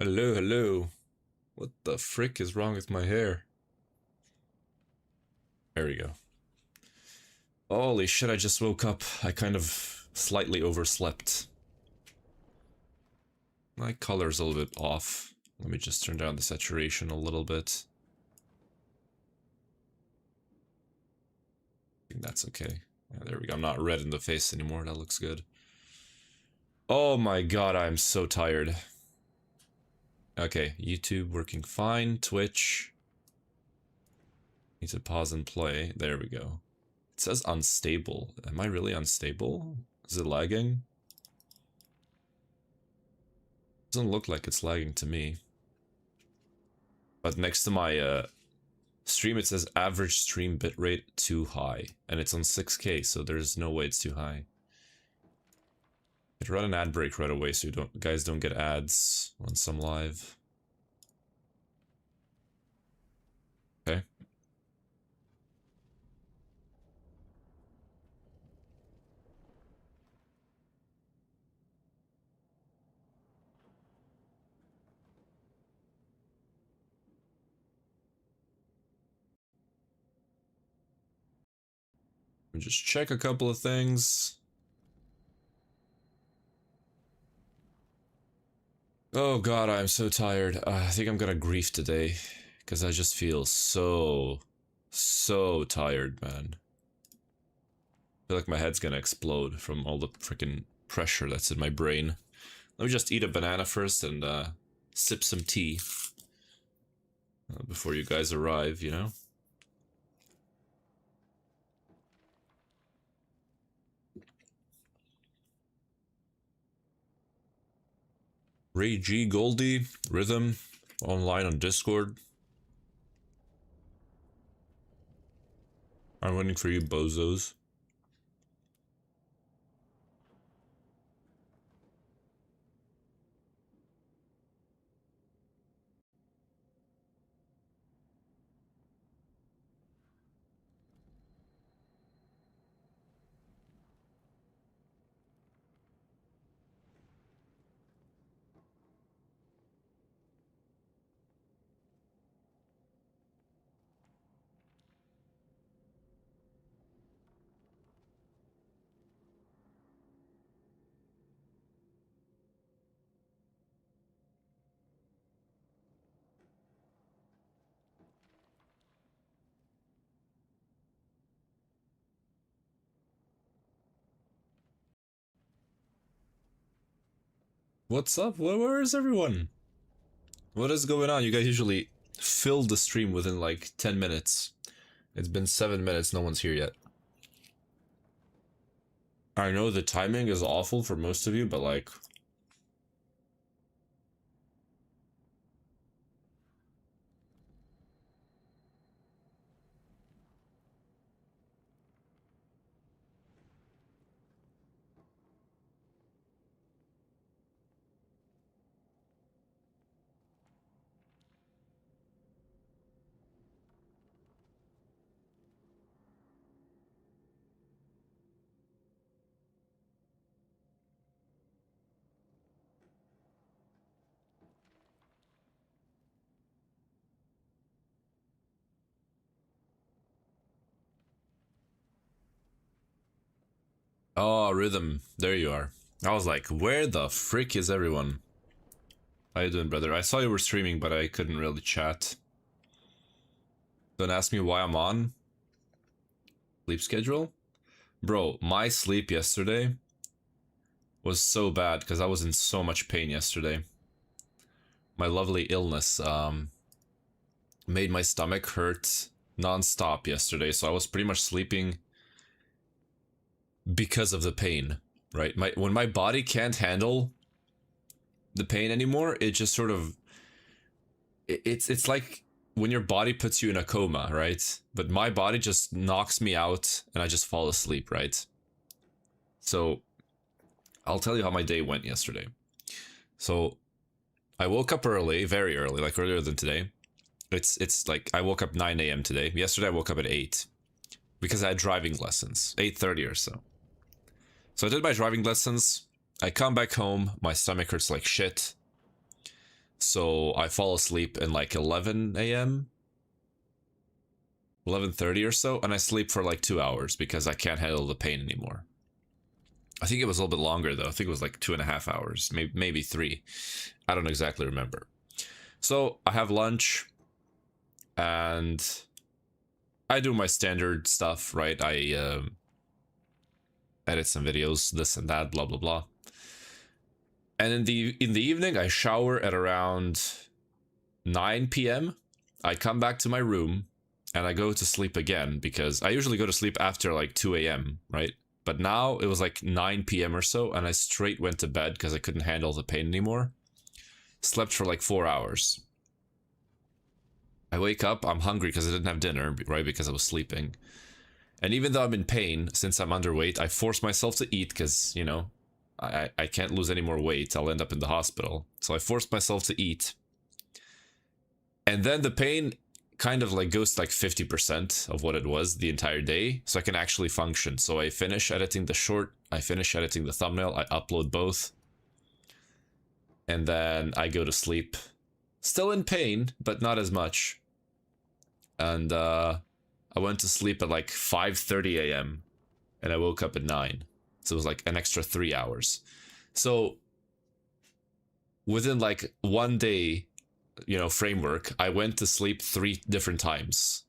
Hello, hello. What the frick is wrong with my hair? There we go. Holy shit, I just woke up. I kind of slightly overslept. My color's a little bit off. Let me just turn down the saturation a little bit. I think that's okay. Yeah, there we go. I'm not red in the face anymore. That looks good. Oh my god, I'm so tired. Okay, YouTube working fine. Twitch. Need to pause and play. There we go. It says unstable. Am I really unstable? Is it lagging? Doesn't look like it's lagging to me. But next to my stream it says average stream bitrate too high. And it's on 6K, so there's no way it's too high. I'd run an ad break right away so you guys don't get ads once I'm live. Okay. Just check a couple of things. Oh god, I'm so tired. I think I'm gonna grief today. Because I just feel so tired, man. I feel like my head's gonna explode from all the freaking pressure that's in my brain. Let me just eat a banana first and sip some tea. Before you guys arrive, you know? Ray G, Goldie, Rhythm, online on Discord. I'm waiting for you bozos. What's up? Where is everyone? What is going on? You guys usually fill the stream within like 10 minutes. It's been 7 minutes, no one's here yet. I know the timing is awful for most of you, but like... Oh, Rhythm. There you are. I was like, where the frick is everyone? How you doing, brother? I saw you were streaming, but I couldn't really chat. Don't ask me why I'm on. Sleep schedule? Bro, my sleep yesterday was so bad because I was in so much pain yesterday. My lovely illness made my stomach hurt non-stop yesterday, so I was pretty much sleeping because of the pain, right? When my body can't handle the pain anymore, it just sort of it's like when your body puts you in a coma, right? But my body just knocks me out and I just fall asleep, right? So I'll tell you how my day went yesterday. So I woke up early, very early, like earlier than today. It's like I woke up 9 a.m. today. Yesterday I woke up at 8 because I had driving lessons, 8:30 or so. So I did my driving lessons. I come back home, my stomach hurts like shit. So I fall asleep in like 11 a.m., 11:30 or so, and I sleep for like 2 hours because I can't handle the pain anymore. I think it was a little bit longer though. I think it was like 2.5 hours, maybe 3. I don't exactly remember. So I have lunch and I do my standard stuff, right? I edit some videos, this and that, blah blah blah. And in the evening, I shower at around 9 p.m. I come back to my room and I go to sleep again because I usually go to sleep after like 2 a.m., right? But now it was like 9 p.m. or so, and I straight went to bed because I couldn't handle the pain anymore. Slept for like 4 hours. I wake up, I'm hungry because I didn't have dinner, right? Because I was sleeping. And even though I'm in pain, since I'm underweight, I force myself to eat because, you know, I can't lose any more weight. I'll end up in the hospital. So I forced myself to eat. And then the pain kind of like goes to like 50% of what it was the entire day. So I can actually function. So I finish editing the short. I finish editing the thumbnail. I upload both. And then I go to sleep. Still in pain, but not as much. And I went to sleep at like 5:30 a.m. and I woke up at 9. So it was like an extra 3 hours. So within like 1 day, you know, framework, I went to sleep 3 different times.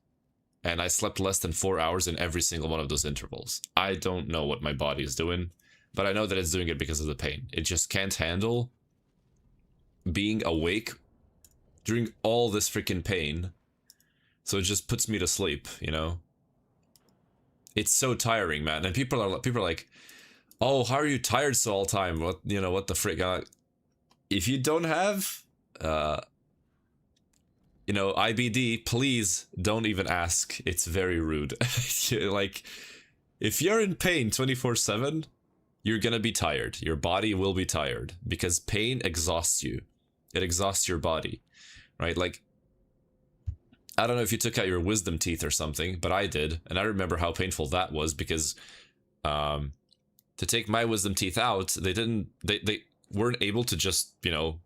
And I slept less than 4 hours in every single one of those intervals. I don't know what my body is doing, but I know that it's doing it because of the pain. It just can't handle being awake during all this freaking pain. So it just puts me to sleep, you know? It's so tiring, man. And people are like, oh, how are you tired so all the time? What, you know, what the frick? If you don't have, you know, IBD, please don't even ask. It's very rude. Like, if you're in pain 24/7, you're gonna be tired. Your body will be tired because pain exhausts you. It exhausts your body, right? Like, I don't know if you took out your wisdom teeth or something, but I did. And I remember how painful that was because, to take my wisdom teeth out, they weren't able to just, you know,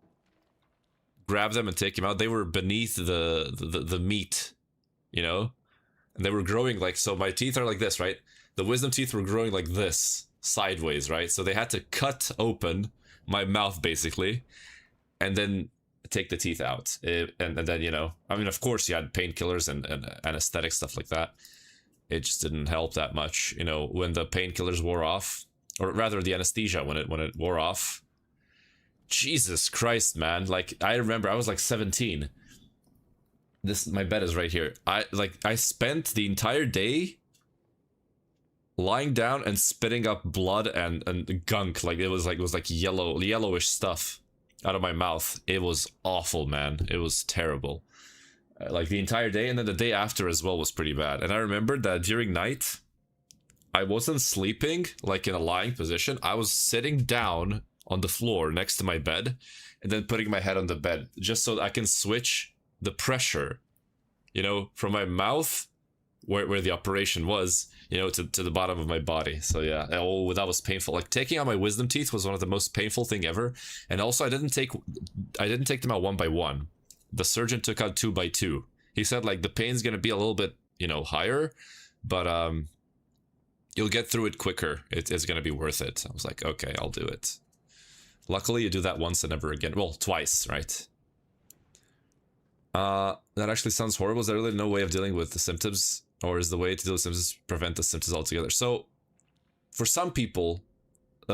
grab them and take them out. They were beneath the meat, you know, and they were growing like, so my teeth are like this, right? The wisdom teeth were growing like this sideways, right? So they had to cut open my mouth basically and then take the teeth out. And then, you know, I mean, of course you had painkillers and anesthetic stuff like that. It just didn't help that much, you know, when the painkillers wore off, or rather the anesthesia when it wore off. Jesus Christ, man. Like, I remember I was like 17. My bed is right here. I spent the entire day lying down and spitting up blood and gunk. Like, it was like yellowish stuff out of my mouth. It was awful, man. It was terrible. Like the entire day, and then the day after as well was pretty bad. And I remembered that during night, I wasn't sleeping like in a lying position. I was sitting down on the floor next to my bed and then putting my head on the bed just so I can switch the pressure, you know, from my mouth where the operation was, you know, to the bottom of my body. So yeah, oh, that was painful. Like, taking out my wisdom teeth was one of the most painful thing ever. And also I didn't take them out one by one. The surgeon took out 2 by 2. He said, like, the pain's gonna be a little bit, you know, higher, but you'll get through it quicker. It's gonna be worth it. I was like, okay, I'll do it. Luckily, you do that once and never again. Well, twice, right? That actually sounds horrible. Is there really no way of dealing with the symptoms? Or is the way to deal with symptoms prevent the symptoms altogether? So, for some people,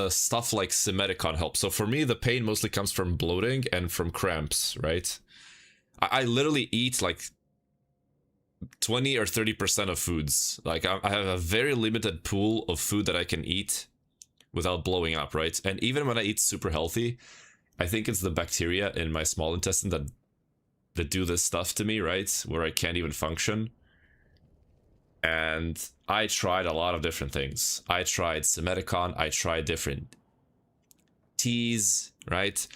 stuff like Simedicon helps. So for me, the pain mostly comes from bloating and from cramps, right? I literally eat like 20 or 30% of foods. Like, I have a very limited pool of food that I can eat without blowing up, right? And even when I eat super healthy, I think it's the bacteria in my small intestine that do this stuff to me, right? Where I can't even function. And I tried a lot of different things. I tried Simedicon, I tried different teas, right?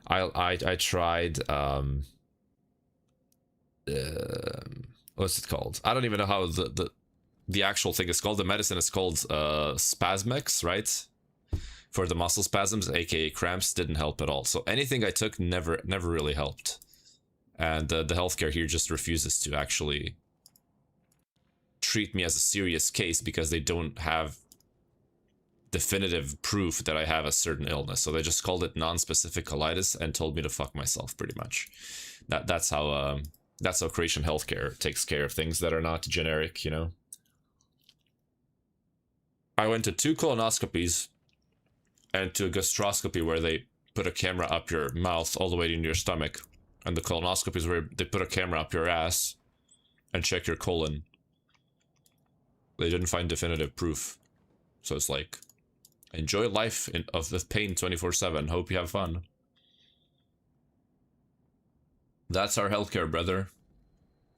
I tried what's it called? I don't even know how the actual thing is called. The medicine is called Spasmex, right? for the muscle spasms, aka cramps, didn't help at all. So anything I took never really helped. And the healthcare here just refuses to actually treat me as a serious case because they don't have definitive proof that I have a certain illness. So they just called it non-specific colitis and told me to fuck myself, pretty much. That's how Croatian healthcare takes care of things that are not generic, you know. I went to 2 colonoscopies and to a gastroscopy where they put a camera up your mouth all the way into your stomach. And the colonoscopy is where they put a camera up your ass and check your colon. They didn't find definitive proof. So it's like, enjoy life of the pain 24/7. Hope you have fun. That's our healthcare, brother.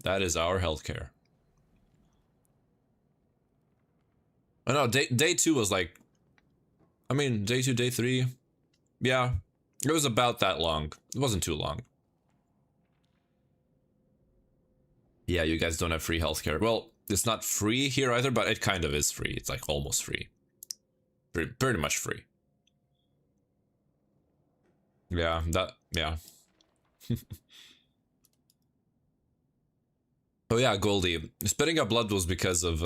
That is our healthcare. Oh no, day 2 was like, I mean, day 2, day 3, yeah, it was about that long. It wasn't too long. Yeah, you guys don't have free healthcare. Well, it's not free here either, but it kind of is free. It's like almost free. Pretty much free. Yeah, yeah. Oh yeah, Goldie. Spitting up blood was because of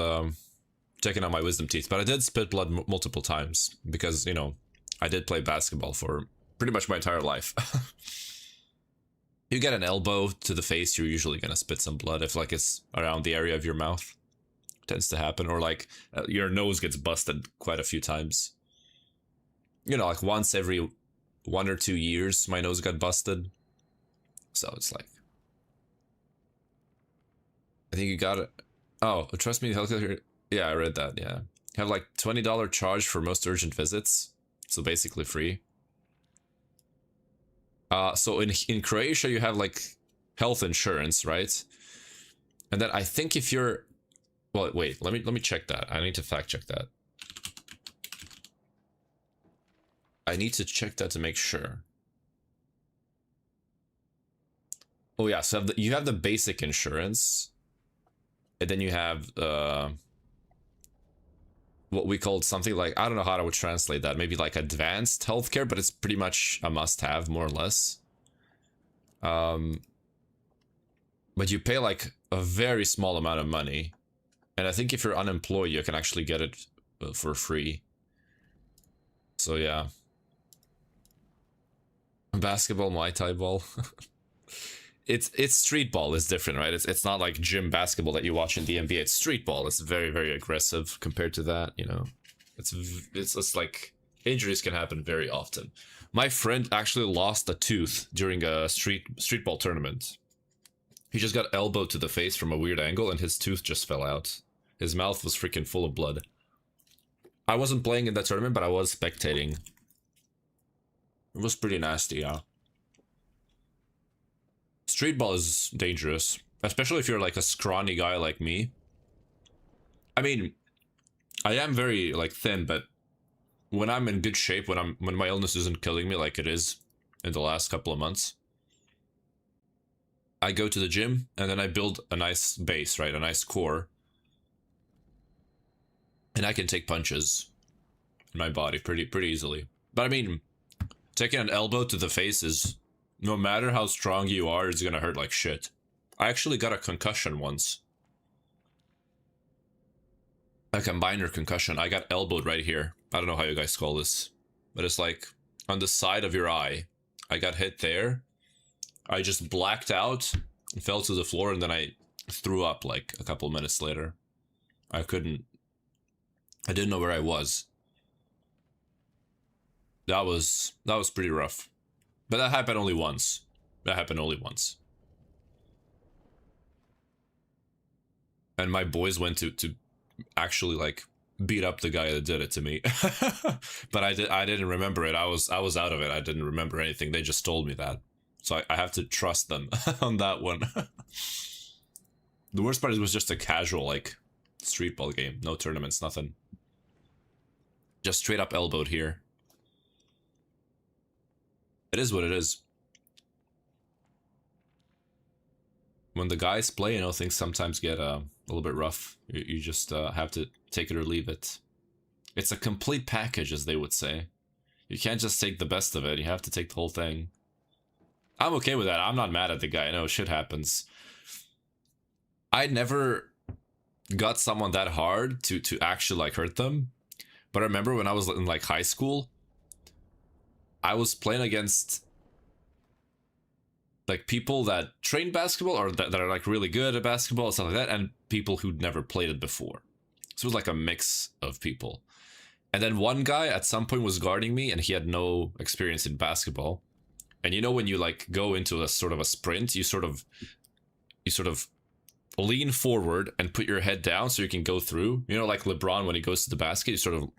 checking out my wisdom teeth, but I did spit blood multiple times because, you know, I did play basketball for pretty much my entire life. You get an elbow to the face, you're usually gonna spit some blood if like it's around the area of your mouth. Tends to happen. Or like your nose gets busted quite a few times. You know, like once every 1 or 2 years my nose got busted. So it's like, I think you got it. Oh, trust me, healthcare. Yeah, I read that. Yeah, have like $20 charge for most urgent visits, so basically free. So in Croatia you have like health insurance, right? And then I think if you're, well, wait, let me check that. I need to fact check that. I need to check that to make sure. Oh yeah, so you have the basic insurance. And then you have what we called something like, I don't know how I would translate that, maybe like advanced healthcare, but it's pretty much a must-have, more or less. But you pay like a very small amount of money, and I think if you're unemployed, you can actually get it for free. So yeah. Basketball, Muay Thai ball. It's street ball is different, right? It's not like gym basketball that you watch in the NBA. It's street ball. It's very, very aggressive compared to that, you know. It's just like injuries can happen very often. My friend actually lost a tooth during a street ball tournament. He just got elbowed to the face from a weird angle and his tooth just fell out. His mouth was freaking full of blood. I wasn't playing in that tournament, but I was spectating. It was pretty nasty, yeah. Street ball is dangerous, especially if you're like a scrawny guy like me. I mean, I am very like thin, but when I'm in good shape, when my illness isn't killing me like it is in the last couple of months, I go to the gym and then I build a nice base, right? A nice core. And I can take punches in my body pretty easily. But I mean, taking an elbow to the face is, no matter how strong you are, it's gonna hurt like shit. I actually got a concussion once. Like a minor concussion. I got elbowed right here. I don't know how you guys call this, but it's like on the side of your eye. I got hit there. I just blacked out and fell to the floor, and then I threw up like a couple minutes later. I didn't know where I was. That was pretty rough. But that happened only once. And my boys went to actually like beat up the guy that did it to me. But I didn't remember it. I was out of it. I didn't remember anything. They just told me that. So I have to trust them on that one. The worst part is it was just a casual like street ball game. No tournaments, nothing. Just straight up elbowed here. It is what it is. When the guys play, you know, things sometimes get a little bit rough. You just have to take it or leave it. It's a complete package, as they would say. You can't just take the best of it. You have to take the whole thing. I'm okay with that. I'm not mad at the guy. I know shit happens. I never got someone that hard to actually like hurt them. But I remember when I was in like high school, I was playing against like people that train basketball or that are like really good at basketball and stuff like that, and people who'd never played it before. So it was like a mix of people. And then one guy at some point was guarding me, and he had no experience in basketball. And you know when you like go into a sort of a sprint, you sort of lean forward and put your head down so you can go through. You know, like LeBron when he goes to the basket, you sort of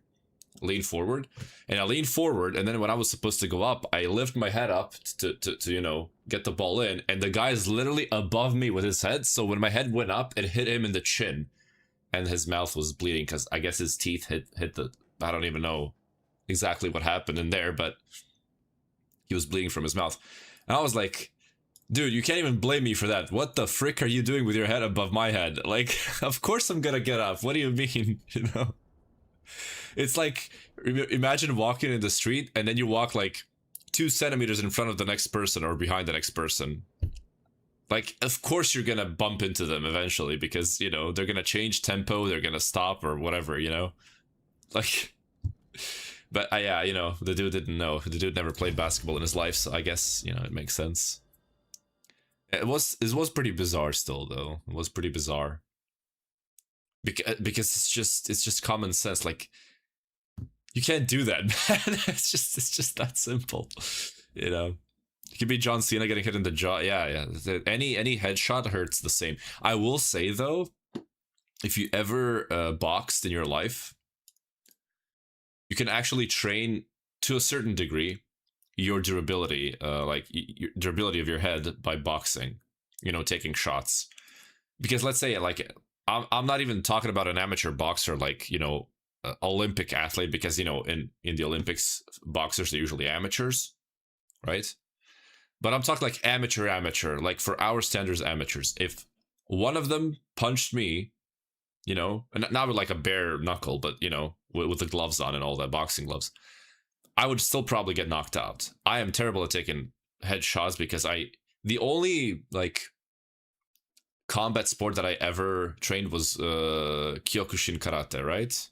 lean forward. And I lean forward, and then when I was supposed to go up, I lift my head up to you know, get the ball in, and the guy is literally above me with his head. So when my head went up, it hit him in the chin, and his mouth was bleeding because I guess his teeth hit the, I don't even know exactly what happened in there, but he was bleeding from his mouth. And I was like, dude, you can't even blame me for that. What the frick are you doing with your head above my head? Like, of course I'm gonna get up. What do you mean? You know? It's like, imagine walking in the street and then you walk like 2 centimeters in front of the next person or behind the next person. Like, of course you're gonna bump into them eventually because, you know, they're gonna change tempo, they're gonna stop or whatever, you know? Like, but yeah, you know, the dude didn't know. The dude never played basketball in his life, so I guess, you know, it makes sense. It was pretty bizarre still, though. It was pretty bizarre. Because it's just common sense. Like, you can't do that, man. It's just that simple. You know? It could be John Cena getting hit in the jaw. Yeah. Any headshot hurts the same. I will say, though, if you ever boxed in your life, you can actually train to a certain degree your durability, like your durability of your head by boxing, you know, taking shots. Because let's say, like, I'm not even talking about an amateur boxer, like, you know, Olympic athlete, because, you know, in the Olympics, boxers are usually amateurs, right? But I'm talking like amateur, like for our standards, amateurs. If one of them punched me, you know, and not with like a bare knuckle, but, you know, with the gloves on and all that, boxing gloves, I would still probably get knocked out. I am terrible at taking headshots because the only like combat sport that I ever trained was Kyokushin karate, right?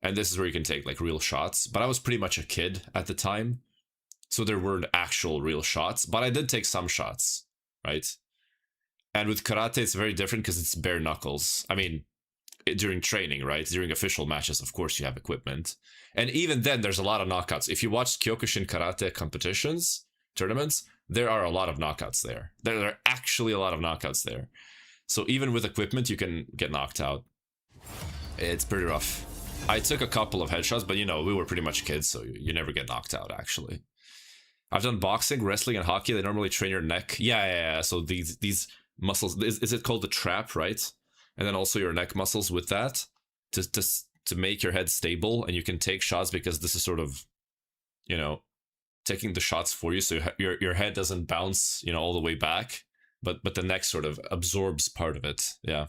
And this is where you can take like real shots. But I was pretty much a kid at the time, so there weren't actual real shots. But I did take some shots, right? And with karate, it's very different because it's bare knuckles. I mean, during training, right? During official matches, of course, you have equipment. And even then, there's a lot of knockouts. If you watch Kyokushin karate competitions, tournaments, there are a lot of knockouts there. There are actually a lot of knockouts there. So even with equipment, you can get knocked out. It's pretty rough. I took a couple of headshots, but, you know, we were pretty much kids, so you never get knocked out, actually. I've done boxing, wrestling, and hockey. They normally train your neck. Yeah. So these muscles, is it called the trap, right? And then also your neck muscles with that to make your head stable, and you can take shots because this is sort of, you know, taking the shots for you, so your head doesn't bounce, you know, all the way back, but the neck sort of absorbs part of it. Yeah,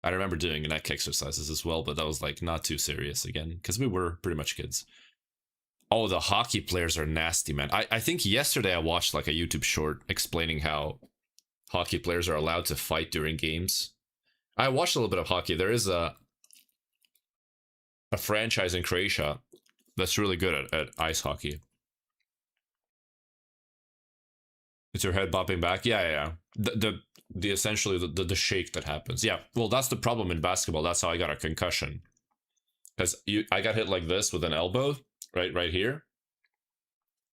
I remember doing neck exercises as well, but that was like not too serious again because we were pretty much kids. Oh, the hockey players are nasty, man. I think yesterday I watched like a YouTube short explaining how hockey players are allowed to fight during games. I watched a little bit of hockey. There is a franchise in Croatia that's really good at ice hockey. Is your head bopping back? Yeah. The essentially the shake that happens. Yeah. Well, that's the problem in basketball. That's how I got a concussion. Because I got hit like this with an elbow, right here.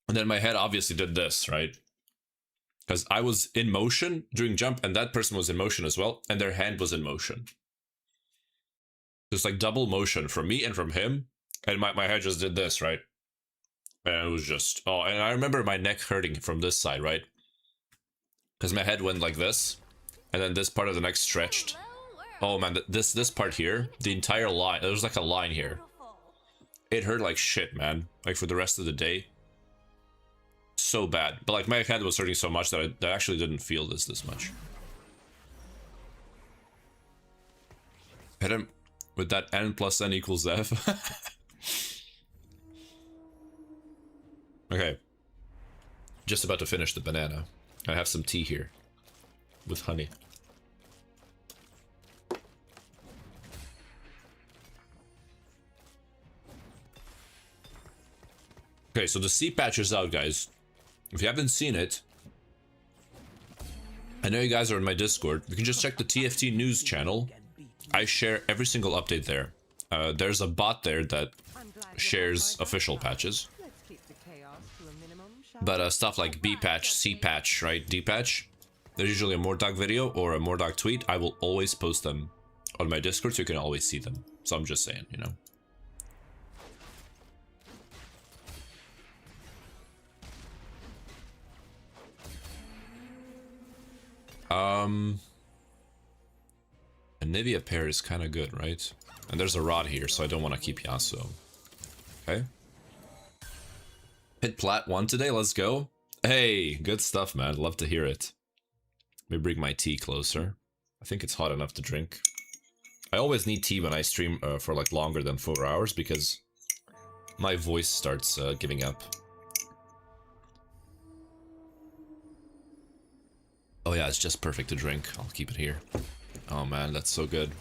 And then my head obviously did this, right? Because I was in motion during jump, and that person was in motion as well, and their hand was in motion. Just like double motion from me and from him, and my head just did this, right? And it was just, oh, and I remember my neck hurting from this side, right? Because my head went like this, and then this part of the neck stretched. Oh man, this part here, the entire line, there was like a line here. It hurt like shit, man. Like for the rest of the day. So bad. But like my head was hurting so much that I actually didn't feel this much. Hit him with that n plus n equals f. Okay. Just about to finish the banana. I have some tea here. With honey. Okay, so the C patch is out, guys. If you haven't seen it, I know you guys are in my Discord. You can just check the TFT news channel. I share every single update there. There's a bot there that shares official patches. But stuff like B patch, C patch, right, D patch, there's usually a Mordog video or a Mordog tweet. I will always post them on my Discord so you can always see them. So I'm just saying, you know. A Nivea pair is kind of good, right? And there's a rod here, so I don't want to keep Yasuo. Okay. Hit plat 1 today, let's go. Hey, good stuff, man. Love to hear it. Let me bring my tea closer. I think it's hot enough to drink. I always need tea when I stream for like longer than 4 hours because my voice starts giving up. Oh yeah, it's just perfect to drink. I'll keep it here. Oh man, that's so good.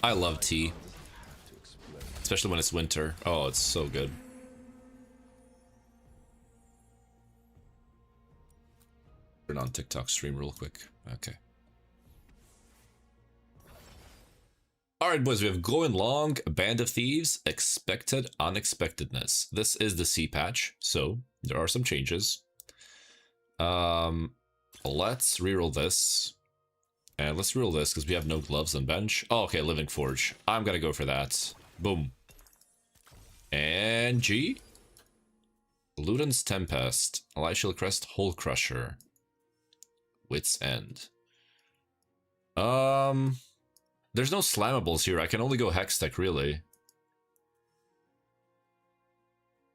I love tea. Especially when it's winter. Oh, it's so good. Turn on TikTok stream real quick. Okay. Alright boys, we have Going Long, Band of Thieves, Expected Unexpectedness. This is the C patch, so there are some changes. Let's reroll this. And let's reroll this because we have no gloves on bench. Oh, okay, Living Forge. I'm gonna go for that. Boom. And G. Luden's Tempest. Elisha Crest, Hole Crusher. Wit's End. There's no slammables here. I can only go Hextech, really.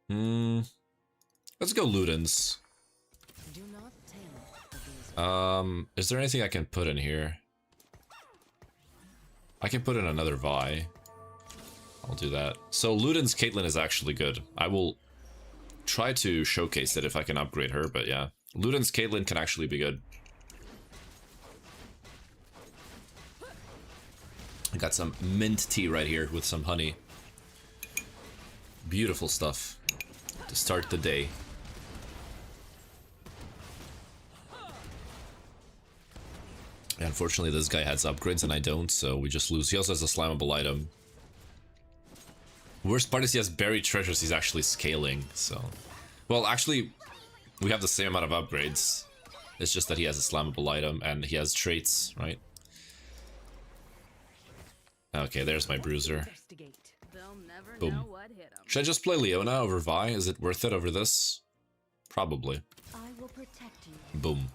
Let's go Luden's. Is there anything I can put in here? I can put in another Vi. I'll do that. So Luden's Caitlyn is actually good. I will try to showcase it if I can upgrade her, but yeah. Luden's Caitlyn can actually be good. I got some mint tea right here with some honey. Beautiful stuff to start the day. Unfortunately, this guy has upgrades and I don't, so we just lose. He also has a slammable item. Worst part is he has buried treasures he's actually scaling, so... Well, actually, we have the same amount of upgrades. It's just that he has a slammable item and he has traits, right? Okay, there's my bruiser. Boom. Should I just play Leona over Vi? Is it worth it over this? Probably. Boom.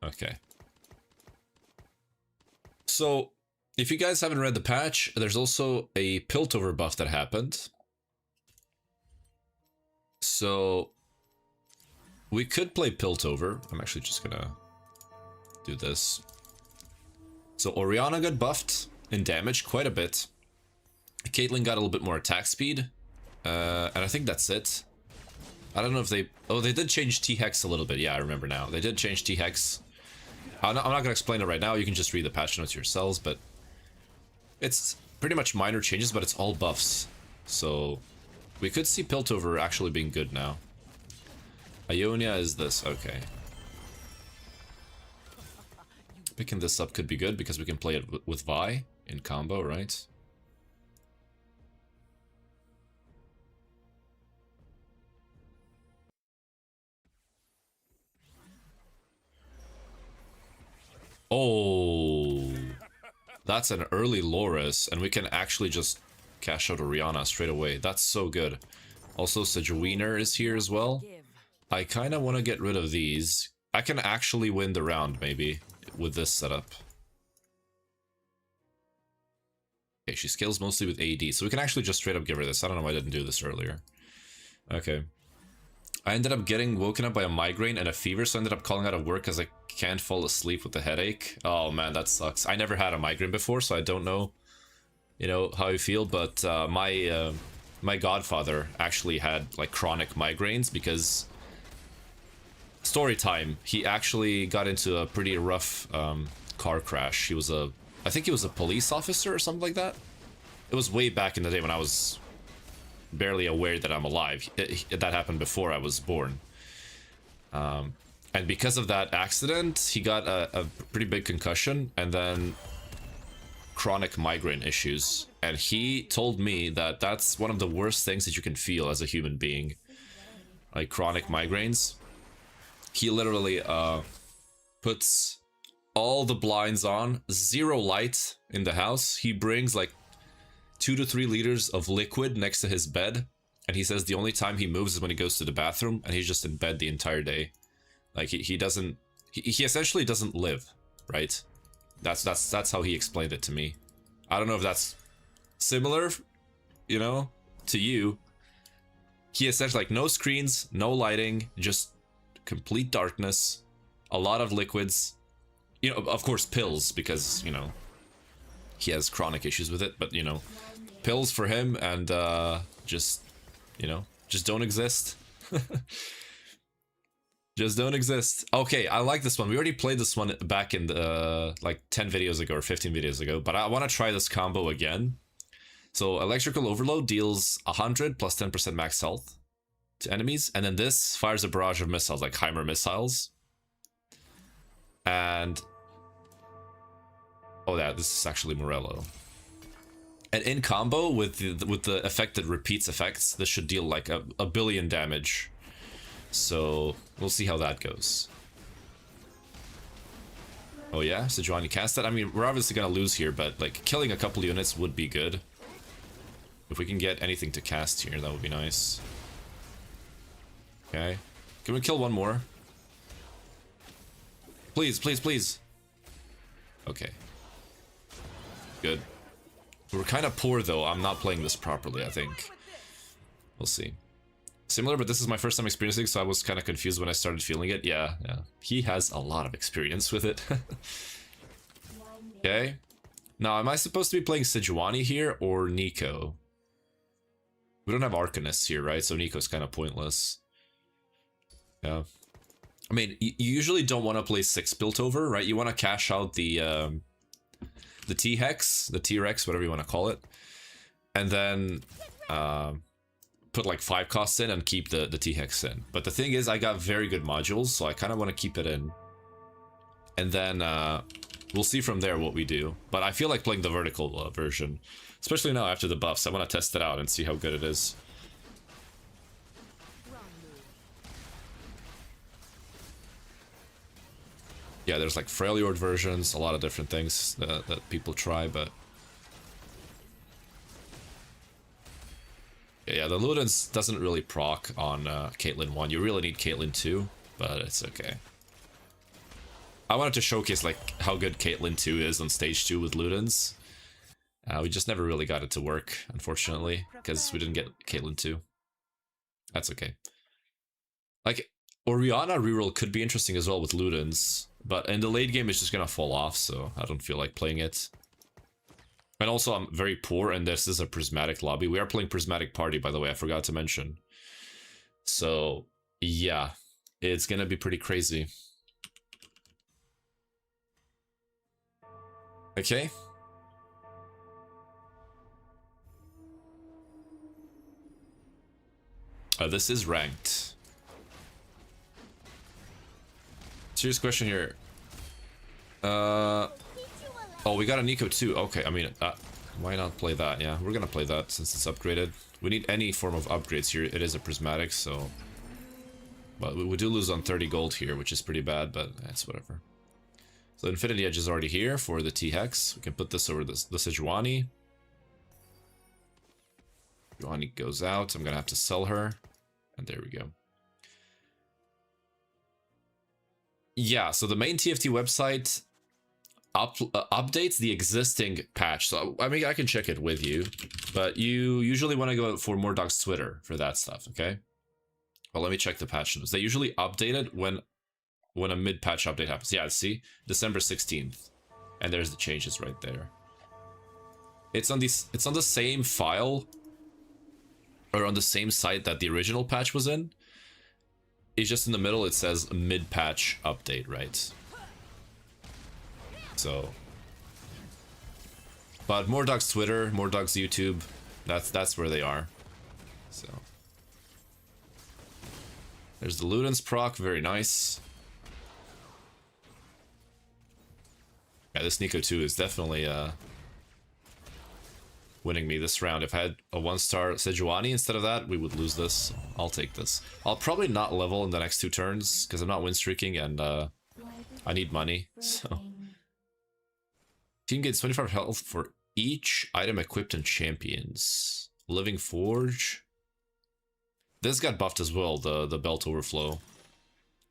Okay. So, if you guys haven't read the patch, there's also a Piltover buff that happened. So, we could play Piltover. I'm actually just gonna do this. So, Orianna got buffed in damage quite a bit. Caitlyn got a little bit more attack speed. And I think that's it. I don't know if they... Oh, they did change T-Hex a little bit. Yeah, I remember now. They did change T-Hex. I'm not going to explain it right now. You can just read the patch notes yourselves, but it's pretty much minor changes, but it's all buffs. So we could see Piltover actually being good now. Ionia is this. Okay. Picking this up could be good because we can play it with Vi in combo, right? Oh, that's an early Loris, and we can actually just cash out Orianna straight away. That's so good. Also, Sejuani is here as well. I kind of want to get rid of these. I can actually win the round, maybe, with this setup. Okay, she scales mostly with AD, so we can actually just straight up give her this. I don't know why I didn't do this earlier. Okay. I ended up getting woken up by a migraine and a fever, so I ended up calling out of work because I can't fall asleep with a headache. Oh man, that sucks. I never had a migraine before, so I don't know, you know, how I feel, but my my godfather actually had like chronic migraines because story time, he actually got into a pretty rough car crash. He was I think he was a police officer or something like that. It was way back in the day when I was barely aware that I'm alive. That happened before I was born. And because of that accident, he got a pretty big concussion and then chronic migraine issues. And he told me that that's one of the worst things that you can feel as a human being. Like chronic migraines. He literally puts all the blinds on, zero light in the house. He brings like 2 to 3 liters of liquid next to his bed. And he says the only time he moves is when he goes to the bathroom, and he's just in bed the entire day. Like he doesn't, he essentially doesn't live, right? That's how he explained it to me. I don't know if that's similar, you know, to you. He essentially, like, no screens, no lighting, just complete darkness, a lot of liquids, you know, of course pills, because, you know, he has chronic issues with it, but, you know, pills for him, and just, you know, just don't exist. Just don't exist. Okay, I like this one. We already played this one back in the like 10 videos ago or 15 videos ago, but I want to try this combo again. So electrical overload deals 100 plus 10% max health to enemies, and then this fires a barrage of missiles, like Heimer missiles. And oh yeah, this is actually Morello. And in combo with the effect that repeats effects, this should deal like a billion damage. So we'll see how that goes. Oh yeah, Sejuani cast that. I mean, we're obviously gonna lose here, but like killing a couple units would be good. If we can get anything to cast here, that would be nice. Okay. Can we kill one more? Please, please, please. Okay. Good. We're kind of poor though. I'm not playing this properly, I think. We'll see. Similar, but this is my first time experiencing, so I was kind of confused when I started feeling it. Yeah, yeah. He has a lot of experience with it. Okay. Now, am I supposed to be playing Sejuani here or Nico? We don't have Arcanists here, right? So Nico's kind of pointless. Yeah. I mean, you usually don't want to play 6 built over, right? You want to cash out the T-Hex, the T-Rex, whatever you want to call it. And then put like 5 costs in and keep the T-Hex in. But the thing is, I got very good modules, so I kind of want to keep it in. And then we'll see from there what we do. But I feel like playing the vertical version, especially now after the buffs. I want to test it out and see how good it is. Yeah, there's like Freljord versions, a lot of different things that people try, but yeah, the Ludens doesn't really proc on Caitlyn 1. You really need Caitlyn 2, but it's okay. I wanted to showcase like how good Caitlyn 2 is on stage 2 with Ludens. We just never really got it to work, unfortunately, because we didn't get Caitlyn 2. That's okay. Like, Orianna reroll could be interesting as well with Ludens, but in the late game it's just gonna fall off, so I don't feel like playing it. And also, I'm very poor, and this is a prismatic lobby. We are playing prismatic party, by the way, I forgot to mention. So, yeah, it's gonna be pretty crazy. Okay. This is ranked. Serious question here. Oh, we got a Nico too. Okay, I mean, why not play that? Yeah, we're gonna play that since it's upgraded. We need any form of upgrades here. It is a prismatic, so... But we do lose on 30 gold here, which is pretty bad, but that's whatever. So Infinity Edge is already here for the T-Hex. We can put this over the Sejuani. Sejuani goes out. I'm gonna have to sell her. And there we go. Yeah, so the main TFT website updates the existing patch. So, I mean, I can check it with you, but you usually want to go for Mordoc's Twitter for that stuff, okay? Well, let me check the patch notes. They usually update it when a mid-patch update happens. Yeah, see? December 16th. And there's the changes right there. It's on the same file or on the same site that the original patch was in. It's just in the middle, it says mid-patch update, right? So, but Mordog's Twitter, Mordog's YouTube, that's where they are. So, there's the Ludens proc, very nice. Yeah, this Nico 2 is definitely winning me this round. If I had a 1-star Sejuani instead of that, we would lose this. I'll take this. I'll probably not level in the next 2 turns because I'm not win streaking and I need money. So team gets 25 health for each item equipped in champions. Living Forge. This got buffed as well, the belt overflow.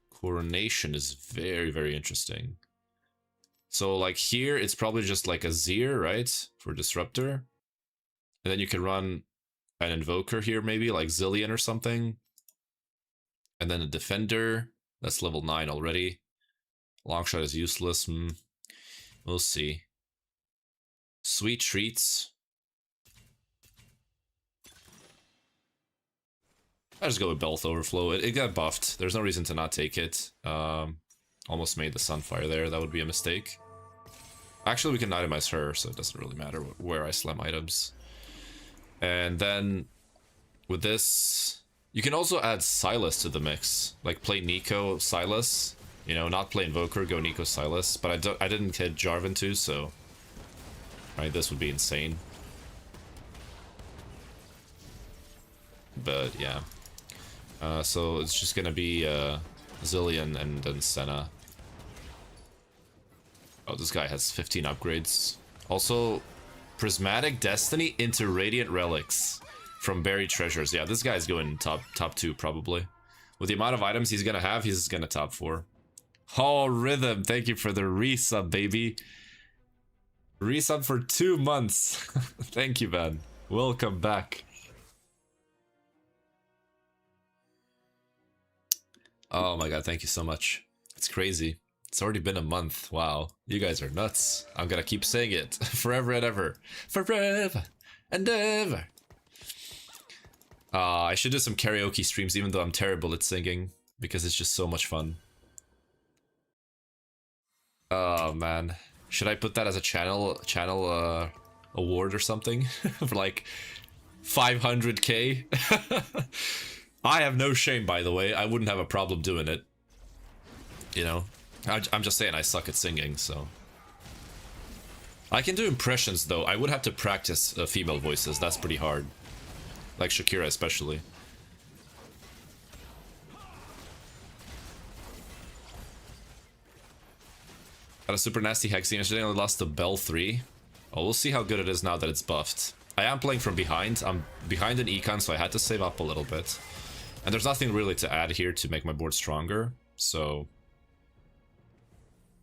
Coronation is very, very interesting. So like here, it's probably just like a Zir, right? For Disruptor. And then you can run an Invoker here, maybe like Zillion or something. And then a Defender. That's level 9 already. Longshot is useless. We'll see. Sweet Treats. I just go with Belt Overflow. It got buffed. There's no reason to not take it. Almost made the Sunfire there. That would be a mistake. Actually, we can itemize her, so it doesn't really matter where I slam items. And then with this, you can also add Silas to the mix. Like play Nico, Silas. You know, not play Invoker, go Nico, Silas. But I didn't hit Jarvan too, so... Right, this would be insane. But yeah. So it's just gonna be Zillion and then Senna. Oh, this guy has 15 upgrades. Also, Prismatic Destiny into Radiant Relics from Buried Treasures. Yeah, this guy's going top 2 probably. With the amount of items he's gonna have, he's gonna top 4. Oh, Rhythm, thank you for the resub, baby. Resub for 2 months. Thank you, man. Welcome back. Oh my god, thank you so much. It's crazy. It's already been a month. Wow. You guys are nuts. I'm gonna keep saying it. Forever and ever. Forever and ever. I should do some karaoke streams even though I'm terrible at singing. Because it's just so much fun. Oh man. Should I put that as a channel award or something? For like 500k? I have no shame, by the way. I wouldn't have a problem doing it. You know? I'm just saying I suck at singing, so... I can do impressions, though. I would have to practice female voices. That's pretty hard. Like Shakira, especially. Got a super nasty Hexing yesterday and I lost to Bell 3. Oh, we'll see how good it is now that it's buffed. I am playing from behind. I'm behind in econ, so I had to save up a little bit. And there's nothing really to add here to make my board stronger, so...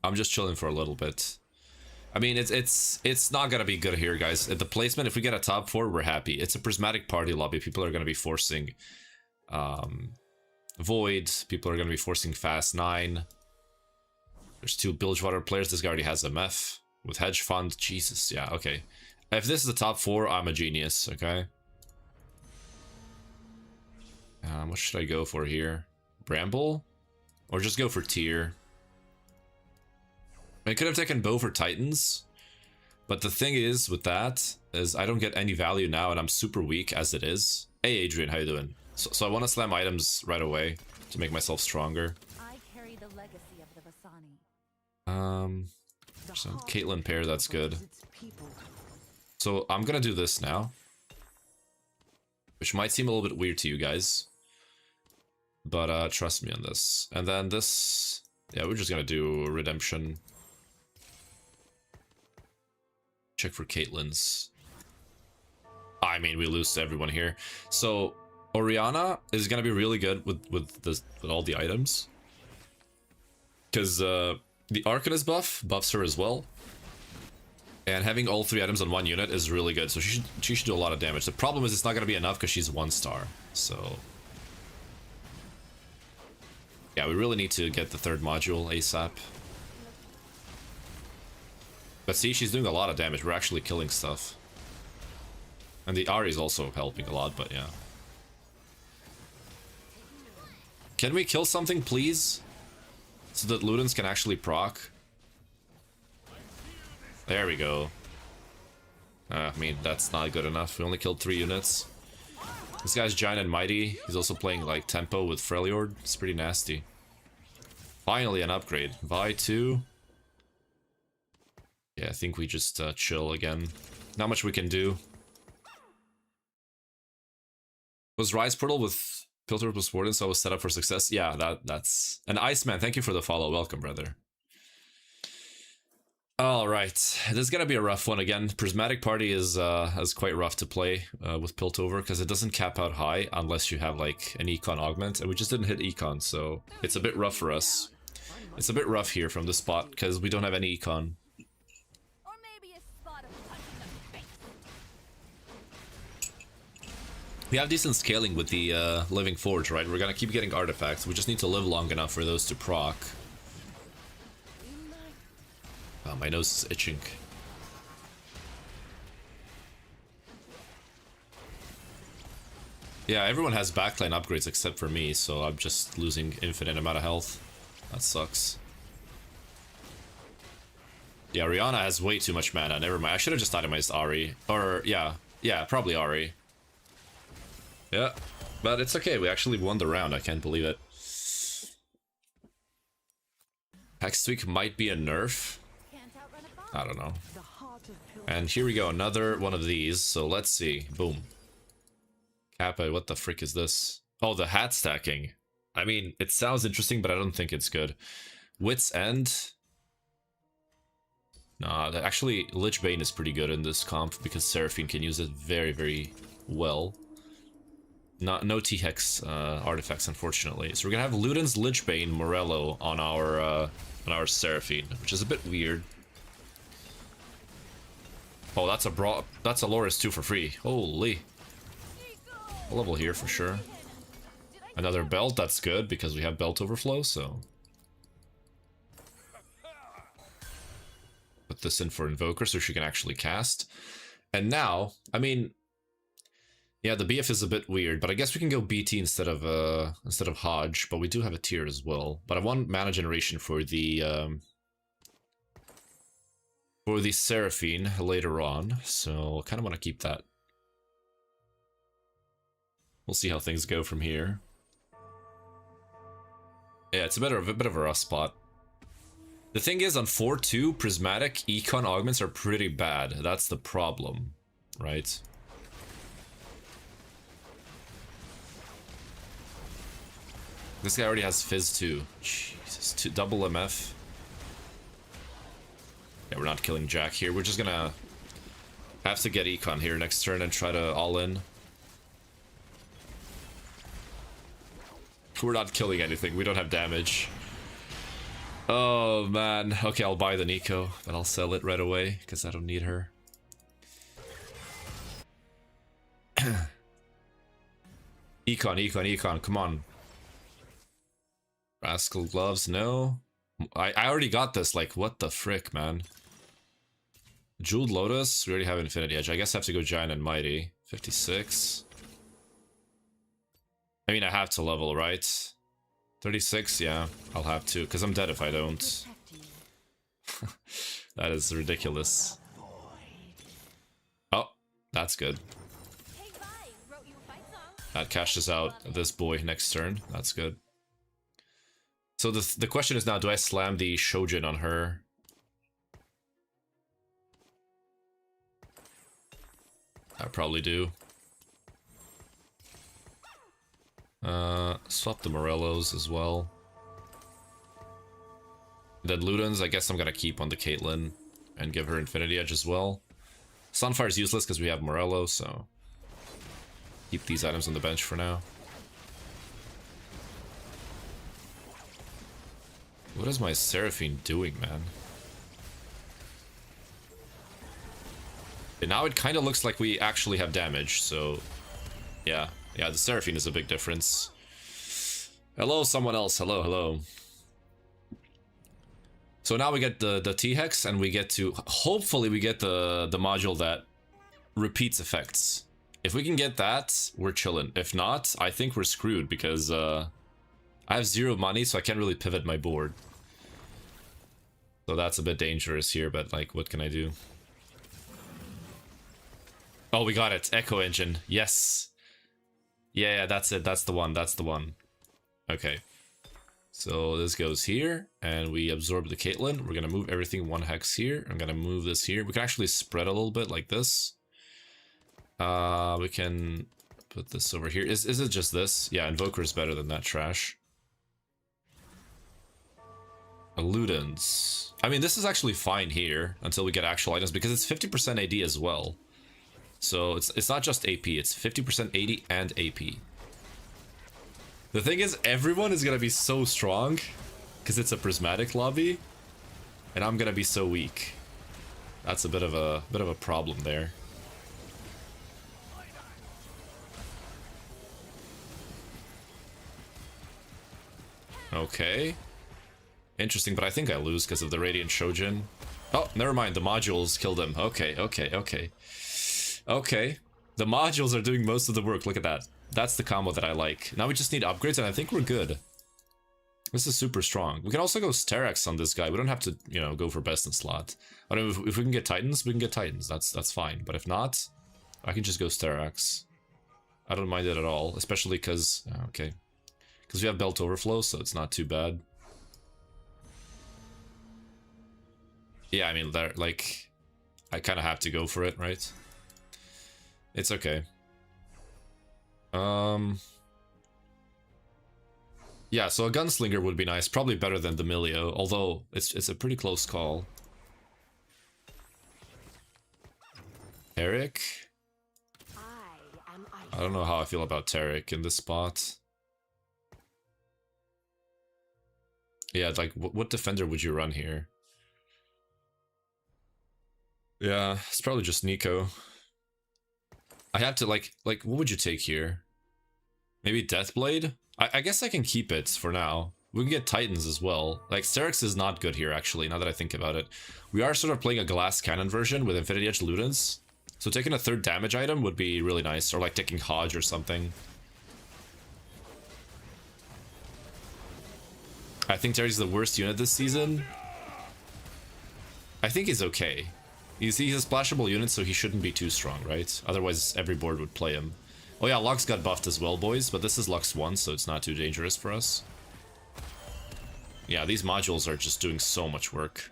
I'm just chilling for a little bit. I mean, it's not gonna be good here, guys. At the placement, if we get a top 4, we're happy. It's a prismatic party lobby. People are gonna be forcing Void. People are gonna be forcing Fast 9. There's 2 Bilgewater players. This guy already has MF with Hedge Fund. Jesus, yeah, okay. If this is the top 4, I'm a genius, okay? What should I go for here? Bramble? Or just go for Tier? I could have taken Bow for Titans, but the thing is with that is I don't get any value now and I'm super weak as it is. Hey Adrian, how you doing? So I want to slam items right away to make myself stronger. I carry the legacy of the Vasani. Some Caitlyn pair, that's good. So I'm gonna do this now, which might seem a little bit weird to you guys, but trust me on this. And then this, yeah, we're just gonna do Redemption. Check for Caitlyn's. I mean, we lose to everyone here. So Orianna is gonna be really good with all the items, because the Arcanist buffs her as well, and having all 3 items on 1 unit is really good. So she should do a lot of damage. The problem is it's not gonna be enough because she's 1-star. So yeah, we really need to get the 3rd module ASAP. But see, she's doing a lot of damage. We're actually killing stuff. And the Ahri is also helping a lot, but yeah. Can we kill something, please? So that Ludens can actually proc? There we go. I mean, that's not good enough. We only killed 3 units. This guy's giant and mighty. He's also playing like tempo with Freljord. It's pretty nasty. Finally an upgrade. Vi 2. Yeah, I think we just chill again. Not much we can do. Was Rise Portal with Filter plus Warden, so I was set up for success? Yeah, that's... And Iceman, thank you for the follow. Welcome, brother. Alright, this is gonna be a rough one again. Prismatic Party is quite rough to play with Piltover, because it doesn't cap out high unless you have like an Econ Augment, and we just didn't hit Econ, so it's a bit rough for us. It's a bit rough here from this spot, because we don't have any Econ. Or maybe a spot of punching them face. We have decent scaling with the Living Forge, right? We're gonna keep getting artifacts, we just need to live long enough for those to proc. Oh, my nose is itching. Yeah, everyone has backline upgrades except for me, so I'm just losing infinite amount of health. That sucks. Yeah, Rihanna has way too much mana. Never mind. I should have just itemized Ahri. Or, yeah, probably Ahri. Yeah, but it's okay. We actually won the round. I can't believe it. Hex Tweak might be a nerf. I don't know. And here we go, another one of these. So let's see. Boom. Kappa, what the frick is this? Oh, the hat stacking. I mean, it sounds interesting, but I don't think it's good. Wit's End. Nah, actually, Lich Bane is pretty good in this comp because Seraphine can use it very, very well. No T-Hex artifacts, unfortunately. So we're gonna have Luden's Lich Bane Morello on our Seraphine, which is a bit weird. Oh, that's a Loris 2 for free. Holy. A level here for sure. Another belt, that's good because we have belt overflow, so. Put this in for Invoker so she can actually cast. And now, I mean, yeah, the BF is a bit weird, but I guess we can go BT instead of Hodge, but we do have a tier as well. But I want mana generation for the Seraphine later on, so I kind of want to keep that. We'll see how things go from here. Yeah, it's a bit of a rough spot. The thing is, on 4-2, Prismatic Econ Augments are pretty bad. That's the problem, right? This guy already has Fizz too. Jesus, double MF. Yeah, we're not killing Jack here. We're just gonna have to get Econ here next turn and try to all in. We're not killing anything. We don't have damage. Oh, man. Okay, I'll buy the Nico, but I'll sell it right away because I don't need her. Econ, come on. Rascal Gloves, no. I already got this, like, what the frick, man. Jeweled Lotus, we already have Infinity Edge. I guess I have to go Giant and Mighty. 56. I mean, I have to level, right? 36, yeah, I'll have to, because I'm dead if I don't. That is ridiculous. Oh, that's good. That cashes out this boy next turn. That's good. So the question is now, do I slam the Shojin on her? I probably do. Swap the Morellos as well. Then Ludens, I guess I'm gonna keep on the Caitlyn and give her Infinity Edge as well. Sunfire's useless because we have Morello, so keep these items on the bench for now. What is my Seraphine doing, man? And now it kind of looks like we actually have damage, so yeah. Yeah, the Seraphine is a big difference. Hello, someone else. Hello. So now we get the T-Hex, and we get to... Hopefully we get the module that repeats effects. If we can get that, we're chilling. If not, I think we're screwed, because I have 0 money, so I can't really pivot my board. So that's a bit dangerous here, but like, what can I do? Oh, we got it. Echo Engine. Yes. Yeah, that's it. That's the one. That's the one. Okay. So this goes here, and we absorb the Caitlyn. We're going to move everything 1 hex here. I'm going to move this here. We can actually spread a little bit like this. We can put this over here. Is it just this? Yeah, Invoker is better than that trash. Ludens. I mean, this is actually fine here until we get actual items because it's 50% AD as well. So it's not just AP, it's 50% AD and AP. The thing is, everyone is gonna be so strong because it's a prismatic lobby, and I'm gonna be so weak. That's a bit of a problem there. Okay. Interesting, but I think I lose because of the Radiant Shojin. Oh, never mind. The modules killed him. Okay. Okay. The modules are doing most of the work. Look at that. That's the combo that I like. Now we just need upgrades, and I think we're good. This is super strong. We can also go Sterak's on this guy. We don't have to, you know, go for best in slot. But if we can get Titans, we can get Titans. That's fine. But if not, I can just go Sterak's. I don't mind it at all, especially because... okay. Because we have Belt Overflow, so it's not too bad. Yeah, I mean, like, I kind of have to go for it, right? It's okay. Yeah, so a Gunslinger would be nice. Probably better than the Milio, although it's a pretty close call. Taric? I don't know how I feel about Taric in this spot. Yeah, like, what defender would you run here? Yeah, it's probably just Nico. I have to, like, what would you take here? Maybe Deathblade? I guess I can keep it for now. We can get Titans as well. Like, Sterix is not good here, actually, now that I think about it. We are sort of playing a Glass Cannon version with Infinity Edge Ludens. So taking a 3rd damage item would be really nice. Or, like, taking Hodge or something. I think Terry's the worst unit this season. I think he's okay. He's a splashable unit, so he shouldn't be too strong, right? Otherwise, every board would play him. Oh yeah, Lux got buffed as well, boys, but this is Lux 1, so it's not too dangerous for us. Yeah, these modules are just doing so much work.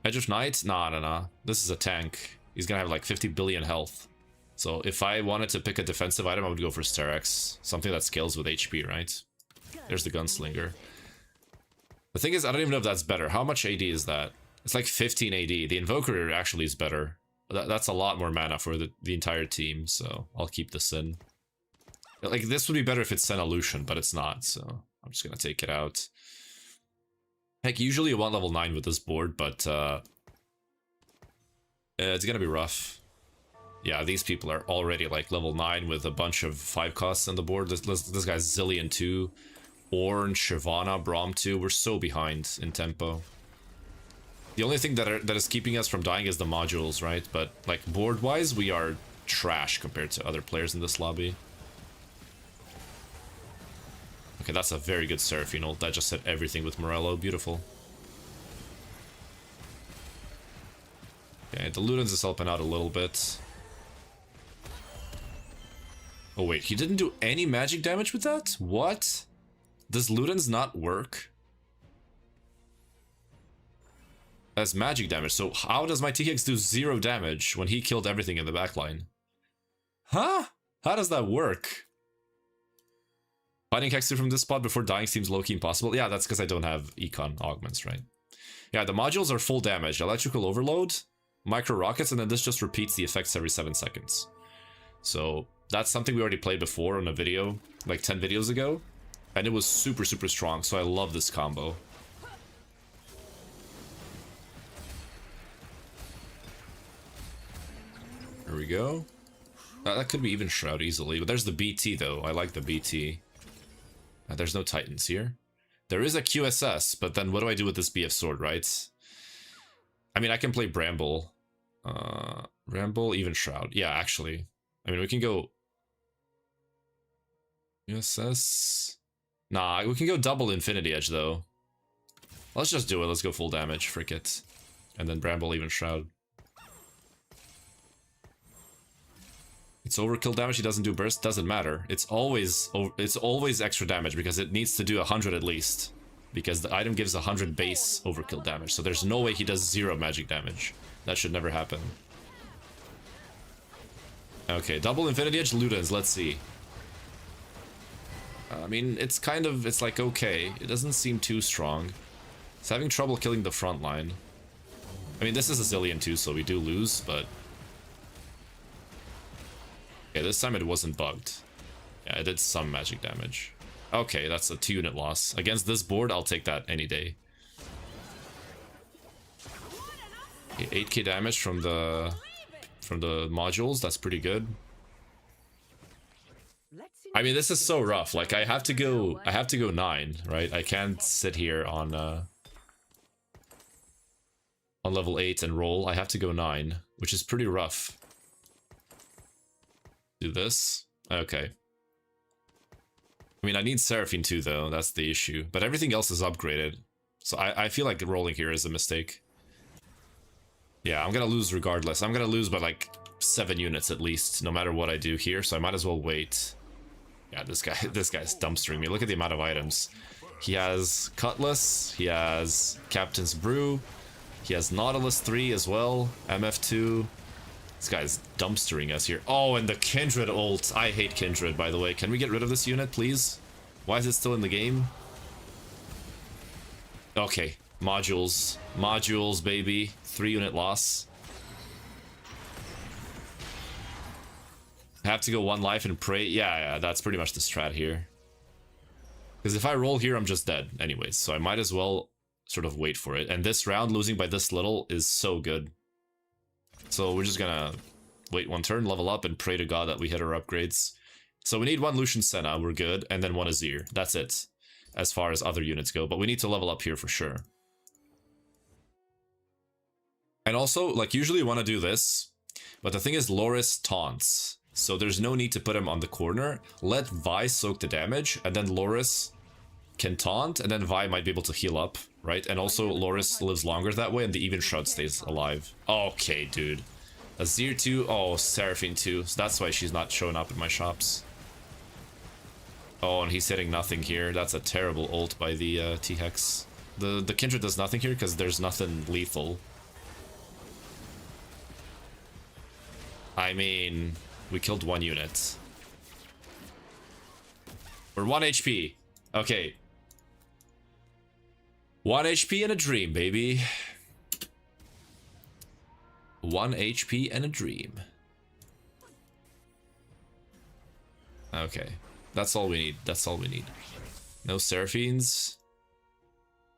Edge of Night? Nah. This is a tank. He's gonna have like 50 billion health. So if I wanted to pick a defensive item, I would go for Sterak's. Something that scales with HP, right? There's the Gunslinger. The thing is, I don't even know if that's better. How much AD is that? It's like 15 AD. The Invoker actually is better. That's a lot more mana for the entire team, so I'll keep this in. Like, this would be better if it's Senolution, but it's not, so I'm just gonna take it out. Heck, usually you want level 9 with this board, but it's gonna be rough. Yeah, these people are already like level 9 with a bunch of 5 costs on the board. This guy's Zillion 2, Ornn, Shyvana, Braum 2. We're so behind in tempo. The only thing that is keeping us from dying is the modules, right? But like board-wise, we are trash compared to other players in this lobby. Okay, that's a very good Seraphine ult. That just hit everything with Morello. Beautiful. Okay, the Ludens is helping out a little bit. Oh wait, he didn't do any magic damage with that? What? Does Ludens not work? That's magic damage, so how does my TX do 0 damage when he killed everything in the backline? Huh? How does that work? Finding Hexer from this spot before dying seems low-key impossible. Yeah, that's because I don't have Econ augments, right? Yeah, the modules are full damage. Electrical Overload, Micro Rockets, and then this just repeats the effects every 7 seconds. So that's something we already played before on a video, like 10 videos ago. And it was super, super strong, so I love this combo. There we go. That could be even Shroud easily, but there's the BT though. I like the BT. There's no Titans here. There is a QSS, but then what do I do with this BF sword, right? I mean, I can play Bramble. Bramble, even Shroud. Yeah, actually. I mean, we can go... QSS... Nah, we can go double Infinity Edge, though. Let's just do it. Let's go full damage. Frick it. And then Bramble even Shroud. It's overkill damage. He doesn't do burst. Doesn't matter. It's always extra damage because it needs to do 100 at least. Because the item gives 100 base overkill damage. So there's no way he does 0 magic damage. That should never happen. Okay, double Infinity Edge Ludens. Let's see. I mean, it's like okay. It doesn't seem too strong. It's having trouble killing the front line. I mean, this is a Zillion too, so we do lose, but... Okay, this time it wasn't bugged. Yeah, it did some magic damage. Okay, that's a 2-unit loss. Against this board, I'll take that any day. Okay, 8k damage from the modules, that's pretty good. I mean, this is so rough. Like, I have to go 9, right? I can't sit here on level 8 and roll. I have to go 9, which is pretty rough. Do this. Okay. I mean, I need Seraphine too, though. That's the issue. But everything else is upgraded. So I feel like rolling here is a mistake. Yeah, I'm gonna lose regardless. I'm gonna lose by like 7 units at least, no matter what I do here. So I might as well wait. Yeah, this guy's dumpstering me. Look at the amount of items. He has Cutlass. He has Captain's Brew. He has Nautilus 3 as well. MF2. This guy's dumpstering us here. Oh, and the Kindred ult. I hate Kindred, by the way. Can we get rid of this unit, please? Why is it still in the game? Okay. Modules. Modules, baby. 3-unit loss. Have to go 1 life and pray. Yeah, that's pretty much the strat here. Because if I roll here, I'm just dead anyways. So I might as well sort of wait for it. And this round, losing by this little is so good. So we're just gonna wait 1 turn, level up, and pray to God that we hit our upgrades. So we need 1 Lucian Senna, we're good, and then 1 Azir. That's it, as far as other units go. But we need to level up here for sure. And also, like, usually you want to do this, but the thing is Loris taunts. So there's no need to put him on the corner. Let Vi soak the damage, and then Loris can taunt, and then Vi might be able to heal up, right? And also Loris lives longer that way, and the even Shroud stays alive. Okay, dude. Azir 2, oh, Seraphine 2. So that's why she's not showing up in my shops. Oh, and he's hitting nothing here. That's a terrible ult by the T-Hex. The Kindred does nothing here because there's nothing lethal. I mean, we killed 1 unit. We're 1 HP. Okay. 1 HP and a dream, baby. 1 HP and a dream. Okay. That's all we need. That's all we need. No Seraphines.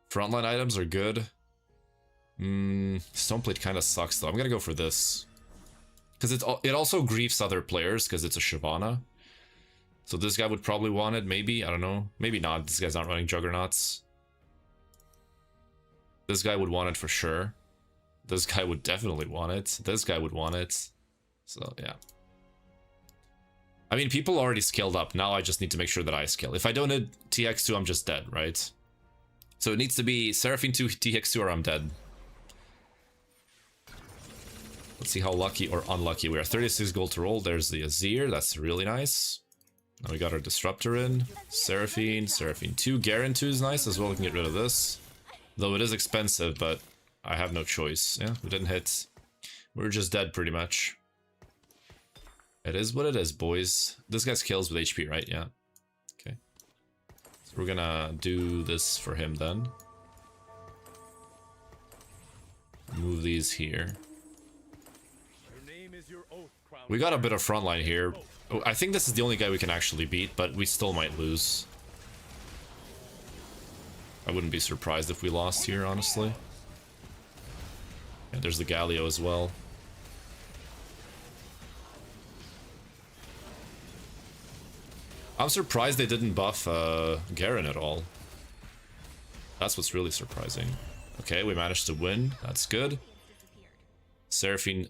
Frontline items are good. Stoneplate kind of sucks, though. I'm gonna go for this. Because it also griefs other players, because it's a Shyvana. So this guy would probably want it, maybe. I don't know. Maybe not. This guy's not running Juggernauts. This guy would want it for sure. This guy would definitely want it. This guy would want it. So, yeah. I mean, people already scaled up. Now I just need to make sure that I scale. If I don't hit TX2, I'm just dead, right? So it needs to be Seraphine 2, TX2, or I'm dead. Let's see how lucky or unlucky we are. 36 gold to roll. There's the Azir. That's really nice. Now we got our Disruptor in. Seraphine. Seraphine 2. Garen 2 is nice as well. We can get rid of this. Though it is expensive, but I have no choice. Yeah, we didn't hit. We're just dead pretty much. It is what it is, boys. This guy's kills with HP, right? Yeah. Okay. So we're gonna do this for him then. Move these here. We got a bit of frontline here. I think this is the only guy we can actually beat, but we still might lose. I wouldn't be surprised if we lost here, honestly. Yeah, there's the Galio as well. I'm surprised they didn't buff Garen at all. That's what's really surprising. Okay, we managed to win. That's good. Seraphine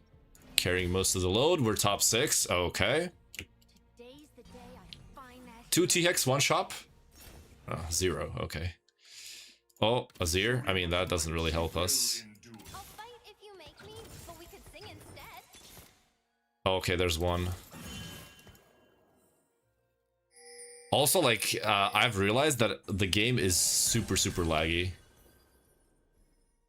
carrying most of the load. We're top 6. Okay. 2 T-Hex, 1 shop. 0, okay. Oh, Azir? I mean, that doesn't really help us. I'll fight if you make me, but we could sing instead. Oh, okay, there's one. Also, like, I've realized that the game is super, super laggy.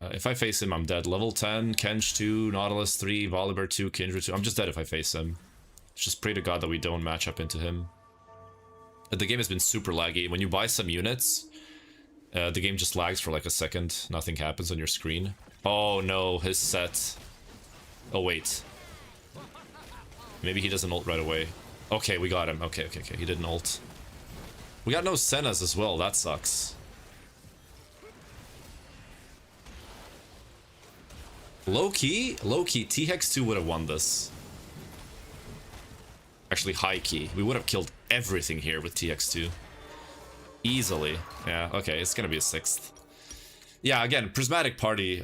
If I face him, I'm dead. Level 10, Kench 2, Nautilus 3, Volibear 2, Kindred 2. I'm just dead if I face him. Just pray to God that we don't match up into him. The game has been super laggy. When you buy some units, the game just lags for like a second. Nothing happens on your screen. Oh no, his set. Oh wait. Maybe he doesn't ult right away. Okay, we got him. Okay. He didn't ult. We got no Sennas as well. That sucks. Low-key, T-Hex 2 would have won this. Actually, high-key. We would have killed everything here with TX2. Easily. Yeah, okay, it's gonna be a 6th. Yeah, again, Prismatic Party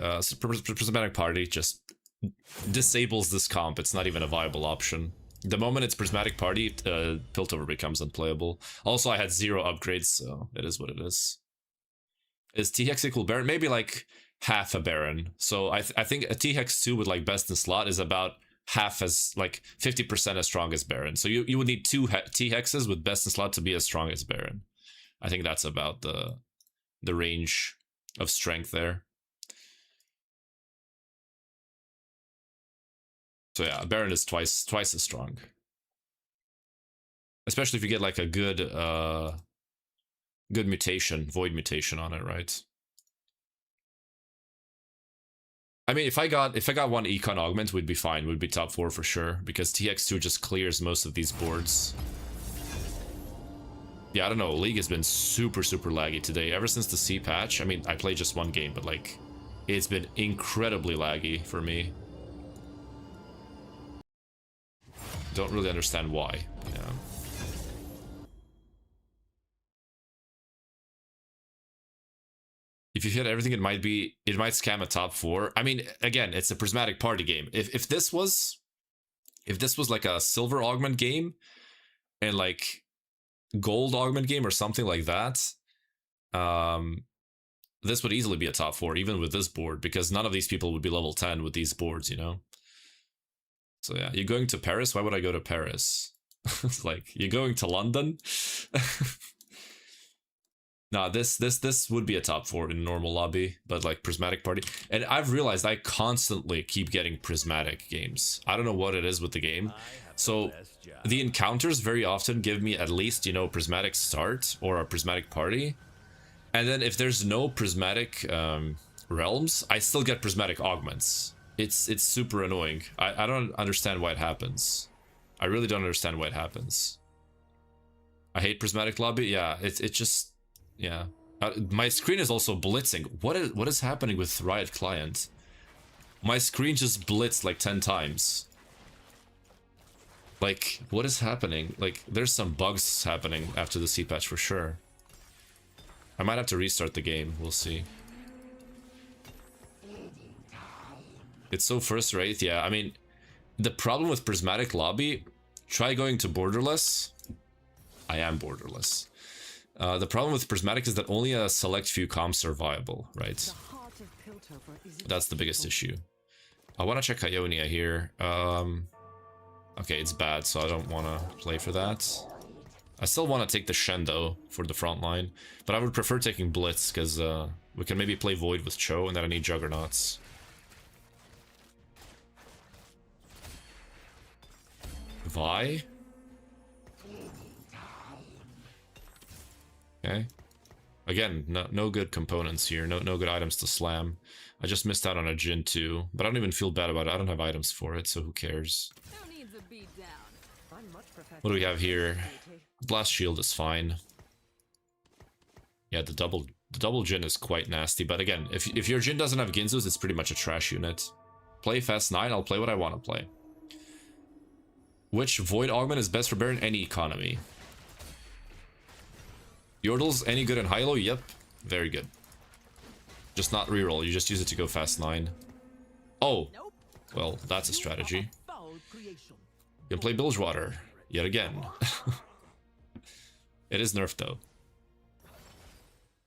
just disables this comp. It's not even a viable option. The moment it's Prismatic Party, Piltover becomes unplayable. Also, I had 0 upgrades, so it is what it is. Is T-Hex equal Baron? Maybe like half a Baron. So I think a T-Hex 2 with like best in slot is about half as, like 50% as strong as Baron. So you would need 2 T-Hexes with best in slot to be as strong as Baron. I think that's about the range of strength there. So yeah, Baron is twice as strong. Especially if you get like a good good mutation, void mutation on it, right? I mean, if I got one econ augment, we'd be fine. We'd be top 4 for sure, because TX2 just clears most of these boards. Yeah, I don't know. League has been super, super laggy today. Ever since the C patch. I mean, I played just one game, but like, it's been incredibly laggy for me. Don't really understand why. Yeah. If you hit everything, it might scam a top 4. I mean, again, it's a Prismatic Party game. If this was like a silver augment game and like gold augment game or something like that, this would easily be a top 4 even with this board, because none of these people would be level 10 with these boards, you know. So yeah, you're going to Paris? Why would I go to Paris? It's like, you're going to London? Nah, this would be a top 4 in normal lobby, but like Prismatic Party. And I've realized I constantly keep getting Prismatic games. I don't know what it is with the game. So the encounters very often give me at least, you know, Prismatic Start or a Prismatic Party. And then if there's no Prismatic realms, I still get Prismatic Augments. It's super annoying. I don't understand why it happens. I really don't understand why it happens. I hate Prismatic Lobby. Yeah, it just... Yeah. My screen is also blitzing. What is happening with Riot Client? My screen just blitzed like 10 times. Like, what is happening? Like, there's some bugs happening after the C patch for sure. I might have to restart the game. We'll see. It's so first rate. Yeah, I mean, the problem with Prismatic Lobby, try going to borderless. I am borderless. The problem with Prismatic is that only a select few comps are viable, right? That's the biggest issue. I want to check Ionia here. Okay, it's bad, so I don't want to play for that. I still want to take the Shen, though, for the front line. But I would prefer taking Blitz, because we can maybe play Void with Cho, and then I need Juggernauts. Vi? Okay. Again, no good components here. No good items to slam. I just missed out on a Jhin too, but I don't even feel bad about it. I don't have items for it, so who cares? What do we have here? Blast Shield is fine. Yeah, the double Jhin is quite nasty, but again, if your Jhin doesn't have Ginzus, it's pretty much a trash unit. Play Fast 9, I'll play what I want to play. Which Void Augment is best for Baron? Any economy. Yordles, any good in high-low? Yep, very good. Just not reroll, you just use it to go Fast 9. Oh, well, that's a strategy. You can play Bilgewater, yet again. It is nerfed, though.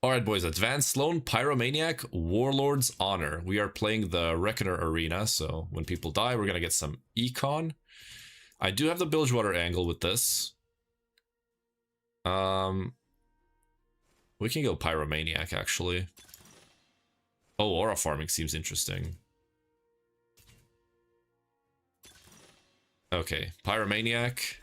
Alright, boys. Advanced Sloan, Pyromaniac, Warlord's Honor. We are playing the Reckoner Arena, so when people die, we're gonna get some econ. I do have the Bilgewater angle with this. We can go Pyromaniac, actually. Oh, Aura Farming seems interesting. Okay, Pyromaniac.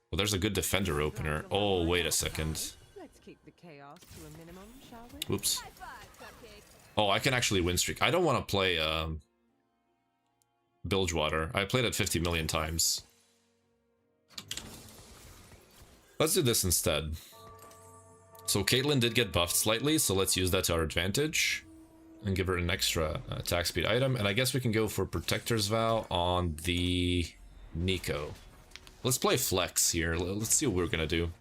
Well, there's a good defender opener. Oh, wait a second. Let's keep the chaos to a minimum, shall we? Oops. Oh, I can actually win streak. I don't want to play Bilgewater. I played it 50 million times. Let's do this instead. So Caitlyn did get buffed slightly, so let's use that to our advantage. And give her an extra attack speed item. And I guess we can go for Protector's Vow on the Nico. Let's play Flex here. Let's see what we're gonna do.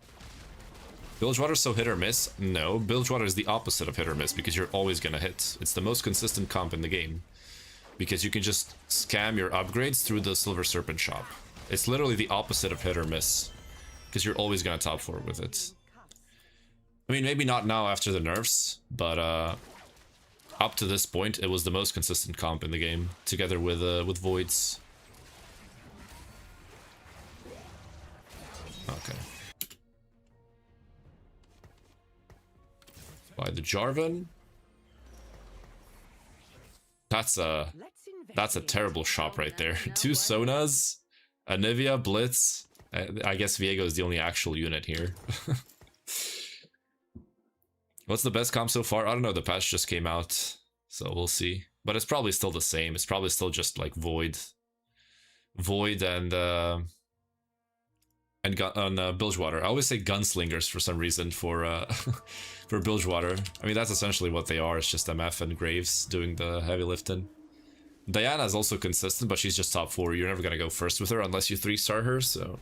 Bilgewater's so hit or miss? No, Bilgewater is the opposite of hit or miss because you're always gonna hit. It's the most consistent comp in the game. Because you can just scam your upgrades through the Silver Serpent shop. It's literally the opposite of hit or miss. Because you're always gonna top 4 with it. I mean, maybe not now after the nerfs, but up to this point, it was the most consistent comp in the game, together with Voids. Okay. By the Jarvan. That's a terrible shop right there. 2 Sonas, Anivia, Blitz. I guess Viego is the only actual unit here. What's the best comp so far? I don't know, the patch just came out, so we'll see. But it's probably still the same. It's probably still just like Void and Bilgewater. I always say Gunslingers for some reason for for Bilgewater. I mean, that's essentially what they are. It's just MF and Graves doing the heavy lifting. Diana is also consistent, but she's just top 4. You're never gonna go first with her unless you 3-star her, so...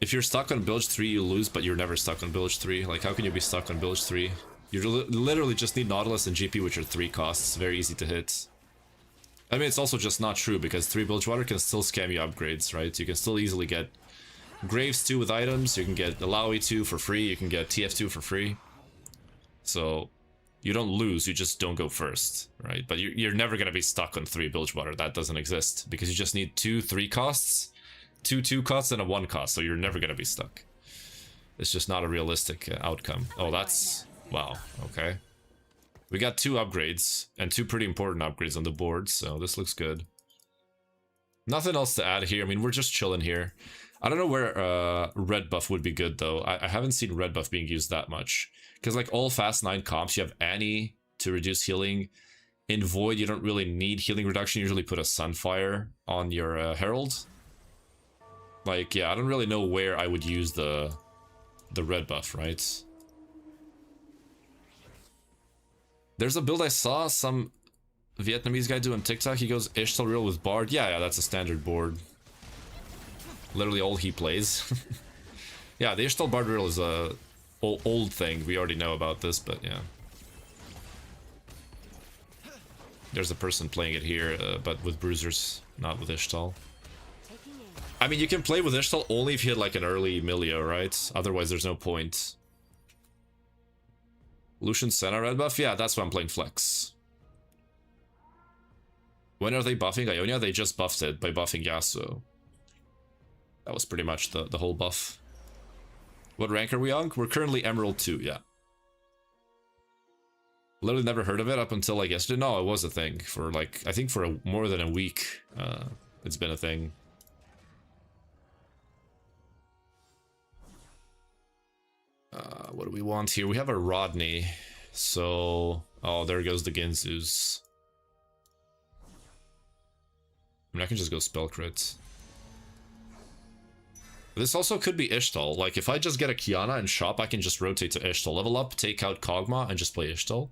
If you're stuck on Bilge 3, you lose, but you're never stuck on Bilge 3. Like, how can you be stuck on Bilge 3? You literally just need Nautilus and GP, which are 3 costs. Very easy to hit. I mean, it's also just not true, because 3 Bilgewater can still scam you upgrades, right? You can still easily get Graves 2 with items, you can get Alawi 2 for free, you can get TF2 for free. So, you don't lose, you just don't go first, right? But you're never going to be stuck on 3 Bilgewater. That doesn't exist, because you just need 2 3 costs, 2 2 costs, and a 1 cost, so you're never going to be stuck. It's just not a realistic outcome. Oh, that's... wow, okay. We got 2 upgrades, and 2 pretty important upgrades on the board, so this looks good. Nothing else to add here. I mean, we're just chilling here. I don't know where red buff would be good, though. I haven't seen red buff being used that much. Because, like, all Fast 9 comps, you have Annie to reduce healing. In Void, you don't really need healing reduction. You usually put a Sunfire on your Herald. Like, yeah, I don't really know where I would use the red buff, right? There's a build I saw some Vietnamese guy do on TikTok. He goes Ishtal Reel with Bard. Yeah, that's a standard board. Literally all he plays. Yeah, the Ishtal Bard Reel is a old thing. We already know about this, but yeah. There's a person playing it here, but with Bruisers, not with Ishtal. I mean, you can play with Ishtal only if you hit like an early Milio, right? Otherwise, there's no point. Lucian Senna red buff? Yeah, that's why I'm playing Flex. When are they buffing Ionia? They just buffed it by buffing Yasuo. That was pretty much the whole buff. What rank are we on? We're currently Emerald 2, yeah. Literally never heard of it up until like yesterday. No, it was a thing for like, I think for more than a week. It's been a thing. What do we want here? We have a Rodney. So... oh, there goes the Ginzus. I mean, I can just go spell crit. This also could be Ishtal. Like, if I just get a Kiana and shop, I can just rotate to Ishtal. Level up, take out Kog'Maw, and just play Ishtal.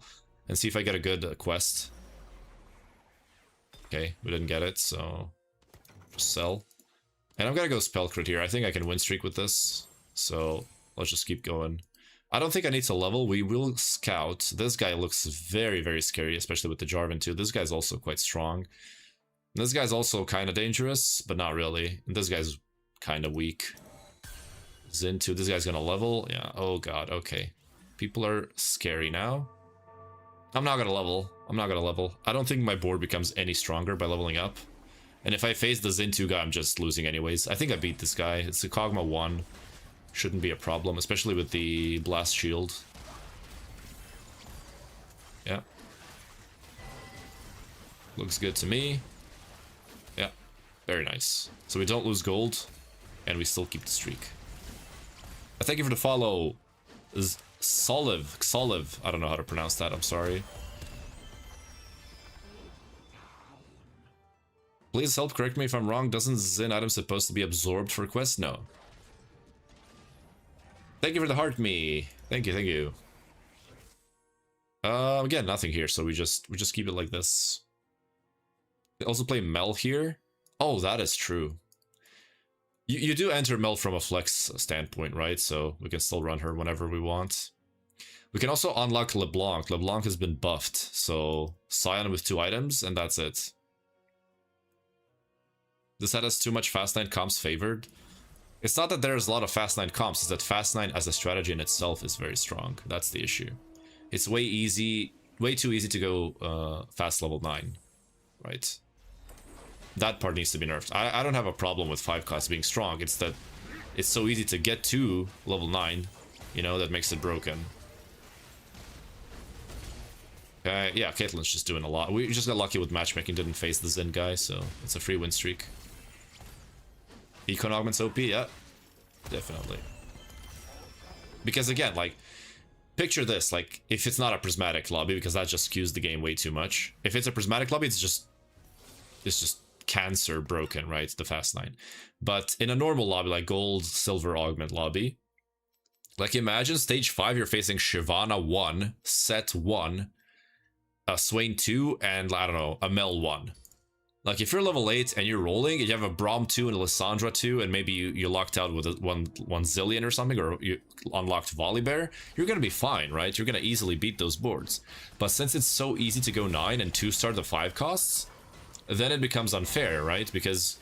And see if I get a good quest. Okay, we didn't get it, so... just sell. And I'm gonna go spell crit here. I think I can win streak with this. So... let's just keep going. I don't think I need to level. We will scout. This guy looks very, very scary, especially with the Jarvan too. This guy's also quite strong. This guy's also kind of dangerous, but not really. And this guy's kind of weak. Zin 2. This guy's gonna level. Yeah. Oh god. Okay. People are scary now. I'm not gonna level. I'm not gonna level. I don't think my board becomes any stronger by leveling up. And if I face the Zin 2 guy, I'm just losing anyways. I think I beat this guy. It's a Kog'Maw 1. Shouldn't be a problem, especially with the Blast Shield. Yeah. Looks good to me. Yeah. Very nice. So we don't lose gold, and we still keep the streak. Thank you for the follow. Soliv. I don't know how to pronounce that. I'm sorry. Please help correct me if I'm wrong. Doesn't Zin item supposed to be absorbed for quest? No. Thank you for the heart me. Thank you, thank you. Again, nothing here, so we just keep it like this. We also play Mel here. Oh, that is true. You do enter Mel from a flex standpoint, right? So we can still run her whenever we want. We can also unlock LeBlanc. LeBlanc has been buffed, so Scion with 2 items, and that's it. This set has too much Fast 9 comps favored. It's not that there's a lot of Fast 9 comps, it's that Fast 9 as a strategy in itself is very strong. That's the issue. It's way too easy to go fast level 9, right? That part needs to be nerfed. I don't have a problem with 5 costs being strong. It's that it's so easy to get to level 9, you know, that makes it broken. Okay, yeah, Caitlyn's just doing a lot. We just got lucky with matchmaking, didn't face the Zin guy, so it's a free win streak. Econ Augment's OP, yeah, definitely. Because again, like, picture this, like, if it's not a prismatic lobby, because that just skews the game way too much. If it's a prismatic lobby, it's just cancer broken, right? The Fast 9. But in a normal lobby, like gold, silver, augment lobby, like imagine stage 5, you're facing Shyvana 1, Set 1, a Swain 2, and I don't know, a Mel 1. Like if you're level 8 and you're rolling, and you have a Braum 2 and a Lissandra 2, and maybe you locked out with a one Zillion or something, or you unlocked Volibear, you're gonna be fine, right? You're gonna easily beat those boards. But since it's so easy to go 9 and 2-star the 5 costs, then it becomes unfair, right? Because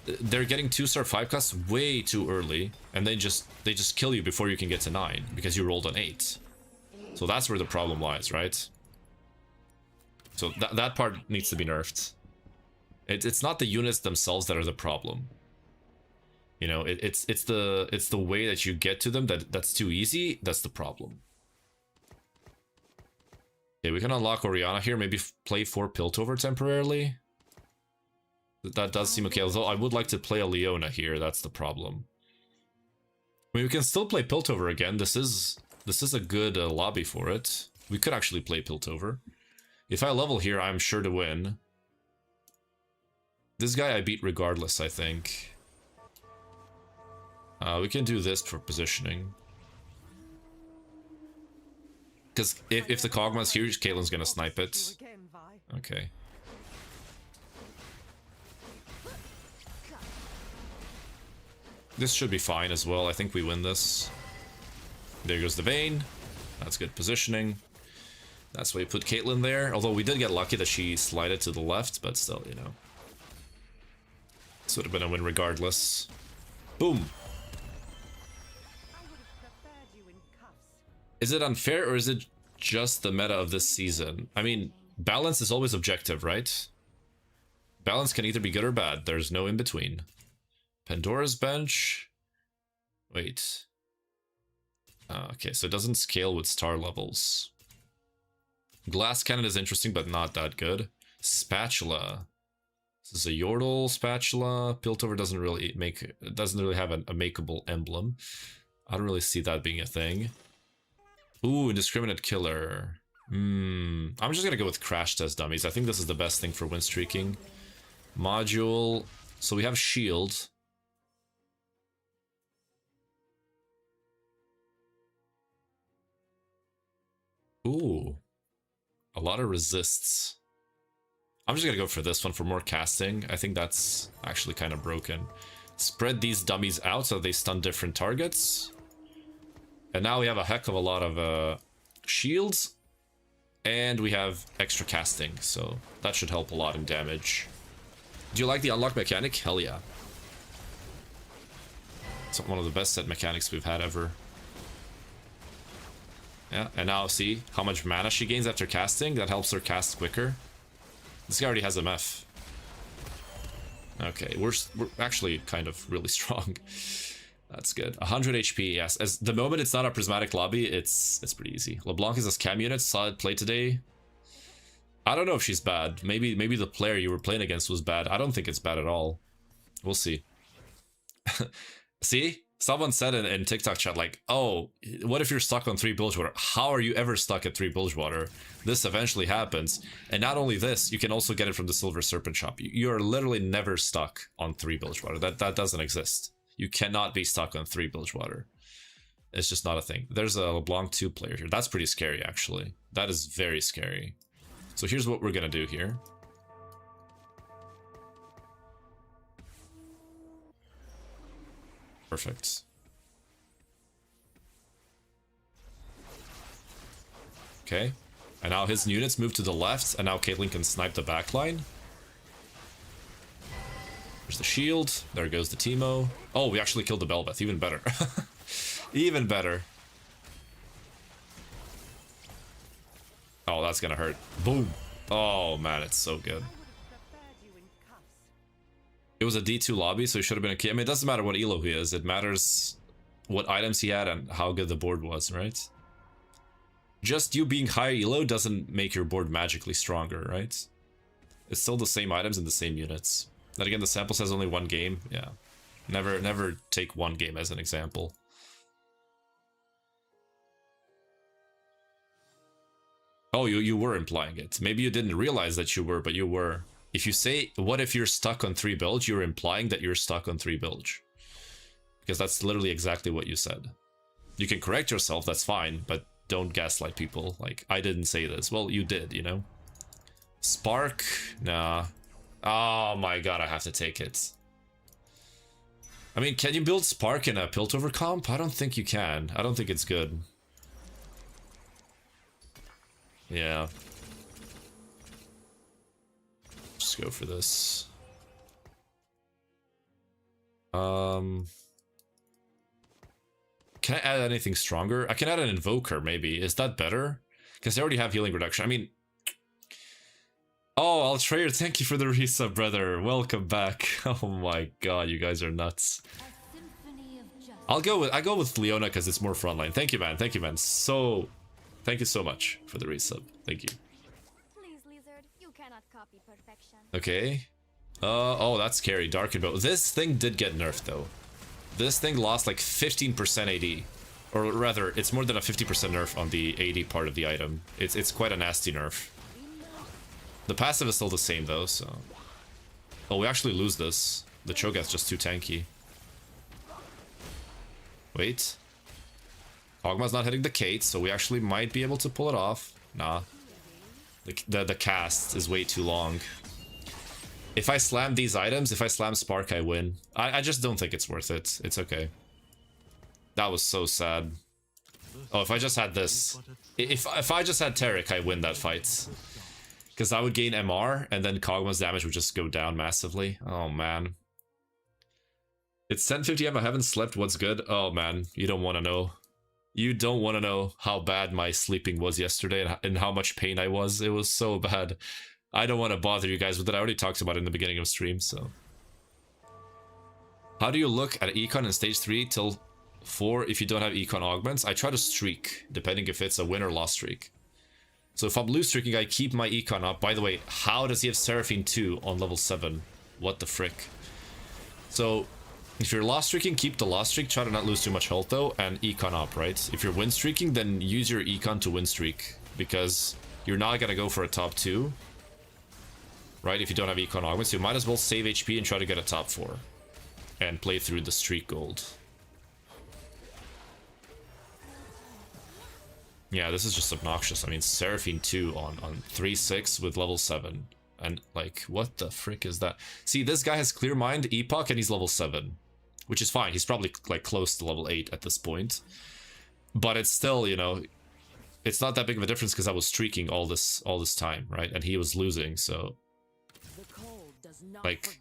they're getting 2-star 5 costs way too early, and they just kill you before you can get to 9 because you rolled an 8. So that's where the problem lies, right? So that part needs to be nerfed. It's not the units themselves that are the problem. You know, it's the way that you get to them that's too easy. That's the problem. Okay, we can unlock Orianna here. Maybe play 4 Piltover temporarily. That does seem okay. Although I would like to play a Leona here. That's the problem. I mean, we can still play Piltover again. This is a good lobby for it. We could actually play Piltover. If I level here, I'm sure to win. This guy I beat regardless, I think. We can do this for positioning. Because if the Kog'Maw's here, Caitlyn's gonna snipe it. Okay. This should be fine as well. I think we win this. There goes the Vayne. That's good positioning. That's why we put Caitlyn there. Although we did get lucky that she slided to the left, but still, you know. This would have been a win regardless. Boom. Is it unfair or is it just the meta of this season? I mean, balance is always objective, right? Balance can either be good or bad. There's no in between. Pandora's bench. Wait. Okay, so it doesn't scale with star levels. Glass cannon is interesting, but not that good. Spatula. This is a Yordle spatula. Piltover doesn't really have a makeable emblem. I don't really see that being a thing. Ooh, indiscriminate killer. I'm just gonna go with crash test dummies. I think this is the best thing for win streaking. Module. So we have shield. Ooh. A lot of resists. I'm just gonna go for this one for more casting. I think that's actually kind of broken. Spread these dummies out so they stun different targets. And now we have a heck of a lot of shields. And we have extra casting, so that should help a lot in damage. Do you like the unlock mechanic? Hell yeah. It's one of the best set mechanics we've had ever. Yeah, and now see how much mana she gains after casting? That helps her cast quicker. This guy already has MF. Okay, we're actually kind of really strong. That's good. 100 HP, yes. As the moment it's not a prismatic lobby, it's pretty easy. LeBlanc is a scam unit, solid play today. I don't know if she's bad. Maybe the player you were playing against was bad. I don't think it's bad at all. We'll see. See? Someone said in TikTok chat, like, oh, what if you're stuck on 3 Bilgewater? How are you ever stuck at 3 Bilgewater? This eventually happens. And not only this, you can also get it from the Silver Serpent shop. You're literally never stuck on 3 Bilgewater. That doesn't exist. You cannot be stuck on 3 Bilgewater. It's just not a thing. There's a LeBlanc 2 player here. That's pretty scary, actually. That is very scary. So here's what we're gonna do here. Perfect. Okay. And now his units move to the left, and now Caitlyn can snipe the backline. There's the shield. There goes the Teemo. Oh, we actually killed the Belbeth. Even better. Even better. Oh, that's gonna hurt. Boom. Oh, man, it's so good. It was a D2 lobby, so he should have been a key. I mean, it doesn't matter what elo he is. It matters what items he had and how good the board was, right? Just you being high elo doesn't make your board magically stronger, right? It's still the same items and the same units. Then again, the sample says only 1 game. Yeah. Never take 1 game as an example. Oh, you were implying it. Maybe you didn't realize that you were, but you were. If you say, what if you're stuck on 3 bilge, you're implying that you're stuck on 3 bilge. Because that's literally exactly what you said. You can correct yourself, that's fine, but don't gaslight people. Like, I didn't say this. Well, you did, you know? Spark? Nah. Oh my god, I have to take it. I mean, can you build Spark in a Piltover comp? I don't think you can. I don't think it's good. Yeah. Just go for this. Can I add anything stronger? I can add an Invoker, maybe. Is that better? Because I already have healing reduction. I mean... Oh, Altrayer, thank you for the resub, brother. Welcome back. Oh my god, you guys are nuts. I go with Leona because it's more frontline. Thank you, man. Thank you, man. So... Thank you so much for the resub. Thank you. Please, Lizard, you cannot copy perfection. Okay. Oh, that's scary. Dark and Bow. This thing did get nerfed, though. This thing lost like 15% AD. Or rather, it's more than a 50% nerf on the AD part of the item. It's quite a nasty nerf. The passive is still the same, though, so... Oh, we actually lose this. The Cho'Gath's just too tanky. Wait. Kog'Maw's not hitting the Kate, so we actually might be able to pull it off. Nah. The cast is way too long. If I slam these items, if I slam Spark, I win. I just don't think it's worth it. It's okay. That was so sad. Oh, if I just had this... If I just had Taric, I win that fight. Because I would gain MR, and then Kog'Maw's damage would just go down massively. Oh, man. It's 10:50 AM, I haven't slept, what's good? Oh, man, you don't want to know. You don't want to know how bad my sleeping was yesterday and how much pain I was. It was so bad. I don't want to bother you guys with it. I already talked about it in the beginning of stream, so... How do you look at Econ in stage 3 till 4 if you don't have Econ augments? I try to streak, depending if it's a win or loss streak. So if I'm lose streaking, I keep my Econ up. By the way, how does he have Seraphine 2 on level 7? What the frick? So, if you're loss streaking, keep the loss streak. Try to not lose too much health though, and Econ up, right? If you're win streaking, then use your Econ to win streak. Because you're not gonna go for a top 2. Right, if you don't have Econ augments, you might as well save HP and try to get a top 4. And play through the streak gold. Yeah, this is just obnoxious. I mean, Seraphine 2 on 3-6 with level 7. And, like, what the frick is that? See, this guy has Clear Mind, Epoch, and he's level 7. Which is fine. He's probably, like, close to level 8 at this point. But it's still, you know... It's not that big of a difference because I was streaking all this time, right? And he was losing, so... Like...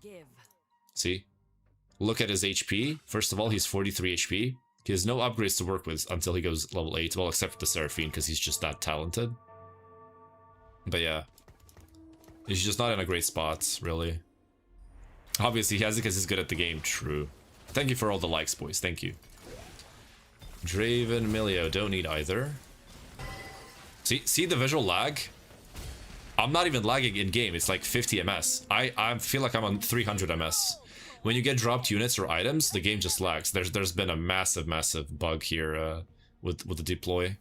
See? look at his HP. First of all, he's 43 HP. He has no upgrades to work with until he goes level 8. Well, except for the Seraphine, because he's just that talented. But yeah. He's just not in a great spot, really. Obviously, he has it because he's good at the game. True. Thank you for all the likes, boys. Thank you. Draven, Milio. Don't need either. See the visual lag? I'm not even lagging in game. It's like 50 ms. I feel like I'm on 300 ms. When you get dropped units or items, the game just lags. There's been a massive bug here with the deploy.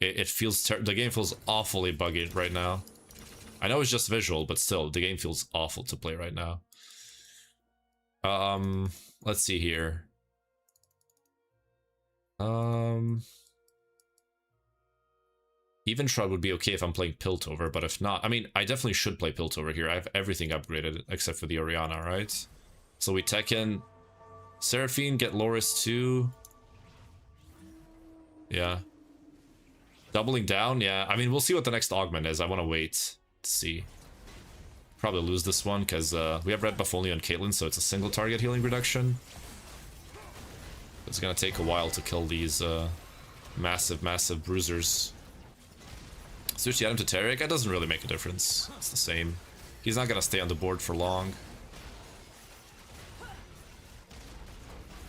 It feels the game feels awfully buggy right now. I know it's just visual, but still, the game feels awful to play right now. Let's see here. Even Shroud would be okay if I'm playing Piltover, but if not, I mean, I definitely should play Piltover here. I have everything upgraded except for the Orianna, right? So we Tekken, Seraphine, get Loris too. Yeah. Doubling down, yeah. I mean, we'll see what the next augment is. I want to wait to see. Probably lose this one because we have red buff only on Caitlyn, so it's a single target healing reduction. It's gonna take a while to kill these massive bruisers. Switch the item to Taric, it doesn't really make a difference. It's the same. He's not gonna stay on the board for long.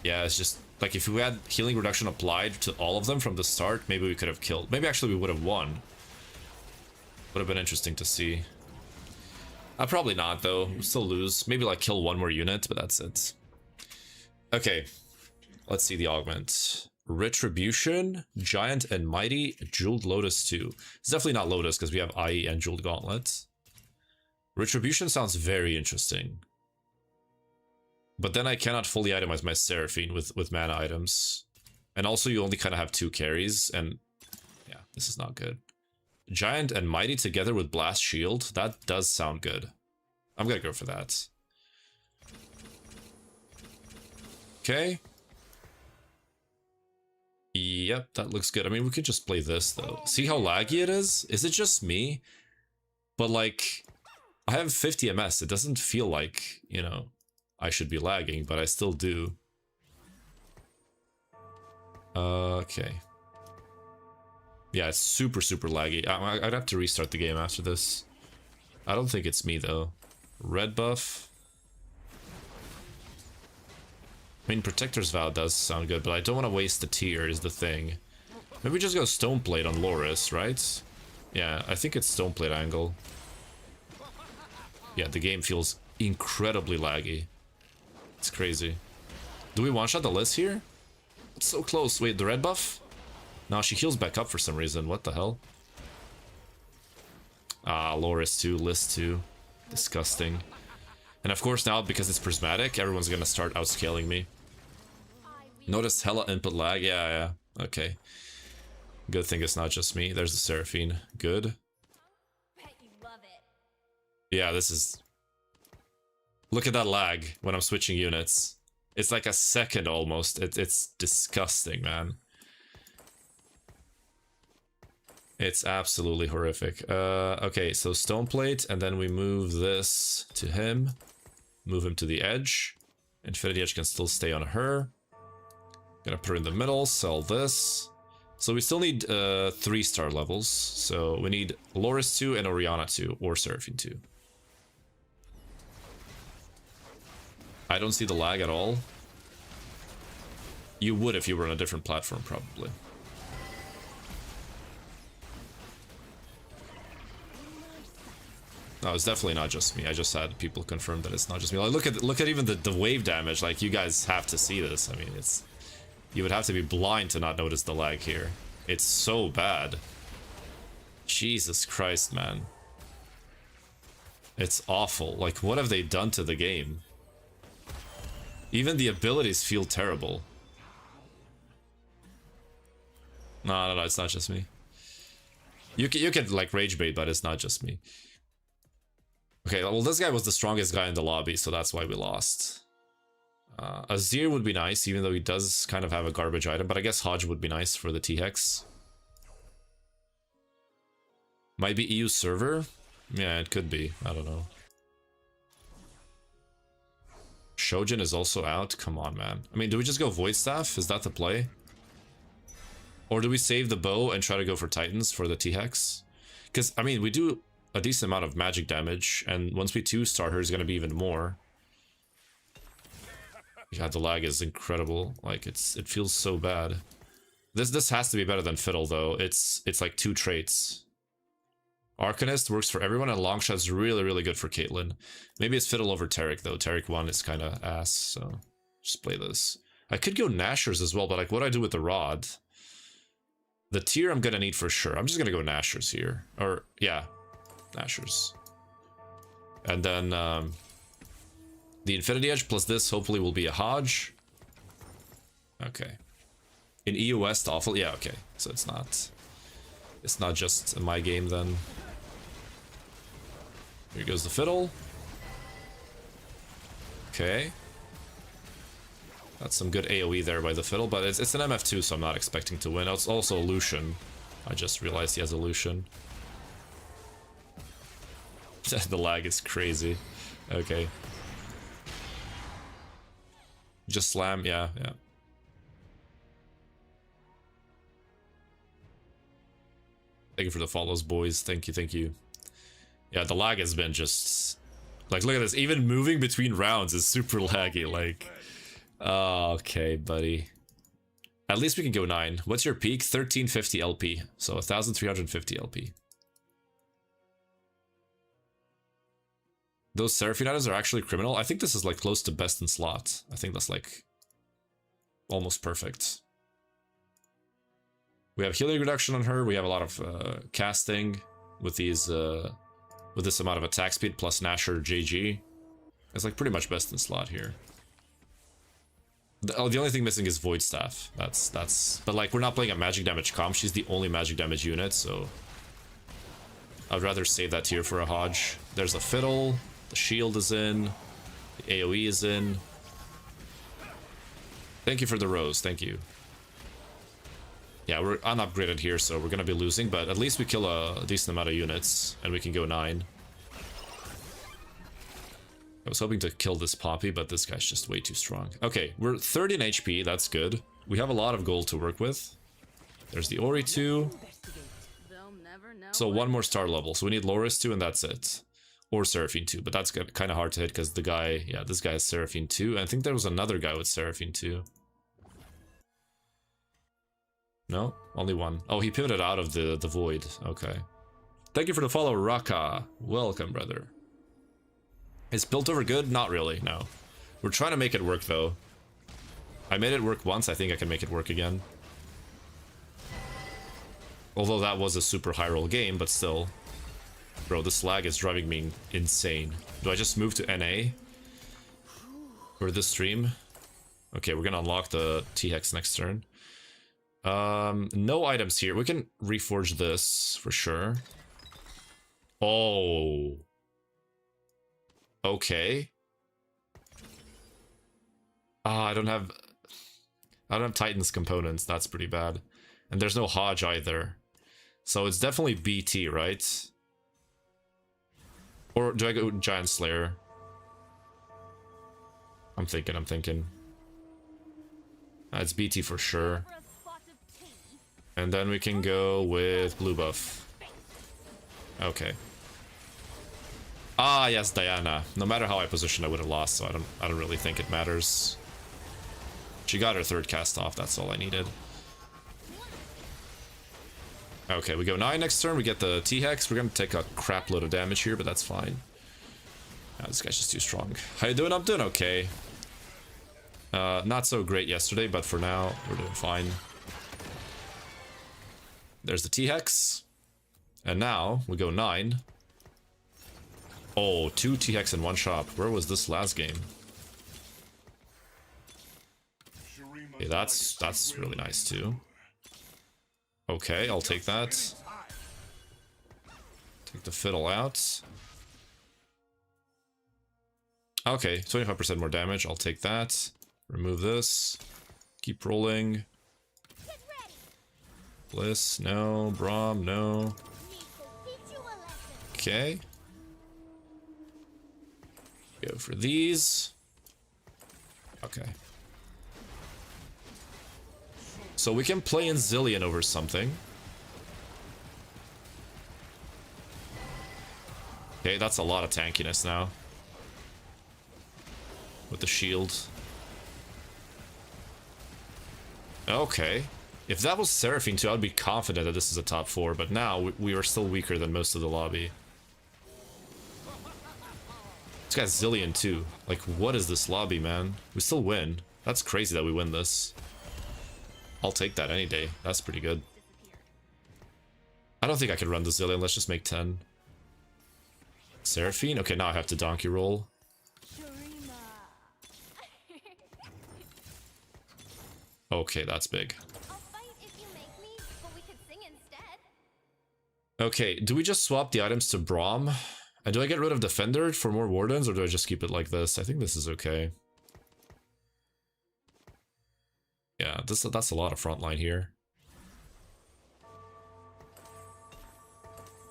Yeah, it's just like if we had healing reduction applied to all of them from the start, maybe we could have killed. Maybe actually we would have won. Would have been interesting to see. Probably not though. We'll still lose. Maybe like kill one more unit, but that's it. Okay. Let's see the augment. Retribution, Giant and Mighty, Jeweled Lotus 2. It's definitely not Lotus because we have IE and Jeweled Gauntlet. Retribution sounds very interesting. But then I cannot fully itemize my Seraphine with mana items. And also you only kind of have 2 carries, and yeah, this is not good. Giant and Mighty together with Blast Shield, that does sound good. I'm gonna go for that. Okay. Yep, that looks good. I mean, we could just play this, though. See how laggy it is? Is it just me? But, like, I have 50 ms. It doesn't feel like, you know, I should be lagging, but I still do. Okay. Yeah, it's super laggy. I'd have to restart the game after this. I don't think it's me, though. Red buff. I mean, Protector's Vow does sound good, but I don't want to waste the tier is the thing. Maybe we just go Stoneplate on Loris, right? Yeah, I think it's Stoneplate angle. Yeah, the game feels incredibly laggy. It's crazy. Do we one-shot the Liz here? It's so close. Wait, the red buff? No, she heals back up for some reason. What the hell? Ah, Loris 2, Liz 2. Disgusting. And of course now, because it's prismatic, everyone's gonna start outscaling me. Notice hella input lag. Yeah. Okay. Good thing it's not just me. There's the Seraphine. Good. Yeah, this is... Look at that lag when I'm switching units. It's like a second almost. It's disgusting, man. It's absolutely horrific. Okay, so Stoneplate, and then we move this to him. Move him to the edge. Infinity Edge can still stay on her. Gonna put her in the middle, sell this. So we still need 3-star levels. So we need Loris 2 and Orianna 2, or Seraphine 2. I don't see the lag at all. You would if you were on a different platform, probably. No, it's definitely not just me. I just had people confirm that it's not just me. Like, look at even the wave damage. Like, you guys have to see this. I mean, it's... You would have to be blind to not notice the lag here. It's so bad. Jesus Christ, man. It's awful. Like, what have they done to the game? Even the abilities feel terrible. No, it's not just me. You can like rage bait, but it's not just me. Okay, well, this guy was the strongest guy in the lobby, so that's why we lost. Azir would be nice, even though he does kind of have a garbage item, but I guess Hodge would be nice for the T-Hex. Might be EU server? Yeah, it could be. I don't know. Shojin is also out. Come on, man. I mean, do we just go Void Staff? Is that the play? Or do we save the bow and try to go for Titans for the T-Hex? Because, I mean, we do a decent amount of magic damage, and once we 2-star her, it's going to be even more. Yeah, the lag is incredible. Like, it feels so bad. This has to be better than Fiddle, though. It's like 2 traits. Arcanist works for everyone, and Longshot's really, really good for Caitlyn. Maybe it's Fiddle over Taric, though. Taric 1 is kind of ass, so just play this. I could go Nashers as well, but like, what do I do with the Rod? The tier I'm gonna need for sure. I'm just gonna go Nashers here. Or, yeah, Nashers. And then, the Infinity Edge plus this hopefully will be a Hodge. Okay. In EU West, awful. Yeah, okay. So it's not just my game then. Here goes the Fiddle. Okay. That's some good AoE there by the Fiddle, but it's an MF2, so I'm not expecting to win. It's also a Lucian. I just realized he has a Lucian. The lag is crazy. Okay. Just slam, yeah. Thank you for the follows, boys. Thank you. Yeah, the lag has been just... Like, look at this. Even moving between rounds is super laggy, like... Oh, okay, buddy. At least we can go 9. What's your peak? 1350 LP. So 1350 LP. Those Seraphine items are actually criminal. I think this is like close to best in slot. I think that's like almost perfect. We have healing reduction on her. We have a lot of casting with these with this amount of attack speed plus Nasher JG. It's like pretty much best in slot here. The only thing missing is Void Staff. That's but like we're not playing a magic damage comp. She's the only magic damage unit, so I'd rather save that tier for a Hodge. There's a Fiddle. The shield is in. The AoE is in. Thank you for the rose. Thank you. Yeah, we're unupgraded here, so we're gonna be losing, but at least we kill a decent amount of units, and we can go 9. I was hoping to kill this Poppy, but this guy's just way too strong. Okay, we're 13 HP, that's good. We have a lot of gold to work with. There's the Ori 2. So 1 more star level, so we need Loris 2, and that's it. Or Seraphine 2, but that's kind of hard to hit, because the guy, yeah, this guy has Seraphine 2. And I think there was another guy with Seraphine 2. No? Only 1. Oh, he pivoted out of the void. Okay. Thank you for the follow, Raka. Welcome, brother. Is Piltover good? Not really, no. We're trying to make it work, though. I made it work once, I think I can make it work again. Although that was a super high roll game, but still. Bro, this lag is driving me insane. Do I just move to NA? For this stream? Okay, we're gonna unlock the T-Hex next turn. No items here. We can reforge this for sure. Oh. Okay. I don't have Titan's components. That's pretty bad. And there's no Hodge either. So it's definitely BT, right? Or do I go Giant Slayer? I'm thinking. It's BT for sure. And then we can go with blue buff. Okay. Ah, yes, Diana. No matter how I position, I would have lost, so I don't really think it matters. She got her 3rd cast off, that's all I needed. Okay, we go 9 next turn, we get the T-Hex. We're gonna take a crap load of damage here, but that's fine. This guy's just too strong. How you doing? I'm doing okay. Not so great yesterday, but for now, we're doing fine. There's the T-Hex. And now, we go 9. Oh, 2 T-Hex in 1 shop. Where was this last game? Okay, that's really nice too. Okay, I'll take that. Take the Fiddle out. Okay, 25% more damage. I'll take that. Remove this. Keep rolling. Bliss, no. Braum, no. Okay. Go for these. Okay. So we can play in Zillion over something. Okay, that's a lot of tankiness now. With the shield. Okay. If that was Seraphine too, I'd be confident that this is a top 4, but now we are still weaker than most of the lobby. This guy's Zillion too. Like, what is this lobby, man? We still win. That's crazy that we win this. I'll take that any day. That's pretty good. I don't think I can run the Zillion. Let's just make 10. Seraphine? Okay, now I have to donkey roll. Okay, that's big. I'll fight if you make me, but we could sing instead. Okay, do we just swap the items to Braum? And do I get rid of Defender for more Wardens, or do I just keep it like this? I think this is okay. Yeah, that's a lot of frontline here.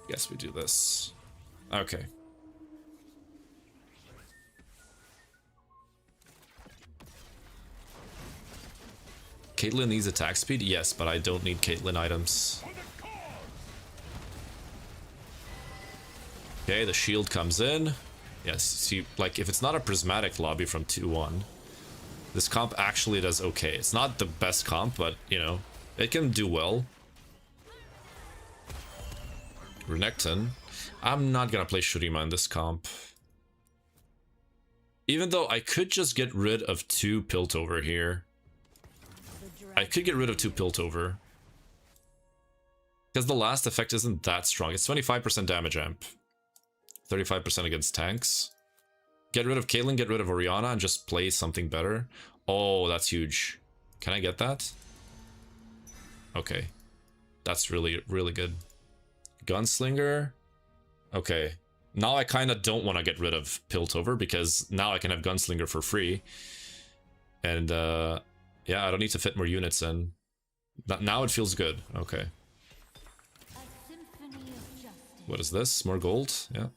Guess we do this. Okay. Caitlyn needs attack speed? Yes, but I don't need Caitlyn items. Okay, the shield comes in. Yes, see, like, if it's not a prismatic lobby from 2-1, this comp actually does okay. It's not the best comp, but, you know, it can do well. Renekton. I'm not gonna play Shurima in this comp. Even though I could just get rid of 2 Piltover here. I could get rid of 2 Piltover. Because the last effect isn't that strong. It's 25% damage amp. 35% against tanks. Get rid of Caitlyn, get rid of Orianna, and just play something better. Oh, that's huge. Can I get that? Okay. That's really, really good. Gunslinger. Okay. Now I kind of don't want to get rid of Piltover, because now I can have Gunslinger for free. And, yeah, I don't need to fit more units in. Now it feels good. Okay. What is this? More gold? Yeah.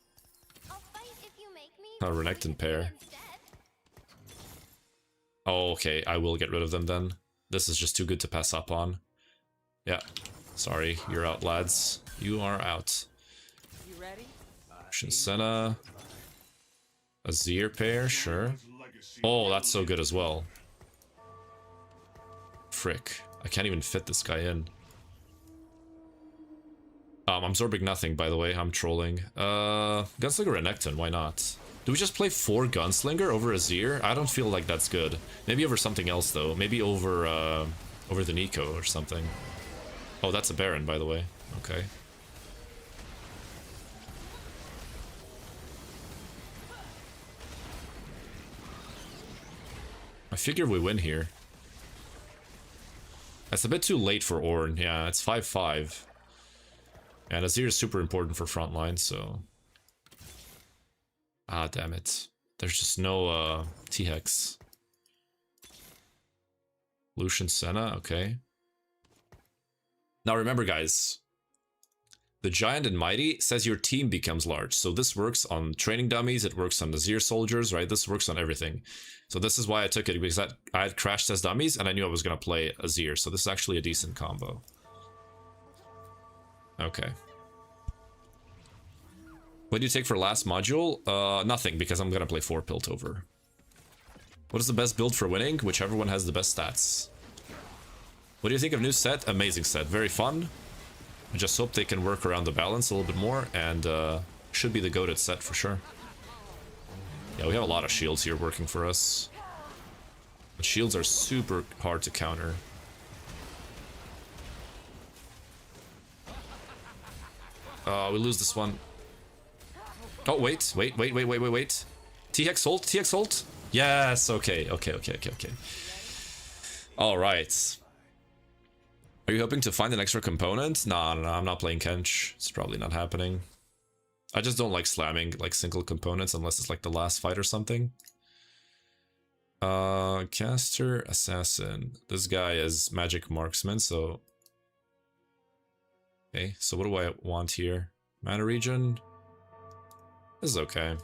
I'll fight if you make me, A but we Renekton could pair. sing instead. Oh, okay. I will get rid of them then. This is just too good to pass up on. Yeah. Sorry. You're out, lads. You are out. You ready? Shinsena. Azir pair, sure. Oh, that's so good as well. Frick. I can't even fit this guy in. I'm absorbing nothing, by the way. I'm trolling. Gunslinger Renekton, why not? Do we just play 4 Gunslinger over Azir? I don't feel like that's good. Maybe over something else, though. Maybe over, over the Nico or something. Oh, that's a Baron, by the way. Okay. I figure we win here. That's a bit too late for Ornn. Yeah, it's 5-5. And Azir is super important for frontline, so... Ah, damn it. There's just no, T-Hex. Lucian Senna, okay. Now remember, guys. The Giant and Mighty says your team becomes large. So this works on training dummies, it works on Azir soldiers, right? This works on everything. So this is why I took it, because I had crash test dummies, and I knew I was going to play Azir. So this is actually a decent combo. Okay. What do you take for last module? Nothing, because I'm going to play 4 Piltover. What is the best build for winning? Whichever one has the best stats. What do you think of new set? Amazing set. Very fun. I just hope they can work around the balance a little bit more, and should be the goated set for sure. Yeah, we have a lot of shields here working for us. The shields are super hard to counter. We lose this one. Oh, wait. TX ult, TX ult. Yes, okay. Alright. Are you hoping to find an extra component? No, I'm not playing Kench. It's probably not happening. I just don't like slamming like single components unless it's like the last fight or something. Caster, Assassin. This guy is Magic Marksman, so... Okay, so what do I want here? Mana Regen? This is okay.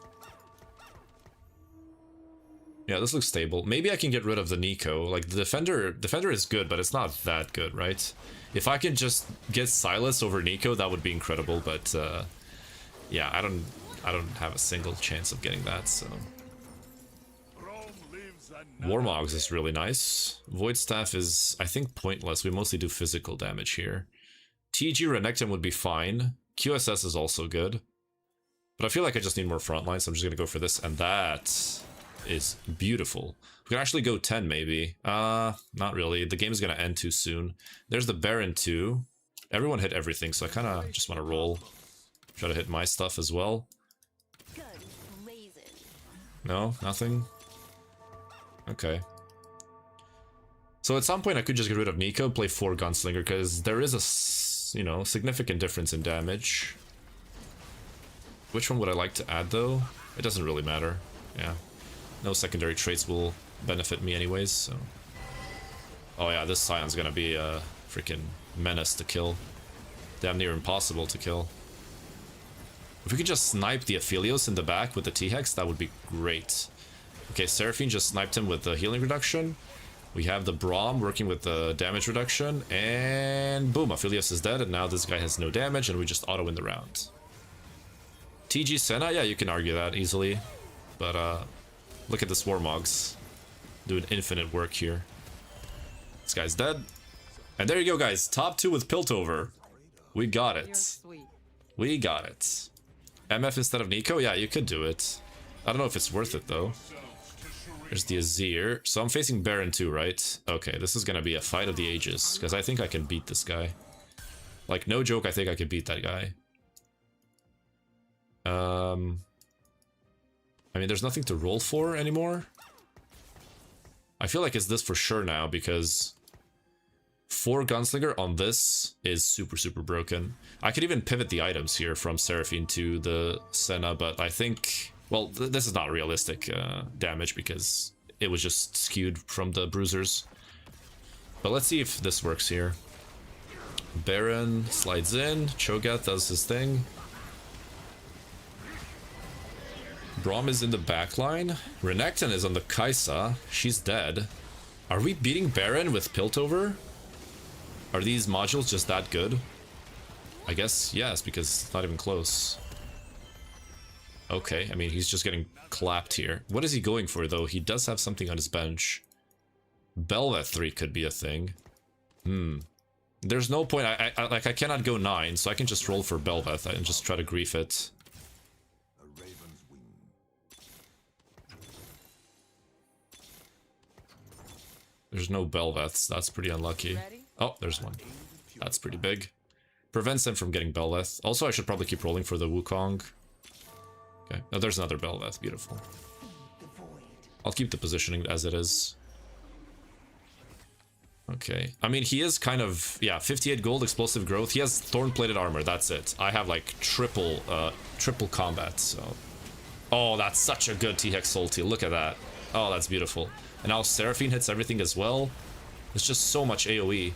Yeah, this looks stable. Maybe I can get rid of the Nico. Like, the Defender is good, but it's not that good, right? If I can just get Silas over Nico, that would be incredible, but yeah, I don't have a single chance of getting that, so... Warmogs is really nice. Void Staff is, I think, pointless. We mostly do physical damage here. TG Renekton would be fine. QSS is also good. But I feel like I just need more frontline, so I'm just gonna go for this, and that is beautiful. We can actually go 10, maybe. Not really. The game is gonna end too soon. There's the Baron too. Everyone hit everything, so I kind of just want to roll. Try to hit my stuff as well. No? Nothing? Okay. So at some point I could just get rid of Nico, play 4 Gunslinger, because there is a, you know, significant difference in damage. Which one would I like to add, though? It doesn't really matter. Yeah. No secondary traits will benefit me anyways, so... Oh yeah, this Scion's gonna be a freaking menace to kill. Damn near impossible to kill. If we could just snipe the Aphelios in the back with the T-Hex, that would be great. Okay, Seraphine just sniped him with the healing reduction. We have the Braum working with the damage reduction, and boom, Aphelios is dead, and now this guy has no damage, and we just auto-win the round. TG Senna, yeah, you can argue that easily, but look at this Warmogs doing infinite work here. This guy's dead, and there you go, guys. Top 2 with Piltover. We got it. We got it. MF instead of Nico? Yeah, you could do it. I don't know if it's worth it, though. There's the Azir. So I'm facing Baron too, right? Okay, this is gonna be a fight of the ages, because I think I can beat this guy. Like, no joke, I think I can beat that guy. I mean, there's nothing to roll for anymore. I feel like it's this for sure now, because 4 Gunslinger on this is super, super broken. I could even pivot the items here from Seraphine to the Senna, but I think... Well, this is not realistic damage, because it was just skewed from the bruisers. But let's see if this works here. Baron slides in, Cho'Gath does his thing. Braum is in the backline. Renekton is on the Kaisa. She's dead. Are we beating Baron with Piltover? Are these modules just that good? I guess yes, because it's not even close. Okay, I mean, he's just getting clapped here. What is he going for, though? He does have something on his bench. Belveth 3 could be a thing. There's no point. I cannot go 9, so I can just roll for Belveth and just try to grief it. There's no Belveths. That's pretty unlucky. Oh, there's one. That's pretty big. Prevents him from getting Belveth. Also, I should probably keep rolling for the Wukong. Okay. Oh, there's another Belveth. Beautiful. I'll keep the positioning as it is. Okay. I mean, he is kind of... Yeah, 58 gold, explosive growth. He has thorn-plated armor. That's it. I have, like, triple combat, so... Oh, that's such a good T-Hex ulti. Look at that. Oh, that's beautiful. And now Seraphine hits everything as well. It's just so much AoE.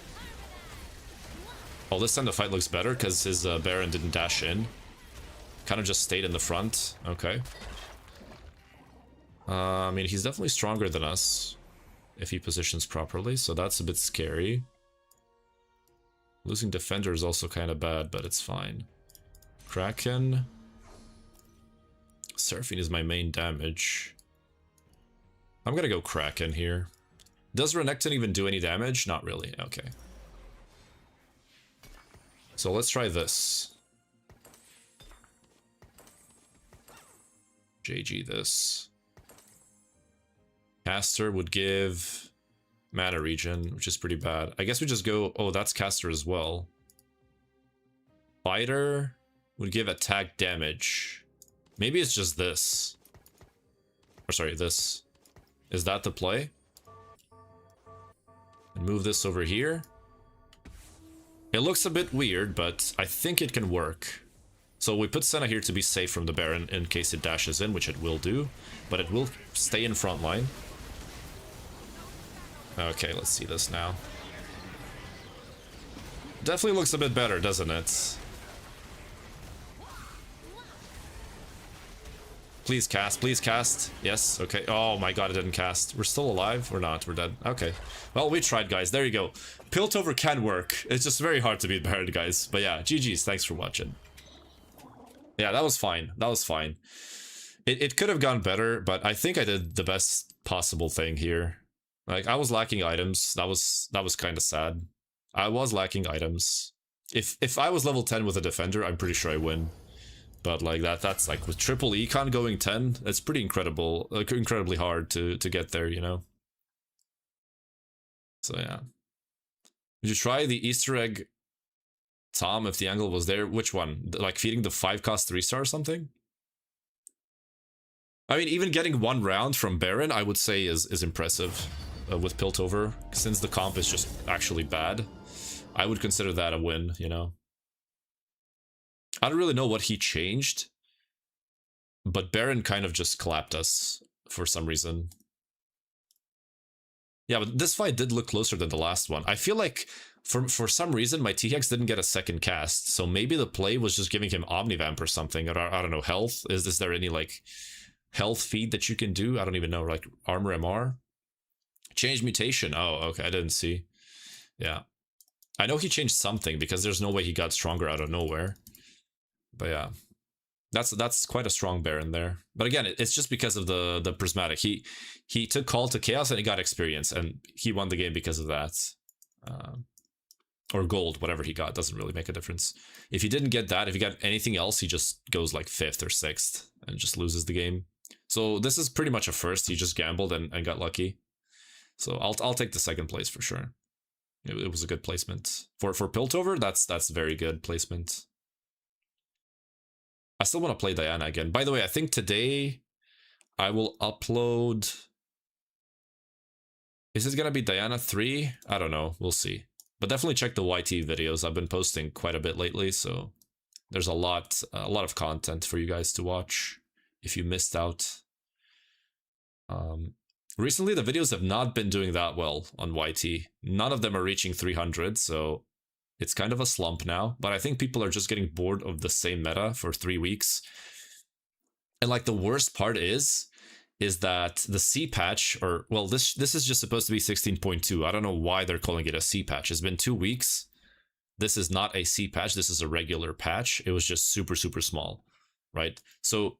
Oh, this time the fight looks better because his Baron didn't dash in. Kind of just stayed in the front. Okay. I mean, he's definitely stronger than us if he positions properly, so that's a bit scary. Losing Defender is also kind of bad, but it's fine. Kraken. Seraphine is my main damage. I'm gonna go Kraken here. Does Renekton even do any damage? Not really. Okay. So let's try this. JG this. Caster would give mana regen, which is pretty bad. I guess we just go... Oh, that's Caster as well. Fighter would give attack damage. Maybe it's just this. Or sorry, this. Is that the play? And move this over here. It looks a bit weird, but I think it can work. So we put Senna here to be safe from the Baron in case it dashes in, which it will do. But it will stay in front line. Okay, let's see this now. Definitely looks a bit better, doesn't it? Please cast, please cast. Yes, okay. Oh my god, it didn't cast. We're still alive? We're not, we're dead. Okay. Well, we tried, guys. There you go. Piltover can work. It's just very hard to beat Baron, guys. But yeah, GG's. Thanks for watching. Yeah, that was fine. That was fine. It could have gone better, but I think I did the best possible thing here. Like, I was lacking items. That was kind of sad. I was lacking items. If I was level 10 with a defender, I'm pretty sure I win. But like that's like with triple econ going 10, it's pretty incredible, like incredibly hard to get there, you know. So yeah. Would you try the Easter egg, Tom, if the angle was there? Which one? Like feeding the 5-cost 3-star or something? I mean, even getting 1 round from Baron, I would say is impressive with Piltover, since the comp is just actually bad. I would consider that a win, you know. I don't really know what he changed, but Baron kind of just clapped us for some reason. Yeah, but this fight did look closer than the last one. I feel like for some reason my T-Hex didn't get a second cast, so maybe the play was just giving him Omnivamp or something, or I don't know, health? Is there any like health feed that you can do? I don't even know, like armor MR? Change mutation. Oh, okay, I didn't see. Yeah. I know he changed something because there's no way he got stronger out of nowhere. But yeah, that's quite a strong Baron there. But again, it's just because of the prismatic. He took call to chaos and he got experience, and he won the game because of that. Or gold, whatever he got, doesn't really make a difference. If he didn't get that, if he got anything else, he just goes like 5th or 6th and just loses the game. So this is pretty much a first. He just gambled and got lucky. So I'll take the 2nd place for sure. It was a good placement for Piltover. That's very good placement. I still want to play Diana again. By the way, I think today I will upload... Is it going to be Diana 3? I don't know. We'll see. But definitely check the YT videos. I've been posting quite a bit lately, so there's a lot of content for you guys to watch if you missed out. Recently, the videos have not been doing that well on YT. None of them are reaching 300, so... It's kind of a slump now, but I think people are just getting bored of the same meta for 3 weeks. And like the worst part is that the C patch, or well, this is just supposed to be 16.2. I don't know why they're calling it a C patch. It's been 2 weeks. This is not a C patch. This is a regular patch. It was just super, super small, right? So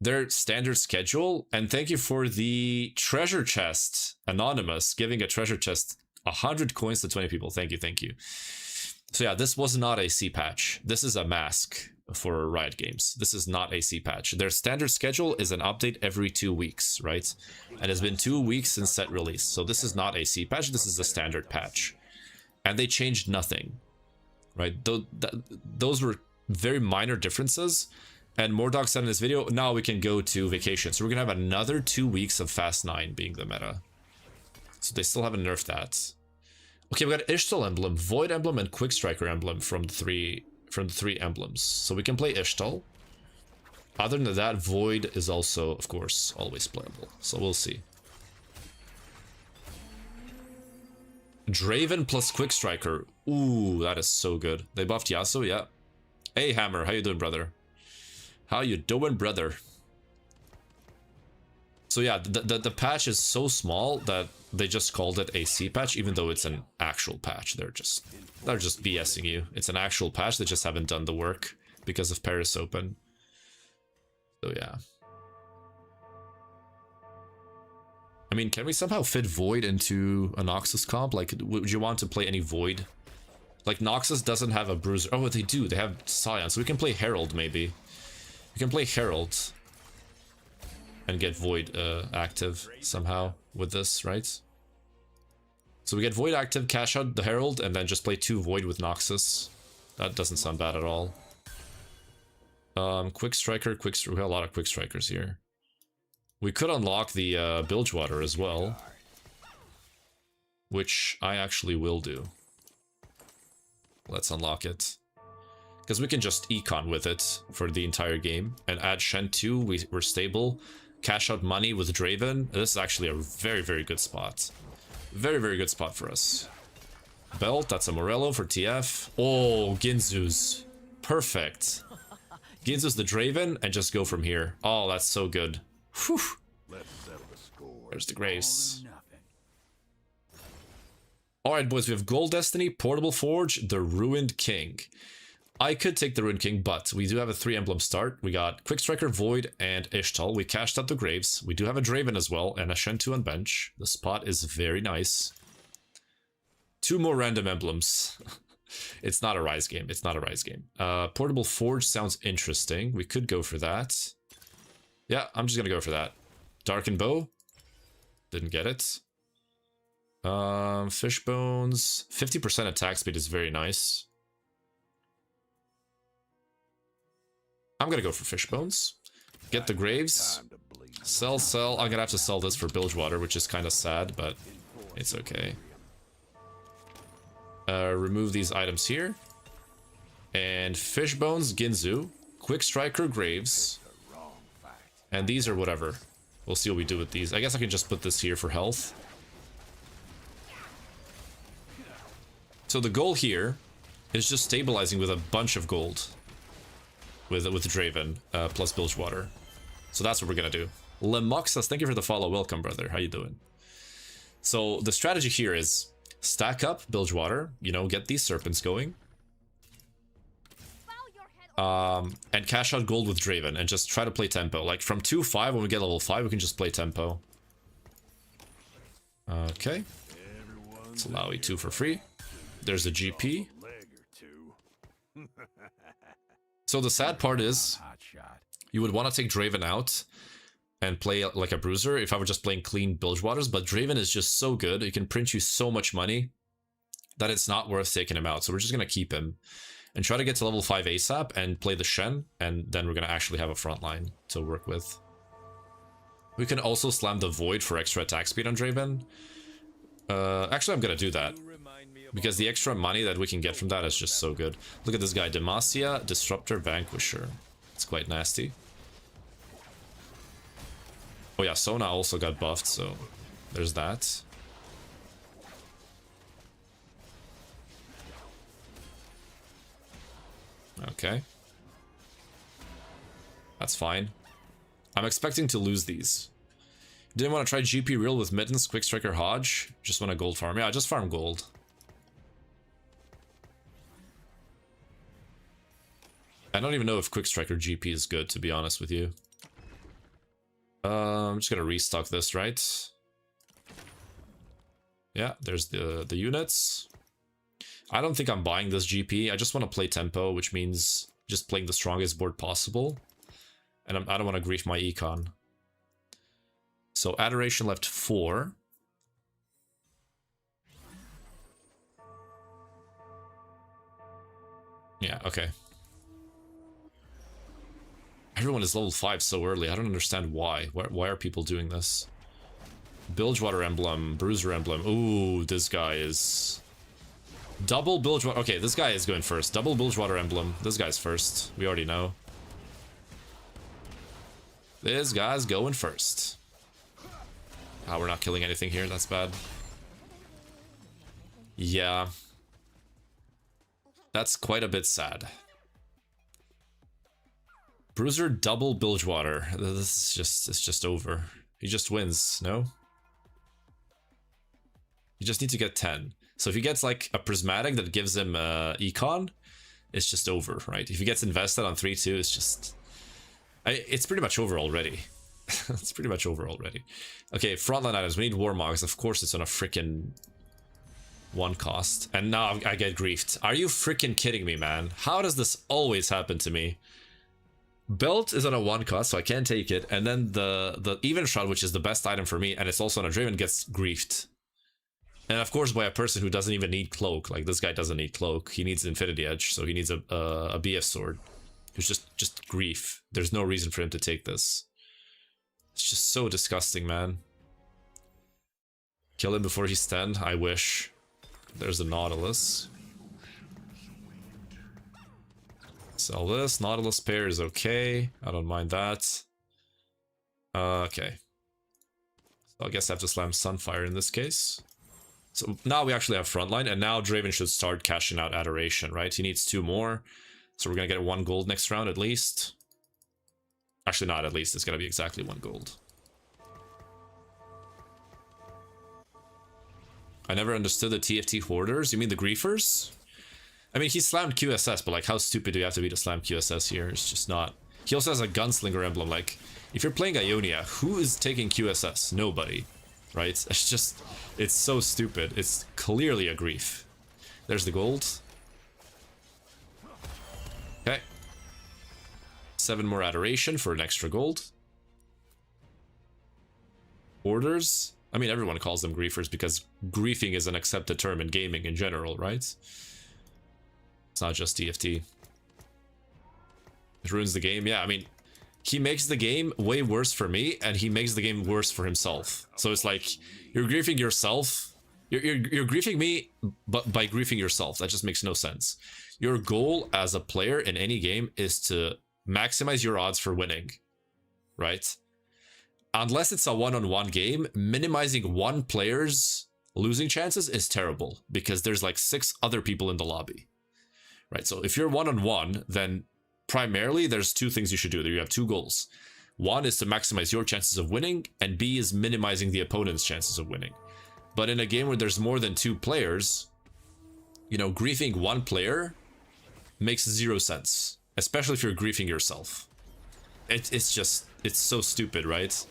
their standard schedule, and thank you for the treasure chest, Anonymous, giving a treasure chest 100 coins to 20 people. Thank you, thank you. So yeah, this was not a C patch. This is a mask for Riot Games. This is not a C patch. Their standard schedule is an update every 2 weeks, right? And it's been 2 weeks since set release. So this is not a C patch. This is a standard patch. And they changed nothing, right? Those were very minor differences. And Mordog said in this video, now we can go to vacation. So we're going to have another 2 weeks of Fast 9 being the meta. So they still haven't nerfed that. Okay, we got Ishtal emblem, Void emblem, and Quick Striker emblem from the three emblems. So we can play Ishtal. Other than that, Void is also, of course, always playable. So we'll see. Draven plus Quick Striker. Ooh, that is so good. They buffed Yasuo, yeah. Hey, Hammer, how you doing, brother? How you doing, brother? So yeah, the patch is so small that they just called it a C patch, even though it's an actual patch. They're just BSing you. It's an actual patch. They just haven't done the work because of Paris Open. So yeah. I mean, can we somehow fit Void into a Noxus comp? Like, would you want to play any Void? Like, Noxus doesn't have a Bruiser. Oh, they do. They have Scion. So we can play Herald, maybe. We can play Herald and get Void active somehow with this, right? So we get Void active, cash out the Herald, and then just play 2 Void with Noxus. That doesn't sound bad at all. Quick Striker, we got a lot of Quick Strikers here. We could unlock the Bilgewater as well, which I actually will do. Let's unlock it. Because we can just econ with it for the entire game, and add Shen 2, we're stable. Cash out money with Draven. This is actually a very, very good spot. Very, very good spot for us. Belt, that's a Morello for TF. Oh, Ginzu's. Perfect. Ginzu's the Draven, and just go from here. Oh, that's so good. Whew. There's the Grace. Alright, boys, we have Gold Destiny, Portable Forge, the Ruined King. I could take the Ruined King, but we do have a 3 emblem start. We got Quick Striker, Void, and Ishtal. We cashed out the Graves. We do have a Draven as well, and a Shen2 on bench. The spot is very nice. 2 more random emblems. It's not a Rise game. It's not a Rise game. Portable Forge sounds interesting. We could go for that. Yeah, I'm just gonna go for that. Darkened Bow. Didn't get it. Fish Bones. 50% attack speed is very nice. I'm gonna go for Fish Bones. Get the Graves. Sell. I'm gonna have to sell this for Bilgewater, which is kind of sad, but it's okay. Remove these items here. And Fish Bones, Ginzu. Quick Striker, Graves. And these are whatever. We'll see what we do with these. I guess I can just put this here for health. So the goal here is just stabilizing with a bunch of gold. With Draven, plus Bilgewater. So that's what we're gonna do. Lemoxas, thank you for the follow. Welcome, brother. How you doing? So the strategy here is stack up Bilgewater, you know, get these serpents going. And cash out gold with Draven and just try to play tempo. Like from 2-5, when we get level 5, we can just play tempo. Okay. Let's allow E2 for free. There's a GP. So the sad part is, you would want to take Draven out and play like a bruiser if I were just playing clean Bilgewaters, but Draven is just so good, it can print you so much money that it's not worth taking him out. So we're just going to keep him and try to get to level 5 ASAP and play the Shen, and then we're going to actually have a front line to work with. We can also slam the Void for extra attack speed on Draven. Actually, I'm going to do that, because the extra money that we can get from that is just so good. Look at this guy, Demacia, Disruptor, Vanquisher. It's quite nasty. Oh yeah, Sona also got buffed, so there's that. Okay. That's fine. I'm expecting to lose these. Didn't want to try GP real with Mittens, Quick Striker, Hodge. Just want to gold farm. Yeah, I just farm gold. I don't even know if Quick Striker GP is good, to be honest with you. I'm just gonna restock this, right? Yeah, there's the units. I don't think I'm buying this GP. I just want to play tempo, which means just playing the strongest board possible. And I don't want to grief my econ. So Adoration left 4. Yeah, okay. Everyone is level 5 so early. I don't understand why. Why are people doing this? Bilgewater Emblem, Bruiser Emblem. Ooh, this guy is... Double Bilgewater... Okay, this guy is going first. Double Bilgewater Emblem. This guy's first. We already know. This guy's going first. Ah, we're not killing anything here. That's bad. Yeah. That's quite a bit sad. Bruiser double Bilgewater. This is just, it's just over. He just wins, no? You just need to get 10. So if he gets like a prismatic that gives him econ, it's just over, right? If he gets invested on 3-2, it's just... it's pretty much over already. It's pretty much over already. Okay, frontline items. We need Warmogs. Of course it's on a freaking 1 cost. And now I get griefed. Are you freaking kidding me, man? How does this always happen to me? Belt is on a 1 cost, so I can't take it. And then the Even Shroud, which is the best item for me, and it's also on a Draven, gets griefed. And of course by a person who doesn't even need Cloak. Like, this guy doesn't need Cloak. He needs Infinity Edge, so he needs a BF Sword. Who's just grief. There's no reason for him to take this. It's just so disgusting, man. Kill him before he's 10, I wish. There's the Nautilus. Sell this. Nautilus pair is okay. I don't mind that. Okay. So I guess I have to slam Sunfire in this case. So now we actually have frontline, and now Draven should start cashing out Adoration, right? He needs 2 more. So we're gonna get 1 gold next round at least. Actually, not at least. It's gonna be exactly 1 gold. I never understood the TFT hoarders. You mean the griefers? I mean, he slammed QSS, but like, how stupid do you have to be to slam QSS here? It's just not. He also has a gunslinger emblem. Like, if you're playing Ionia, who is taking QSS? Nobody, right? It's just, it's so stupid. It's clearly a grief. There's the gold. Okay. 7 more adoration for an extra gold. Orders. I mean, everyone calls them griefers because griefing is an accepted term in gaming in general, right? It's not just TFT. It ruins the game. Yeah, I mean, he makes the game way worse for me, and he makes the game worse for himself. So it's like, you're griefing yourself. You're griefing me, but by griefing yourself. That just makes no sense. Your goal as a player in any game is to maximize your odds for winning, right? Unless it's a one-on-one game, minimizing one player's losing chances is terrible because there's like 6 other people in the lobby, right? So if you're one-on-one, then primarily there's 2 things you should do. You have 2 goals. One is to maximize your chances of winning, and B is minimizing the opponent's chances of winning. But in a game where there's more than 2 players, you know, griefing one player makes 0 sense, especially if you're griefing yourself. It's just, it's so stupid, right?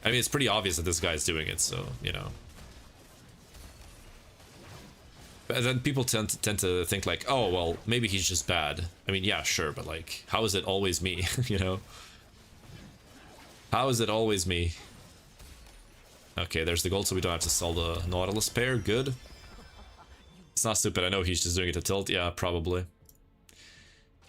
I mean, it's pretty obvious that this guy's doing it, so, you know. But then people tend to think like, oh, well, maybe he's just bad. I mean, yeah, sure, but like, how is it always me, you know? How is it always me? Okay, there's the gold, so we don't have to sell the Nautilus pair. Good. It's not stupid. I know he's just doing it to tilt. Yeah, probably.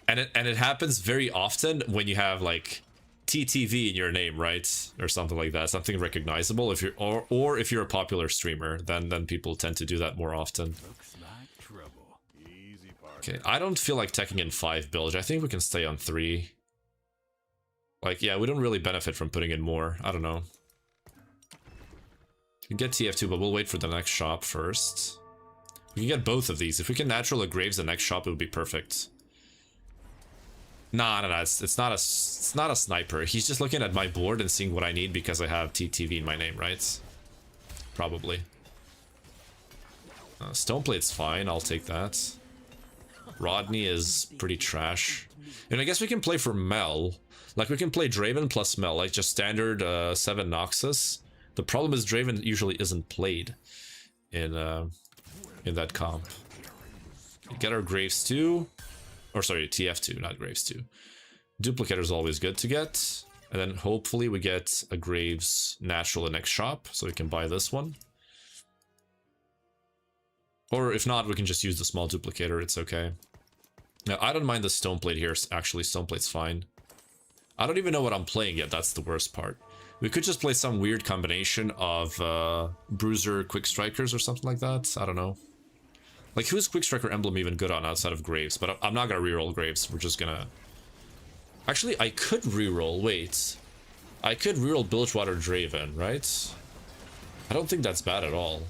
And it happens very often when you have like TTV in your name, right? Or something like that. Something recognizable. If you're or if you're a popular streamer, then people tend to do that more often. Okay, I don't feel like teching in 5 bilge. I think we can stay on 3. Like, yeah, we don't really benefit from putting in more. I don't know. We can get TF2, but we'll wait for the next shop first. We can get both of these. If we can natural a Graves the next shop, it would be perfect. Nah, it's not a sniper. He's just looking at my board and seeing what I need because I have TTV in my name, right? Probably. Stoneplate's fine, I'll take that. Rodney is pretty trash. And I guess we can play for Mel. Like, we can play Draven plus Mel, like just standard 7 Noxus. The problem is Draven usually isn't played in that comp. Get our Graves 2. Or sorry, TF2, not Graves 2. Duplicator is always good to get. And then hopefully we get a Graves natural in next shop, so we can buy this one. Or if not, we can just use the small duplicator, it's okay. Now, I don't mind the Stoneplate here, actually, Stoneplate's fine. I don't even know what I'm playing yet, that's the worst part. We could just play some weird combination of Bruiser Quick Strikers or something like that, I don't know. Like, who's Quick Striker emblem even good on outside of Graves? But I'm not gonna reroll Graves, we're just gonna... Actually, I could reroll, wait. I could reroll Bilgewater Draven, right? I don't think that's bad at all.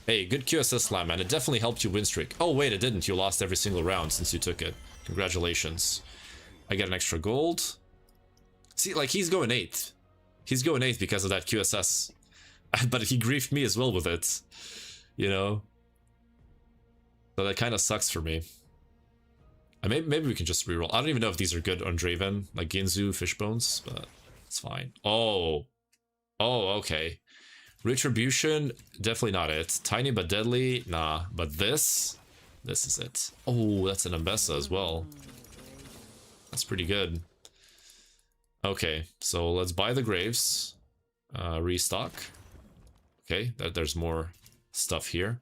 Hey, good QSS slam, man. It definitely helped you win streak. Oh, wait, it didn't. You lost every single round since you took it. Congratulations. I get an extra gold. See, like, he's going 8th. He's going 8th because of that QSS. But he griefed me as well with it. You know? So that kind of sucks for me. Maybe we can just reroll. I don't even know if these are good on Draven. Like Ginzu, Fishbones, but it's fine. Oh. Oh, okay. Retribution, definitely not it. Tiny but deadly, nah. But this is it. Oh, that's an Ambessa as well. That's pretty good. Okay, so let's buy the Graves. Restock. Okay, there's more stuff here.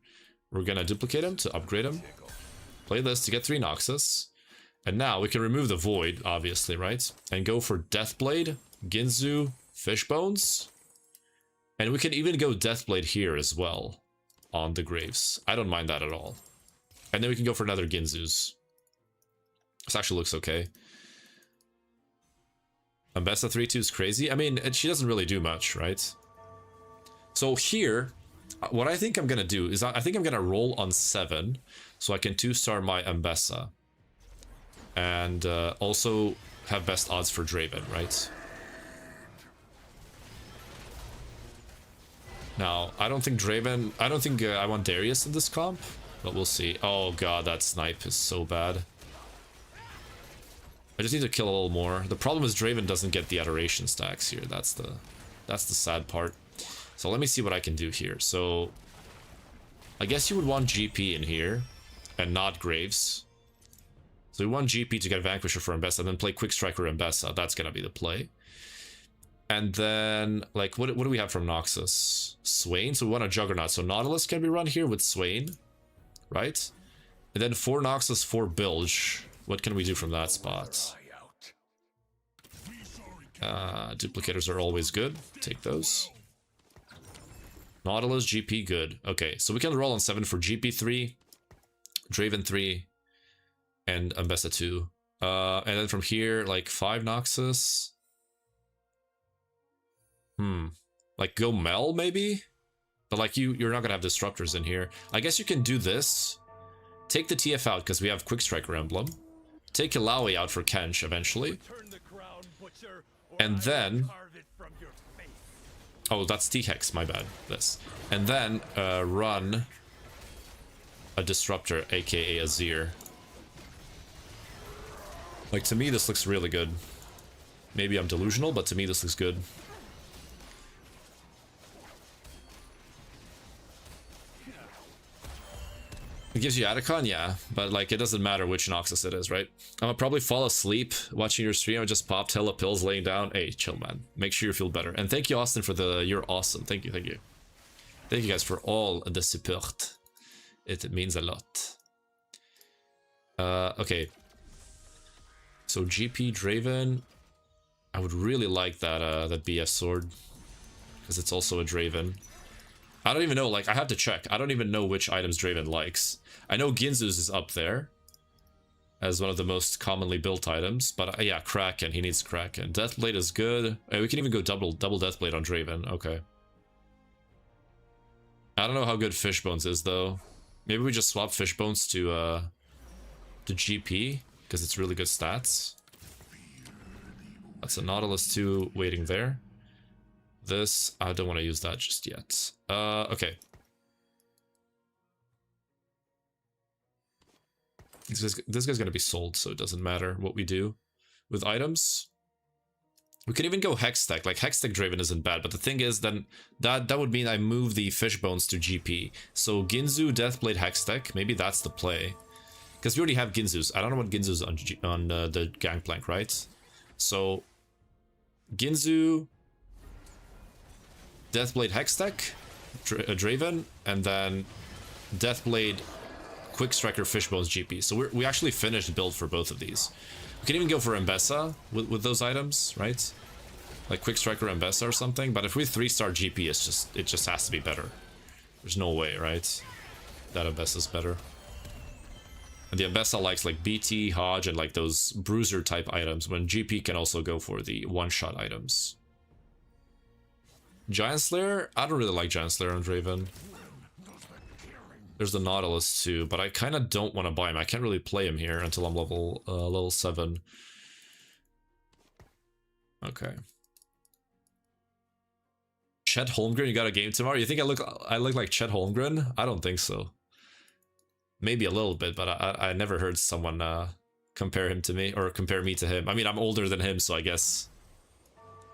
We're gonna duplicate him to upgrade him. Play this to get 3 Noxus. And now we can remove the Void, obviously, right? And go for Deathblade, Ginzu, Fishbones. And we can even go Deathblade here as well on the Graves. I don't mind that at all. And then we can go for another Ginzu's. This actually looks okay. Ambessa 3-2 is crazy. I mean, she doesn't really do much, right? So here, what I think I'm going to do is I think I'm going to roll on 7. So I can 2-star my Ambessa. And also have best odds for Draven, right? Now, I don't think Draven... I don't think I want Darius in this comp, but we'll see. Oh god, that snipe is so bad. I just need to kill a little more. The problem is Draven doesn't get the adoration stacks here. That's the sad part. So let me see what I can do here. So I guess you would want GP in here and not Graves. So we want GP to get Vanquisher for Ambessa and then play Quick Striker Ambessa. That's gonna be the play. And then, like, what do we have from Noxus? Swain, so we want a Juggernaut. So Nautilus can be run here with Swain, right? And then 4 Noxus, 4 Bilge. What can we do from that spot? Duplicators are always good. Take those. Nautilus, GP, good. Okay, so we can roll on 7 for GP 3, Draven 3, and Ambessa 2. And then from here, like 5 Noxus. Like go Mel maybe? But like you're not gonna have disruptors in here. I guess you can do this. Take the TF out because we have Quick Striker Emblem. Take Ilaoi out for Kench eventually. And then... Oh, that's T-Hex, my bad. This. And then run a Disruptor, aka Azir. Like, to me, this looks really good. Maybe I'm delusional, but to me, this looks good. It gives you Atacon, yeah, but like it doesn't matter which Noxus it is, right? I'm gonna probably fall asleep watching your stream. I just popped hella pills laying down. Hey, chill, man. Make sure you feel better. And thank you, Austin, for the... You're awesome. Thank you, thank you. Thank you guys for all the support. It means a lot. Okay. So GP Draven. I would really like that that BF sword. Because it's also a Draven. I don't even know, like, I have to check. I don't even know which items Draven likes. I know Ginzu's is up there as one of the most commonly built items, but yeah, Kraken, he needs Kraken. Deathblade is good. We can even go double Deathblade on Draven, okay. I don't know how good Fishbones is, though. Maybe we just swap Fishbones to GP, because it's really good stats. That's a Nautilus 2 waiting there. This, I don't want to use that just yet. Okay. This guy's gonna be sold, so it doesn't matter what we do with items. We could even go Hextech. Like, Hextech Draven isn't bad, but the thing is, then that would mean I move the Fishbones to GP. So Ginzu, Deathblade, Hextech, maybe that's the play. Because we already have Ginzu's. I don't know what Ginzu's on the Gangplank, right? So Ginzu, Deathblade, Hextech, Draven, and then Deathblade, Quick Striker, Fishbones, GP. So we actually finished build for both of these. We can even go for Ambessa with those items, right? Like Quick Striker, Ambessa or something. But if we 3-star GP, it just has to be better. There's no way, right? That Ambessa's better. And the Ambessa likes like BT, Hodge, and like those bruiser type items, when GP can also go for the one-shot items. Giant Slayer? I don't really like Giant Slayer on Draven. There's the Nautilus too, but I kind of don't want to buy him. I can't really play him here until I'm level 7. Okay. Chet Holmgren, you got a game tomorrow? You think I look like Chet Holmgren? I don't think so. Maybe a little bit, but I never heard someone compare him to me, or compare me to him. I mean, I'm older than him, so I guess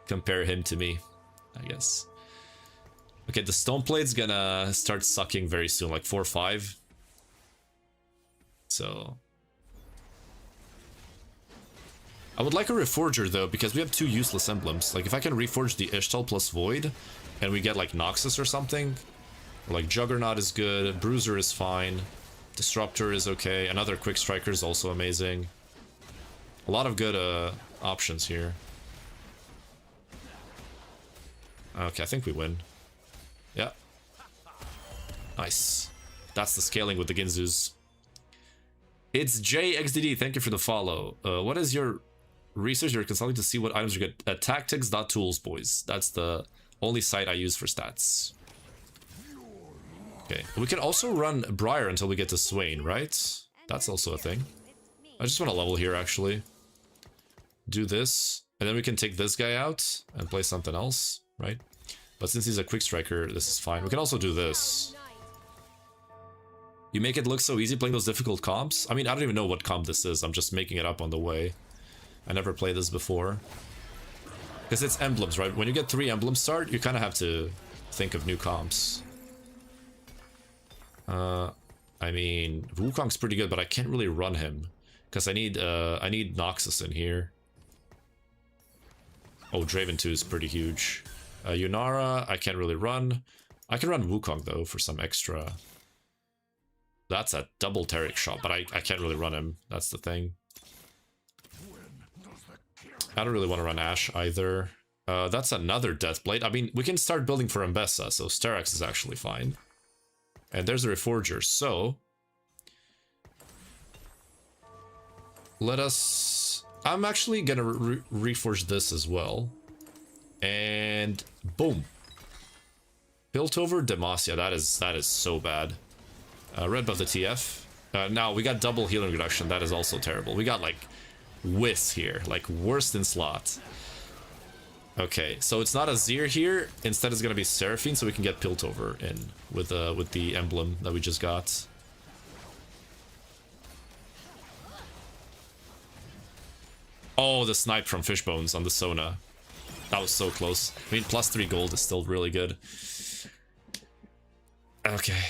compare him to me, I guess. Okay, the Stoneplate's gonna start sucking very soon, like 4 or 5. So I would like a Reforger though, because we have 2 useless emblems. Like if I can reforge the Ishtal plus Void, and we get like Noxus or something, or like Juggernaut is good, Bruiser is fine, Disruptor is okay, another Quick Striker is also amazing. A lot of good options here. Okay, I think we win. Yeah. Nice. That's the scaling with the Ginzus. It's JXDD, thank you for the follow. What is your research you're consulting to see what items are good? Tactics.tools, boys. That's the only site I use for stats. Okay, we can also run Briar until we get to Swain, right? That's also a thing. I just want to level here, actually. Do this, and then we can take this guy out and play something else, right? But since he's a quick striker, this is fine. We can also do this. You make it look so easy playing those difficult comps. I mean, I don't even know what comp this is. I'm just making it up on the way. I never played this before. Because it's emblems, right? When you get 3 emblems start, you kind of have to think of new comps. I mean, Wukong's pretty good, but I can't really run him. Because I need Noxus in here. Oh, Draven 2 is pretty huge. Yunara, I can't really run. I can run Wukong, though, for some extra... That's a double Taric shot, but I can't really run him. That's the thing. I don't really want to run Ashe either. That's another Deathblade. I mean, we can start building for Mbessa, so Sterak's is actually fine. And there's a Reforger, so... Let us... I'm actually gonna reforge this as well. And... boom! Piltover, Demacia, that is so bad. Red buff the TF. Now, we got double healing reduction, that is also terrible. We got, like, Whis here, like, worse than Slot. Okay, so it's not Azir here. Instead, it's gonna be Seraphine, so we can get Piltover in with the emblem that we just got. Oh, the snipe from Fishbones on the Sona. That was so close. I mean, +3 gold is still really good. Okay.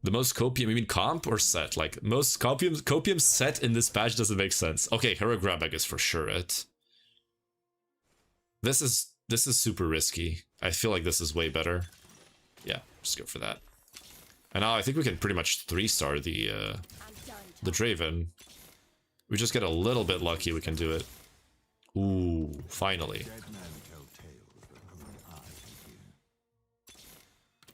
The most copium, you mean comp or set? Like, most copium set in this patch doesn't make sense. Okay, Hero Grabag is for sure it. This is super risky. I feel like this is way better. Yeah, just go for that. And now I think we can pretty much 3-star the Draven. We just get a little bit lucky, we can do it. Ooh, finally.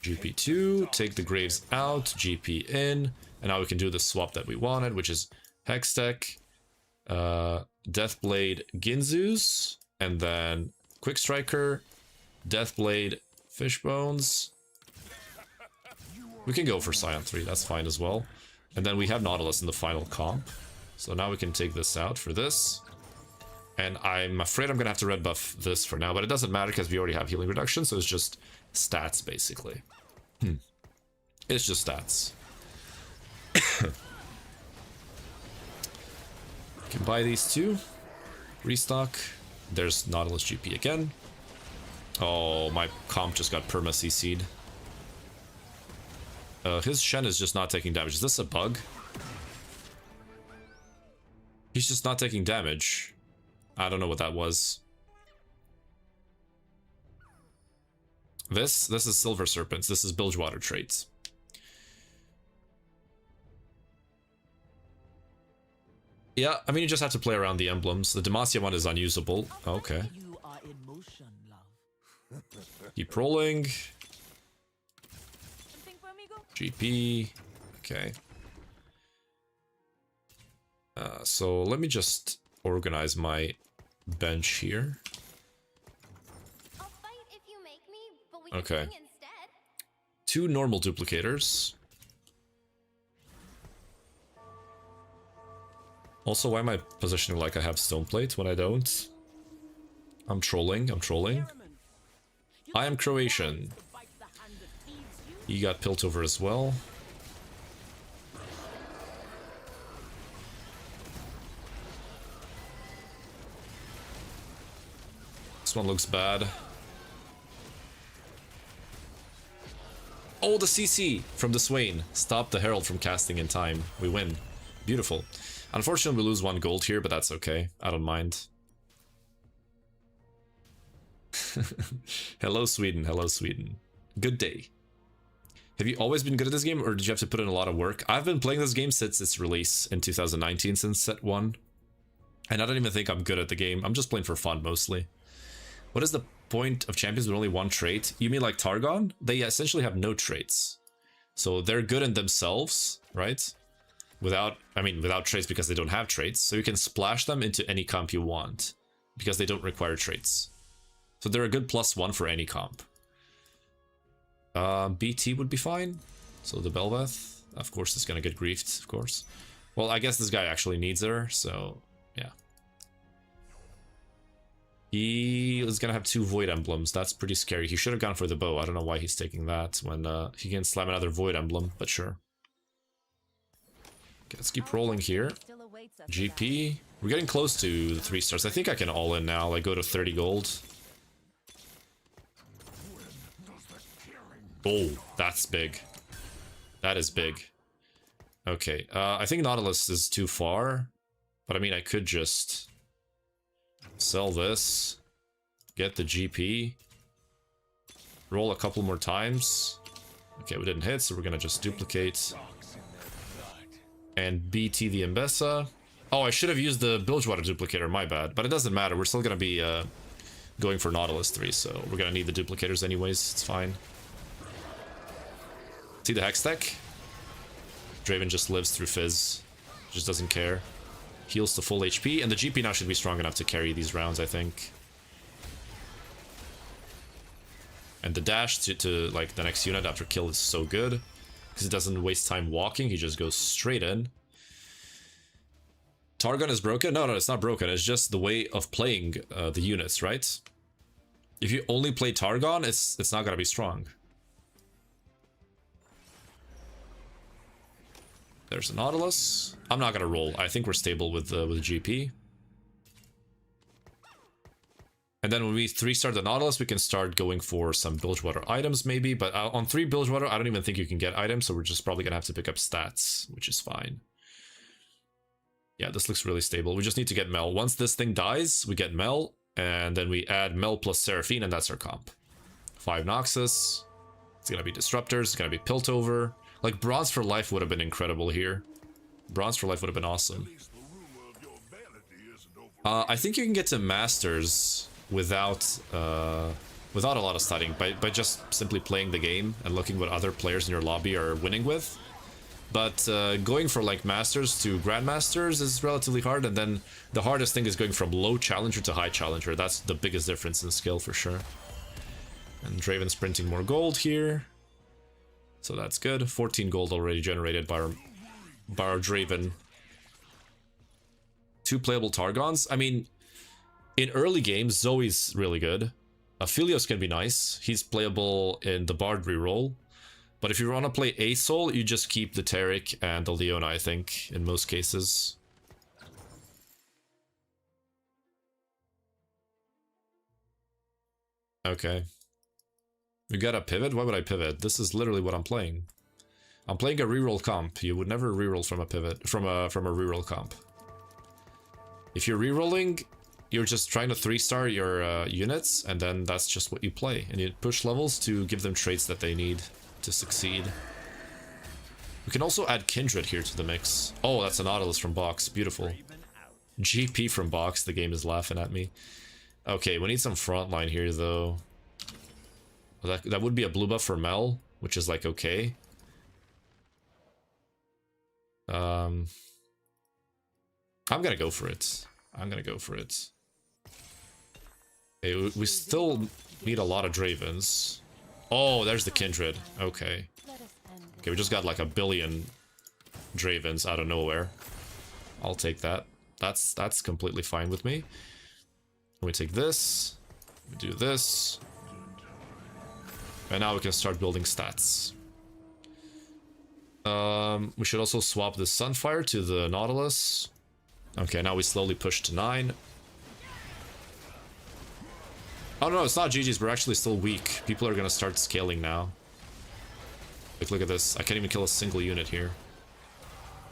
GP2, take the Graves out, GP in, and now we can do the swap that we wanted, which is Hextech, Deathblade Ginzus, and then Quick Striker, Deathblade Fishbones. We can go for Scion 3, that's fine as well. And then we have Nautilus in the final comp. So now we can take this out for this. And I'm afraid I'm gonna have to red buff this for now, but it doesn't matter because we already have healing reduction, so it's just stats basically. It's just stats. Can buy these two. Restock. There's Nautilus GP again. Oh, my comp just got perma CC'd. His Shen is just not taking damage. Is this a bug? He's just not taking damage. I don't know what that was. This is Silver Serpents. This is Bilgewater traits. Yeah, I mean, you just have to play around the emblems. The Demacia one is unusable. Okay. Keep rolling. GP. Okay. So let me just organize my bench here. I'll fight if you make me, but we can Okay. sing instead. 2 normal duplicators. Also, why am I positioning like I have stone plate when I don't? I'm trolling, I'm trolling. I am Croatian. He got Piltover as well. This one looks bad. Oh, the CC from the Swain. Stop the Herald from casting in time. We win. Beautiful. Unfortunately, we lose 1 gold here, but that's okay. I don't mind. Hello, Sweden. Hello, Sweden. Good day. Have you always been good at this game, or did you have to put in a lot of work? I've been playing this game since its release in 2019, since set 1. And I don't even think I'm good at the game. I'm just playing for fun, mostly. What is the point of champions with only 1 trait? You mean like Targon? They essentially have no traits. So they're good in themselves, right? Without traits because they don't have traits. So you can splash them into any comp you want because they don't require traits. So they're a good +1 for any comp. BT would be fine. So the Belveth, of course, is gonna get griefed, of course. Well, I guess this guy actually needs her, so yeah. He is gonna have 2 Void Emblems. That's pretty scary. He should have gone for the bow. I don't know why he's taking that when he can slam another Void Emblem, but sure. Okay, let's keep rolling here. GP. We're getting close to the 3 stars. I think I can all in now, like go to 30 gold. Oh, that's big. That is big. Okay, I think Nautilus is too far, but I mean, I could just sell this, get the GP, roll a couple more times. Okay, we didn't hit, so we're gonna just duplicate and BT the Mbessa. Oh, I should have used the Bilgewater duplicator, my bad, but it doesn't matter. We're still gonna be going for Nautilus 3, so we're gonna need the duplicators anyways. It's fine. See the Hex deck? Draven just lives through Fizz. Just doesn't care. Heals to full HP, and the GP now should be strong enough to carry these rounds, I think. And the dash to like the next unit after kill is so good, because it doesn't waste time walking, he just goes straight in. Targon is broken? No, it's not broken, it's just the way of playing the units, right? If you only play Targon, it's not gonna be strong. There's a Nautilus. I'm not gonna roll. I think we're stable with GP. And then when we 3-star the Nautilus, we can start going for some Bilgewater items maybe. But on 3 Bilgewater, I don't even think you can get items, so we're just probably gonna have to pick up stats, which is fine. Yeah, this looks really stable. We just need to get Mel. Once this thing dies, we get Mel, and then we add Mel plus Seraphine, and that's our comp. 5 Noxus. It's gonna be Disruptors. It's gonna be Piltover. Like, Bronze for Life would have been incredible here. Bronze for Life would have been awesome. I think you can get to Masters without a lot of studying, by just simply playing the game and looking what other players in your lobby are winning with. But going for, like, Masters to Grandmasters is relatively hard, and then the hardest thing is going from low Challenger to high Challenger. That's the biggest difference in skill, for sure. And Draven's printing more gold here. So that's good. 14 gold already generated by our Draven. 2 playable Targons. I mean, in early games, Zoe's really good. Aphelios can be nice. He's playable in the Bard reroll. But if you want to play Asol, you just keep the Taric and the Leona, I think, in most cases. Okay. We got a pivot? Why would I pivot? This is literally what I'm playing. I'm playing a reroll comp. You would never reroll from a pivot, from a reroll comp. If you're rerolling, you're just trying to 3-star your units, and then that's just what you play. And you push levels to give them traits that they need to succeed. We can also add Kindred here to the mix. Oh, that's a Nautilus from box. Beautiful. GP from box. The game is laughing at me. Okay, we need some frontline here, though. That would be a blue buff for Mel, which is like okay. I'm gonna go for it. I'm gonna go for it. Hey, we still need a lot of Dravens. Oh, there's the Kindred. Okay. Okay, we just got like a billion Dravens out of nowhere. I'll take that. That's completely fine with me. We take this. We do this. And now we can start building stats. We should also swap the Sunfire to the Nautilus. Okay, now we slowly push to 9. Oh no, it's not GG's, we're actually still weak. People are gonna start scaling now. Like, look at this. I can't even kill a single unit here.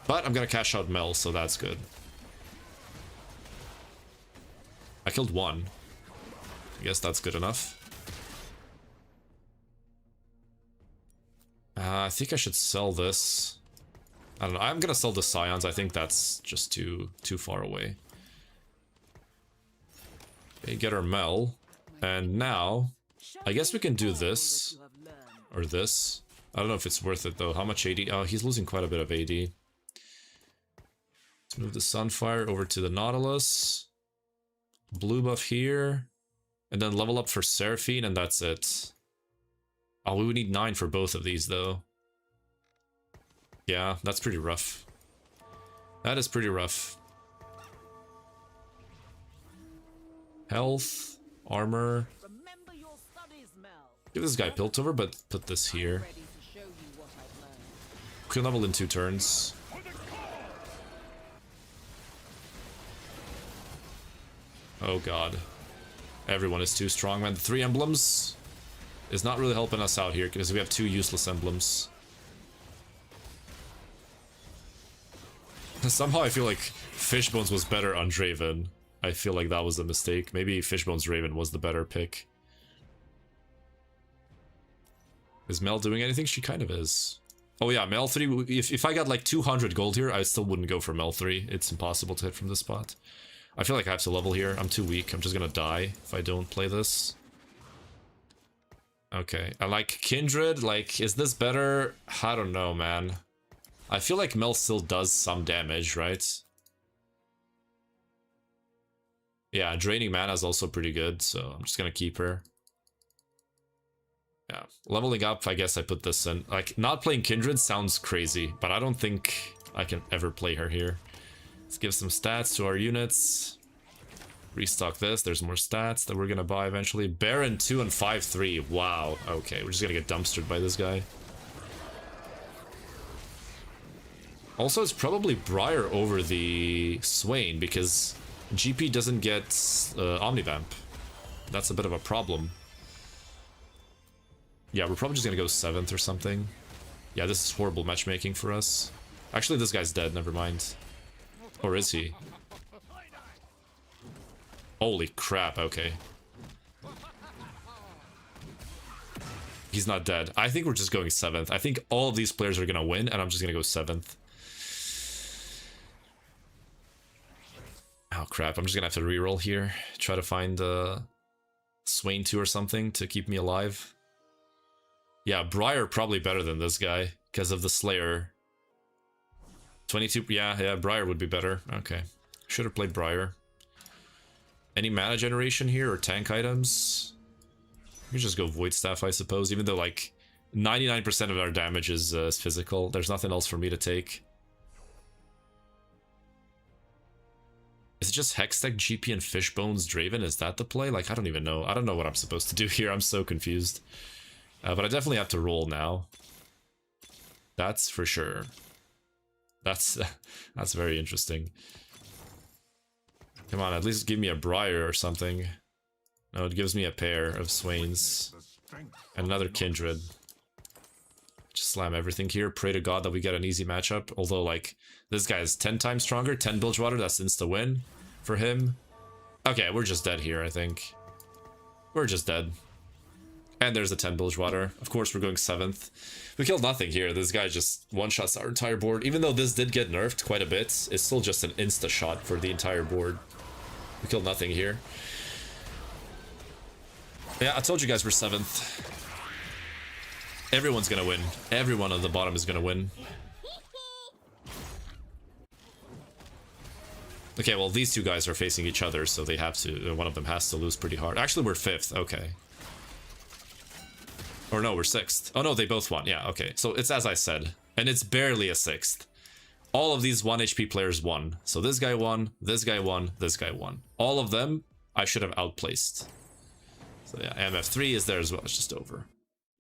But I'm gonna cash out Mel, so that's good. I killed 1. I guess that's good enough. I think I should sell this. I don't know. I'm gonna sell the Scions. I think that's just too far away. Okay, get our Mel. And now, I guess we can do this. Or this. I don't know if it's worth it though. How much AD? Oh, he's losing quite a bit of AD. Let's move the Sunfire over to the Nautilus. Blue buff here. And then level up for Seraphine, and that's it. Oh, we would need 9 for both of these, though. Yeah, that's pretty rough. That is pretty rough. Health, armor. Give this guy Piltover, but put this here. Can level in 2 turns. Oh god. Everyone is too strong, man. The 3 emblems is not really helping us out here because we have 2 useless emblems. Somehow I feel like Fishbones was better on Draven. I feel like that was a mistake. Maybe Fishbones Raven was the better pick. Is Mel doing anything? She kind of is. Oh yeah, Mel 3. If I got like 200 gold here, I still wouldn't go for Mel 3. It's impossible to hit from this spot. I feel like I have to level here. I'm too weak. I'm just gonna die if I don't play this. Okay, I like Kindred. Like, is this better? I don't know, man. I feel like Mel still does some damage, right? Yeah, Draining Mana is also pretty good, so I'm just gonna keep her. Yeah, leveling up, I guess I put this in. Like, not playing Kindred sounds crazy, but I don't think I can ever play her here. Let's give some stats to our units. Restock this. There's more stats that we're gonna buy eventually. Baron 2 and 5-3. Wow. Okay, we're just gonna get dumpstered by this guy. Also, it's probably Briar over the Swain because GP doesn't get Omnivamp. That's a bit of a problem. Yeah, we're probably just gonna go 7th or something. Yeah, this is horrible matchmaking for us. Actually, this guy's dead. Never mind. Or is he? Holy crap, okay. He's not dead. I think we're just going 7th. I think all of these players are gonna win, and I'm just gonna go 7th. Oh crap, I'm just gonna have to reroll here. Try to find Swain 2 or something to keep me alive. Yeah, Briar probably better than this guy, because of the Slayer. 22, yeah, Briar would be better. Okay. Should have played Briar. Any mana generation here or tank items? We can just go Void Staff, I suppose, even though like 99% of our damage is physical. There's nothing else for me to take. Is it just Hextech, GP, and Fishbones Draven? Is that the play? Like, I don't even know. I don't know what I'm supposed to do here. I'm so confused. But I definitely have to roll now. That's for sure. That's very interesting. Come on, at least give me a Briar or something. No, it gives me a pair of Swains. And another Kindred. Just slam everything here. Pray to God that we get an easy matchup. Although, like, this guy is 10 times stronger. 10 Bilgewater, that's insta-win for him. Okay, we're just dead here, I think. We're just dead. And there's a 10 Bilgewater. Of course, we're going 7th. We killed nothing here. This guy just one-shots our entire board. Even though this did get nerfed quite a bit, it's still just an insta-shot for the entire board. We killed nothing here. Yeah, I told you guys we're 7th. Everyone's gonna win. Everyone on the bottom is gonna win. Okay, well, these two guys are facing each other, so they have to... One of them has to lose pretty hard. Actually, we're 5th. Okay. Or no, we're 6th. Oh no, they both won. Yeah, okay. So it's as I said. And it's barely a 6th. All of these 1 HP players won. So this guy won, this guy won, this guy won. All of them, I should have outplaced. So yeah, MF3 is there as well. It's just over.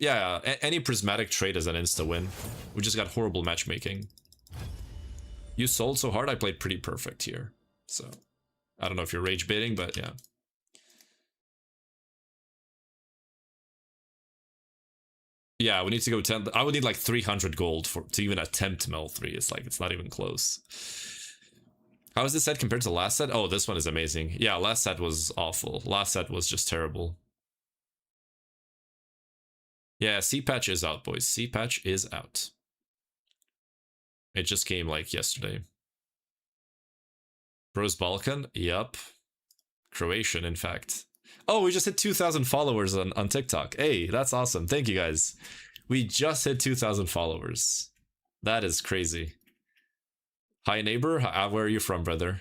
Yeah, any prismatic trade is an insta-win. We just got horrible matchmaking. You sold so hard, I played pretty perfect here. So, I don't know if you're rage baiting, but yeah. Yeah, we need to go 10. I would need like 300 gold to even attempt Mel 3. It's like, it's not even close. How is this set compared to the last set? Oh, this one is amazing. Yeah, last set was awful. Last set was just terrible. Yeah, C-Patch is out, boys. C-Patch is out. It just came like yesterday. Bros Balkan? Yup. Croatian, in fact. Oh, we just hit 2,000 followers on TikTok. Hey, that's awesome. Thank you, guys. We just hit 2,000 followers. That is crazy. Hi, neighbor. Where are you from, brother?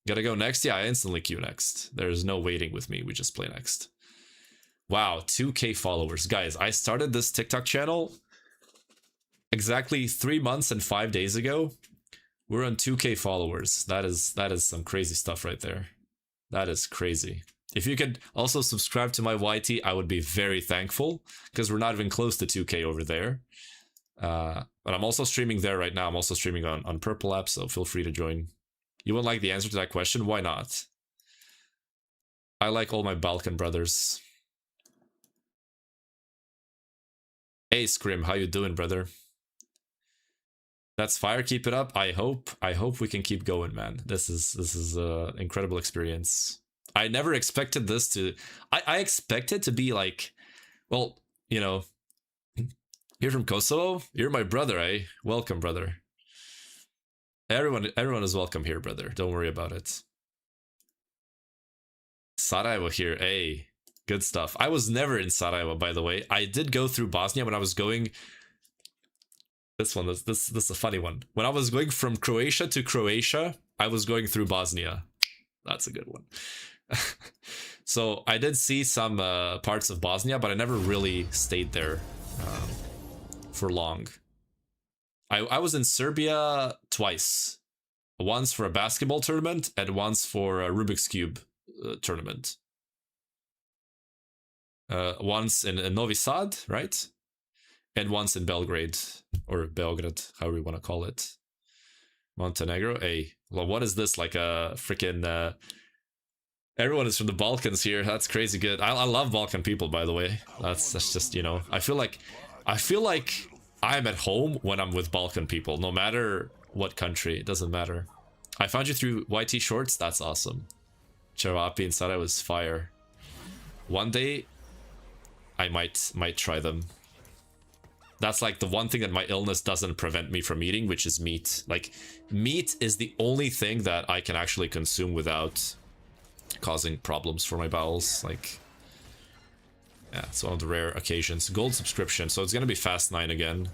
Gotta go next? Yeah, I instantly queue next. There's no waiting with me. We just play next. Wow, 2K followers. Guys, I started this TikTok channel exactly 3 months and 5 days ago. We're on 2K followers. That is some crazy stuff right there. That is crazy. If you could also subscribe to my YT, I would be very thankful, because we're not even close to 2K over there. But I'm also streaming there right now. I'm also streaming on Purple app, so feel free to join. You wouldn't like the answer to that question? Why not? I like all my Balkan brothers. Hey Scrim, how you doing, brother? That's fire. Keep it up. I hope we can keep going, man. This is an incredible experience. I never expected this to. I expected to be like, well, you know, you're from Kosovo. You're my brother, eh? Welcome, brother. Everyone is welcome here, brother. Don't worry about it. Sarajevo here, hey. Good stuff. I was never in Sarajevo, by the way. I did go through Bosnia when I was going. This is a funny one. When I was going from Croatia to Croatia, I was going through Bosnia. That's a good one. So I did see some parts of Bosnia, but I never really stayed there for long. I was in Serbia twice. Once for a basketball tournament and once for a Rubik's Cube tournament. Once in Novi Sad, right? And once in Belgrade, or Belgrade, however you want to call it. Montenegro. Hey, well, what is this? Like a freaking... everyone is from the Balkans here. That's crazy good. I love Balkan people, by the way. That's just, you know... I feel like I'm at home when I'm with Balkan people, no matter what country. It doesn't matter. I found you through YT Shorts. That's awesome. Charapi and Sarajevo was fire. One day, I might try them. That's like the one thing that my illness doesn't prevent me from eating, which is meat. Like, meat is the only thing that I can actually consume without causing problems for my bowels. Like, yeah, it's one of the rare occasions. Gold subscription, so it's gonna be Fast 9 again.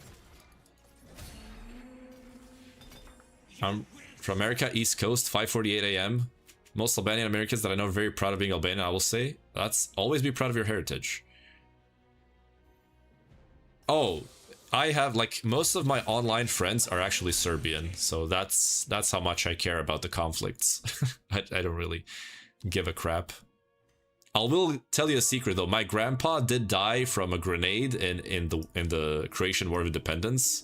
I'm from America, East Coast, 5:48 a.m. Most Albanian Americans that I know are very proud of being Albanian, I will say. That's always be proud of your heritage. Oh, I have, like, most of my online friends are actually Serbian, so that's how much I care about the conflicts. I don't really give a crap. I will tell you a secret though. My grandpa did die from a grenade in the Croatian War of Independence,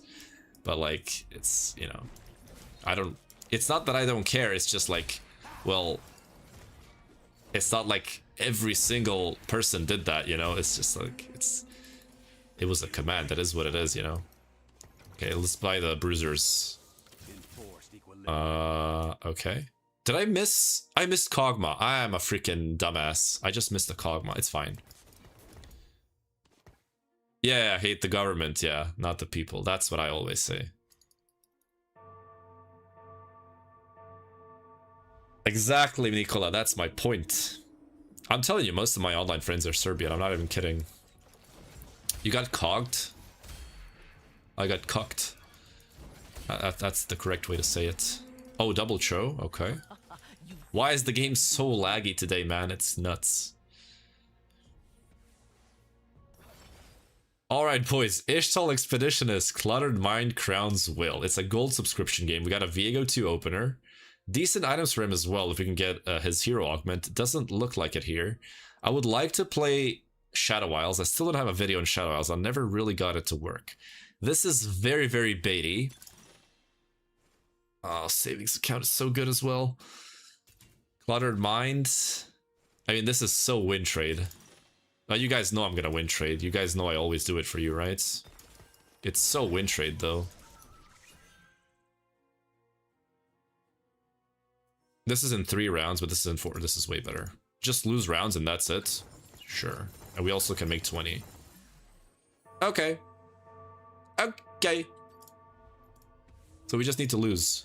but like, it's, you know, I don't. It's not that I don't care. It's just like, well, it's not like every single person did that, you know. It's just like it was a command. That is what it is, you know. Okay, let's buy the bruisers. Okay. Did I miss? I missed Kog'Maw. I am a freaking dumbass. I just missed the Kog'Maw. It's fine. Yeah, I hate the government. Yeah, not the people. That's what I always say. Exactly, Nicola. That's my point. I'm telling you, most of my online friends are Serbian. I'm not even kidding. You got cogged? I got cucked. That's the correct way to say it. Oh, double cho? Okay. Why is the game so laggy today, man? It's nuts. Alright, boys. Ishtal Expeditionist, Cluttered Mind Crown's Will. It's a gold subscription game. We got a Viego 2 opener. Decent items for him as well, if we can get his hero augment. It doesn't look like it here. I would like to play Shadow Isles. I still don't have a video on Shadow Isles. I never really got it to work. This is very, very baity. Oh, savings account is so good as well. Cluttered Mind. I mean, this is so win trade. Now, you guys know I'm gonna win trade. You guys know I always do it for you, right? It's so win trade, though. This is in 3 rounds, but this is in 4. This is way better. Just lose rounds and that's it. Sure. And we also can make 20. Okay. Okay. So we just need to lose.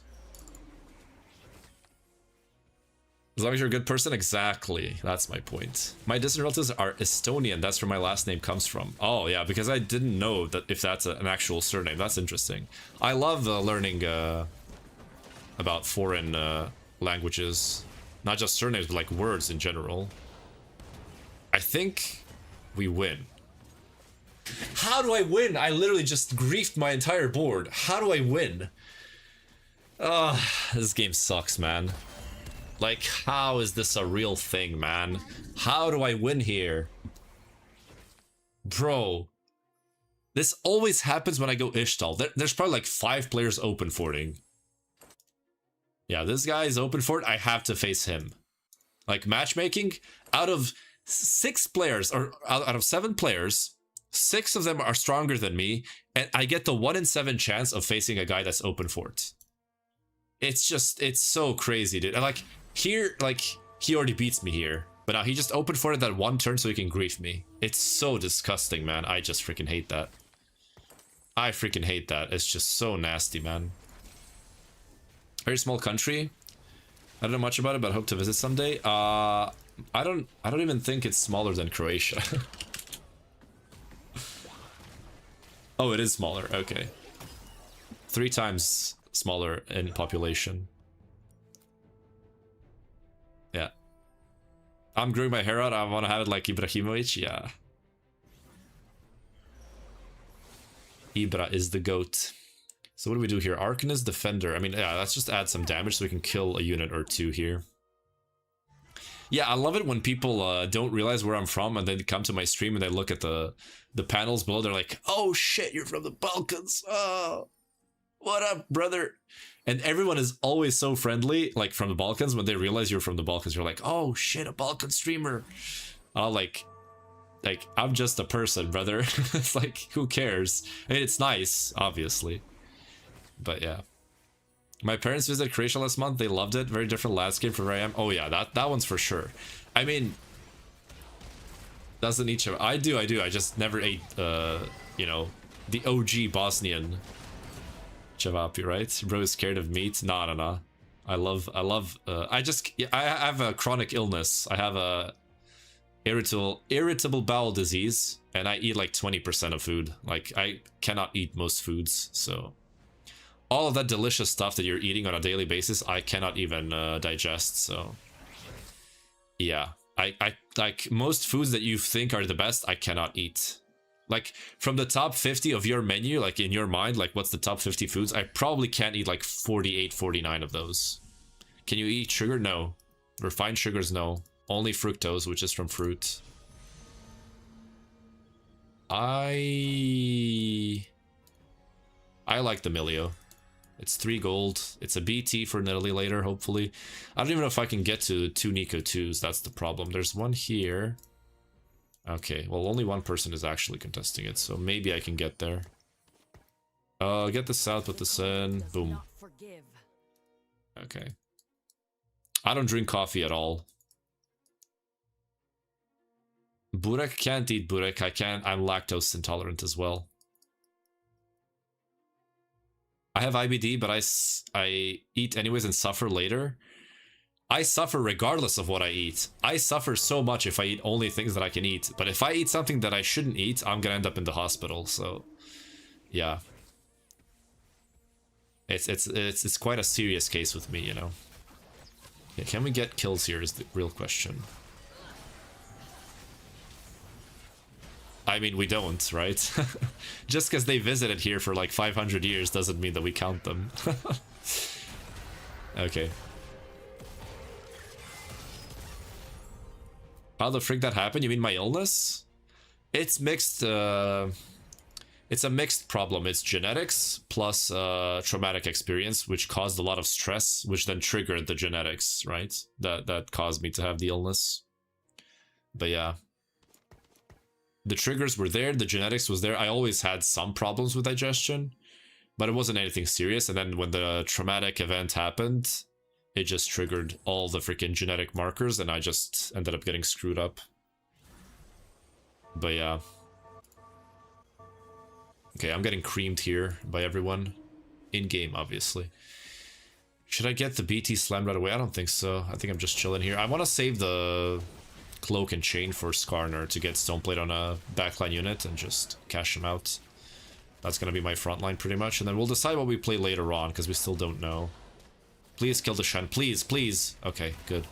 As long as you're a good person, exactly. That's my point. My distant relatives are Estonian. That's where my last name comes from. Oh, yeah, because I didn't know that if that's an actual surname. That's interesting. I love learning about foreign languages. Not just surnames, but like words in general. I think We win. How do I win? I literally just griefed my entire board. How do I win? This game sucks, man. Like, how is this a real thing, man? How do I win here? Bro. This always happens when I go Ishtal. There's probably like 5 players open forting. Yeah, this guy is open fort. I have to face him. Like, matchmaking, out of 6 players, or out of 7 players, 6 of them are stronger than me, and I get the 1 in 7 chance of facing a guy that's open fort. It's just, it's so crazy, dude. And like, here, like, he already beats me here. But now he just open forted that 1 turn so he can grief me. It's so disgusting, man. I just freaking hate that. I freaking hate that. It's just so nasty, man. Very small country. I don't know much about it, but hope to visit someday. I don't even think it's smaller than Croatia. Oh, it is smaller. Okay. 3 times smaller in population. Yeah. I'm growing my hair out. I want to have it like Ibrahimovic. Yeah. Ibra is the GOAT. So what do we do here? Arcanist, Defender. I mean, yeah, let's just add some damage so we can kill a unit or 2 here. Yeah, I love it when people don't realize where I'm from and then come to my stream and they look at the panels below. They're like, oh shit, you're from the Balkans. Oh, what up, brother? And everyone is always so friendly, like from the Balkans. When they realize you're from the Balkans, you're like, oh shit, a Balkan streamer. I'll like I'm just a person, brother. It's like, who cares? I mean, it's nice, obviously. But yeah. My parents visited Croatia last month. They loved it. Very different landscape from where I am. Oh yeah, that one's for sure. I mean, doesn't each of I do. I just never ate you know, the OG Bosnian cevapi, right? Bro is scared of meat. No. I love I have a chronic illness. I have a irritable bowel disease, and I eat like 20% of food. Like, I cannot eat most foods, so all of that delicious stuff that you're eating on a daily basis, I cannot even digest. So yeah, I like most foods that you think are the best, I cannot eat. Like, from the top 50 of your menu, like in your mind, like what's the top 50 foods, I probably can't eat like 48, 49 of those. Can you eat sugar? No. Refined sugars? No. Only fructose, which is from fruit. I like the Milio. It's 3 gold. It's a BT for Italy later, hopefully. I don't even know if I can get to 2 Nico 2s. That's the problem. There's one here. Okay, well, only 1 person is actually contesting it, so maybe I can get there. Get this out, put this in. Boom. Okay. I don't drink coffee at all. Burek, can't eat burek. I'm lactose intolerant as well. I have IBD, but I eat anyways and suffer later. I suffer regardless of what I eat. I suffer so much if I eat only things that I can eat. But if I eat something that I shouldn't eat, I'm gonna end up in the hospital. So, yeah, it's quite a serious case with me, you know. Yeah, can we get kills here is the real question. I mean, we don't, right? Just because they visited here for like 500 years doesn't mean that we count them. Okay. How the frick that happened? You mean my illness? It's mixed, it's a mixed problem. It's genetics plus traumatic experience, which caused a lot of stress, which then triggered the genetics, right? That caused me to have the illness. But yeah. The triggers were there, the genetics was there. I always had some problems with digestion, but it wasn't anything serious. And then when the traumatic event happened, it just triggered all the freaking genetic markers, and I just ended up getting screwed up. But yeah. Okay, I'm getting creamed here by everyone. In-game, obviously. Should I get the BT slam right away? I don't think so. I think I'm just chilling here. I want to save the cloak and chain for Skarner to get Stoneplate on a backline unit and just cash him out. That's gonna be my front line pretty much, and then we'll decide what we play later on, because we still don't know. Please kill the Shen, please, please. Okay, good.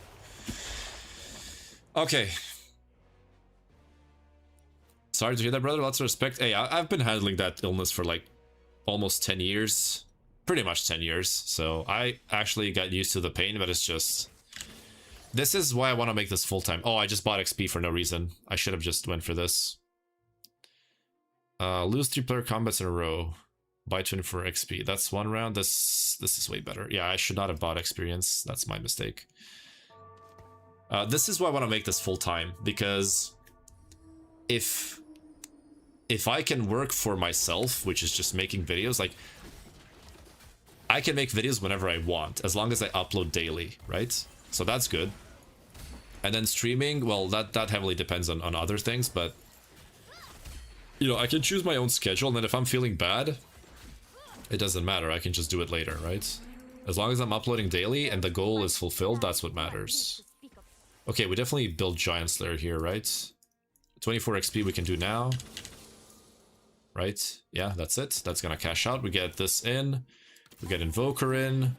Okay. Sorry to hear that, brother. Lots of respect. Hey, I've been handling that illness for like almost 10 years. Pretty much 10 years. So I actually got used to the pain, but it's just... This is why I want to make this full-time. Oh, I just bought XP for no reason. I should have just went for this. Lose 3-player combats in a row. Buy 24 XP. That's one round. This is way better. Yeah, I should not have bought experience. That's my mistake. This is why I want to make this full-time, because if I can work for myself, which is just making videos, like I can make videos whenever I want, as long as I upload daily, right? So that's good. And then streaming, well, that heavily depends on other things, but you know, I can choose my own schedule, and then if I'm feeling bad, it doesn't matter. I can just do it later, right? As long as I'm uploading daily and the goal is fulfilled, that's what matters. Okay, we definitely build Giant Slayer here, right? 24 XP we can do now. Right? Yeah, that's it. That's gonna cash out. We get this in. We get Invoker in.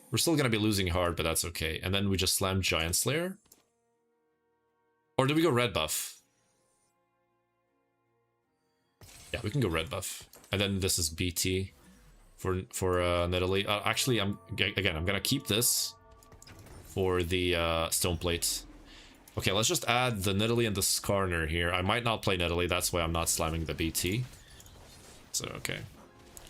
We're still gonna be losing hard, but that's okay. And then we just slam Giant Slayer. Or do we go red buff? Yeah, we can go red buff. And then this is BT for Nidalee. Actually, I'm gonna keep this for the stone plate. Okay, let's just add the Nidalee and the Skarner here. I might not play Nidalee, that's why I'm not slamming the BT. So, okay.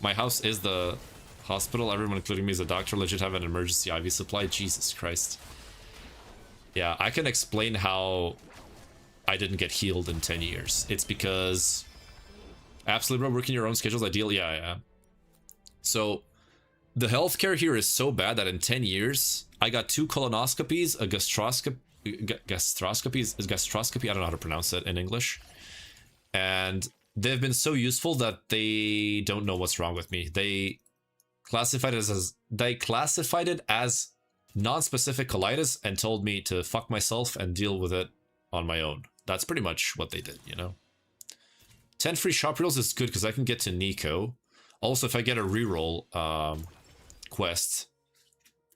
My house is the hospital. Everyone, including me, is a doctor. Legit have an emergency IV supply. Jesus Christ. Yeah, I can explain how I didn't get healed in 10 years. It's because... Absolutely, bro. Working your own schedules ideal. Yeah. So, the healthcare here is so bad that in 10 years, I got 2 colonoscopies, a gastroscopy, I don't know how to pronounce it in English. And they've been so useful that they don't know what's wrong with me. They classified it as non-specific colitis and told me to fuck myself and deal with it on my own. That's pretty much what they did, you know? 10 free shop reels is good because I can get to Nico. Also, if I get a reroll quest,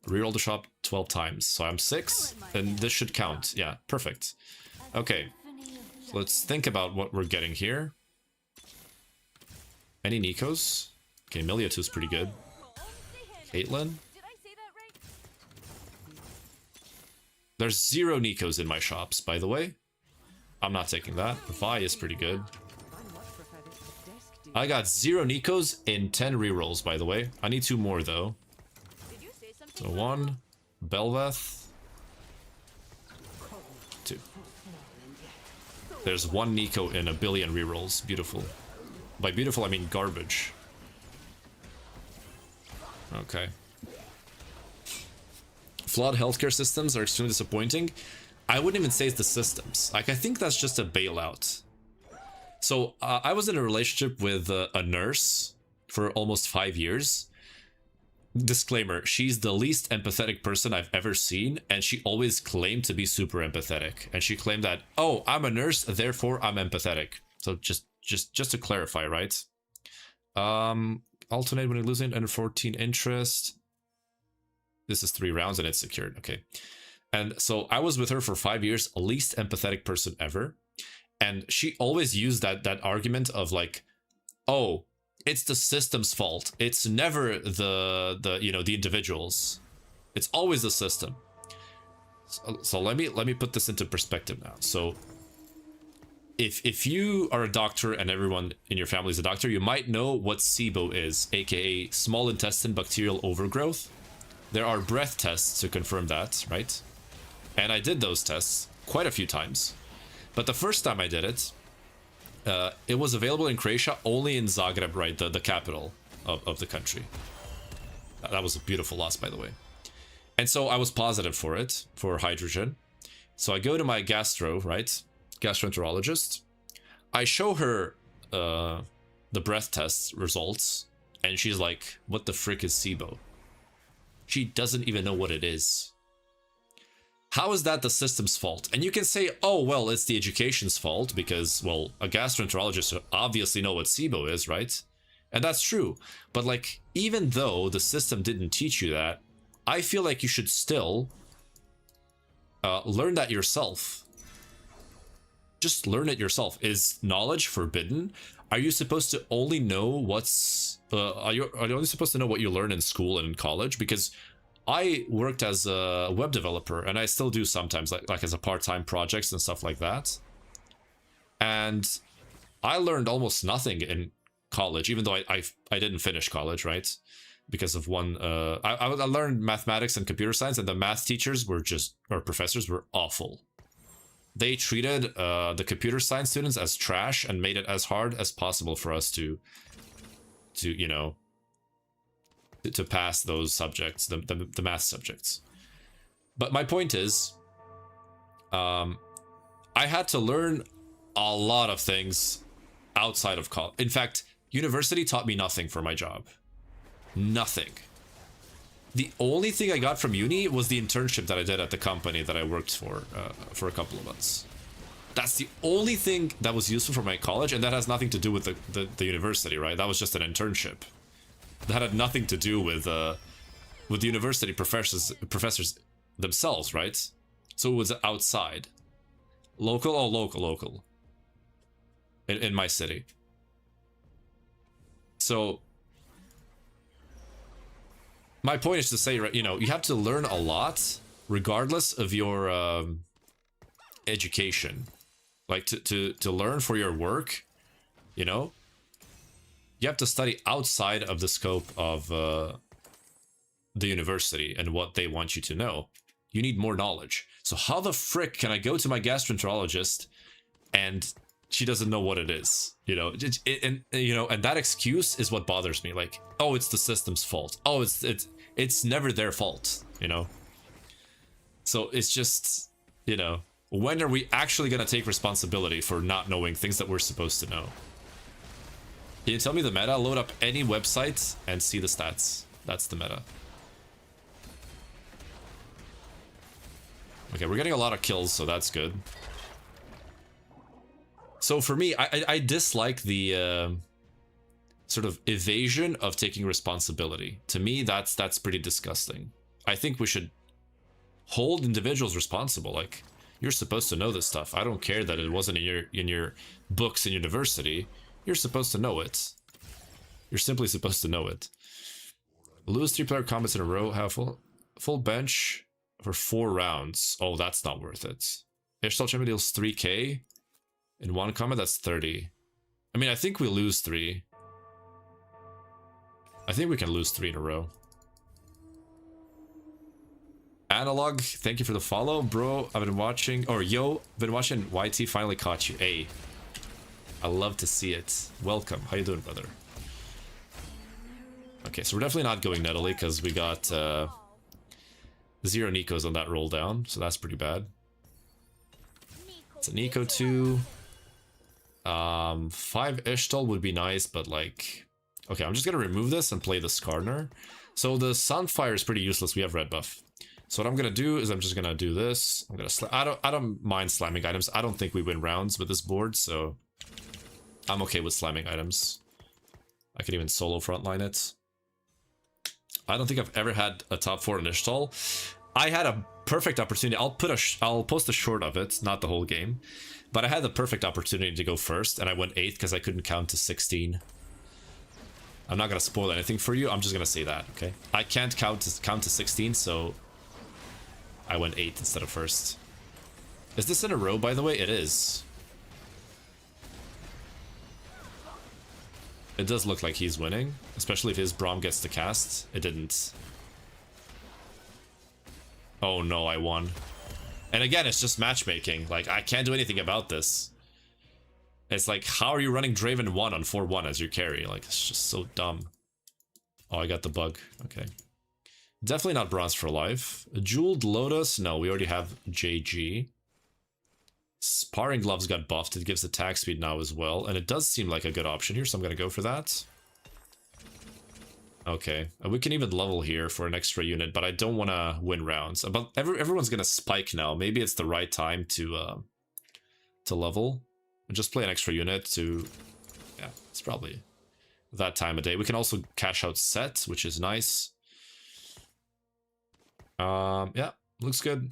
reroll the shop 12 times. So I'm 6, and this should count. Yeah, perfect. Okay, so let's think about what we're getting here. Any Nikos? Okay, Miliatu's pretty good. Caitlyn? There's 0 Nikos in my shops, by the way. I'm not taking that. Vi is pretty good. I got 0 Nikos in 10 rerolls, by the way. I need 2 more, though. So 1, Belveth, 2. There's 1 Nico in a billion rerolls. Beautiful. By beautiful, I mean garbage. Okay. Flawed healthcare systems are extremely disappointing. I wouldn't even say it's the systems. Like, I think that's just a bailout. So, I was in a relationship with a nurse for almost 5 years. Disclaimer, she's the least empathetic person I've ever seen, and she always claimed to be super empathetic. And she claimed that, oh, I'm a nurse, therefore I'm empathetic. So just to clarify, right? Alternate when you're losing under 14 interest. This is 3 rounds and it's secured. Okay. And so I was with her for 5 years, least empathetic person ever. And she always used that argument of like, oh, it's the system's fault. It's never the individuals. It's always the system. So let me put this into perspective now. So if you are a doctor and everyone in your family is a doctor, you might know what SIBO is, aka small intestine bacterial overgrowth. There are breath tests to confirm that, right? And I did those tests quite a few times. But the first time I did it, it was available in Croatia only in Zagreb, right? The capital of the country. That was a beautiful loss, by the way. And so I was positive for it, for hydrogen. So I go to my gastro, right? Gastroenterologist. I show her the breath test results, and she's like, what the frick is SIBO? She doesn't even know what it is. How is that the system's fault? And you can say, oh, well, it's the education's fault because, well, a gastroenterologist obviously know what SIBO is, right? And that's true. But, like, even though the system didn't teach you that, I feel like you should still learn that yourself. just learn it yourself. Is knowledge forbidden? Are you supposed to only know what's are you only supposed to know what you learn in school and in college? Because I worked as a web developer, and I still do sometimes, like as a part-time projects and stuff like that. And I learned almost nothing in college, even though I didn't finish college, right? Because of one I learned mathematics and computer science, and the math teachers were just, or professors, were awful. They treated the computer science students as trash and made it as hard as possible for us to you know, to pass those subjects, the math subjects. But my point is, I had to learn a lot of things outside of college. In fact, university taught me nothing for my job. Nothing. The only thing I got from uni was the internship that I did at the company that I worked for a couple of months. That's the only thing that was useful for my college, and that has nothing to do with the university, right? That was just an internship. That had nothing to do with the university professors themselves, right? So it was outside. Local? Oh, local. In my city. So my point is to say, right, you know, you have to learn a lot regardless of your education. Like to learn for your work, you know, you have to study outside of the scope of the university and what they want you to know. You need more knowledge. So how the frick can I go to my gastroenterologist and she doesn't know what it is? You know, and that excuse is what bothers me. Like, oh, it's the system's fault. Oh, it's never their fault, you know? So it's just, you know, when are we actually going to take responsibility for not knowing things that we're supposed to know? Can you tell me the meta? Load up any website and see the stats. That's the meta. Okay, we're getting a lot of kills, so that's good. So for me, I dislike the sort of evasion of taking responsibility. To me, that's pretty disgusting. I think we should hold individuals responsible. Like, you're supposed to know this stuff. I don't care that it wasn't in your books in university. You're supposed to know it. You're simply supposed to know it. Lose 3-player combats in a row. Have full bench for 4 rounds. Oh, that's not worth it. Ishtal Champion deals 3k in 1 combat. That's 30. I mean, I think we lose 3. I think we can lose 3 in a row. Analog, thank you for the follow, bro. I've been watching, or yo, been watching. YT finally caught you. Hey, I love to see it. Welcome. How you doing, brother? Okay, so we're definitely not going Nettily because we got 0 Nikos on that roll down, so that's pretty bad. It's a Nico 2. 5 Ishtal would be nice, but like, okay, I'm just gonna remove this and play the Skarner. So the Sunfire is pretty useless. We have red buff. So what I'm gonna do is I'm just gonna do this. I'm gonna I don't mind slamming items. I don't think we win rounds with this board, so I'm okay with slamming items. I can even solo frontline it. I don't think I've ever had a top 4 in Ishtal. I had a perfect opportunity. I'll post a short of it, not the whole game, but I had the perfect opportunity to go first, and I went 8th because I couldn't count to 16. I'm not gonna spoil anything for you. I'm just gonna say that, okay? I can't count to 16, so I went 8th instead of 1st. Is this in a row, by the way? It is. It does look like he's winning, especially if his Braum gets the cast. It didn't. Oh no, I won. And again, it's just matchmaking. Like, I can't do anything about this. It's like, how are you running Draven 1 on 4-1 as your carry? Like, it's just so dumb. Oh, I got the bug. Okay. Definitely not Bronze for Life. Jeweled Lotus? No, we already have JG. Sparring Gloves got buffed. It gives attack speed now as well. And it does seem like a good option here, so I'm going to go for that. Okay. We can even level here for an extra unit, but I don't want to win rounds. But everyone's going to spike now. Maybe it's the right time to level. Just play an extra unit to... Yeah, it's probably that time of day. We can also cash out set, which is nice. Yeah, looks good.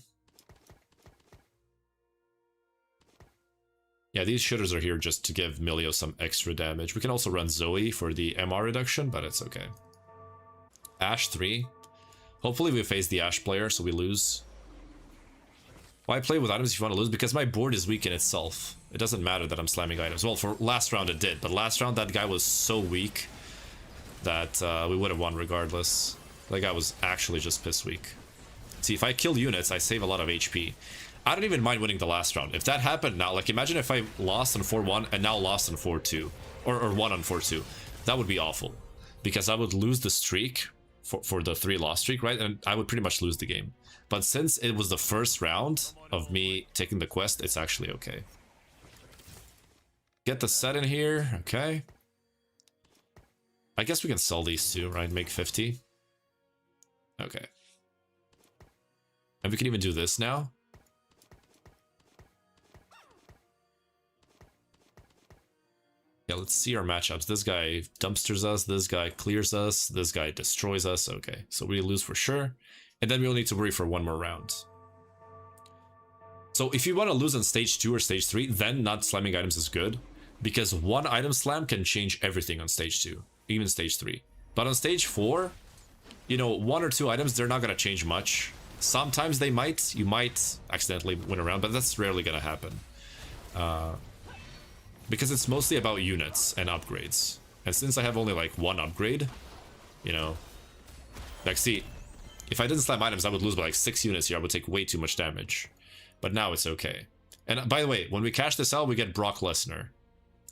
Yeah, these shooters are here just to give Milio some extra damage. We can also run Zoe for the MR reduction, but it's okay. Ashe 3. Hopefully we face the Ashe player, so we lose. Why play with items if you want to lose? Because my board is weak in itself. It doesn't matter that I'm slamming items. Well, for last round it did, but last round that guy was so weak that we would have won regardless. That guy was actually just piss weak. See, if I kill units, I save a lot of HP. I don't even mind winning the last round. If that happened now, like imagine if I lost on 4-1 and now lost on 4-2. Or won on 4-2. That would be awful. Because I would lose the streak for the 3 loss streak, right? And I would pretty much lose the game. But since it was the first round of me taking the quest, it's actually okay. Get the set in here, okay. I guess we can sell these two, right? Make 50. Okay. And we can even do this now. Yeah, let's see our matchups. This guy dumpsters us, this guy clears us, this guy destroys us. Okay, so we lose for sure. And then we only need to worry for one more round. So if you want to lose on stage 2 or stage 3, then not slamming items is good. Because one item slam can change everything on stage 2, even stage 3. But on stage 4, you know, 1 or 2 items, they're not going to change much. Sometimes they might. You might accidentally win a round, but that's rarely going to happen. Because it's mostly about units and upgrades. And since I have only like 1 upgrade, you know, like see, if I didn't slam items, I would lose by like 6 units here. I would take way too much damage. But now it's okay. And by the way, when we cash this out, we get Brock Lesnar.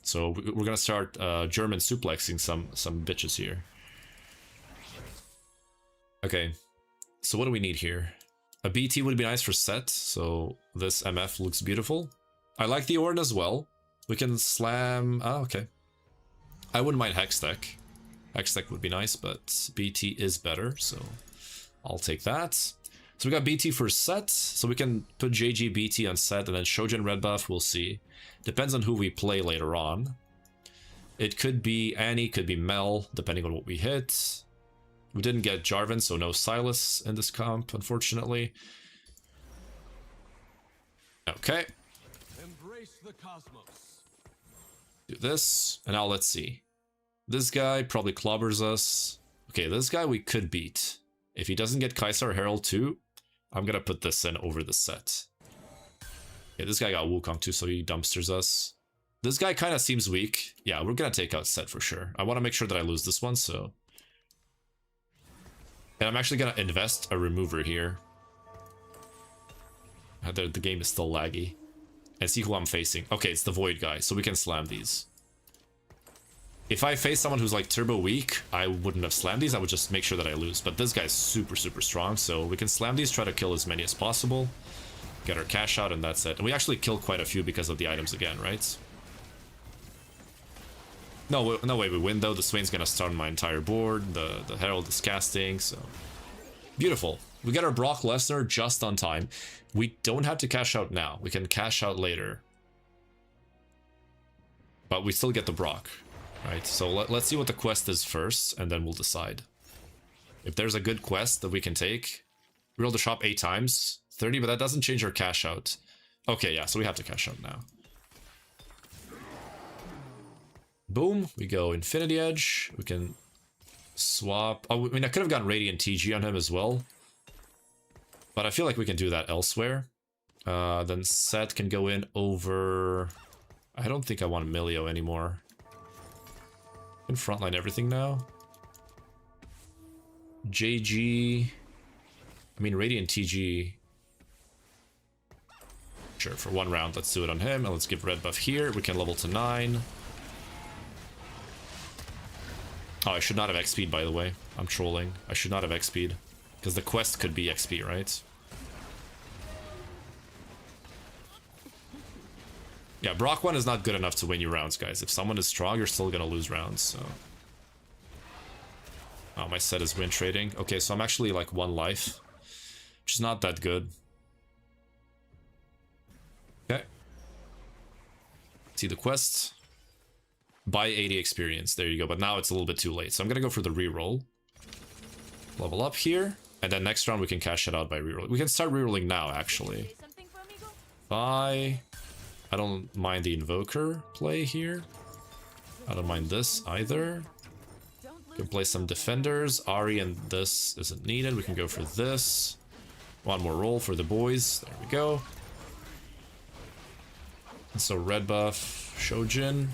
So we're gonna start German suplexing some bitches here. Okay, so what do we need here? A BT would be nice for set, so this MF looks beautiful. I like the Ornn as well. We can slam... Oh, okay. I wouldn't mind Hextech. Hextech would be nice, but BT is better, so I'll take that. So we got BT for set, so we can put JG BT on set, and then Shojin red buff, we'll see. Depends on who we play later on. It could be Annie, could be Mel, depending on what we hit. We didn't get Jarvan, so no Silas in this comp, unfortunately. Okay. Embrace the cosmos. Do this, and now let's see. This guy probably clobbers us. Okay, this guy we could beat. If he doesn't get Kaisar Herald too, I'm gonna put this in over the set. Yeah, this guy got Wukong too, so he dumpsters us. This guy kind of seems weak. Yeah, we're gonna take out set for sure. I want to make sure that I lose this one, so... And I'm actually gonna invest a remover here. The game is still laggy. And see who I'm facing. Okay, it's the Void guy, so we can slam these. If I face someone who's like turbo weak, I wouldn't have slammed these. I would just make sure that I lose. But this guy's super, super strong, so we can slam these, try to kill as many as possible. Get our cash out, and that's it. And we actually killed quite a few because of the items again, right? No way we win, though. The Swain's gonna stun my entire board. The Herald is casting, so... Beautiful. We get our Brock Lesnar just on time. We don't have to cash out now. We can cash out later. But we still get the Brock, right? So let's see what the quest is first, and then we'll decide. If there's a good quest that we can take... We roll the shop 8 times. 30, but that doesn't change our cash out. Okay, yeah, so we have to cash out now. Boom, we go Infinity Edge. We can swap... Oh, I mean, I could have gotten Radiant TG on him as well. But I feel like we can do that elsewhere. Then Set can go in over... I don't think I want Milio anymore. I can frontline everything now. JG... I mean, Radiant TG... Sure, for 1 round, let's do it on him. And let's give red buff here. We can level to 9. Oh, I should not have XP'd, by the way. I'm trolling. I should not have XP'd. Because the quest could be XP, right? Yeah, Brock 1 is not good enough to win you rounds, guys. If someone is strong, you're still gonna lose rounds, so... Oh, my set is win trading. Okay, so I'm actually like 1 life. Which is not that good. Okay. See the quest. Buy 80 experience. There you go. But now it's a little bit too late. So I'm gonna go for the reroll. Level up here. And then next round we can cash it out by rerolling. We can start rerolling now, actually. Buy. I don't mind the Invoker play here. I don't mind this either. We can play some Defenders. Ari and this isn't needed. We can go for this. One more roll for the boys. There we go. And so red buff, Shojin.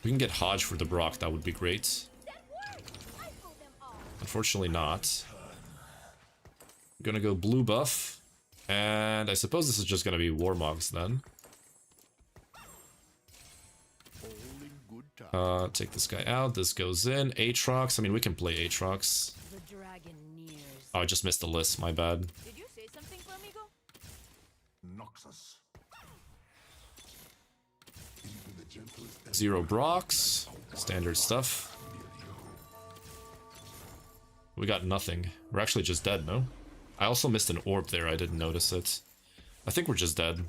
We can get Hodge for the Brock. That would be great. Unfortunately not. I'm gonna go blue buff. And I suppose this is just gonna be Warmogs then. Take this guy out. This goes in. Aatrox. I mean, we can play Aatrox. The dragon nears. Oh, I just missed the list. My bad. Did you say something, Flamigo? Noxus. 0 Brocks. Standard stuff. We got nothing. We're actually just dead, no? I also missed an orb there. I didn't notice it. I think we're just dead.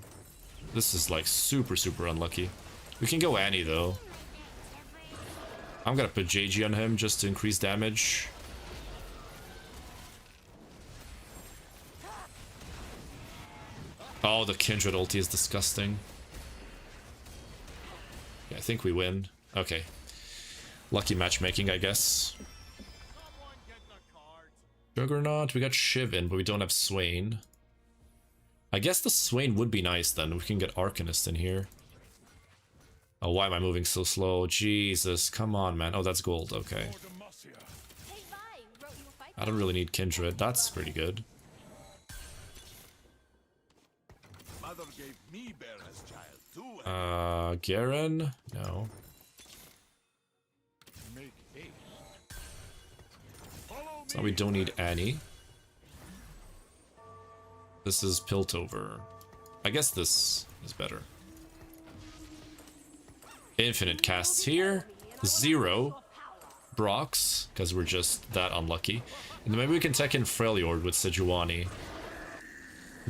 This is like super, super unlucky. We can go Annie though. I'm gonna put JG on him just to increase damage. Oh, the Kindred ulti is disgusting. Yeah, I think we win. Okay. Lucky matchmaking, I guess. Juggernaut, we got Shiv in, but we don't have Swain. I guess the Swain would be nice then. We can get Arcanist in here. Oh, why am I moving so slow? Jesus, come on, man. Oh, that's gold. Okay. I don't really need Kindred. That's pretty good. Mother gave me bear as child too. Garen? No. Make haste. Follow So we don't need Annie. This is Piltover. I guess this is better. Infinite casts here. 0 Brocks, because we're just that unlucky. And then maybe we can tech in Freljord with Sejuani.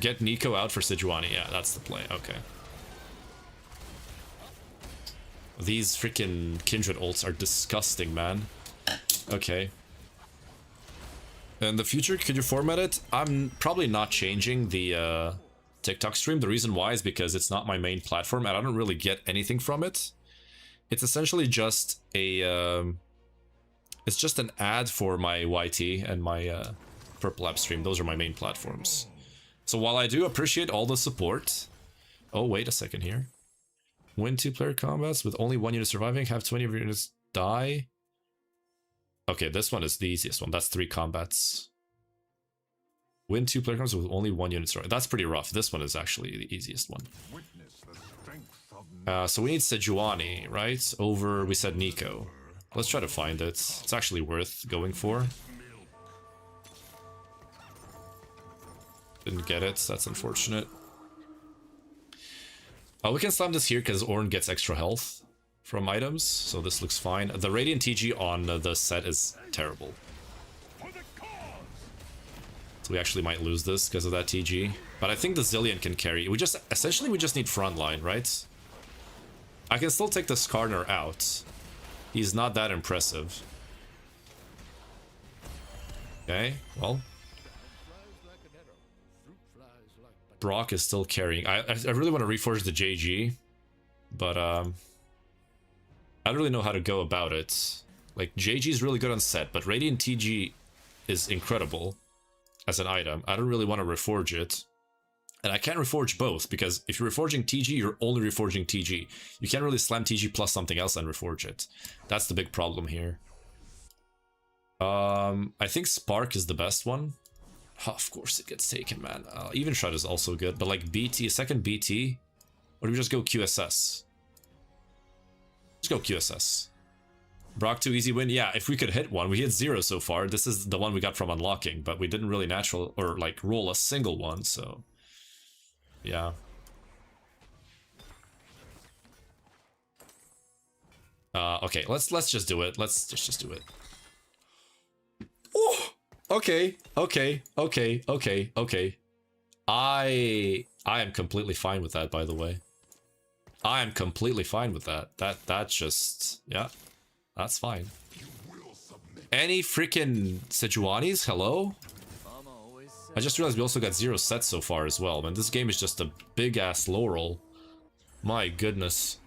Get Nico out for Sejuani. Yeah, that's the play. Okay. These freaking Kindred ults are disgusting, man. Okay. In the future, could you format it? I'm probably not changing the TikTok stream. The reason why is because it's not my main platform and I don't really get anything from it. It's essentially just a... it's just an ad for my YT and my Purple Lab stream. Those are my main platforms. So while I do appreciate all the support... Oh, wait a second here. Win 2-player combats with only 1 unit surviving. Have 20 of your units die. Okay, this one is the easiest one. That's 3 combats. Win 2-player combats with only 1 unit surviving. That's pretty rough. This one is actually the easiest one. So we need Sejuani, right? Over, we said Nico. Let's try to find it. It's actually worth going for. Didn't get it. That's unfortunate. We can slam this here because Ornn gets extra health from items, so this looks fine. The Radiant TG on the set is terrible. So we actually might lose this because of that TG. But I think the Zillion can carry. Essentially we just need frontline, right? I can still take the Skarner out. He's not that impressive. Okay, well. Brock is still carrying. I really want to reforge the JG, but I don't really know how to go about it. Like, JG is really good on set, but Radiant TG is incredible as an item. I don't really want to reforge it. And I can't reforge both, because if you're reforging TG, you're only reforging TG. You can't really slam TG plus something else and reforge it. That's the big problem here. I think Spark is the best one. Oh, of course it gets taken, man. Even Shred is also good, but like BT, a second BT? Or do we just go QSS? Let's go QSS. Brock 2 easy win. Yeah, if we could hit one. We hit 0 so far. This is the one we got from unlocking, but we didn't really natural or like roll a single one, so yeah. Okay, let's just do it. Let's just do it. Oh, okay. I am completely fine with that, by the way. I am completely fine with that. That's just, yeah, that's fine. Any freaking Sejuanis? Hello? I just realized we also got 0 sets so far as well, man. This game is just a big-ass laurel. My goodness.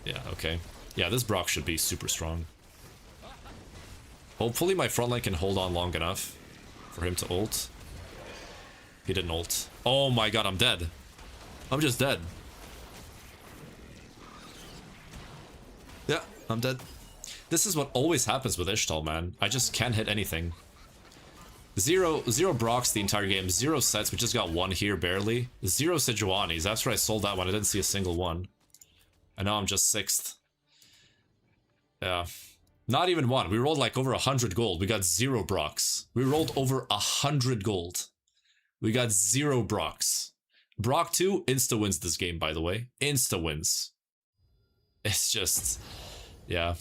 Yeah, okay. Yeah, this Brock should be super strong. Hopefully my front line can hold on long enough for him to ult. He didn't ult. Oh my god, I'm dead. I'm just dead. Yeah, I'm dead. This is what always happens with Ishtal, man. I just can't hit anything. Zero Brocks the entire game. 0 sets. We just got 1 here, barely. 0 Sejuanis. After I sold that one, I didn't see a single one. And now I'm just 6th. Yeah. Not even 1. We rolled like over 100 gold. We got 0 Brocks. We rolled over 100 gold. We got 0 Brocks. Brock 2 insta wins this game, by the way. Insta wins. It's just... yeah.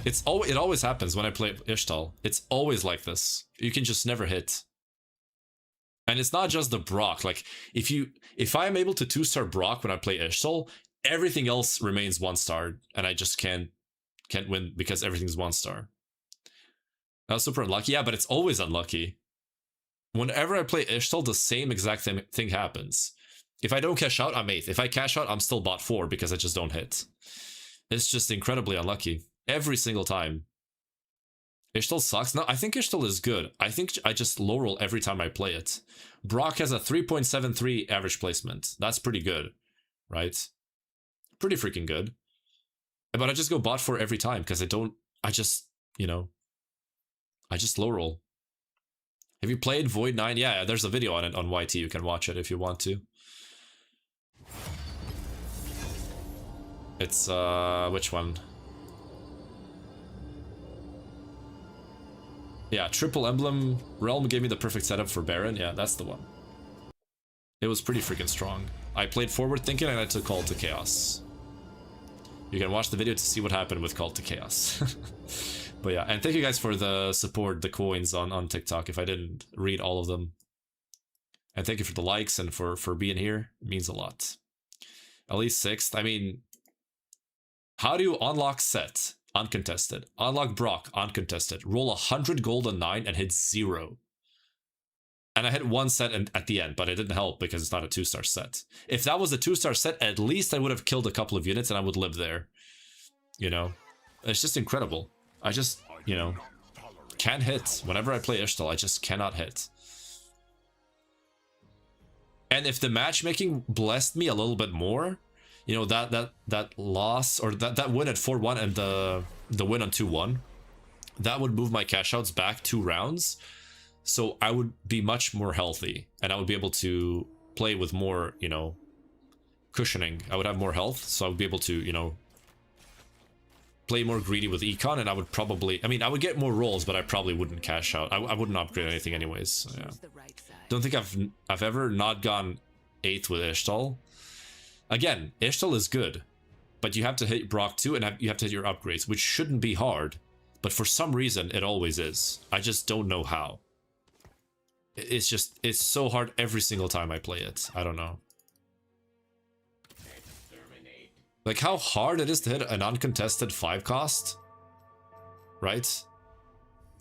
It always happens when I play Ishtal. It's always like this. You can just never hit. And it's not just the Brock. Like, if I am able to 2-star Brock when I play Ishtal, everything else remains 1-star, and I just can't win because everything's 1-star. That was super unlucky. Yeah, but it's always unlucky. Whenever I play Ishtal, the same exact thing happens. If I don't cash out, I'm 8th. If I cash out, I'm still bot 4 because I just don't hit. It's just incredibly unlucky. Every single time. Ishtal sucks. No, I think Ishtal is good. I think I just low roll every time I play it. Brock has a 3.73 average placement. That's pretty good, right? Pretty freaking good. But I just go bot 4 every time because I just low roll. Have you played Void 9? Yeah, there's a video on it on YT. You can watch it if you want to. It's, which one? Yeah, Triple Emblem Realm gave me the perfect setup for Baron. Yeah, that's the one. It was pretty freaking strong. I played forward thinking and I took Call to Chaos. You can watch the video to see what happened with Call to Chaos. But yeah, and thank you guys for the support, the coins on TikTok, if I didn't read all of them. And thank you for the likes and for being here. It means a lot. At least 6th. I mean, how do you unlock set? Uncontested. Unlock Brock, uncontested. Roll 100 gold on 9 and hit 0. And I hit 1 set at the end, but it didn't help because it's not a 2-star set. If that was a 2-star set, at least I would have killed a couple of units and I would live there. You know? It's just incredible. I just, can't hit. Whenever I play Ishtal, I just cannot hit. And if the matchmaking blessed me a little bit more, that loss or that win at 4-1 and the win on 2-1, that would move my cash outs back 2 rounds. So I would be much more healthy and I would be able to play with more, cushioning. I would have more health, so I would be able to, play more greedy with econ, and I would probably, I would get more rolls, but I probably wouldn't cash out. I wouldn't upgrade anything anyways. So yeah. Don't think I've ever not gone 8th with Ishtal. Again, Ishtal is good, but you have to hit Brock 2 and you have to hit your upgrades, which shouldn't be hard, but for some reason it always is. I just don't know how. It's so hard every single time I play it. I don't know. Like how hard it is to hit an uncontested 5 cost, right?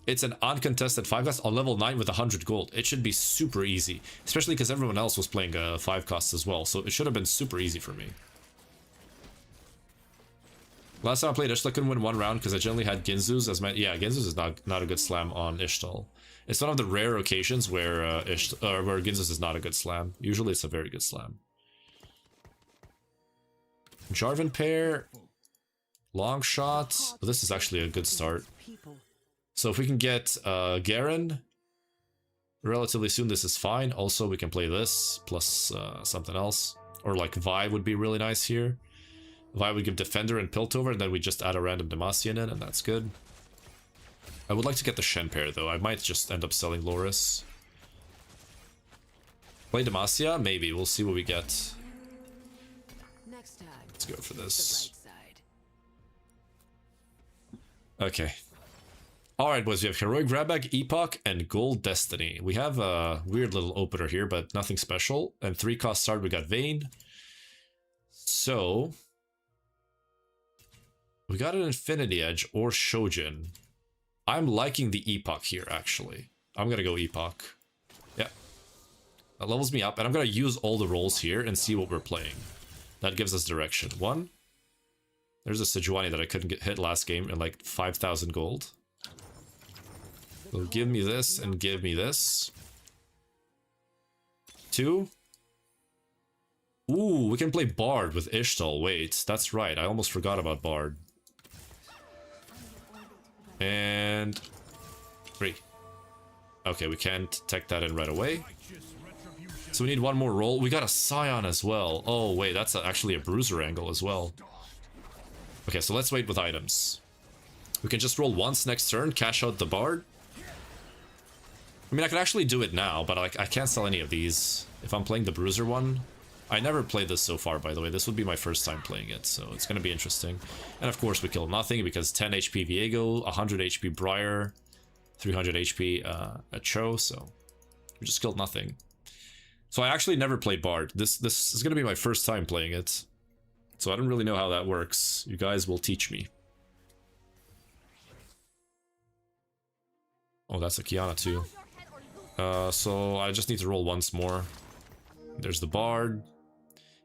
It's an uncontested 5 cost on level 9 with 100 gold. It should be super easy, especially because everyone else was playing 5 costs as well, so it should have been super easy for me. Last time I played Ishtal, I couldn't win 1 round because I generally had Ginzu's as my... Yeah, Ginzu's is not a good slam on Ishtal. It's one of the rare occasions where where Ginzu's is not a good slam. Usually it's a very good slam. Jarvan pair, long shot. Oh, this is actually a good start. So if we can get Garen relatively soon, this is fine. Also, we can play this plus something else. Or like Vi would be really nice here. Vi would give Defender and Piltover, and then we just add a random Demacian in, and that's good. I would like to get the Shen pair, though. I might just end up selling Loris. Play Demacia? Maybe. We'll see what we get. Let's go for this. Okay. Alright, boys. We have Heroic Grabbag, Epoch, and Gold Destiny. We have a weird little opener here, but nothing special. And 3 cost start, we got Vayne. So... we got an Infinity Edge or Shojin. I'm liking the Epoch here, actually. I'm gonna go Epoch. Yeah. That levels me up, and I'm gonna use all the rolls here and see what we're playing. That gives us direction. One. There's a Sejuani that I couldn't get hit last game in like 5,000 gold. So give me this and give me this. 2. Ooh, we can play Bard with Ishtal. Wait, that's right. I almost forgot about Bard. And 3. Okay, we can't tech that in right away. So we need one more roll. We got a Scion as well. Oh, wait, that's actually a Bruiser angle as well. Okay, so let's wait with items. We can just roll once next turn, cash out the Bard. I mean, I could actually do it now, but I can't sell any of these. If I'm playing the Bruiser one. I never played this so far, by the way. This would be my first time playing it, so it's going to be interesting. And of course, we kill nothing because 10 HP Viego, 100 HP Briar, 300 HP a Cho, so we just killed nothing. So I actually never played Bard. This is going to be my first time playing it. So I don't really know how that works. You guys will teach me. Oh, that's a Kiana too. So I just need to roll once more. There's the Bard,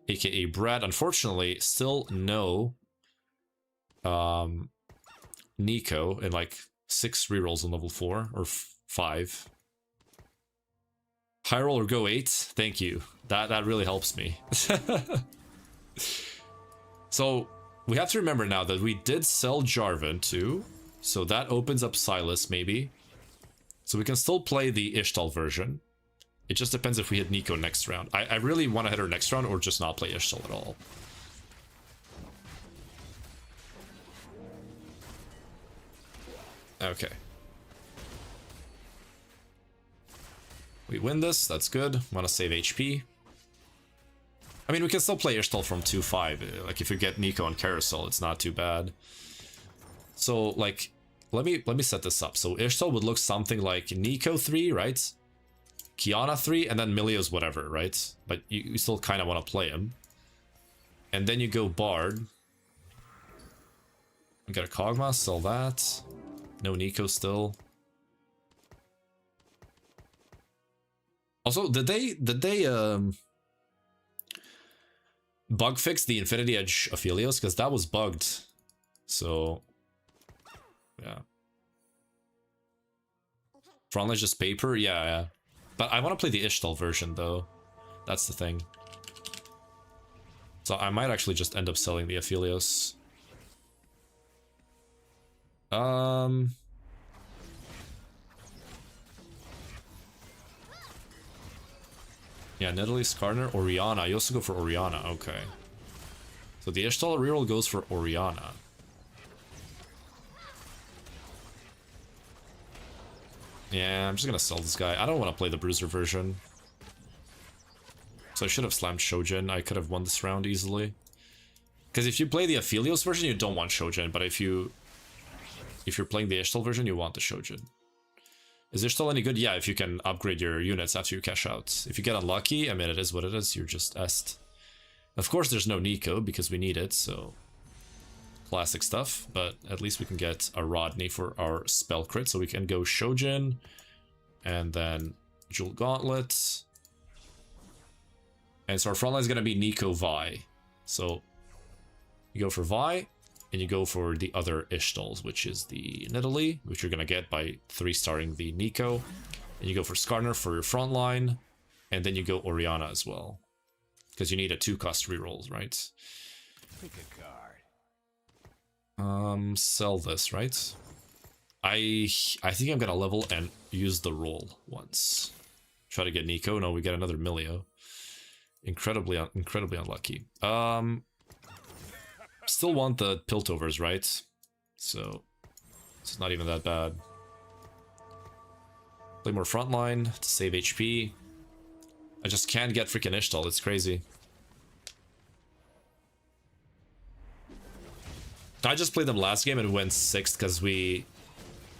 aka Brad. Unfortunately, still no Nico in like 6 rerolls on level 4 or 5. High roll or go 8. Thank you. That really helps me. So we have to remember now that we did sell Jarvan too, so that opens up Silas maybe. So we can still play the Ishtal version. It just depends if we hit Nico next round. I really want to hit her next round or just not play Ishtal at all. Okay. We win this, that's good. Want to save HP. I mean, we can still play Ishtal from 2-5. Like, if you get Nico on Carousel, it's not too bad. So, like, let me set this up. So, Ishtal would look something like Nico 3, right? Kiana 3, and then Milio's whatever, right? But you still kind of want to play him. And then you go Bard. We got a Kog'Maw, sell that. No Nico still. Also, did they bug fix the Infinity Edge Aphelios? Because that was bugged. So, yeah. Frontline's just paper? Yeah. But I want to play the Ishtal version, though. That's the thing. So I might actually just end up selling the Aphelios. Yeah, Nidalee, Skarner, Orianna. You also go for Orianna, okay. So the Ishtal reroll goes for Orianna. Yeah, I'm just gonna sell this guy. I don't want to play the Bruiser version. So I should have slammed Shojin. I could have won this round easily. Because if you play the Aphelios version, you don't want Shojin. But if you're playing the Ishtal version, you want the Shojin. Is Ishtal any good? Yeah, if you can upgrade your units after you cash out. If you get unlucky, I mean, it is what it is. You're just est. Of course, there's no Nico because we need it, so... Classic stuff, but at least we can get a Rodney for our spell crit, so we can go Shojin, and then Jewel Gauntlet. And so our frontline is going to be Nico Vi. So you go for Vi, and you go for the other Ishtals, which is the Nidalee, which you're going to get by 3-starring the Nico. And you go for Skarner for your frontline, and then you go Orianna as well. Because you need a 2-cost reroll, right? Pick a card. Sell this, right? I think I'm gonna level and use the roll once. Try to get Nico. No, we get another Milio. Incredibly unlucky. Still want the Piltovers, right? So it's not even that bad. Play more frontline to save HP. I just can't get freaking Ishtal. It's crazy. I just played them last game and went 6th because we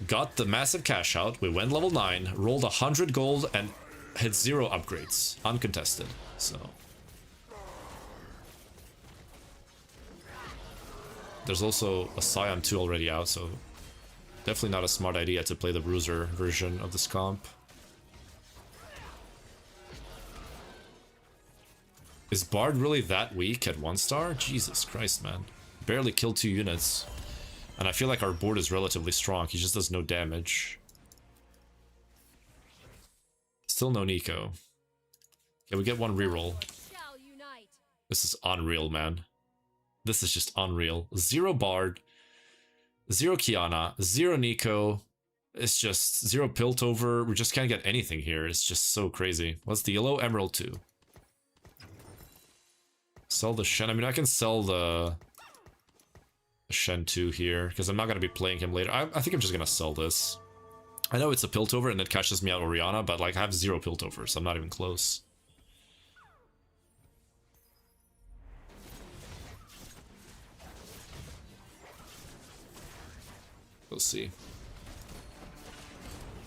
got the massive cash out. We went level 9, rolled 100 gold, and had 0 upgrades. Uncontested. So there's also a Scion 2 already out, so Definitely not a smart idea to play the bruiser version of this comp. Is Bard really that weak at 1 star? Jesus Christ, man. Barely killed 2 units. And I feel like our board is relatively strong. He just does no damage. Still no Nico. Okay, we get 1 reroll. This is unreal, man. This is just unreal. 0 Bard. 0 Kiana. 0 Nico. It's just 0 Piltover. We just can't get anything here. It's just so crazy. What's the yellow? Emerald 2. Sell the Shen. I mean, I can sell the Shen 2 here, because I'm not going to be playing him later. I think I'm just going to sell this. I know it's a Piltover and it catches me out Orianna, but like I have 0 Piltover, so I'm not even close. We'll see.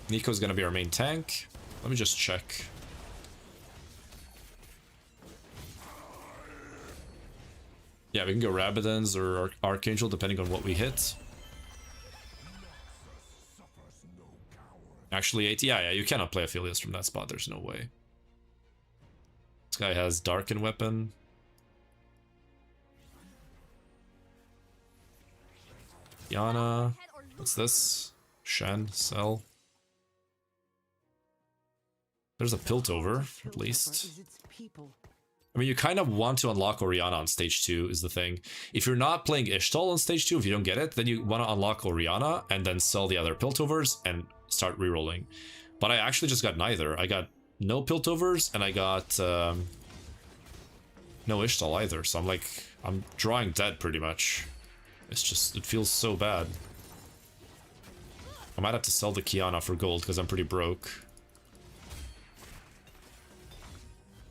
Nico's going to be our main tank. Let me just check. Yeah, we can go Rabadons or Archangel depending on what we hit. Actually, 8. Yeah, you cannot play Aphelios from that spot. There's no way. This guy has Darken Weapon. Yana. What's this? Shen. Sell. There's a Piltover, at least. I mean, you kind of want to unlock Orianna on stage 2 is the thing. If you're not playing Ishtal on stage 2, if you don't get it, then you want to unlock Orianna and then sell the other Piltovers and start rerolling. But I actually just got neither. I got no Piltovers and I got no Ishtal either. So I'm like, I'm drawing dead pretty much. It's just, it feels so bad. I might have to sell the Kiana for gold because I'm pretty broke.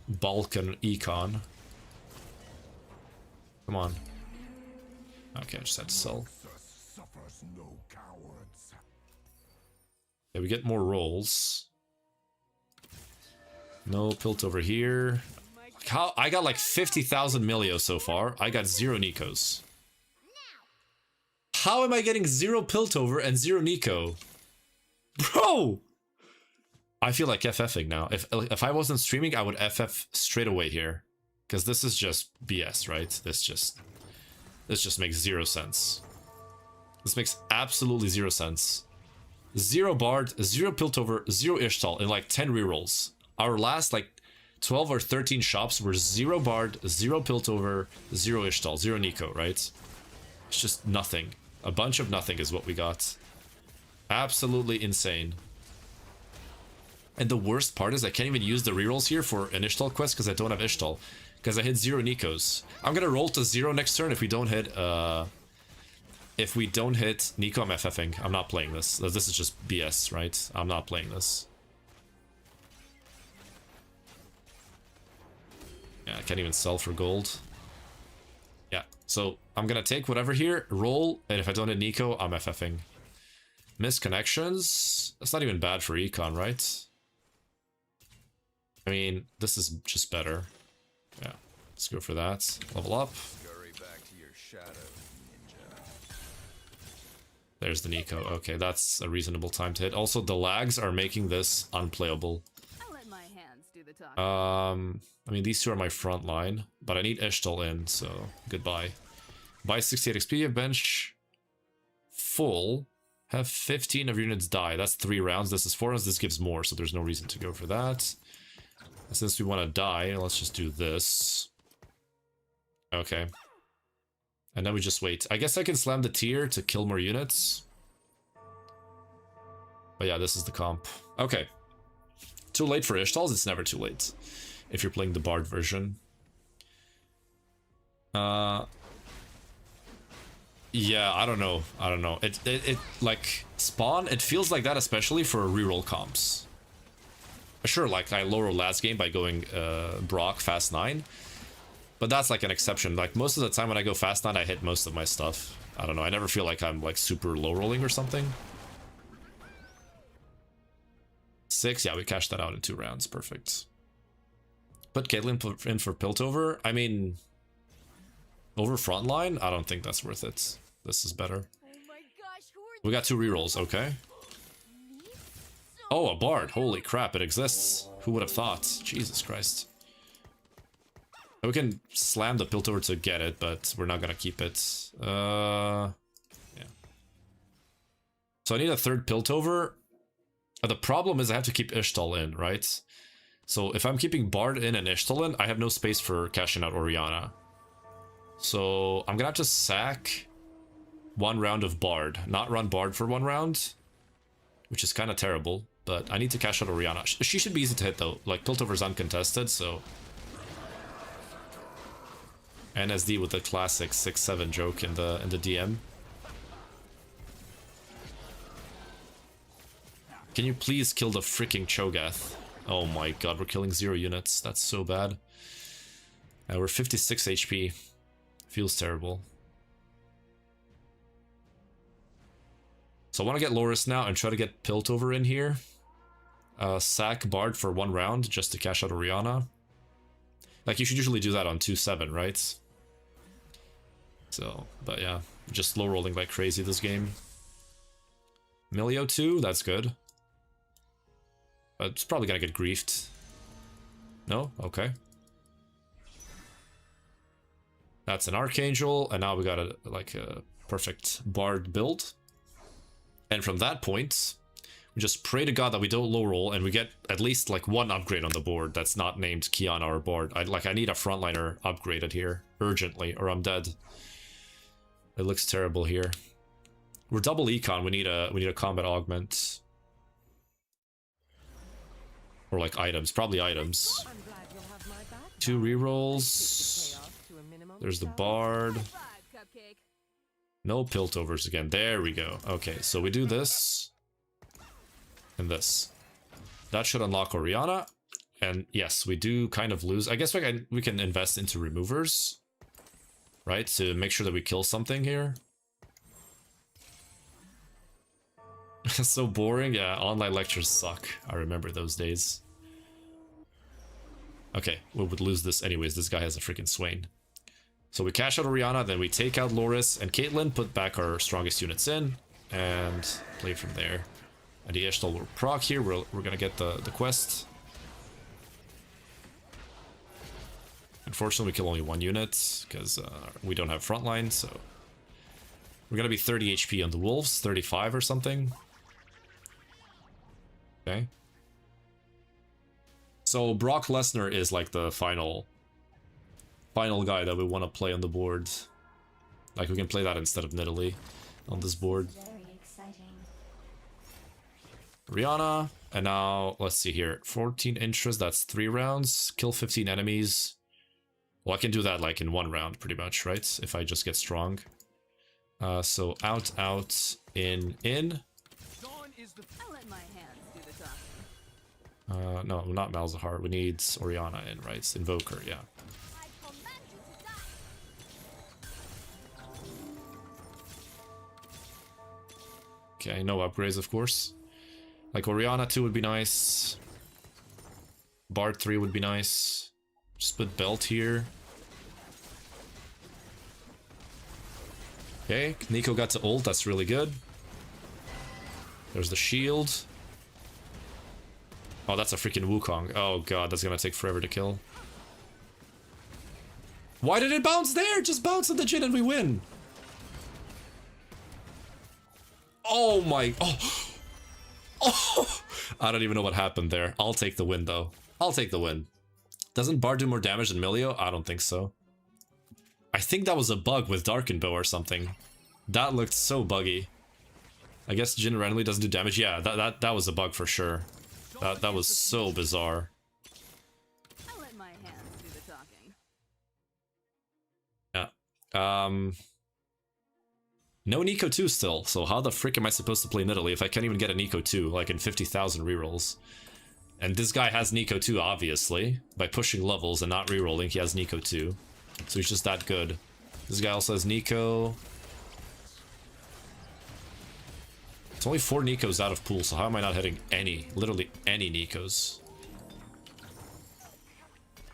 Balkan Econ. Come on. Okay, I just had to sell. Yeah, we get more rolls. No Piltover here. How I got like 50,000 Milio so far. I got 0 Nikos. How am I getting 0 Piltover and 0 Nico? Bro! I feel like FFing now. If I wasn't streaming, I would FF straight away here. Because this is just BS, right? This just makes 0 sense. This makes absolutely 0 sense. 0 Bard, 0 Piltover, 0 Ishtal in like 10 rerolls. Our last like 12 or 13 shops were 0 Bard, 0 Piltover, 0 Ishtal, 0 Nico, right? It's just nothing. A bunch of nothing is what we got. Absolutely insane. And the worst part is I can't even use the rerolls here for an Ishtal quest because I don't have Ishtal. Because I hit 0 Nikos. I'm gonna roll to 0 next turn if we don't hit Nico, I'm FFing. I'm not playing this. This is just BS, right? I'm not playing this. Yeah, I can't even sell for gold. Yeah, so I'm gonna take whatever here, roll, and if I don't hit Nico, I'm FFing. Missed connections. That's not even bad for Econ, right? I mean, this is just better. Yeah, let's go for that. Level up. Scurry back to your shadow, ninja. There's the Nico. Okay, that's a reasonable time to hit. Also, the lags are making this unplayable. I'll let my hands do the talking. I mean, these two are my front line, but I need Ishtal in, so goodbye. Buy 68 XP, bench full. Have 15 of your units die. That's 3 rounds. This is 4 rounds. This gives more, so there's no reason to go for that. Since we want to die, let's just do this. Okay. And then we just wait. I guess I can slam the tier to kill more units. But yeah, this is the comp. Okay. Too late for Ishtals? It's never too late. If you're playing the Bard version. Yeah, I don't know. I don't know. It like spawn, it feels like that especially for reroll comps. Sure, like I lower last game by going Brock fast 9. But that's like an exception. Like most of the time when I go fast 9, I hit most of my stuff. I don't know. I never feel like I'm like super low rolling or something. 6, yeah, we cashed that out in 2 rounds. Perfect. Put Caitlyn in for Piltover. I mean, over frontline, I don't think that's worth it. This is better. Oh my gosh, who are We got 2 rerolls, okay. Oh, a bard. Holy crap, it exists. Who would have thought? Jesus Christ. We can slam the Piltover to get it, but we're not gonna keep it. Yeah. So I need a 3rd Piltover. The problem is I have to keep Ishtal in, right? So if I'm keeping Bard in and Ishtal in, I have no space for cashing out Oriana. So I'm gonna have to sack 1 round of Bard. Not run Bard for 1 round, which is kind of terrible. But I need to cash out Oriana. She should be easy to hit though. Like, Piltover's uncontested, so... NSD with the classic 6-7 joke in the DM. Can you please kill the freaking Cho'Gath? Oh my god, we're killing 0 units. That's so bad. We're 56 HP. Feels terrible. So I want to get Loris now and try to get Piltover in here. Sack Bard for 1 round just to cash out Oriana. Like, you should usually do that on 2-7, right? So, but yeah, just low rolling like crazy this game. Milio 2, that's good. It's probably gonna get griefed. No? Okay. That's an Archangel, and now we got a perfect Bard build. And from that point, we just pray to God that we don't low roll and we get at least like 1 upgrade on the board that's not named Kiana or Bard. I need a frontliner upgraded here urgently, or I'm dead. It looks terrible here. We're double econ. We need a combat augment. Or like items, probably items. 2 rerolls. There's the Bard. No Piltovers again. There we go. Okay, so we do this. And this. That should unlock Oriana. And yes, we do kind of lose. I guess we can invest into removers. Right? To make sure that we kill something here. So boring. Yeah, online lectures suck. I remember those days. Okay, we would lose this anyways. This guy has a freaking Swain. So we cash out Oriana, then we take out Loris and Caitlyn, put back our strongest units in, and play from there. And the Ishtal will proc here. We're gonna get the quest. Unfortunately, we kill only 1 unit, because we don't have frontline, so... We're gonna be 30 HP on the Wolves, 35 or something. Okay. So Brock Lesnar is like the final guy that we want to play on the board. Like, we can play that instead of Nidalee on this board. Very exciting. Rihanna, and now, let's see here. 14 interest, that's 3 rounds. Kill 15 enemies. Well, I can do that like in 1 round, pretty much, right? If I just get strong. So out, in. I'll let my hands do the talking. No, not Malzahar. We need Oriana in, right? Invoker, yeah. I command you to die. Okay, no upgrades, of course. Like, Oriana 2 would be nice. Bard 3 would be nice. Just put Belt here. Okay, Nico got to ult, that's really good. There's the shield. Oh, that's a freaking Wukong. Oh god, that's gonna take forever to kill. Why did it bounce there? Just bounce on the Jhin and we win. Oh my... Oh! Oh! I don't even know what happened there. I'll take the win, though. I'll take the win. Doesn't Bard do more damage than Milio? I don't think so. I think that was a bug with Darken Bow or something. That looked so buggy. I guess Jhin randomly doesn't do damage. Yeah, that was a bug for sure. That was so bizarre. I'll let my hands do the talking. Yeah. No Nico 2 still, so how the frick am I supposed to play Nidalee if I can't even get a Nico 2, like in 50,000 rerolls? And this guy has Nico 2, obviously. By pushing levels and not rerolling, he has Nico 2. So he's just that good. This guy also has Nico. It's only 4 Nikos out of pool, so how am I not hitting any, literally any Nikos?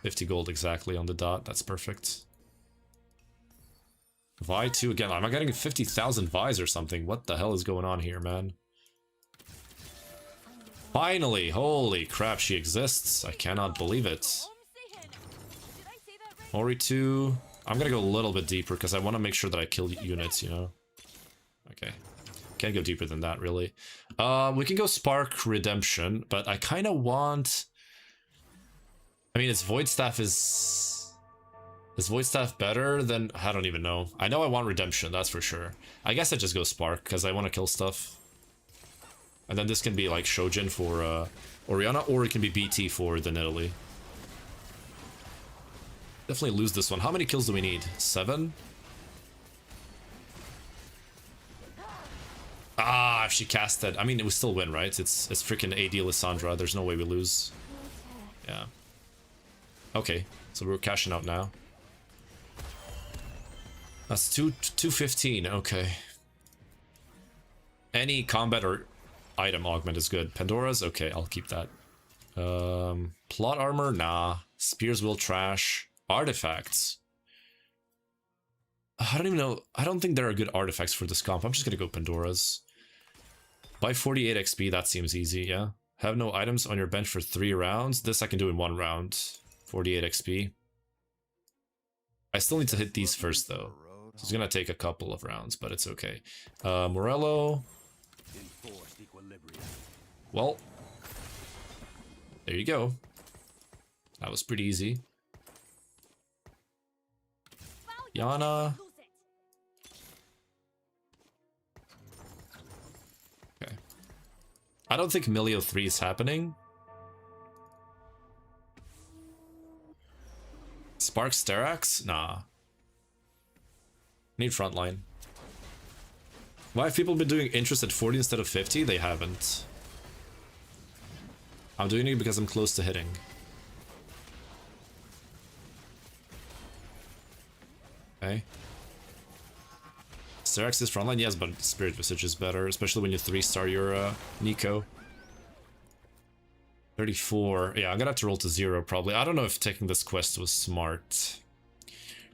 50 gold exactly on the dot, that's perfect. Vi 2 again. Am I getting 50,000 Vi's or something? What the hell is going on here, man? Finally! Holy crap, she exists. I cannot believe it. Ori 2. I'm gonna go a little bit deeper because I want to make sure that I kill units, you know? Okay. Can't go deeper than that, really. We can go Spark Redemption, but I kind of want... I mean, its Void Staff is... Is Void Staff better than... I don't even know. I know I want Redemption, that's for sure. I guess I just go Spark, because I want to kill stuff. And then this can be, like, Shojin for Orianna, or it can be BT for the Nidalee. Definitely lose this one. How many kills do we need? 7? Ah, if she cast it. I mean, we still win, right? It's freaking AD Lissandra. There's no way we lose. Yeah. Okay, so we're cashing out now. That's 215. Okay. Any combat or item augment is good. Pandora's? Okay, I'll keep that. Plot armor? Nah. Spears will trash. Artifacts. I don't even know. I don't think there are good artifacts for this comp. I'm just gonna go Pandora's. Buy 48 XP, that seems easy, yeah. Have no items on your bench for 3 rounds. This I can do in 1 round. 48 XP. I still need to hit these first, though. So it's gonna take a couple of rounds, but it's okay. Morello. Well. There you go. That was pretty easy. Yana. Okay. I don't think Milio 3 is happening. Spark Sterax? Nah. Need frontline. Why have people been doing interest at 40 instead of 50? They haven't. I'm doing it because I'm close to hitting. Okay. Sterax is frontline? Yes, but Spirit Visage is better, especially when you 3-star your Nico. 34. Yeah, I'm gonna have to roll to 0 probably. I don't know if taking this quest was smart.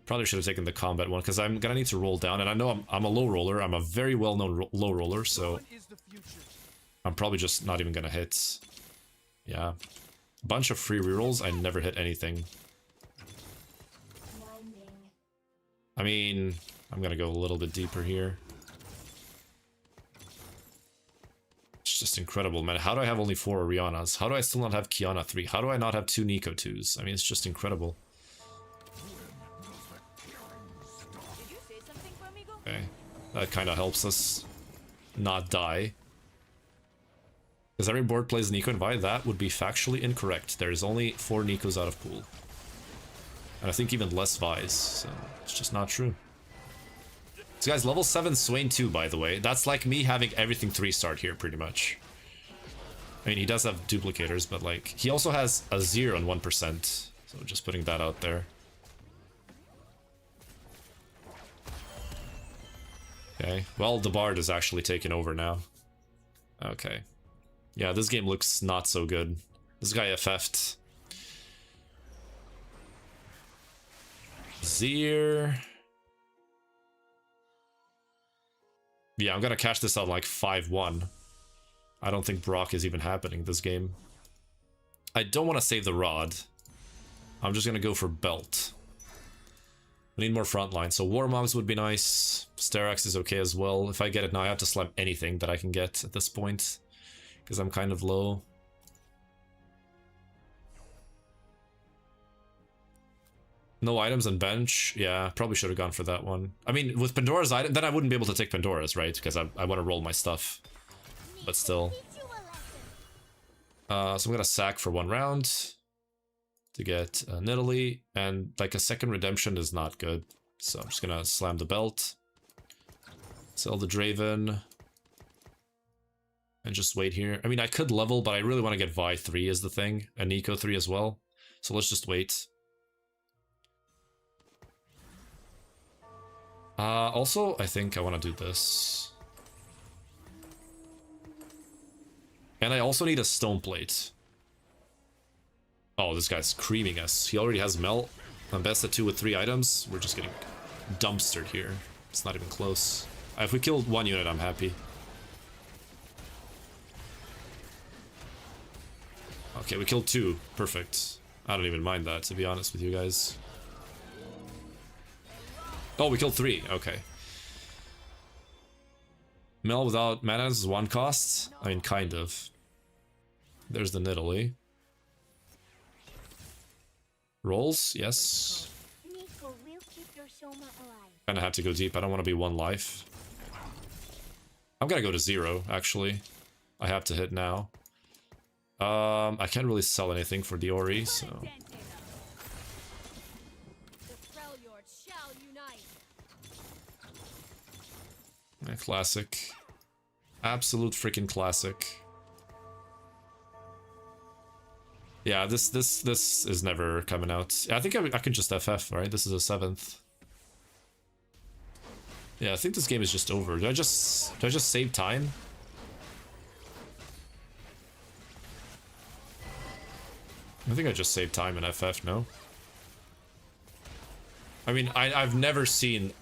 Probably should have taken the combat one because I'm gonna need to roll down, and I know I'm a low roller. I'm a very well-known low roller, so I'm probably just not even gonna hit. Yeah. Bunch of free rerolls. I never hit anything. I mean, I'm gonna go a little bit deeper here. It's just incredible, man. How do I have only 4 Oriannas? How do I still not have Kiana 3? How do I not have 2 Nico 2s? I mean, it's just incredible. Okay, that kind of helps us not die. Because every board plays Nico and Vi, that would be factually incorrect. There's only 4 Nikos out of pool. And I think even less Vi's, so it's just not true. So guys, level 7 Swain 2, by the way. That's like me having everything 3-starred here, pretty much. I mean, he does have duplicators, but like, he also has a 0 and 1%. So just putting that out there. Okay, well, the Bard is actually taking over now. Okay. Yeah, this game looks not so good. This guy FF'd. Zir. Yeah, I'm gonna cash this out like 5-1. I don't think Brock is even happening this game. I don't want to save the Rod. I'm just gonna go for Belt. I need more frontline, so Warmogs would be nice. Sterax is okay as well. If I get it now, I have to slam anything that I can get at this point. Because I'm kind of low. No items on bench. Yeah, probably should have gone for that one. I mean, with Pandora's item, then I wouldn't be able to take Pandora's, right? Because I want to roll my stuff. But still. So I'm going to sack for 1 round. To get Nidalee. And like a second redemption is not good. So I'm just going to slam the belt. Sell the Draven. And just wait here. I mean, I could level, but I really want to get Vi 3 as the thing. And Nico 3 as well. So let's just wait. Also, I think I want to do this. And I also need a stone plate. Oh, this guy's creaming us. He already has Mel. I'm best at 2 with 3 items. We're just getting dumpstered here. It's not even close. If we killed 1 unit, I'm happy. Okay, we killed 2. Perfect. I don't even mind that, to be honest with you guys. Oh, we killed 3. Okay. Mill without mana is 1 cost? I mean, kind of. There's the Nidalee. Rolls? Yes. Nico will keep your Shoma alive. Kinda have to go deep. I don't want to be 1 life. I'm gonna go to 0, actually. I have to hit now. I can't really sell anything for the Ori, so... The Freljord shall unite. Yeah, classic. Absolute freaking classic. Yeah, this is never coming out. I think I can just FF, right? This is a 7th. Yeah, I think this game is just over. Do I just save time? I think I just saved time in FF, no? I mean, I've never seen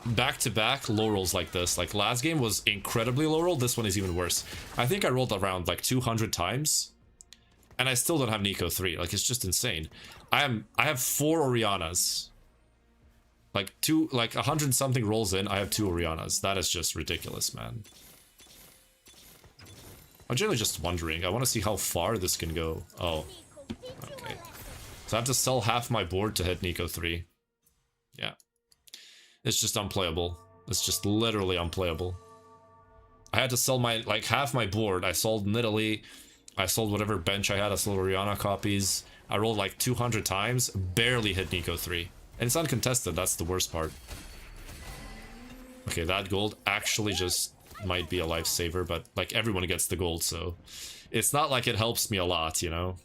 back-to-back low rolls like this. Like, last game was incredibly low roll, this one is even worse. I think I rolled around like 200 times, and I still don't have Nico 3. Like, it's just insane. I have 4 Orianas. Like, 100 something rolls in, I have 2 Orianas. That is just ridiculous, man. I'm generally just wondering. I want to see how far this can go. Oh. Okay. So I have to sell half my board to hit Nico 3. Yeah. It's just unplayable. It's just literally unplayable. I had to sell my, like, half my board. I sold Nidalee. I sold whatever bench I had. I sold Oriana copies. I rolled like 200 times. Barely hit Nico 3. And it's uncontested. That's the worst part. Okay, that gold actually just might be a lifesaver, but, like, everyone gets the gold, so... It's not like it helps me a lot, you know?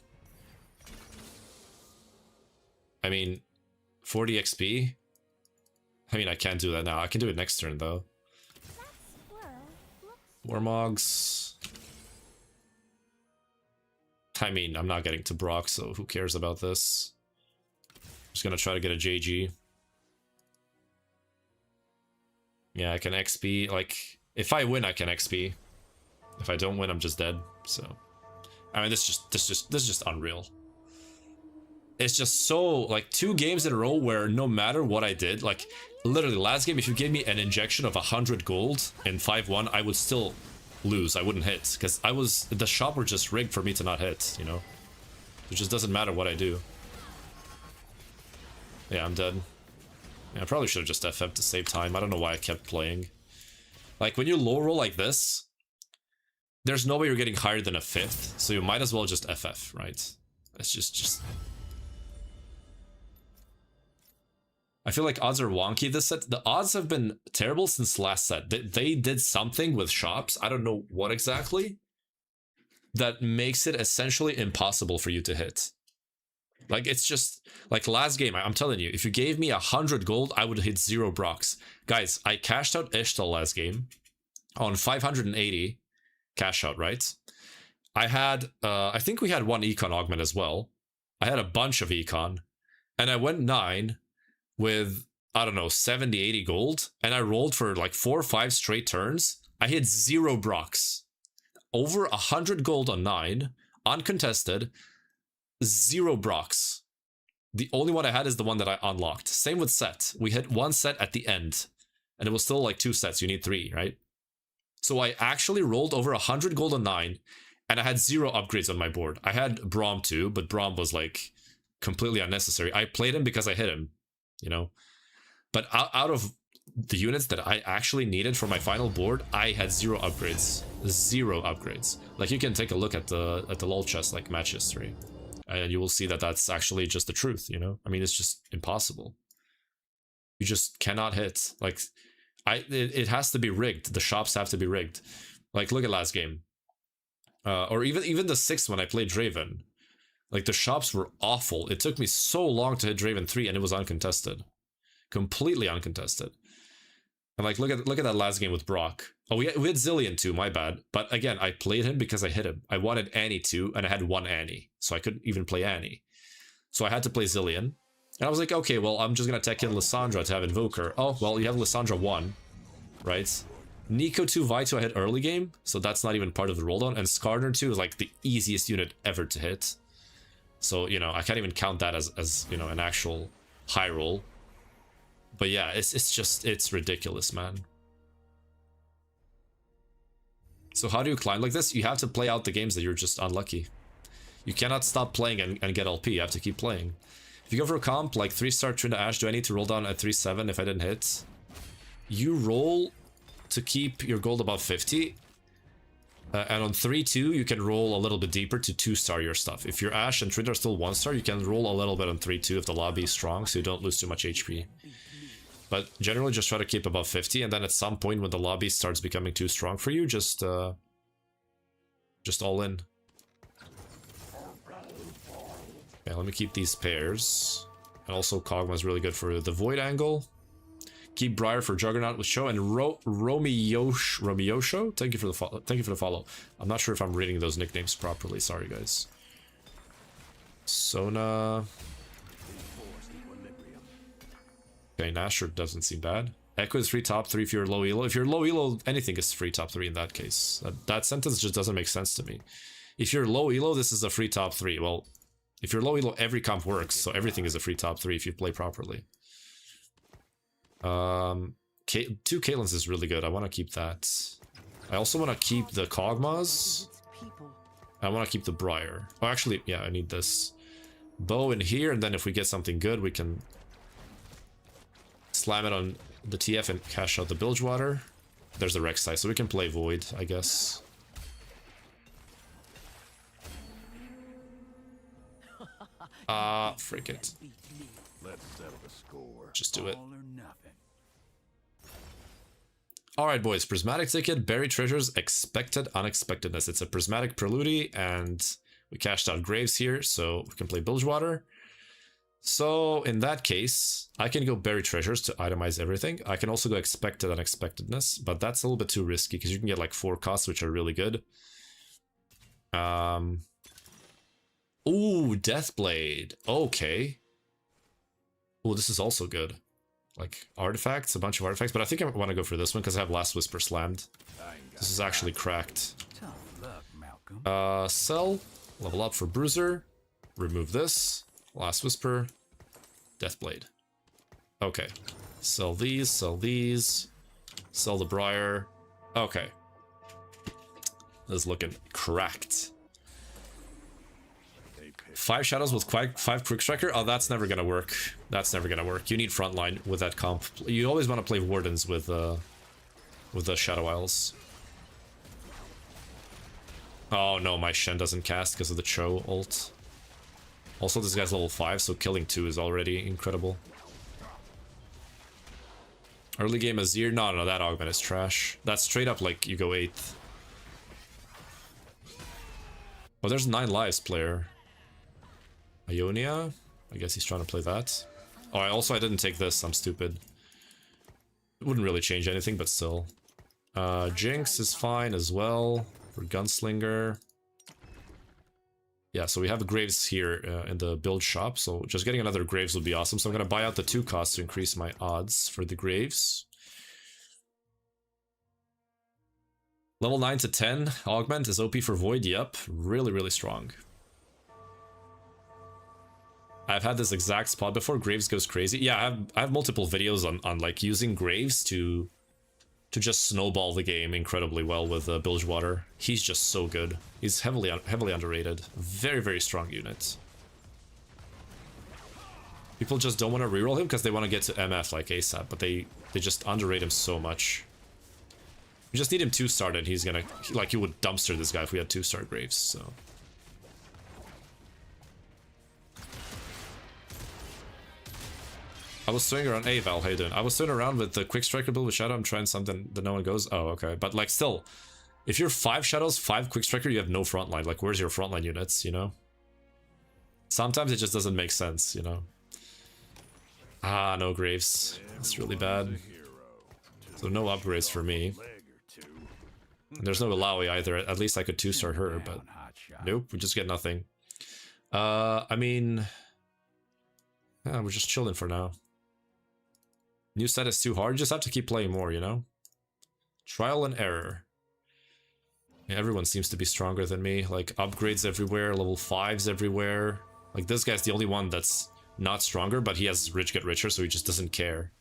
I mean, 40 XP? I mean, I can't do that now. I can do it next turn, though. Warmogs. I mean, I'm not getting to Brock, so who cares about this? Just gonna try to get a JG. Yeah, I can XP. Like, if I win, I can XP. If I don't win, I'm just dead. So, I mean, this is just unreal. It's just so, like, 2 games in a row where no matter what I did, like, literally last game, if you gave me an injection of 100 gold in 5-1, I would still lose. I wouldn't hit because the shop were just rigged for me to not hit, you know? It just doesn't matter what I do. Yeah, I'm dead. Yeah, I probably should have just FF'd to save time. I don't know why I kept playing. Like, when you low roll like this, there's no way you're getting higher than a 5th, so you might as well just FF, right? It's just... I feel like odds are wonky this set. The odds have been terrible since last set. They did something with shops, I don't know what exactly, that makes it essentially impossible for you to hit. Like, it's just, like last game, I'm telling you, if you gave me 100 gold, I would hit 0 Brocks. Guys, I cashed out Ishtal last game on 580 cash out, right? I had, I think we had 1 Econ Augment as well. I had a bunch of Econ, and I went 9 with, I don't know, 70, 80 gold, and I rolled for like 4 or 5 straight turns. I hit 0 Brocks. Over 100 gold on 9, uncontested, 0 Brocks. The only one I had is the one that I unlocked. Same with set. We hit 1 set at the end, and it was still like 2 sets. You need 3, right? So I actually rolled over 100 gold on 9, and I had 0 upgrades on my board. I had Braum too, but Braum was like completely unnecessary. I played him because I hit him, you know? But out of the units that I actually needed for my final board, I had 0 upgrades. 0 upgrades. Like, you can take a look at the LoL chest, like, match history, and you will see that that's actually just the truth, you know? I mean, it's just impossible. You just cannot hit. Like, it has to be rigged. The shops have to be rigged. Like, look at last game. Or even the 6th when I played Draven. Like, the shops were awful. It took me so long to hit Draven 3, and it was uncontested. Completely uncontested. And, like, look at that last game with Brock. Oh, we had Zillion too, my bad. But again, I played him because I hit him. I wanted Annie too, and I had 1 Annie. So I couldn't even play Annie. So I had to play Zillion. And I was like, okay, well, I'm just gonna tech in Lissandra to have Invoker. Oh, well, you have Lissandra 1, right? Nico 2, Vi 2 I hit early game, so that's not even part of the roll down. And Skarner 2 is like the easiest unit ever to hit. So, you know, I can't even count that as you know, an actual high roll. But yeah, it's ridiculous, man. So how do you climb like this? You have to play out the games that you're just unlucky. You cannot stop playing and get LP. You have to keep playing. If you go for a comp like 3-star Trinda Ash, do I need to roll down at 3-7 if I didn't hit? You roll to keep your gold above 50. And on 3-2, you can roll a little bit deeper to 2-star your stuff. If your Ash and Trinda are still 1-star, you can roll a little bit on 3-2 if the lobby is strong, so you don't lose too much HP. But generally just try to keep above 50, and then at some point when the lobby starts becoming too strong for you, just all in. Okay, let me keep these pairs. And also Kog'Maw is really good for the Void angle. Keep Briar for Juggernaut with Show, and Romiyosho, thank you for the follow. Thank you for the follow. I'm not sure if I'm reading those nicknames properly. Sorry, guys. Sona. Okay, Nashor doesn't seem bad. Echo is free top 3 if you're low elo. If you're low elo, anything is free top 3 in that case. That sentence just doesn't make sense to me. If you're low elo, this is a free top 3. Well, if you're low elo, every comp works, so everything is a free top 3 if you play properly. 2 Caitlyn's is really good. I want to keep that. I also want to keep the Kog'Maws. I want to keep the Briar. Oh, actually, yeah, I need this bow in here, and then if we get something good, we can slam it on the TF and cash out the Bilgewater. There's the Rek'Sai, so we can play Void, I guess. Frick it. Let's settle the score. Just do it. All or nothing. Alright, boys. Prismatic Ticket, Buried Treasures, Expected Unexpectedness. It's a Prismatic Prelude, and we cashed out Graves here, so we can play Bilgewater. So, in that case, I can go Buried Treasures to itemize everything. I can also go Expected Unexpectedness, but that's a little bit too risky, because you can get like 4 costs, which are really good. Ooh, Deathblade. Okay. Oh, this is also good. Like, artifacts, a bunch of artifacts, but I think I want to go for this one, because I have Last Whisper slammed. This is actually cracked. Tough luck, Malcolm. Sell. Level up for Bruiser. Remove this. Last Whisper. Deathblade. Okay. Sell these, sell these. Sell the Briar. Okay. This is looking cracked. 5 shadows with 5 quick striker? Oh, that's never gonna work. That's never gonna work. You need frontline with that comp. You always want to play Wardens with the Shadow Isles. Oh no, my Shen doesn't cast because of the Cho ult. Also, this guy's level 5, so killing 2 is already incredible. Early game Azir? No, that augment is trash. That's straight up like you go 8th. Oh, there's 9 lives player. Ionia? I guess he's trying to play that. Oh, I didn't take this. I'm stupid. It wouldn't really change anything, but still. Jinx is fine as well for Gunslinger. Yeah, so we have Graves here in the build shop, so just getting another Graves would be awesome. So I'm going to buy out the 2 costs to increase my odds for the Graves. Level 9 to 10 augment is OP for Void. Yep, really, really strong. I've had this exact spot before. Graves goes crazy. Yeah, I have multiple videos on like using Graves to just snowball the game incredibly well with Bilgewater. He's just so good. He's heavily underrated. Very, very strong unit. People just don't want to reroll him because they want to get to MF like ASAP, but they just underrate him so much. You just need him 2-star and he's gonna, like, you would dumpster this guy if we had 2-star Graves, so. I was swinging around. Hey Val, how you doing? I was swinging around with the quick striker build with Shadow. I'm trying something that no one goes. Oh, okay. But like still, if you're 5 shadows, 5 quick striker, you have no frontline. Like, where's your frontline units, you know? Sometimes it just doesn't make sense, you know? Ah, no Graves. That's really bad. So no upgrades for me. And there's no Alawi either. At least I could 2-star her, but nope, we just get nothing. I mean, Yeah, we're just chilling for now. New set is too hard. You just have to keep playing more, you know? Trial and error. Yeah, everyone seems to be stronger than me. Like, upgrades everywhere, level 5s everywhere. Like, this guy's the only one that's not stronger, but he has Rich Get Richer, so he just doesn't care.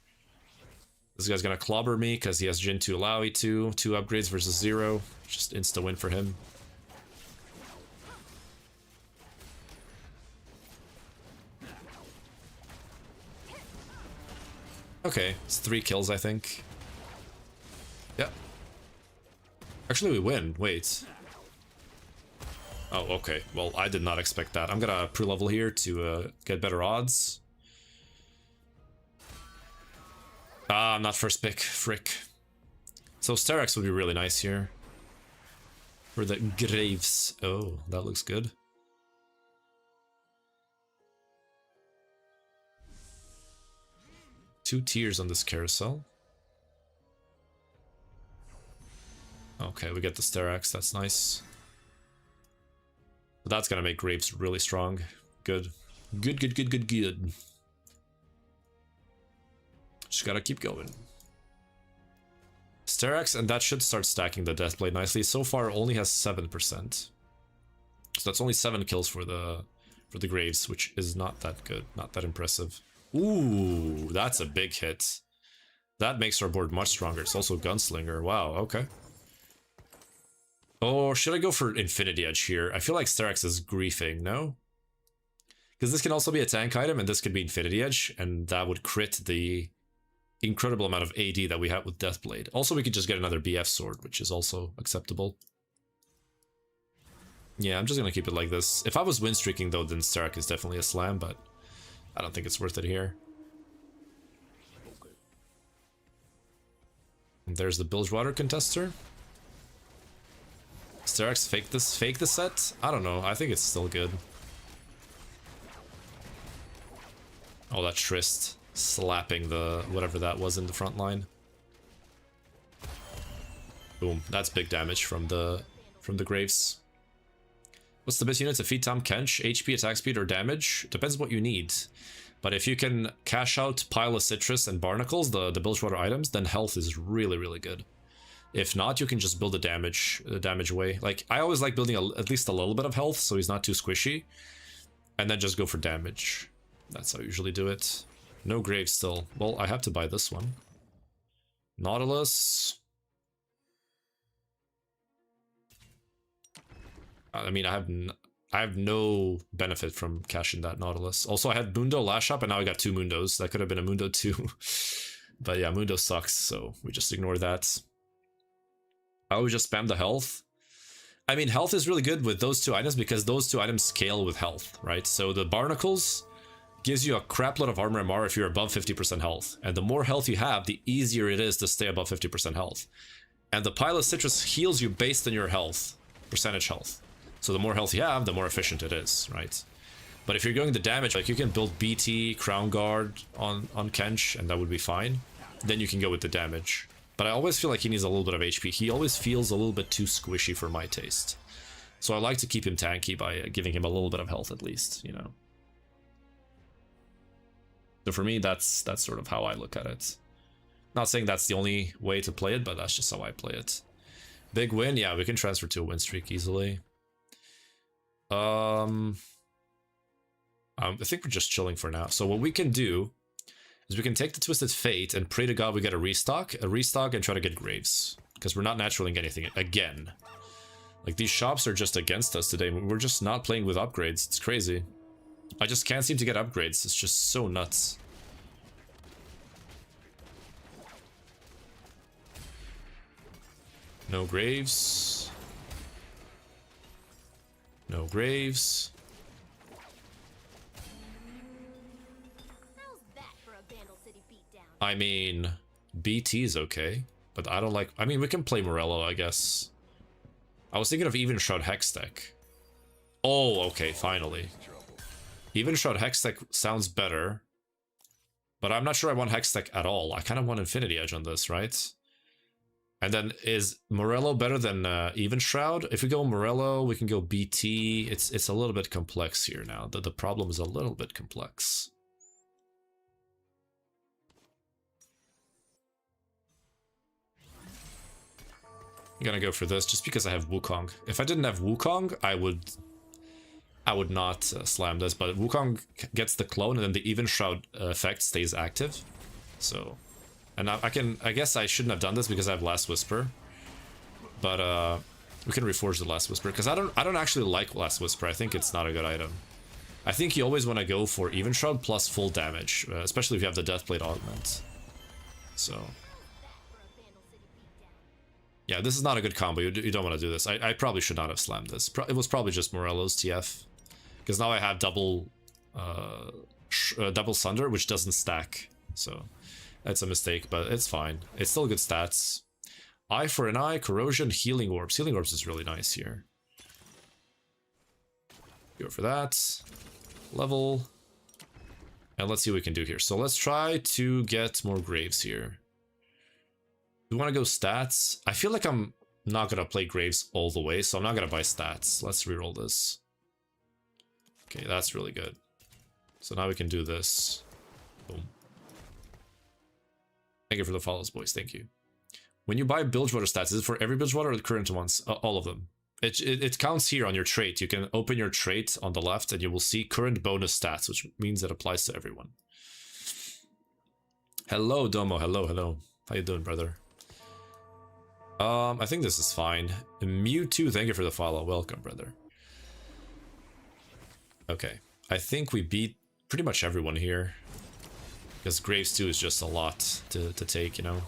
This guy's gonna clobber me because he has Jin 2 Laoi 2. 2 upgrades versus 0. Just insta-win for him. Okay, it's 3 kills, I think. Yeah. Actually, we win. Wait. Oh, okay. Well, I did not expect that. I'm gonna pre-level here to get better odds. Ah, I'm not first pick. Frick. So Sterex would be really nice here. For the Graves. Oh, that looks good. Two tiers on this carousel. Okay, we get the Sterex. That's nice. But that's gonna make Graves really strong. Good. Good. Just gotta keep going. Sterex, and that should start stacking the Deathblade nicely. So far, only has 7%. So that's only 7 kills for the Graves, which is not that good, not that impressive. Ooh, that's a big hit. That makes our board much stronger. It's also Gunslinger. Wow, okay. Oh, should I go for Infinity Edge here? I feel like Sterex is griefing, no? Because this can also be a tank item, and this could be Infinity Edge, and that would crit the incredible amount of AD that we have with Deathblade. Also, we could just get another BF sword, which is also acceptable. Yeah, I'm just gonna keep it like this. If I was win streaking though, then Sterex is definitely a slam, but I don't think it's worth it here. And there's the Bilgewater contester. Sterex fake the set? I don't know, I think it's still good. Oh, that Trist slapping the whatever that was in the front line. Boom, that's big damage from the Graves. What's the best unit to feed Tom Kench? HP, attack speed, or damage? Depends what you need. But if you can cash out Pile of Citrus and Barnacles, the Bilgewater items, then health is really, really good. If not, you can just build the damage away. Like, I always like building at least a little bit of health, so he's not too squishy. And then just go for damage. That's how I usually do it. No Graves still. Well, I have to buy this one. Nautilus. I mean, I have no benefit from cashing that Nautilus. Also, I had Mundo last shop, and now I got 2 Mundos. That could have been a Mundo too. But yeah, Mundo sucks, so we just ignore that. I would just spam the health. I mean, health is really good with those 2 items because those 2 items scale with health, right? So the Barnacles gives you a crapload of armor MR if you're above 50% health. And the more health you have, the easier it is to stay above 50% health. And the Pile of Citrus heals you based on your health, percentage health. So the more health you have, the more efficient it is, right? But if you're going the damage, like you can build BT, Crown Guard on Kench, and that would be fine. Then you can go with the damage. But I always feel like he needs a little bit of HP. He always feels a little bit too squishy for my taste. So I like to keep him tanky by giving him a little bit of health at least, you know? So for me, that's sort of how I look at it. Not saying that's the only way to play it, but that's just how I play it. Big win, yeah, we can transfer to a win streak easily. I think we're just chilling for now. So what we can do is we can take the Twisted Fate and pray to God we get a restock and try to get Graves. Because we're not naturally getting anything again. Like, these shops are just against us today. We're just not playing with upgrades. It's crazy. I just can't seem to get upgrades. It's just so nuts. No Graves. No Graves. How's that for a Vandal City beatdown? I mean, BT is okay, but I don't like... I mean, we can play Morello, I guess. I was thinking of Even Shroud Hex deck. Oh, okay, finally. Even Shroud Hex deck sounds better, but I'm not sure I want Hex deck at all. I kind of want Infinity Edge on this, right? And then is Morello better than Even Shroud? If we go Morello, we can go BT. It's a little bit complex here now. The problem is a little bit complex. I'm gonna go for this just because I have Wukong. If I didn't have Wukong, I would not slam this, but Wukong gets the clone and then the Even Shroud effect stays active. So, and I guess I shouldn't have done this because I have Last Whisper. But we can reforge the Last Whisper because I don't actually like Last Whisper. I think it's not a good item. I think you always want to go for Even Shroud plus full damage, especially if you have the Deathblade augment. So, yeah, this is not a good combo. You don't want to do this. I probably should not have slammed this. It was probably just Morello's TF. Because now I have double Sunder, which doesn't stack. So, that's a mistake, but it's fine. It's still good stats. Eye for an Eye, Corrosion, Healing Orbs. Healing Orbs is really nice here. Go for that. Level. And let's see what we can do here. So let's try to get more Graves here. We want to go stats. I feel like I'm not going to play Graves all the way, so I'm not going to buy stats. Let's reroll this. Okay, that's really good. So now we can do this. Boom. Thank you for the follows, boys. Thank you. When you buy Bilgewater stats, is it for every Bilgewater or the current ones? All of them. It counts here on your trait. You can open your trait on the left and you will see current bonus stats, which means it applies to everyone. Hello, Domo. Hello, hello. How you doing, brother? I think this is fine. Mewtwo, thank you for the follow. Welcome, brother. Okay. I think we beat pretty much everyone here. Because Graves 2 is just a lot to take, you know.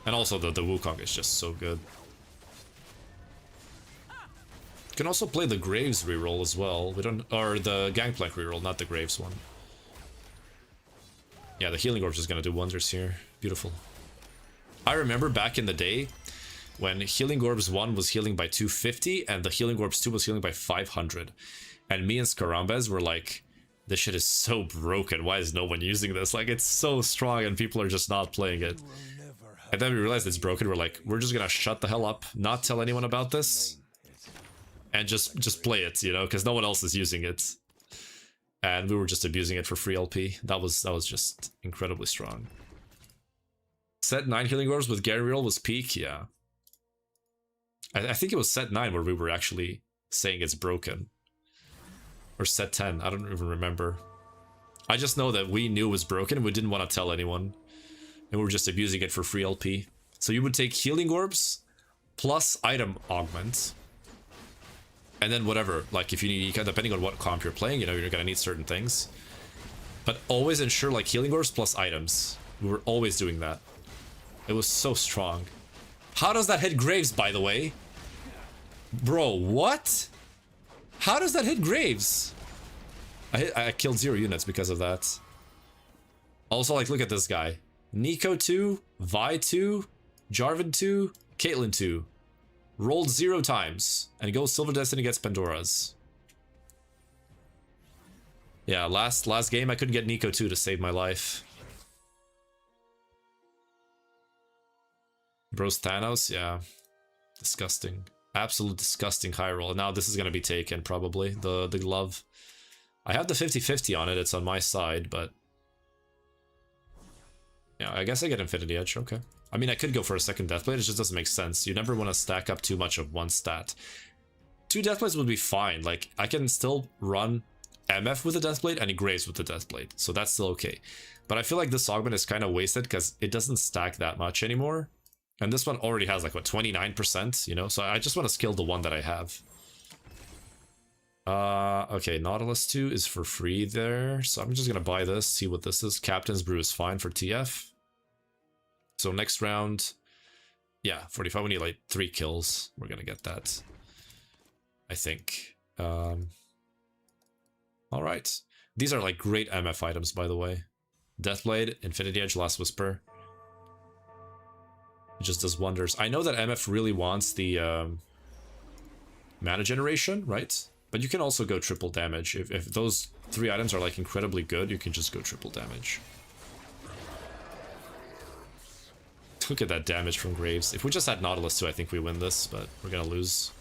And also the Wukong is just so good. You can also play the Graves reroll as well. We don't, or the Gangplank reroll, not the Graves one. Yeah, the Healing Orbs is gonna do wonders here. Beautiful. I remember back in the day when Healing Orbs 1 was healing by 250 and the Healing Orbs 2 was healing by 500. And me and Skarambez were like, this shit is so broken. Why is no one using this? Like, it's so strong and people are just not playing it. And then we realized it's broken. We're like, we're just gonna shut the hell up, not tell anyone about this, and just play it, you know, because no one else is using it. And we were just abusing it for free LP. That was just incredibly strong. Set 9 Healing Orbs with Gary Real was peak, yeah. I think it was set 9 where we were actually saying it's broken. Or set 10, I don't even remember. I just know that we knew it was broken and we didn't want to tell anyone. And we were just abusing it for free LP. So you would take Healing Orbs plus item augment. And then whatever, like if you need, depending on what comp you're playing, you know, you're gonna need certain things. But always ensure like Healing Orbs plus items. We were always doing that. It was so strong. How does that hit Graves, by the way? Bro, what? How does that hit Graves? I killed 0 units because of that. Also, like, look at this guy. Nico 2, Vi 2, Jarvan 2, Caitlyn 2. Rolled 0 times. And goes Silver Destiny gets Pandora's. Yeah, last game I couldn't get Nico 2 to save my life. Bros Thanos, yeah. Disgusting. Absolute disgusting high roll. Now this is gonna be taken, probably. The glove. I have the 50-50 on it, it's on my side, but... yeah, I guess I get Infinity Edge, okay. I mean, I could go for a second Deathblade, it just doesn't make sense. You never want to stack up too much of one stat. 2 Deathblades would be fine, like, I can still run MF with the Deathblade and Graves with the Deathblade, so that's still okay. But I feel like this augment is kind of wasted because it doesn't stack that much anymore. And this one already has like, what, 29%, you know? So I just want to skill the one that I have. Okay, Nautilus 2 is for free there. So I'm just going to buy this, see what this is. Captain's Brew is fine for TF. So next round, yeah, 45, we need like 3 kills. We're going to get that, I think. All right. These are like great MF items, by the way. Deathblade, Infinity Edge, Last Whisper. It just does wonders. I know that MF really wants the mana generation, right? But you can also go triple damage. If those 3 items are like incredibly good, you can just go triple damage. Look at that damage from Graves. If we just had Nautilus 2, I think we win this, but we're gonna lose.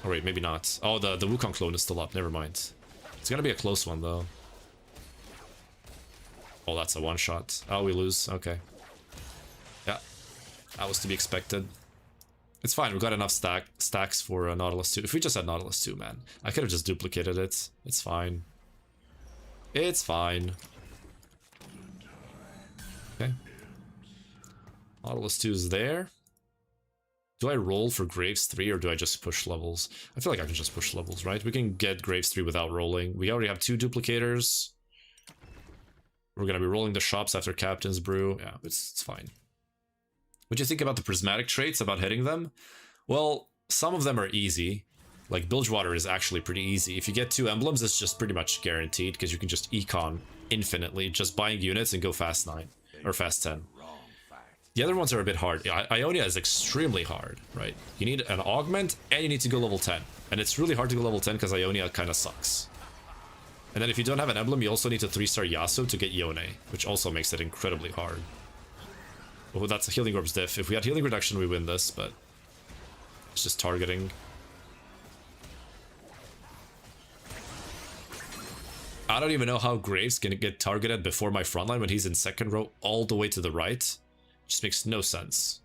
Oh wait, maybe not. Oh, the Wukong clone is still up. Never mind. It's gonna be a close one though. Oh, that's a one-shot. Oh, we lose. Okay. Yeah. That was to be expected. It's fine, we got enough stacks for Nautilus 2. If we just had Nautilus 2, man, I could have just duplicated it. It's fine. It's fine. Okay. Nautilus 2 is there. Do I roll for Graves 3 or do I just push levels? I feel like I can just push levels, right? We can get Graves 3 without rolling. We already have 2 duplicators. We're gonna be rolling the shops after Captain's Brew. Yeah, it's fine. What do you think about the prismatic traits, about hitting them? Well, some of them are easy. Like Bilgewater is actually pretty easy. If you get 2 emblems, it's just pretty much guaranteed because you can just econ infinitely, just buying units and go fast 9 or fast 10. The other ones are a bit hard. Ionia is extremely hard, right? You need an augment and you need to go level 10. And it's really hard to go level 10 because Ionia kind of sucks. And then if you don't have an emblem, you also need to 3-star Yasuo to get Yone, which also makes it incredibly hard. Oh, that's a Healing Orb's diff. If we had Healing Reduction, we win this, but it's just targeting. I don't even know how Graves can get targeted before my frontline when he's in second row all the way to the right. Just makes no sense.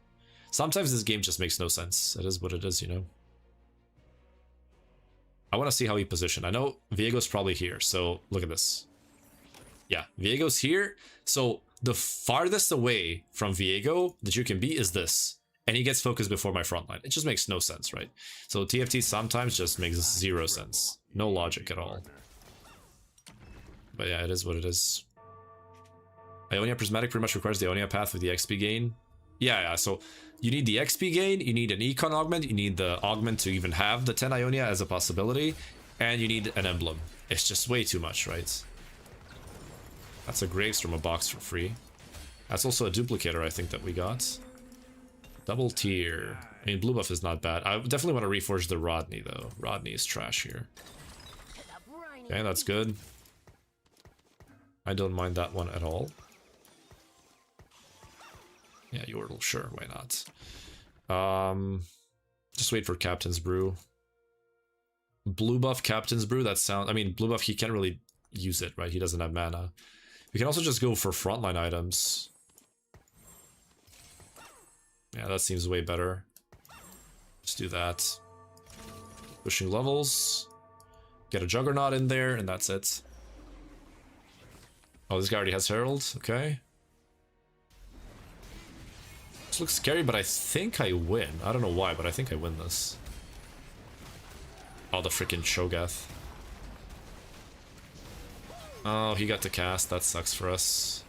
Sometimes this game just makes no sense. It is what it is, you know. I want to see how he positioned. I know Viego's probably here, so look at this. Yeah, Viego's here. So the farthest away from Viego that you can be is this. And he gets focused before my frontline. It just makes no sense, right? So TFT sometimes just makes 0 sense. No logic at all. But yeah, it is what it is. Ionia Prismatic pretty much requires the Ionia path with the XP gain. Yeah, so you need the XP gain, you need an Econ Augment, you need the Augment to even have the 10 Ionia as a possibility, and you need an emblem. It's just way too much, right? That's a Graves from a box for free. That's also a duplicator, I think, that we got. Double tier. I mean, blue buff is not bad. I definitely want to reforge the Rodney, though. Rodney is trash here. Okay, that's good. I don't mind that one at all. Yeah, Yordle, sure, why not? Just wait for Captain's Brew. Blue buff Captain's Brew, that sound. I mean, blue buff, he can't really use it, right? He doesn't have mana. We can also just go for frontline items. Yeah, that seems way better. Let's do that. Pushing levels. Get a Juggernaut in there, and that's it. Oh, this guy already has Herald, okay. This looks scary, but I think I win. I don't know why, but I think I win this. Oh, the freaking Cho'Gath. Oh, he got to cast. That sucks for us.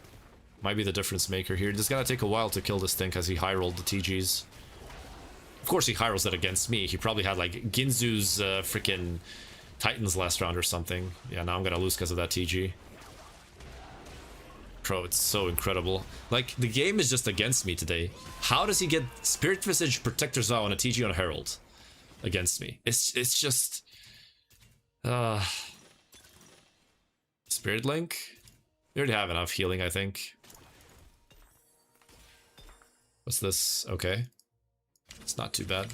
Might be the difference maker here. It's gonna take a while to kill this thing because he high rolled the TGs. Of course he high rolls it against me. He probably had like Ginzu's freaking Titans last round or something. Yeah, now I'm gonna lose because of that TG. Bro, it's so incredible. Like, the game is just against me today. How does he get Spirit Visage, Protector Vow, and a TG on Herald against me? It's just... Spirit Link? We already have enough healing, I think. What's this? Okay. It's not too bad.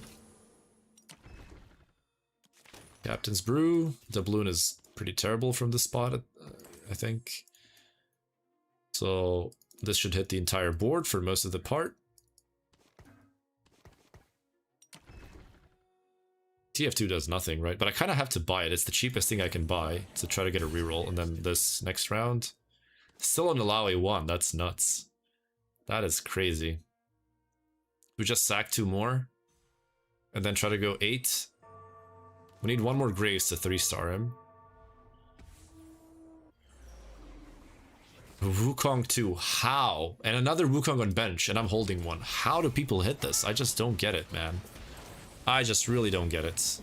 Captain's Brew. Doubloon is pretty terrible from this spot, I think. So this should hit the entire board for most of the part. TF2 does nothing, right? But I kind of have to buy it. It's the cheapest thing I can buy to try to get a reroll. And then this next round. Still on Alawi 1. That's nuts. That is crazy. We just sack 2 more. And then try to go 8. We need 1 more Graves to 3-star him. Wukong 2, how? And another Wukong on bench, and I'm holding one. How do people hit this? I just don't get it, man. I just really don't get it.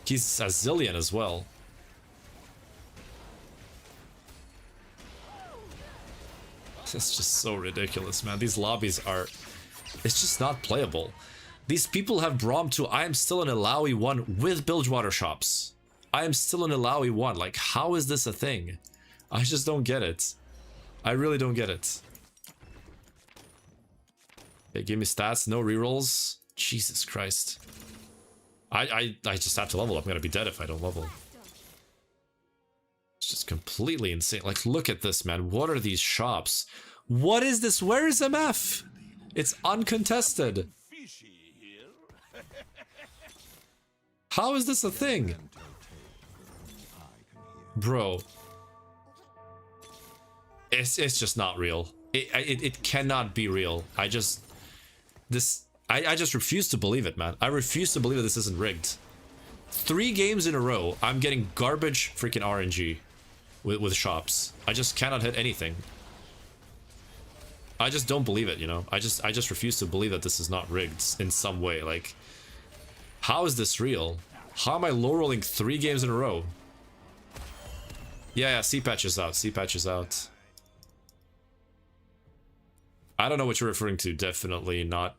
He's a Zillion as well. It's just so ridiculous, man. These lobbies are... It's just not playable. These people have Braum 2. I am still in Alawi 1 with Bilgewater shops. I am still in Alawi 1. Like, how is this a thing? I just don't get it. I really don't get it. They give me stats, no rerolls. Jesus Christ. I just have to level. I'm gonna be dead if I don't level. It's just completely insane. Like, look at this, man. What are these shops? What is this? Where is MF? It's uncontested. Fishy here. How is this a thing? Bro. It's just not real. It cannot be real. I just refuse to believe it, man. I refuse to believe that this isn't rigged. 3 games in a row, I'm getting garbage freaking RNG with shops. I just cannot hit anything. I just don't believe it, you know? I just refuse to believe that this is not rigged in some way. Like, how is this real? How am I low rolling 3 games in a row? Yeah, C-patch is out. C-patch is out. I don't know what you're referring to. Definitely not.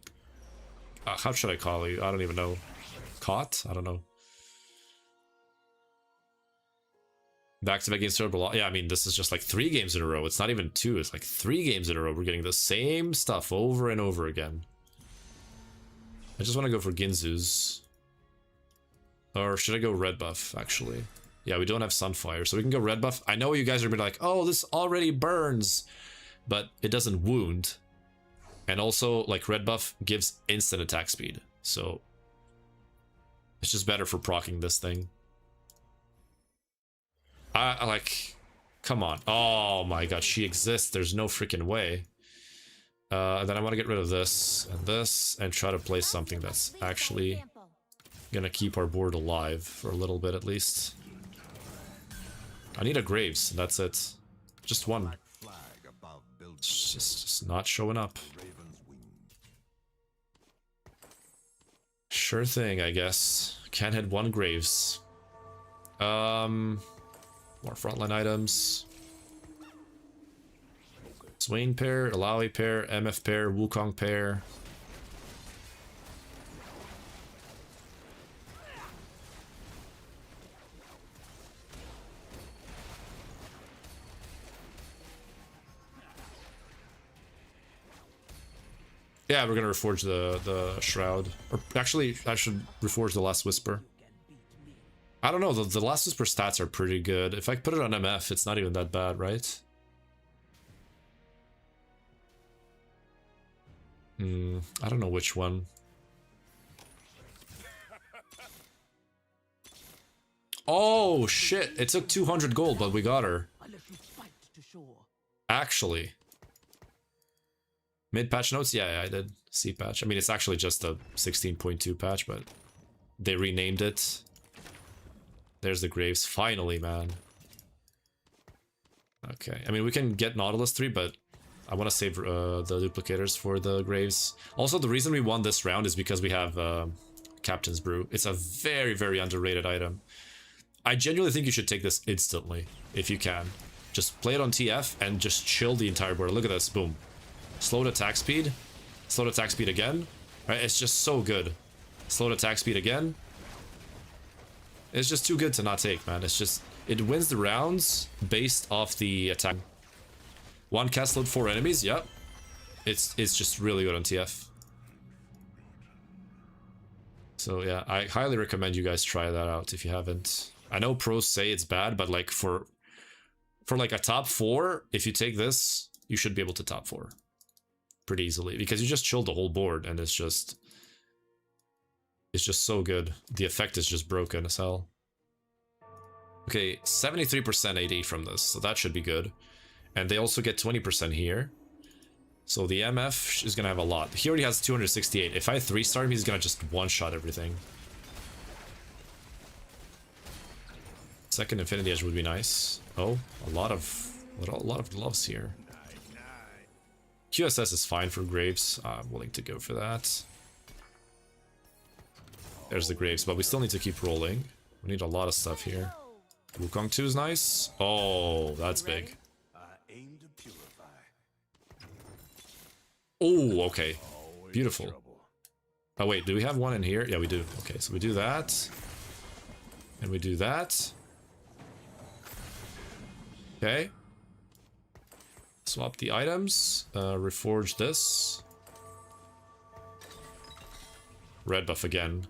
How should I call you? I don't even know. Caught? I don't know. Back-to-back games turbo. Yeah, I mean, this is just like 3 games in a row. It's not even 2. It's like 3 games in a row. We're getting the same stuff over and over again. I just want to go for Ginzu's. Or should I go red buff, actually? Yeah, we don't have Sunfire, so we can go red buff. I know you guys are gonna be like, oh, this already burns. But it doesn't wound. And also, like, red buff gives instant attack speed. So it's just better for proccing this thing. I like, come on. Oh my god, she exists. There's no freaking way. And then I want to get rid of this and try to play something that's actually gonna keep our board alive for a little bit at least. I need a Graves, that's it. Just one. It's just not showing up. Sure thing, I guess. Can't hit 1 Graves. More frontline items. Swain pair, Alawi pair, MF pair, Wukong pair. Yeah, we're gonna reforge the Shroud. Or actually, I should reforge the Last Whisper. I don't know, the Last Whisper stats are pretty good. If I put it on MF, it's not even that bad, right? I don't know which one. Oh, shit! It took 200 gold, but we got her. Actually. Mid-patch notes? Yeah, I did. C-patch. I mean, it's actually just a 16.2 patch, but they renamed it. There's the Graves. Finally, man. Okay. I mean, we can get Nautilus 3, but I want to save the duplicators for the Graves. Also, the reason we won this round is because we have Captain's Brew. It's a very, very underrated item. I genuinely think you should take this instantly, if you can. Just play it on TF and just chill the entire board. Look at this. Boom. Slowed attack speed. Slowed attack speed again. Right? It's just so good. Slowed attack speed again. It's just too good to not take, man. It's just... It wins the rounds based off the attack. 1 cast load 4 enemies, yep. It's just really good on TF. So yeah, I highly recommend you guys try that out if you haven't. I know pros say it's bad, but like for like a top 4, if you take this, you should be able to top 4 pretty easily because you just chilled the whole board and it's just so good. The effect is just broken as hell. Okay, 73% AD from this, so that should be good. And they also get 20% here. So the MF is gonna have a lot. He already has 268. If I 3-star him, he's gonna just one-shot everything. Second Infinity Edge would be nice. Oh, a lot of gloves here. QSS is fine for Graves. I'm willing to go for that. There's the Graves, but we still need to keep rolling. We need a lot of stuff here. Wukong 2 is nice. Oh, that's big. Oh, okay. Beautiful. Oh, wait, do we have one in here? Yeah, we do. Okay, so we do that. And we do that. Okay. Swap the items. Reforge this. Red buff again.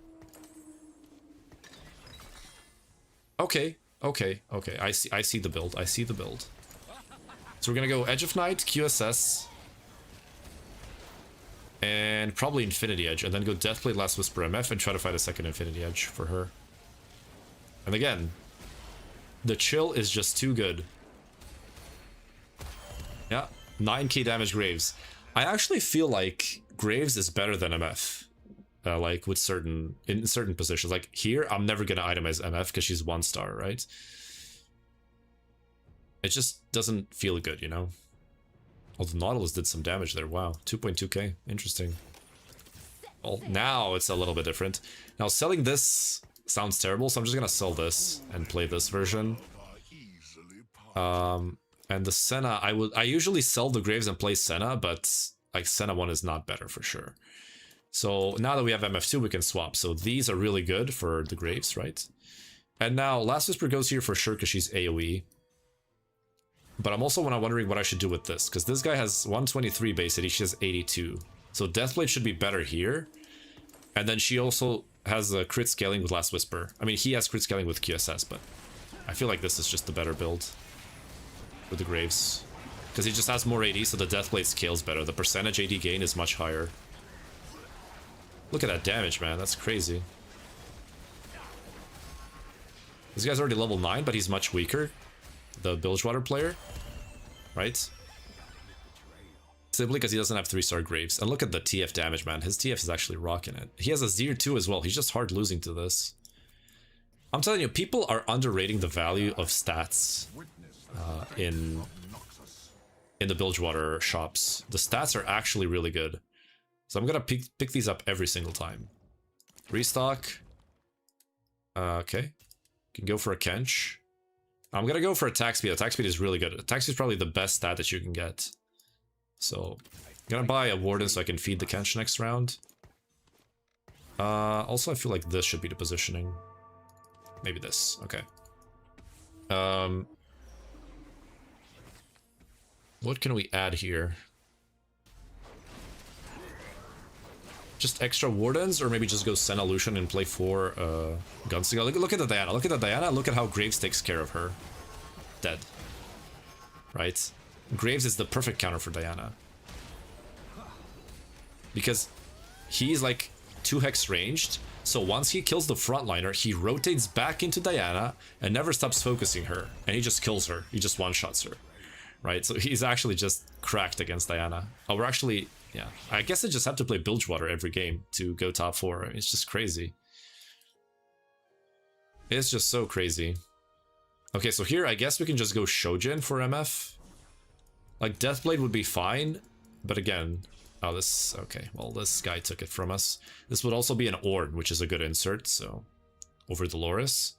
Okay. Okay, okay. I see the build. I see the build. So we're gonna go Edge of Night, QSS, and probably Infinity Edge, and then go Deathblade, Last Whisper, MF, and try to fight a second Infinity Edge for her. And again, the chill is just too good. Yeah, 9k damage Graves. I actually feel like Graves is better than MF. Like with in certain positions. Like here, I'm never gonna itemize MF because she's 1 star, right? It just doesn't feel good, you know? Although Nautilus did some damage there. Wow, 2.2k. Interesting. Well, now it's a little bit different. Now, selling this sounds terrible, so I'm just gonna sell this and play this version. And the Senna, I usually sell the Graves and play Senna, but like Senna 1 is not better for sure. So now that we have MF2, we can swap. So these are really good for the Graves, right? And now Last Whisper goes here for sure because she's AoE. But I'm also wondering what I should do with this, because this guy has 123 base AD, she has 82. So Deathblade should be better here. And then she also has a crit scaling with Last Whisper. I mean, he has crit scaling with QSS, but I feel like this is just the better build with the Graves. Because he just has more AD, so the Deathblade scales better. The percentage AD gain is much higher. Look at that damage, man. That's crazy. This guy's already level 9, but he's much weaker. The Bilgewater player. Right? Simply because he doesn't have 3-star Graves. And look at the TF damage, man. His TF is actually rocking it. He has a Zir 2 as well. He's just hard losing to this. I'm telling you, people are underrating the value of stats in the Bilgewater shops. The stats are actually really good. So I'm gonna pick these up every single time. Restock. Okay. Can go for a Kench. I'm gonna go for attack speed. Attack speed is really good. Attack speed is probably the best stat that you can get. So, I'm gonna buy a Warden so I can feed the Kench next round. Also, I feel like this should be the positioning. Maybe this. Okay. What can we add here? Just extra Wardens, or maybe just go Senna Lucian and play 4 Gunslinger. Look at the Diana. Look at the Diana. Look at how Graves takes care of her. Dead. Right? Graves is the perfect counter for Diana. Because he's like 2 hex ranged, so once he kills the frontliner, he rotates back into Diana and never stops focusing her. And he just kills her. He just one-shots her. Right? So he's actually just cracked against Diana. Oh, we're actually... Yeah, I guess I just have to play Bilgewater every game to go top 4. It's just crazy. It's just so crazy. Okay, so here I guess we can just go Shojin for MF. Like, Deathblade would be fine, but again... Oh, this... Okay, well, this guy took it from us. This would also be an Ornn, which is a good insert, so... Over Dolores.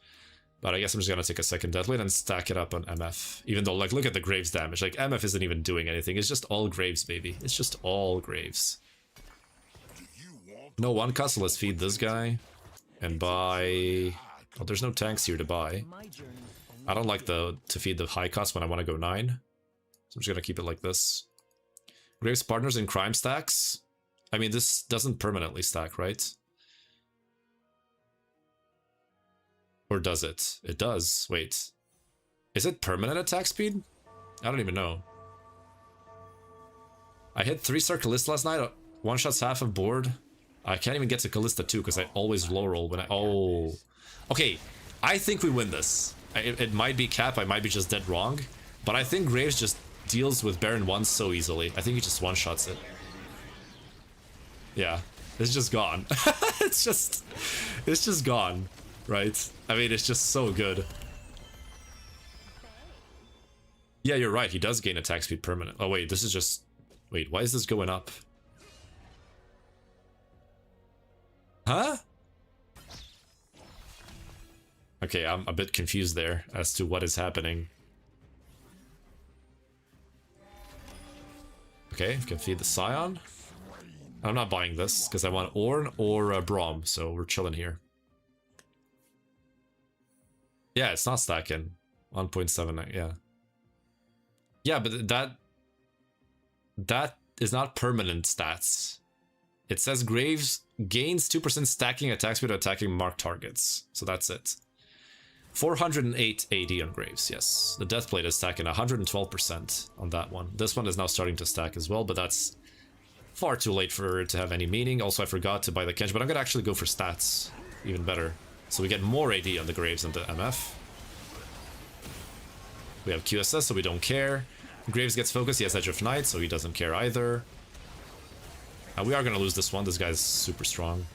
But I guess I'm just gonna take a second Deathblade and stack it up on MF. Even though, like, look at the Graves damage. Like, MF isn't even doing anything. It's just all Graves, baby. It's just all Graves. No one cost, so let's feed this guy. And buy... Oh, there's no tanks here to buy. I don't like to feed the high cost when I want to go 9. So I'm just gonna keep it like this. Graves partners in crime stacks. I mean, this doesn't permanently stack, right? Or does it? It does. Wait. Is it permanent attack speed? I don't even know. I hit 3-star Callista last night. One-shots half of board. I can't even get to Callista 2 because I always low roll when I... Oh. Okay. I think we win this. It might be cap. I might be just dead wrong. But I think Graves just deals with Baron 1 so easily. I think he just one-shots it. Yeah. It's just gone. It's just gone. Right? I mean, it's just so good. Yeah, you're right. He does gain attack speed permanent. Oh, wait. This is just... Wait, why is this going up? Huh? Okay, I'm a bit confused there as to what is happening. Okay, we can feed the Scion. I'm not buying this because I want Ornn or Braum, so we're chilling here. Yeah, it's not stacking. 1.79, yeah. Yeah, but that is not permanent stats. It says Graves gains 2% stacking attack speed attacking marked targets. So that's it. 408 AD on Graves, yes. The Deathblade is stacking 112% on that one. This one is now starting to stack as well, but that's far too late for it to have any meaning. Also, I forgot to buy the Kench, but I'm gonna actually go for stats. Even better. So we get more AD on the Graves and the MF. We have QSS, so we don't care. Graves gets focused, he has Edge of Night, so he doesn't care either. We are gonna lose this one, this guy's super strong.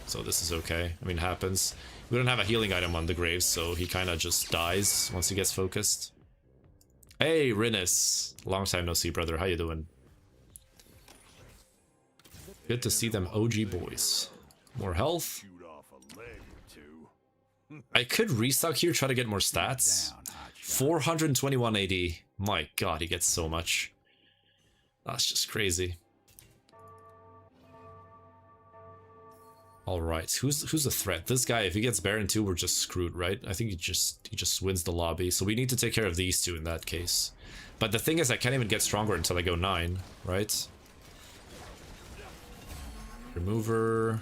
So this is okay, I mean, it happens. We don't have a healing item on the Graves, so he kind of just dies once he gets focused. Hey, Rinus. Long time no see, brother. How you doing? Good to see them OG boys. More health. I could restock here, try to get more stats. 421 AD. My god, he gets so much. That's just crazy. Alright, who's the threat? This guy, if he gets Baron 2, we're just screwed, right? I think he just wins the lobby. So we need to take care of these two in that case. But the thing is, I can't even get stronger until I go 9, right? Remover.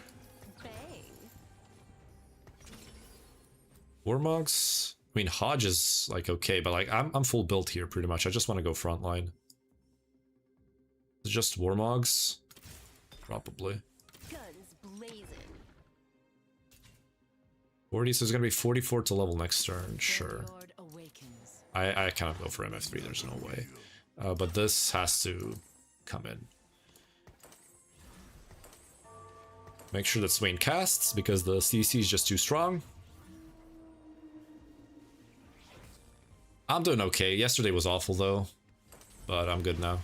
Warmogs? I mean, Hodge is, like, okay, but, like, I'm full built here, pretty much. I just want to go frontline. Just Warmogs? Probably. 40, so it's gonna be 44 to level next turn, sure. I cannot go for MF3, there's no way. But this has to come in. Make sure that Swain casts, because the CC is just too strong. I'm doing okay. Yesterday was awful though, but I'm good now.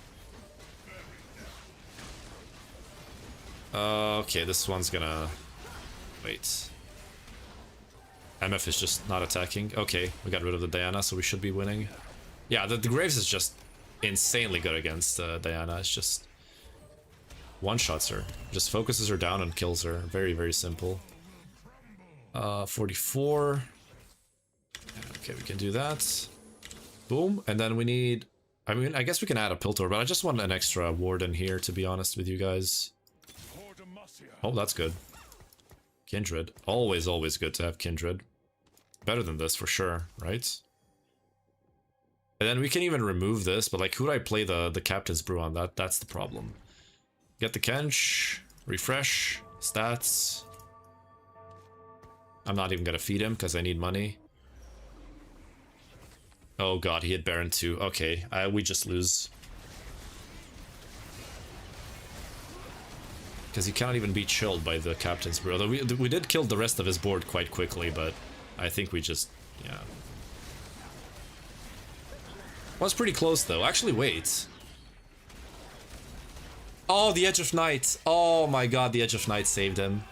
Okay, this one's gonna... Wait. MF is just not attacking. Okay, we got rid of the Diana, so we should be winning. Yeah, the Graves is just insanely good against Diana. It's just one-shots her. Just focuses her down and kills her. Very, very simple. 44. Okay, we can do that. Boom. And then we need... I mean, I guess we can add a Piltor, but I just want an extra Warden here, to be honest with you guys. Oh, that's good. Kindred. Always, always good to have Kindred. Better than this, for sure, right? And then we can even remove this, but like, who do I play the Captain's Brew on? That's the problem. Get the Kench. Refresh. Stats. I'm not even gonna feed him, because I need money. Oh god, he hit Baron 2. Okay, we just lose. Because he cannot even be chilled by the Captain's Brew. Although we did kill the rest of his board quite quickly, but I think we just... yeah. Was pretty close though. Actually, wait. Oh, the Edge of Night. Oh my god, the Edge of Night saved him.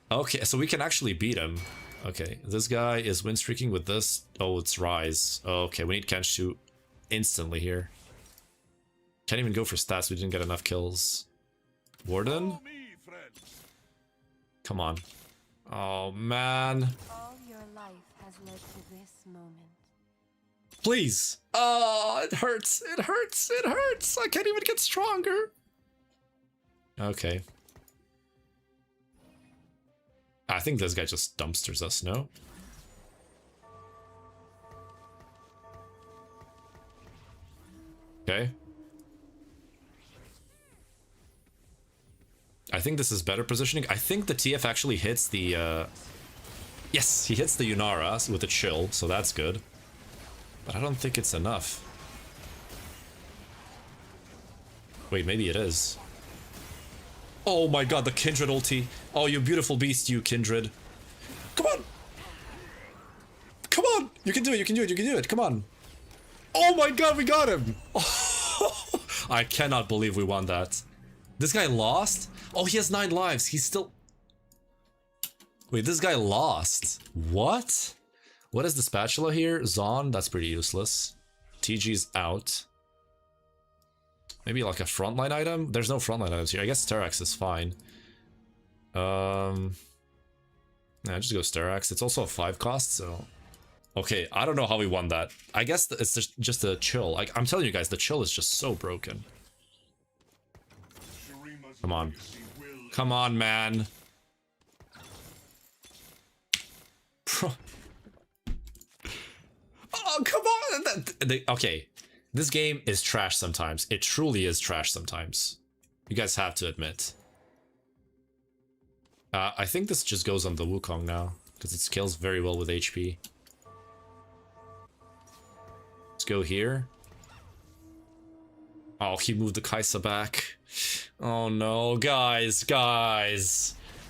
Okay, so we can actually beat him. Okay, this guy is win streaking with this. Oh, it's Rise. Okay, we need Kench 2 instantly here. Can't even go for stats, we didn't get enough kills. Warden? Come on. Oh, man. All your life has led to this moment. Please. Oh, it hurts. It hurts. It hurts. I can't even get stronger. Okay. I think this guy just dumpsters us, no? Okay. I think this is better positioning. I think the TF actually hits the... Yes, he hits the Yunara with a chill, so that's good. But I don't think it's enough. Wait, maybe it is. Oh my god, the Kindred ulti. Oh, you beautiful beast, you Kindred. Come on! Come on! You can do it, you can do it, you can do it, come on! Oh my god, we got him! I cannot believe we won that. This guy lost? Oh, he has 9 lives, he's still... Wait, this guy lost? What? What is the spatula here? Zon, that's pretty useless. TG's out. Maybe like a frontline item? There's no frontline items here. I guess Sterax is fine. Yeah, just go Sterax. It's also a 5 cost, so... Okay, I don't know how we won that. I guess it's just a chill. Like, I'm telling you guys, the chill is just so broken. Come on. Come on, man. Oh, come on! Okay, this game is trash sometimes. It truly is trash sometimes. You guys have to admit. I think this just goes on the Wukong now, because it scales very well with HP. Let's go here. Oh, he moved the Kaisa back. Oh no, guys.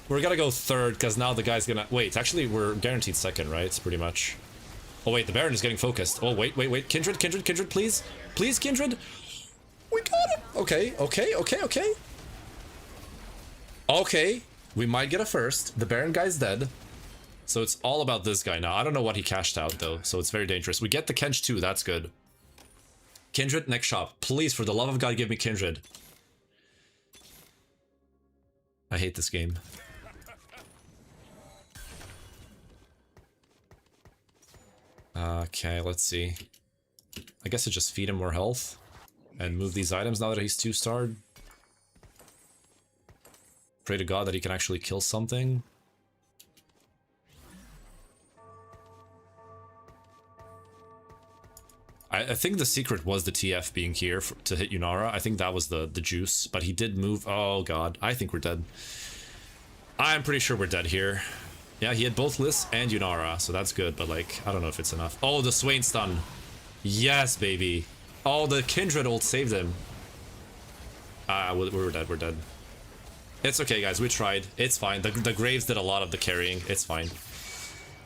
We're gonna go third, because now the guy's gonna... Wait, actually, we're guaranteed second, right? Pretty much. Oh wait, the Baron is getting focused. Oh, wait. Kindred, please. Please, Kindred. We got him. Okay. Okay, we might get a first. The Baron guy's dead. So it's all about this guy now. I don't know what he cashed out, though, so it's very dangerous. We get the Kench too, that's good. Kindred, next shop. Please, for the love of God, give me Kindred. I hate this game. Okay, let's see. I guess I just feed him more health and move these items now that he's 2-starred. Pray to God that he can actually kill something. I think the secret was the TF being here to hit Yunara. I think that was the juice, but he did move. Oh God, I think we're dead. I'm pretty sure we're dead here. Yeah, he had both Liss and Yunara, so that's good, but like, I don't know if it's enough. Oh, the Swain stun. Yes, baby. Oh, the Kindred ult saved him. We're dead. It's okay, guys, we tried. It's fine. The Graves did a lot of the carrying. It's fine.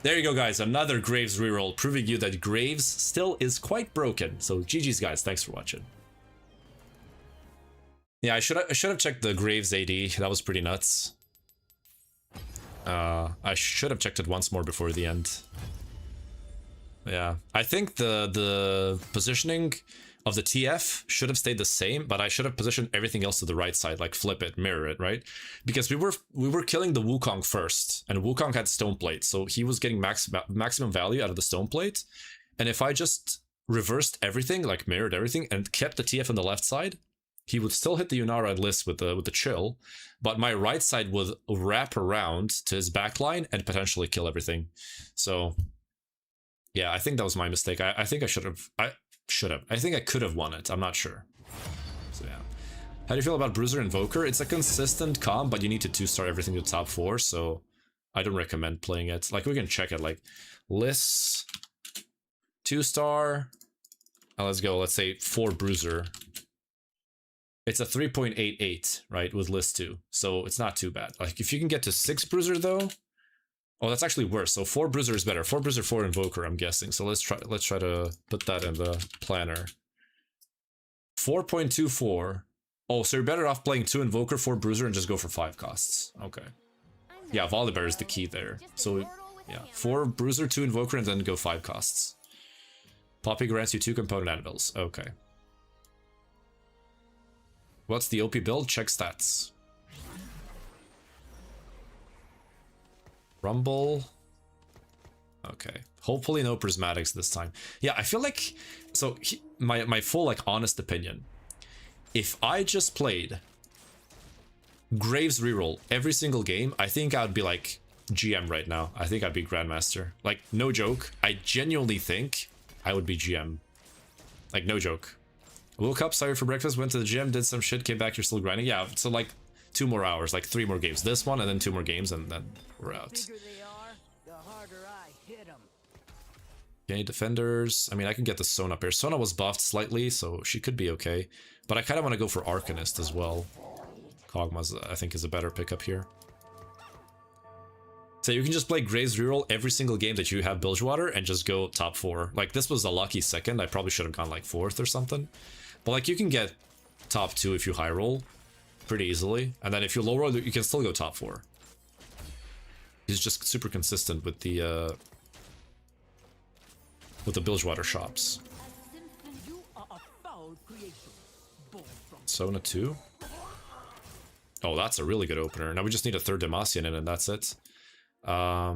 There you go, guys. Another Graves reroll, proving you that Graves still is quite broken. So GG's, guys. Thanks for watching. Yeah, I should have checked the Graves AD. That was pretty nuts. I should have checked it once more before the end. Yeah, I think the positioning of the TF should have stayed the same, but I should have positioned everything else to the right side, like flip it, mirror it, right? Because we were killing the Wukong first, and Wukong had stone plate, so he was getting maximum value out of the stone plate. And if I just reversed everything, like mirrored everything, and kept the TF on the left side, he would still hit the Yunara and Liss with the chill, but my right side would wrap around to his backline and potentially kill everything. So yeah, I think that was my mistake. I think I should have. I think I could have won it. I'm not sure. So yeah. How do you feel about Bruiser Invoker? It's a consistent comp, but you need to 2-star everything to top 4, so I don't recommend playing it. Like, we can check it, like, Liss, 2-star, let's go, let's say 4 Bruiser. It's a 3.88, right, with Liss 2, so it's not too bad. Like, if you can get to 6 Bruiser, though, oh, that's actually worse. So 4 Bruiser is better. 4 Bruiser, 4 Invoker, I'm guessing. So let's try to put that in the planner. 4.24. Oh, so you're better off playing 2 Invoker, 4 Bruiser, and just go for 5 costs. Okay. Yeah, Volibear is the key there. So yeah, 4 Bruiser, 2 Invoker, and then go 5 costs. Poppy grants you 2 component anvils. Okay. What's the OP build? Check stats. Rumble. Okay. Hopefully no prismatics this time. Yeah, I feel like... So, my full, like, honest opinion. If I just played Graves reroll every single game, I think I would be, like, GM right now. I think I'd be Grandmaster. Like, no joke. I genuinely think I would be GM. Like, no joke. Woke up, sorry for breakfast, went to the gym, did some shit, came back, you're still grinding. Yeah, so, like... 2 more hours, like 3 more games. This one and then 2 more games, and then we're out. Okay, defenders. I mean, I can get the Sona up here. Sona was buffed slightly, so she could be okay. But I kind of want to go for Arcanist as well. Kog'Maw's, I think, is a better pickup here. So you can just play Graves reroll every single game that you have Bilgewater and just go top 4. Like, this was a lucky second. I probably should have gone, like, 4th or something. But, like, you can get top 2 if you high roll pretty easily. And then if you low roll, you can still go top 4. He's just super consistent with the Bilgewater shops. Sona 2. Oh, that's a really good opener. Now we just need a 3rd Demacian in and that's it. Yeah.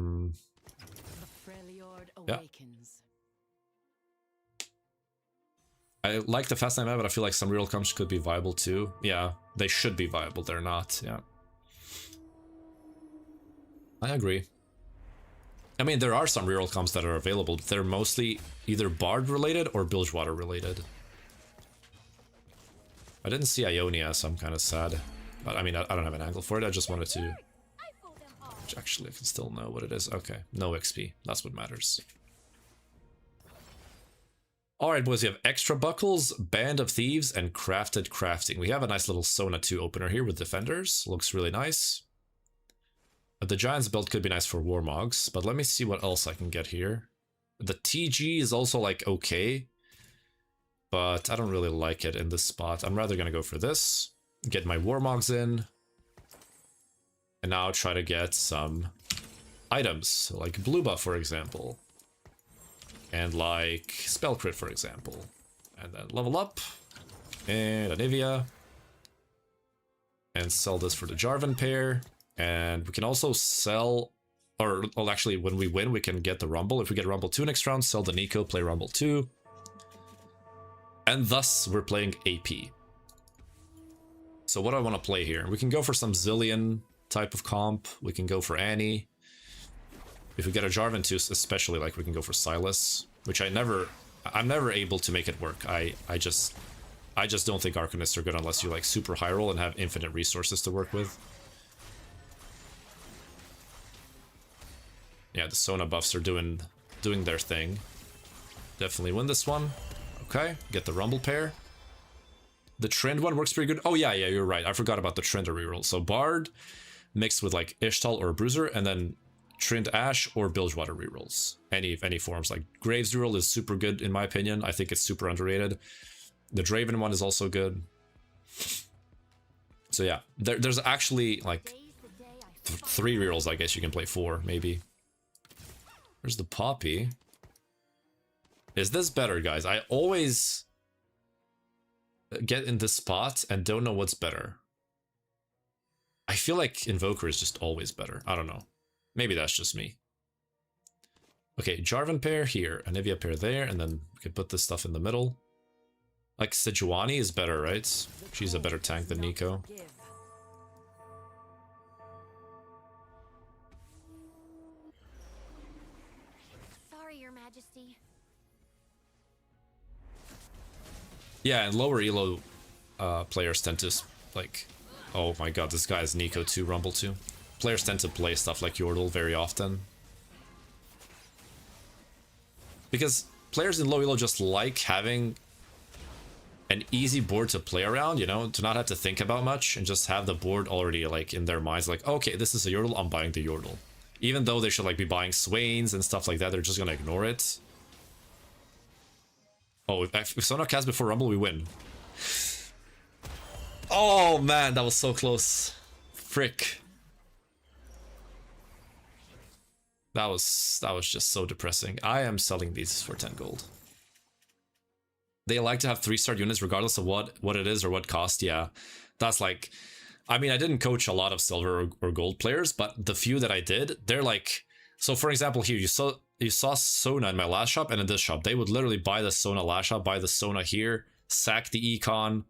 I like the Fast 9 map, but I feel like some real comps could be viable too. Yeah, they should be viable. They're not. Yeah. I agree. I mean, there are some reroll comps that are available, but they're mostly either Bard related or Bilgewater related. I didn't see Ionia, so I'm kind of sad. But I mean, I don't have an angle for it. I just wanted to... Which actually, I can still know what it is. Okay, no XP. That's what matters. Alright, boys, we have Extra Buckles, Band of Thieves, and Crafted Crafting. We have a nice little Sona 2 opener here with Defenders. Looks really nice. The Giants build could be nice for Warmogs, but let me see what else I can get here. The TG is also, like, okay. But I don't really like it in this spot. I'm rather gonna go for this. Get my Warmogs in. And now try to get some items, like Blue Buff, for example. And like Spell Crit, for example. And then level up. And Anivia. And sell this for the Jarvan pair. And we can also sell... Or, well, actually, when we win, we can get the Rumble. If we get Rumble 2 next round, sell the Nico, play Rumble 2. And thus, we're playing AP. So what do I want to play here? We can go for some Zillion type of comp. We can go for Annie. If we get a Jarvan too, especially, like, we can go for Silas, which I'm never able to make it work. I just don't think Arcanists are good unless you like super high roll and have infinite resources to work with. Yeah, the Sona buffs are doing their thing. Definitely win this one. Okay, get the Rumble pair. The Trend one works pretty good. Oh yeah, you're right. I forgot about the Trend reroll. So Bard mixed with like Ishtal or Bruiser, and then Trend Ash or Bilgewater rerolls. Any forms. Like Graves reroll is super good in my opinion. I think it's super underrated. The Draven one is also good. So yeah, there's actually like 3 rerolls. I guess you can play 4 maybe. There's the Poppy. Is this better, guys? I always get in this spot and don't know what's better. I feel like Invoker is just always better. I don't know. Maybe that's just me. Okay, Jarvan pair here, Anivia pair there, and then we could put this stuff in the middle. Like, Sejuani is better, right? She's a better tank than Nico. Sorry, Your Majesty. Yeah, and lower elo players tend to, like... Oh my god, this guy is Nico 2, Rumble 2. Players tend to play stuff like Yordle very often. Because players in low elo just like having an easy board to play around, you know? To not have to think about much and just have the board already, like, in their minds. Like, okay, this is a Yordle, I'm buying the Yordle. Even though they should, like, be buying Swains and stuff like that, they're just gonna ignore it. Oh, if Sona casts before Rumble, we win. Oh man, that was so close. Frick. That was just so depressing. I am selling these for 10 gold. They like to have 3-star units regardless of what it is or what cost. Yeah, that's like... I mean, I didn't coach a lot of silver or gold players, but the few that I did, they're like... So for example, here, you saw Sona in my last shop and in this shop. They would literally buy the Sona last shop, buy the Sona here, sack the Econ,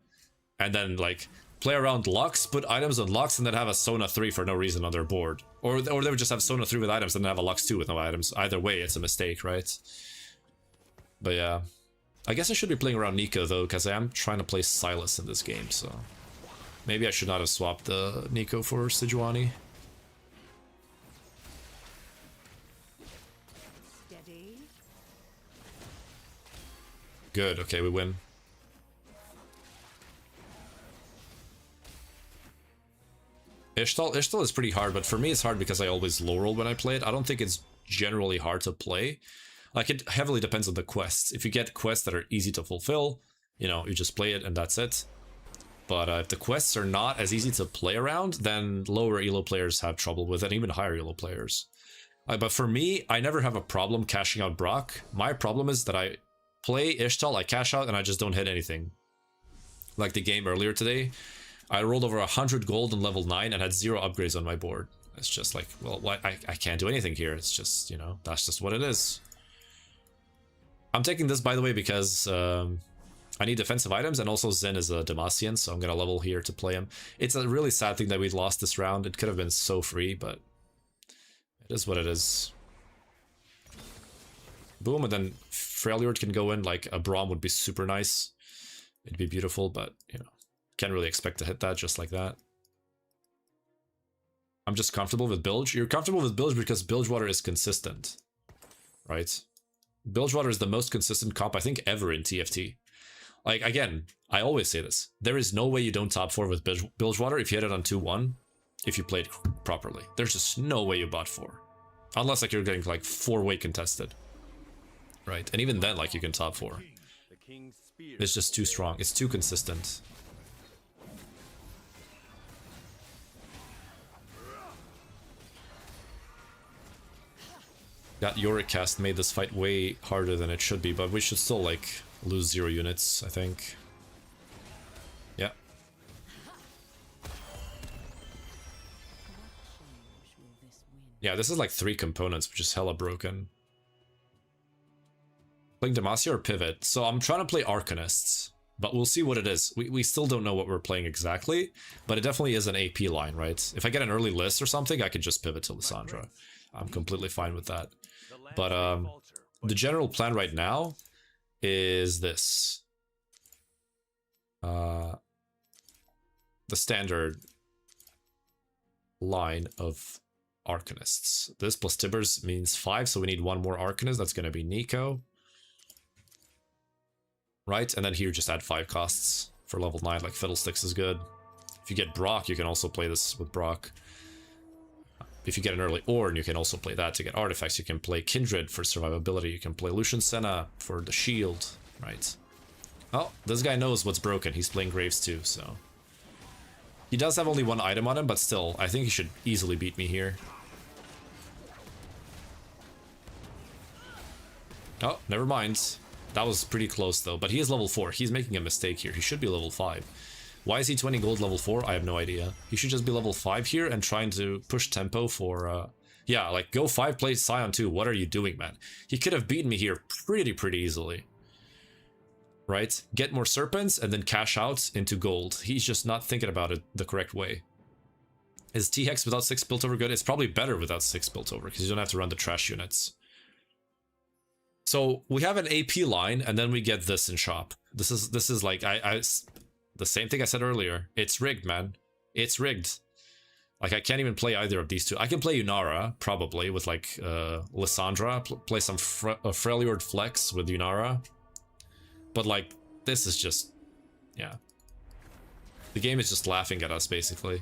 and then like play around Lux, put items on Lux, and then have a Sona 3 for no reason on their board. Or they would just have Sona 3 with items and then have a Lux 2 with no items. Either way, it's a mistake, right? But yeah. I guess I should be playing around Nico though, because I am trying to play Silas in this game, so... Maybe I should not have swapped the Nico for Sejuani. Steady. Good, okay, we win. Ishtal is pretty hard, but for me it's hard because I always low roll when I play it. I don't think it's generally hard to play. Like, it heavily depends on the quests. If you get quests that are easy to fulfill, you know, you just play it and that's it. But if the quests are not as easy to play around, then lower elo players have trouble with it, even higher elo players. But for me, I never have a problem cashing out Brock. My problem is that I play Ishtal, I cash out, and I just don't hit anything. Like the game earlier today, I rolled over 100 gold on level 9 and had 0 upgrades on my board. It's just like, well, I can't do anything here. It's just, you know, that's just what it is. I'm taking this, by the way, because I need defensive items, and also Zen is a Demacian, so I'm gonna level here to play him. It's a really sad thing that we lost this round. It could have been so free, but it is what it is. boom, and then Freljord can go in, like a Braum would be super nice. It'd be beautiful, but, you know, can't really expect to hit that just like that. I'm just comfortable with Bilge. You're comfortable with Bilge because Bilgewater is consistent, right? Bilgewater is the most consistent comp, I think, ever in TFT. Like, again, I always say this. There is no way you don't top 4 with Bilgewater if you hit it on 2-1, if you played properly. There's just no way you bot 4. Unless, like, you're getting, like, 4-way contested. Right? And even then, like, you can top 4. It's just too strong. It's too consistent. That Yorick cast made this fight way harder than it should be, but we should still, like, lose 0 units, I think. Yeah. Yeah, this is like 3 components, which is hella broken. Playing Demacia or Pivot? So I'm trying to play Arcanists, but we'll see what it is. We still don't know what we're playing exactly, but it definitely is an AP line, right? If I get an early list or something, I can just pivot to Lissandra. I'm completely fine with that. But the general plan right now is this. The standard line of Arcanists. This plus Tibbers means 5, so we need 1 more Arcanist. That's going to be Nico. Right? And then here just add 5 costs for level 9, like Fiddlesticks is good. If you get Brock, you can also play this with Brock. If you get an early Ornn, you can also play that to get artifacts. You can play Kindred for survivability. You can play Lucian Senna for the shield, right? Oh, this guy knows what's broken. He's playing Graves too, so... He does have only 1 item on him, but still, I think he should easily beat me here. Oh, never mind. That was pretty close though, but he is level 4. He's making a mistake here. He should be level 5. Why is he 20 gold level 4? I have no idea. He should just be level 5 here and trying to push tempo for... yeah, like, go 5 play Scion 2. What are you doing, man? He could have beaten me here pretty easily. Right? Get more Serpents and then cash out into gold. He's just not thinking about it the correct way. Is T-Hex without 6 built over good? It's probably better without 6 built over because you don't have to run the trash units. So we have an AP line and then we get this in shop. This is like... the same thing I said earlier. It's rigged, man. It's rigged. Like, I can't even play either of these two. I can play Yunara, probably, with, like, Lissandra. Play some Freljord Flex with Yunara. But, like, this is just... yeah. The game is just laughing at us, basically.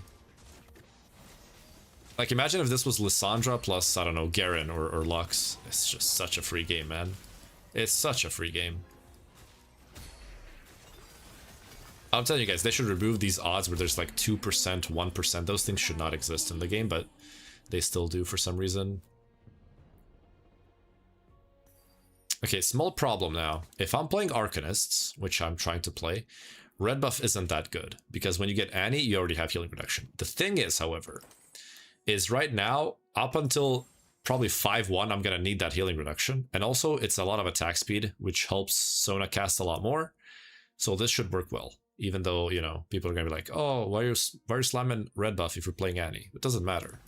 Like, imagine if this was Lissandra plus, I don't know, Garen or Lux. It's just such a free game, man. It's such a free game. I'm telling you guys, they should remove these odds where there's like 2%, 1%. Those things should not exist in the game, but they still do for some reason. Okay, small problem now. If I'm playing Arcanists, which I'm trying to play, red buff isn't that good, because when you get Annie, you already have healing reduction. The thing is, however, is right now, up until probably 5-1, I'm going to need that healing reduction. And also, it's a lot of attack speed, which helps Sona cast a lot more. So this should work well. Even though, you know, people are going to be like, oh, why are you slamming red buff if you're playing Annie? It doesn't matter.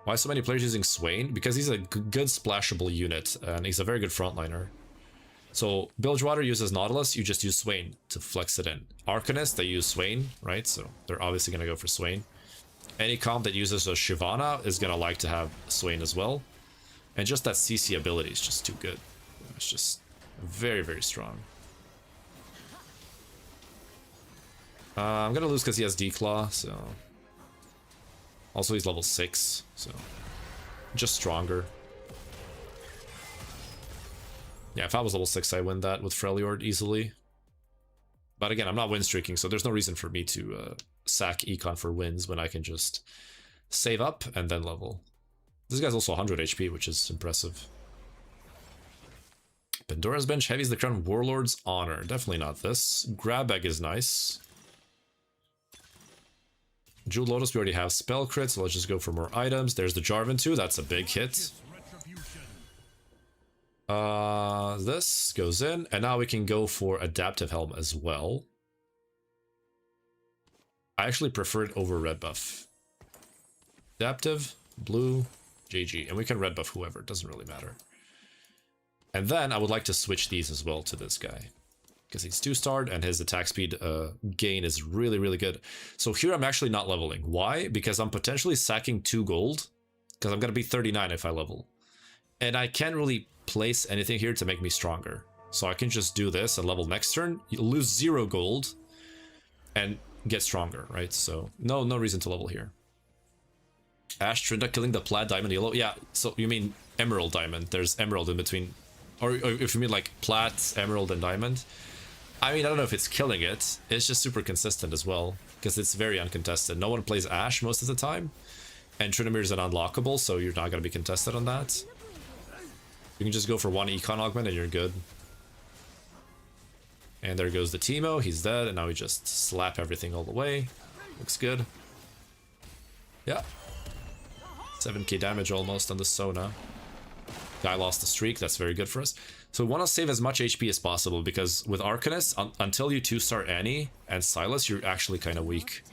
Why so many players using Swain? Because he's a good splashable unit, and he's a very good frontliner. So, Bilgewater uses Nautilus, you just use Swain to flex it in. Arcanist, they use Swain, right? So, they're obviously going to go for Swain. Any comp that uses a Shyvana is going to like to have Swain as well. And just that CC ability is just too good. It's just very strong. I'm gonna lose because he has Declaw, so... Also, he's level 6, so... just stronger. Yeah, if I was level 6, I win that with Freljord easily. But again, I'm not win streaking, so there's no reason for me to sack Econ for wins when I can just save up and then level. This guy's also 100 HP, which is impressive. Pandora's Bench, Heavy's the Crown, Warlord's Honor. Definitely not this. Grab Bag is nice. Jeweled Lotus, we already have spell crit, so let's just go for more items. There's the Jarvan too, that's a big hit. This goes in, and now we can go for Adaptive Helm as well. I actually prefer it over red buff. Adaptive, blue, JG, and we can red buff whoever, it doesn't really matter. And then I would like to switch these as well to this guy, because he's 2-starred and his attack speed gain is really, really good. So here I'm actually not leveling. Why? Because I'm potentially sacking 2 gold, because I'm going to be 39 if I level. And I can't really place anything here to make me stronger. So I can just do this and level next turn, you lose 0 gold, and get stronger, right? So no reason to level here. Ash Trinda killing the Plat Diamond Yellow. Yeah, so you mean Emerald Diamond. There's Emerald in between. Or if you mean like Plat, Emerald, and Diamond. I mean, I don't know if it's killing it. It's just super consistent as well, because it's very uncontested. No one plays Ash most of the time. And Trinamir is an unlockable, so you're not going to be contested on that. You can just go for 1 Econ Augment and you're good. And there goes the Teemo. He's dead, and now we just slap everything all the way. Looks good. Yeah. 7k damage almost on the Sona. Guy lost the streak. That's very good for us. So we want to save as much HP as possible, because with Arcanist, until you 2-star Annie and Silas, you're actually kind of weak.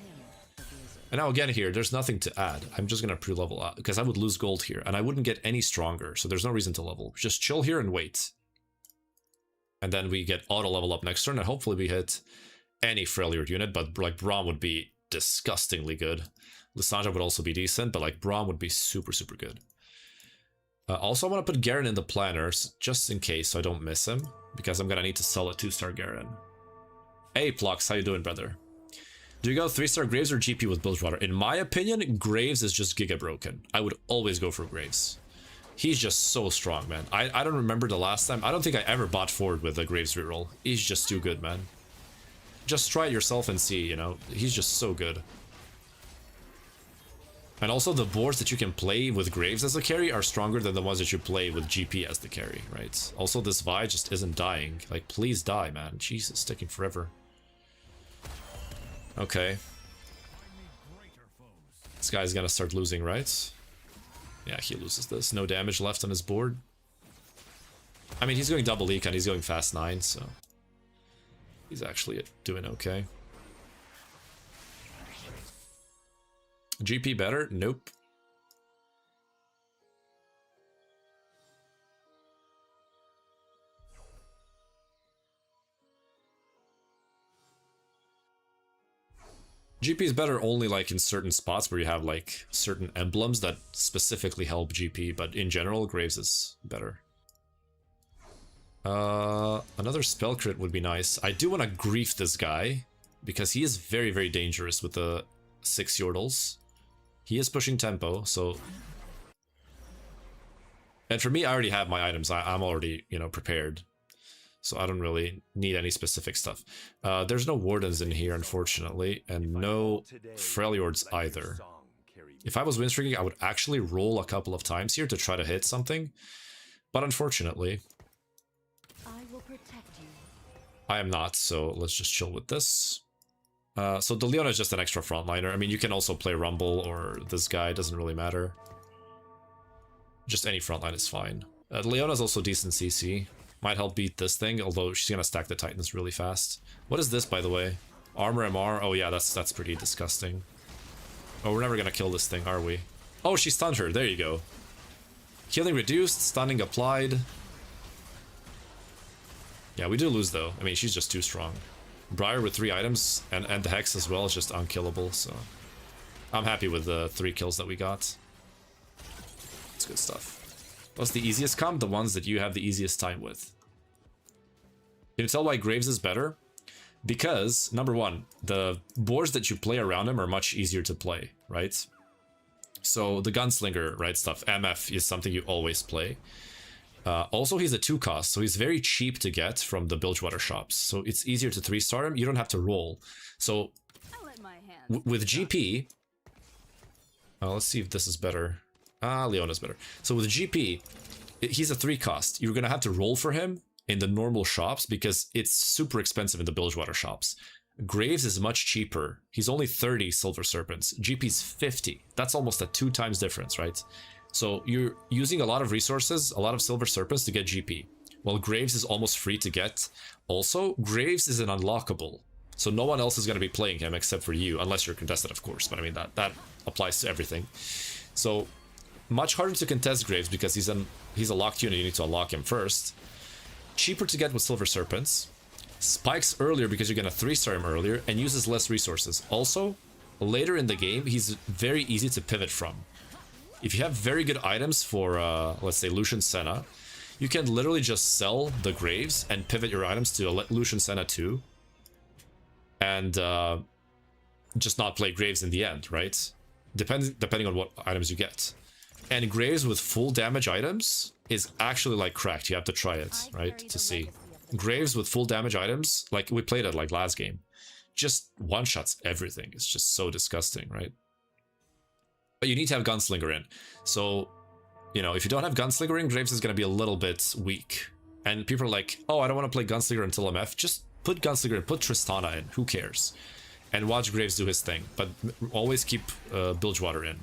And now again here, there's nothing to add. I'm just going to pre-level out, because I would lose gold here, and I wouldn't get any stronger, so there's no reason to level. Just chill here and wait. And then we get auto level up next turn, and hopefully we hit any Freljord unit, but like Braum would be disgustingly good. Lysandra would also be decent, but like Braum would be super, super good. Also, I want to put Garen in the planners, just in case so I don't miss him, because I'm going to need to sell a 2-star Garen. Hey, Plux, how you doing, brother? Do you go 3-star Graves or GP with Bilgewater? In my opinion, Graves is just giga broken. I would always go for Graves. He's just so strong, man. I don't remember the last time. I don't think I ever bought forward with a Graves reroll. He's just too good, man. Just try it yourself and see, you know. He's just so good. And also the boards that you can play with Graves as a carry are stronger than the ones that you play with GP as the carry, right? Also, this Vi just isn't dying. Like, please die, man. Jesus, taking forever. Okay. This guy's gonna start losing, right? Yeah, he loses this. No damage left on his board. I mean, he's going double econ, he's going fast 9, so he's actually doing okay. GP better? Nope. GP is better only like in certain spots where you have like certain emblems that specifically help GP, but in general, Graves is better. Another spell crit would be nice. I do want to grief this guy because he is very, very dangerous with the 6 Yordles. He is pushing tempo, so... And for me, I already have my items. I'm already, you know, prepared. So I don't really need any specific stuff. There's no Wardens in here, unfortunately, and no Freljords either. If I was win streaking, I would actually roll a couple of times here to try to hit something. But unfortunately... I will protect you. I am not, so let's just chill with this. So the Leona is just an extra frontliner. I mean, you can also play Rumble or this guy, doesn't really matter. Just any frontline is fine. Leona's also decent CC. Might help beat this thing, although she's gonna stack the Titans really fast. What is this, by the way? Armor MR? Oh yeah, that's pretty disgusting. Oh, we're never gonna kill this thing, are we? Oh, she stunned her. There you go. Healing reduced, stunning applied. Yeah, we do lose, though. I mean, she's just too strong. Briar with 3 items, and the Hex as well is just unkillable, so... I'm happy with the 3 kills that we got. It's good stuff. What's the easiest comp? The ones that you have the easiest time with. Can you tell why Graves is better? Because, number one, the boards that you play around him are much easier to play, right? So the Gunslinger, right, stuff, MF is something you always play. Also, he's a 2 cost, so he's very cheap to get from the Bilgewater shops. So it's easier to 3-star him. You don't have to roll. So with GP, let's see if this is better. Leona's better. So with GP, he's a 3 cost. You're gonna have to roll for him in the normal shops because it's super expensive in the Bilgewater shops. Graves is much cheaper. He's only 30 Silver Serpents. GP's 50. That's almost a 2 times difference, right? So you're using a lot of resources, a lot of Silver Serpents to get GP. While Graves is almost free to get. Also, Graves is an unlockable. So no one else is going to be playing him except for you, unless you're contested, of course. But I mean, that applies to everything. So Much harder to contest Graves because he's a locked unit, you need to unlock him first. Cheaper to get with Silver Serpents. Spikes earlier because you're gonna 3-star him earlier, and uses less resources. Also, later in the game, he's very easy to pivot from. If you have very good items for, let's say, Lucian Senna, you can literally just sell the Graves and pivot your items to Lucian Senna 2. And just not play Graves in the end, right? Depending on what items you get. And Graves with full damage items is actually like cracked. You have to try it, right? To see. Graves with full damage items, like we played it like last game, just one-shots everything. It's just so disgusting, right? But you need to have Gunslinger in. So, you know, if you don't have Gunslinger in, Graves is going to be a little bit weak. And people are like, oh, I don't want to play Gunslinger until MF. Just put Gunslinger in, put Tristana in. Who cares? And watch Graves do his thing. But always keep Bilgewater in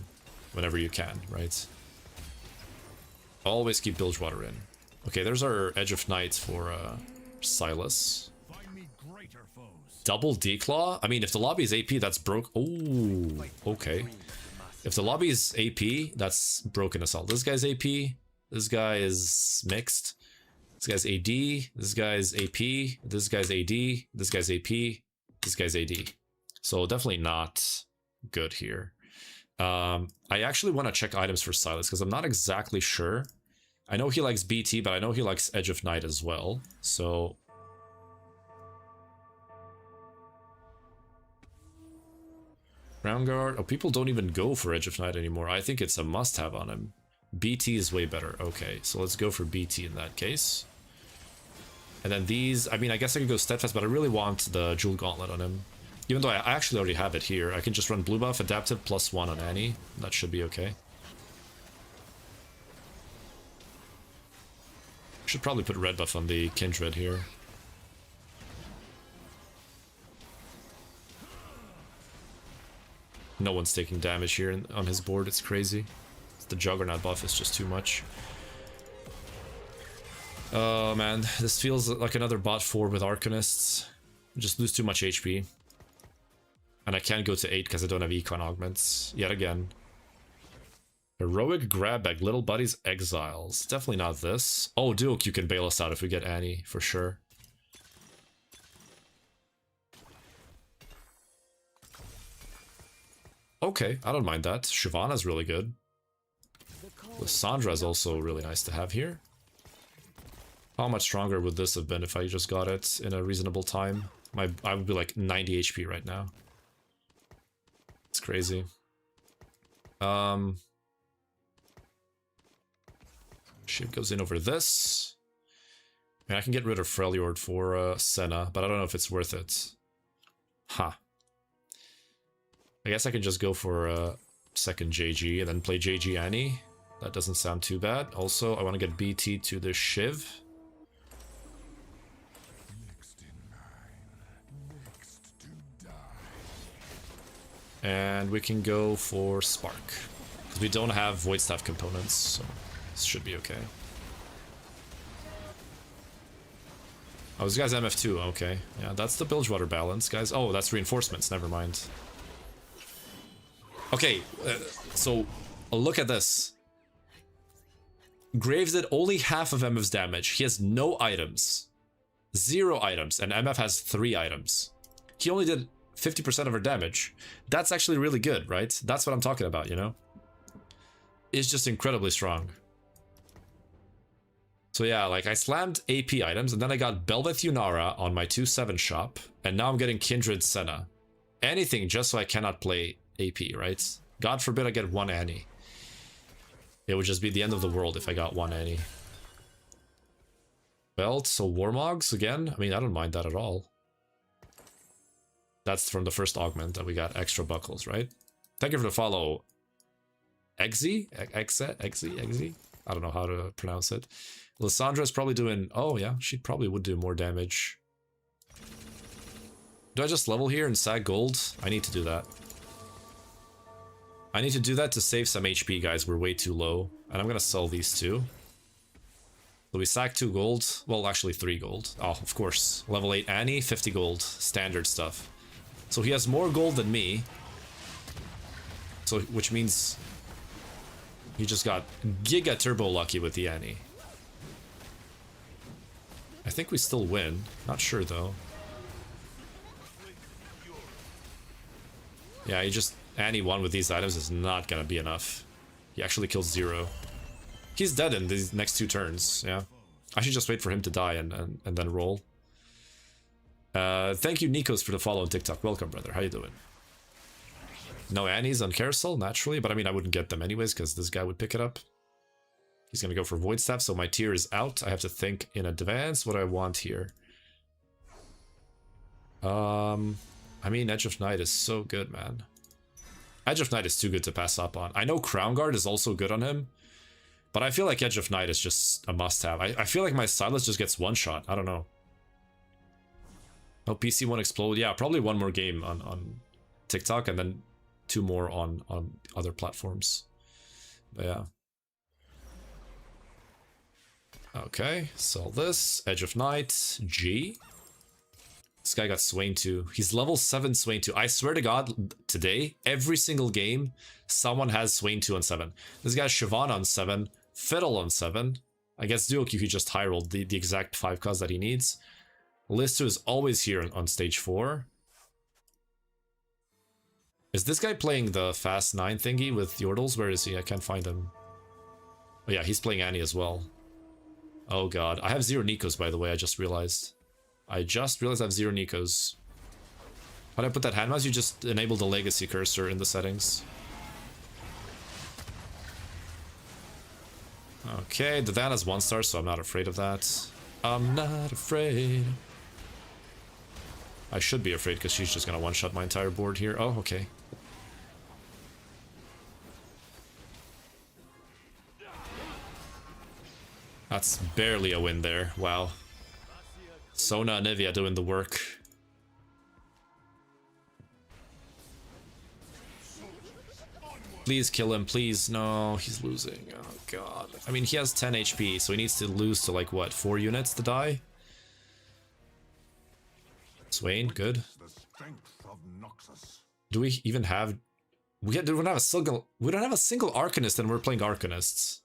whenever you can, right? Always keep Bilgewater in. Okay, there's our Edge of Night for Silas. Double Declaw? I mean, if the lobby is AP, that's broke. Oh, okay. If the lobby is AP, that's broken assault. This guy's AP. This guy is mixed. This guy's AD. This guy's AP. This guy's AD. This guy's AP. This guy's AD. So definitely not good here. I actually want to check items for Silas because I'm not exactly sure. I know he likes BT, but I know he likes Edge of Night as well. So Ground Guard. Oh, people don't even go for Edge of Night anymore. I think it's a must-have on him. BT is way better. Okay, so let's go for BT in that case. And then these, I mean, I guess I could go Steadfast, but I really want the Jewel Gauntlet on him. Even though I actually already have it here. I can just run blue buff, adaptive, +1 on Annie. That should be okay. Should probably put red buff on the Kindred here. No one's taking damage here on his board, it's crazy. The Juggernaut buff is just too much. Oh man, this feels like another bot 4 with Arcanists. Just lose too much HP. And I can't go to 8 because I don't have Econ Augments. Yet again. Heroic Grab Bag, Little Buddies Exiles. Definitely not this. Oh, Duke, you can bail us out if we get Annie, for sure. Okay, I don't mind that. Shyvana's really good. Lysandra is also really nice to have here. How much stronger would this have been if I just got it in a reasonable time? I would be like 90 HP right now. It's crazy. Shit goes in over this. I mean, I can get rid of Freljord for Senna, but I don't know if it's worth it. Huh. I guess I can just go for a second JG and then play JG Annie. That doesn't sound too bad. Also, I want to get BT to the Shiv. And we can go for Spark. Because we don't have Void Staff components, so this should be okay. Oh, this guy's MF2, okay. Yeah, that's the Bilgewater balance, guys. Oh, that's reinforcements, never mind. Okay, so look at this. Graves did only half of MF's damage. He has no items. 0 items, and MF has 3 items. He only did 50% of her damage. That's actually really good, right? That's what I'm talking about, you know? It's just incredibly strong. So yeah, like I slammed AP items, and then I got Belveth Yunara on my 2/7 shop, and now I'm getting Kindred Senna. Anything just so I cannot play AP, right? God forbid I get 1 Annie. It would just be the end of the world if I got 1 Annie. Belt, so Warmogs again? I mean, I don't mind that at all. That's from the first augment that we got extra buckles, right? Thank you for the follow. Exy? Exy? I don't know how to pronounce it. Lysandra is probably doing... Oh, yeah, she probably would do more damage. Do I just level here and sag gold? I need to do that. I need to do that to save some HP, guys. We're way too low. And I'm gonna sell these two. So we sack 2 gold. Well, actually 3 gold. Oh, of course. Level 8 Annie, 50 gold. Standard stuff. So he has more gold than me. So, which means He just got giga turbo lucky with the Annie. I think we still win. Not sure though. Yeah, he just... Annie 1 with these items is not gonna be enough. He actually kills 0. He's dead in these next 2 turns, yeah. I should just wait for him to die and then roll. Thank you, Nikos, for the follow on TikTok. Welcome, brother. How you doing? No Annies on Carousel, naturally, but I mean, I wouldn't get them anyways, because this guy would pick it up. He's gonna go for Void Staff, so my tier is out. I have to think in advance what I want here. I mean, Edge of Night is so good, man. Edge of Night is too good to pass up on. I know Crown Guard is also good on him, but I feel like Edge of Night is just a must-have. I feel like my Silas just gets one shot. I don't know. Oh, PC won't explode. Yeah, probably one more game on TikTok and then 2 more on other platforms. But yeah. Okay, sell this. Edge of Night. G. This guy got Swain 2. He's level 7 Swain 2. I swear to God, today, every single game, someone has Swain 2 on 7. This guy's Siobhan on 7. Fiddle on 7. I guess Duoq he just high rolled the exact 5 cost that he needs. Listu is always here on stage 4. Is this guy playing the Fast 9 thingy with Yordles? Where is he? I can't find him. Oh yeah, he's playing Annie as well. Oh god. I have 0 Nikos, by the way, I just realized. I have 0 Nikos. How do I put that hand mouse? You just enable the legacy cursor in the settings. Okay, the Van has 1 star, so I'm not afraid of that. I'm not afraid. I should be afraid because she's just gonna one-shot my entire board here. Oh, okay. That's barely a win there. Wow. Sona and Nivea doing the work. Please kill him, please. No, he's losing. Oh god. I mean, he has 10 HP, so he needs to lose to like, what, 4 units to die? Swain, good. Do we even have... We don't have a single Arcanist and we're playing Arcanists.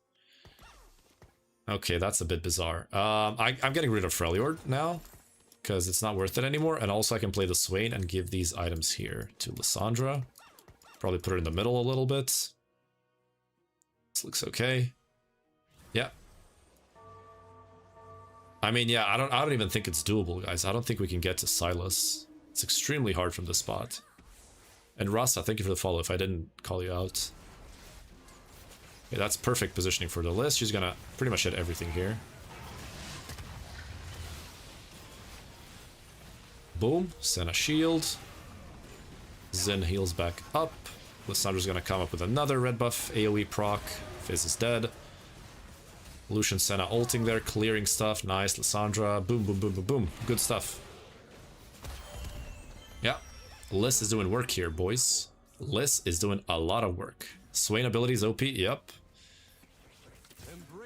Okay, that's a bit bizarre. I'm getting rid of Freljord now, because it's not worth it anymore, and also I can play the Swain and give these items here to Lysandra. Probably put her in the middle a little bit. This looks okay. Yeah. I mean, yeah, I don't even think it's doable, guys. I don't think we can get to Silas. It's extremely hard from this spot. And Rasa, thank you for the follow if I didn't call you out. Yeah, that's perfect positioning for the list. She's gonna pretty much hit everything here. Boom. Senna shield. Zen heals back up. Lysandra's gonna come up with another red buff. AoE proc. Fizz is dead. Lucian Senna ulting there, clearing stuff. Nice. Lysandra. Boom, boom, boom, boom, boom. Good stuff. Yeah. Liz is doing work here, boys. Liz is doing a lot of work. Swain abilities OP. Yep.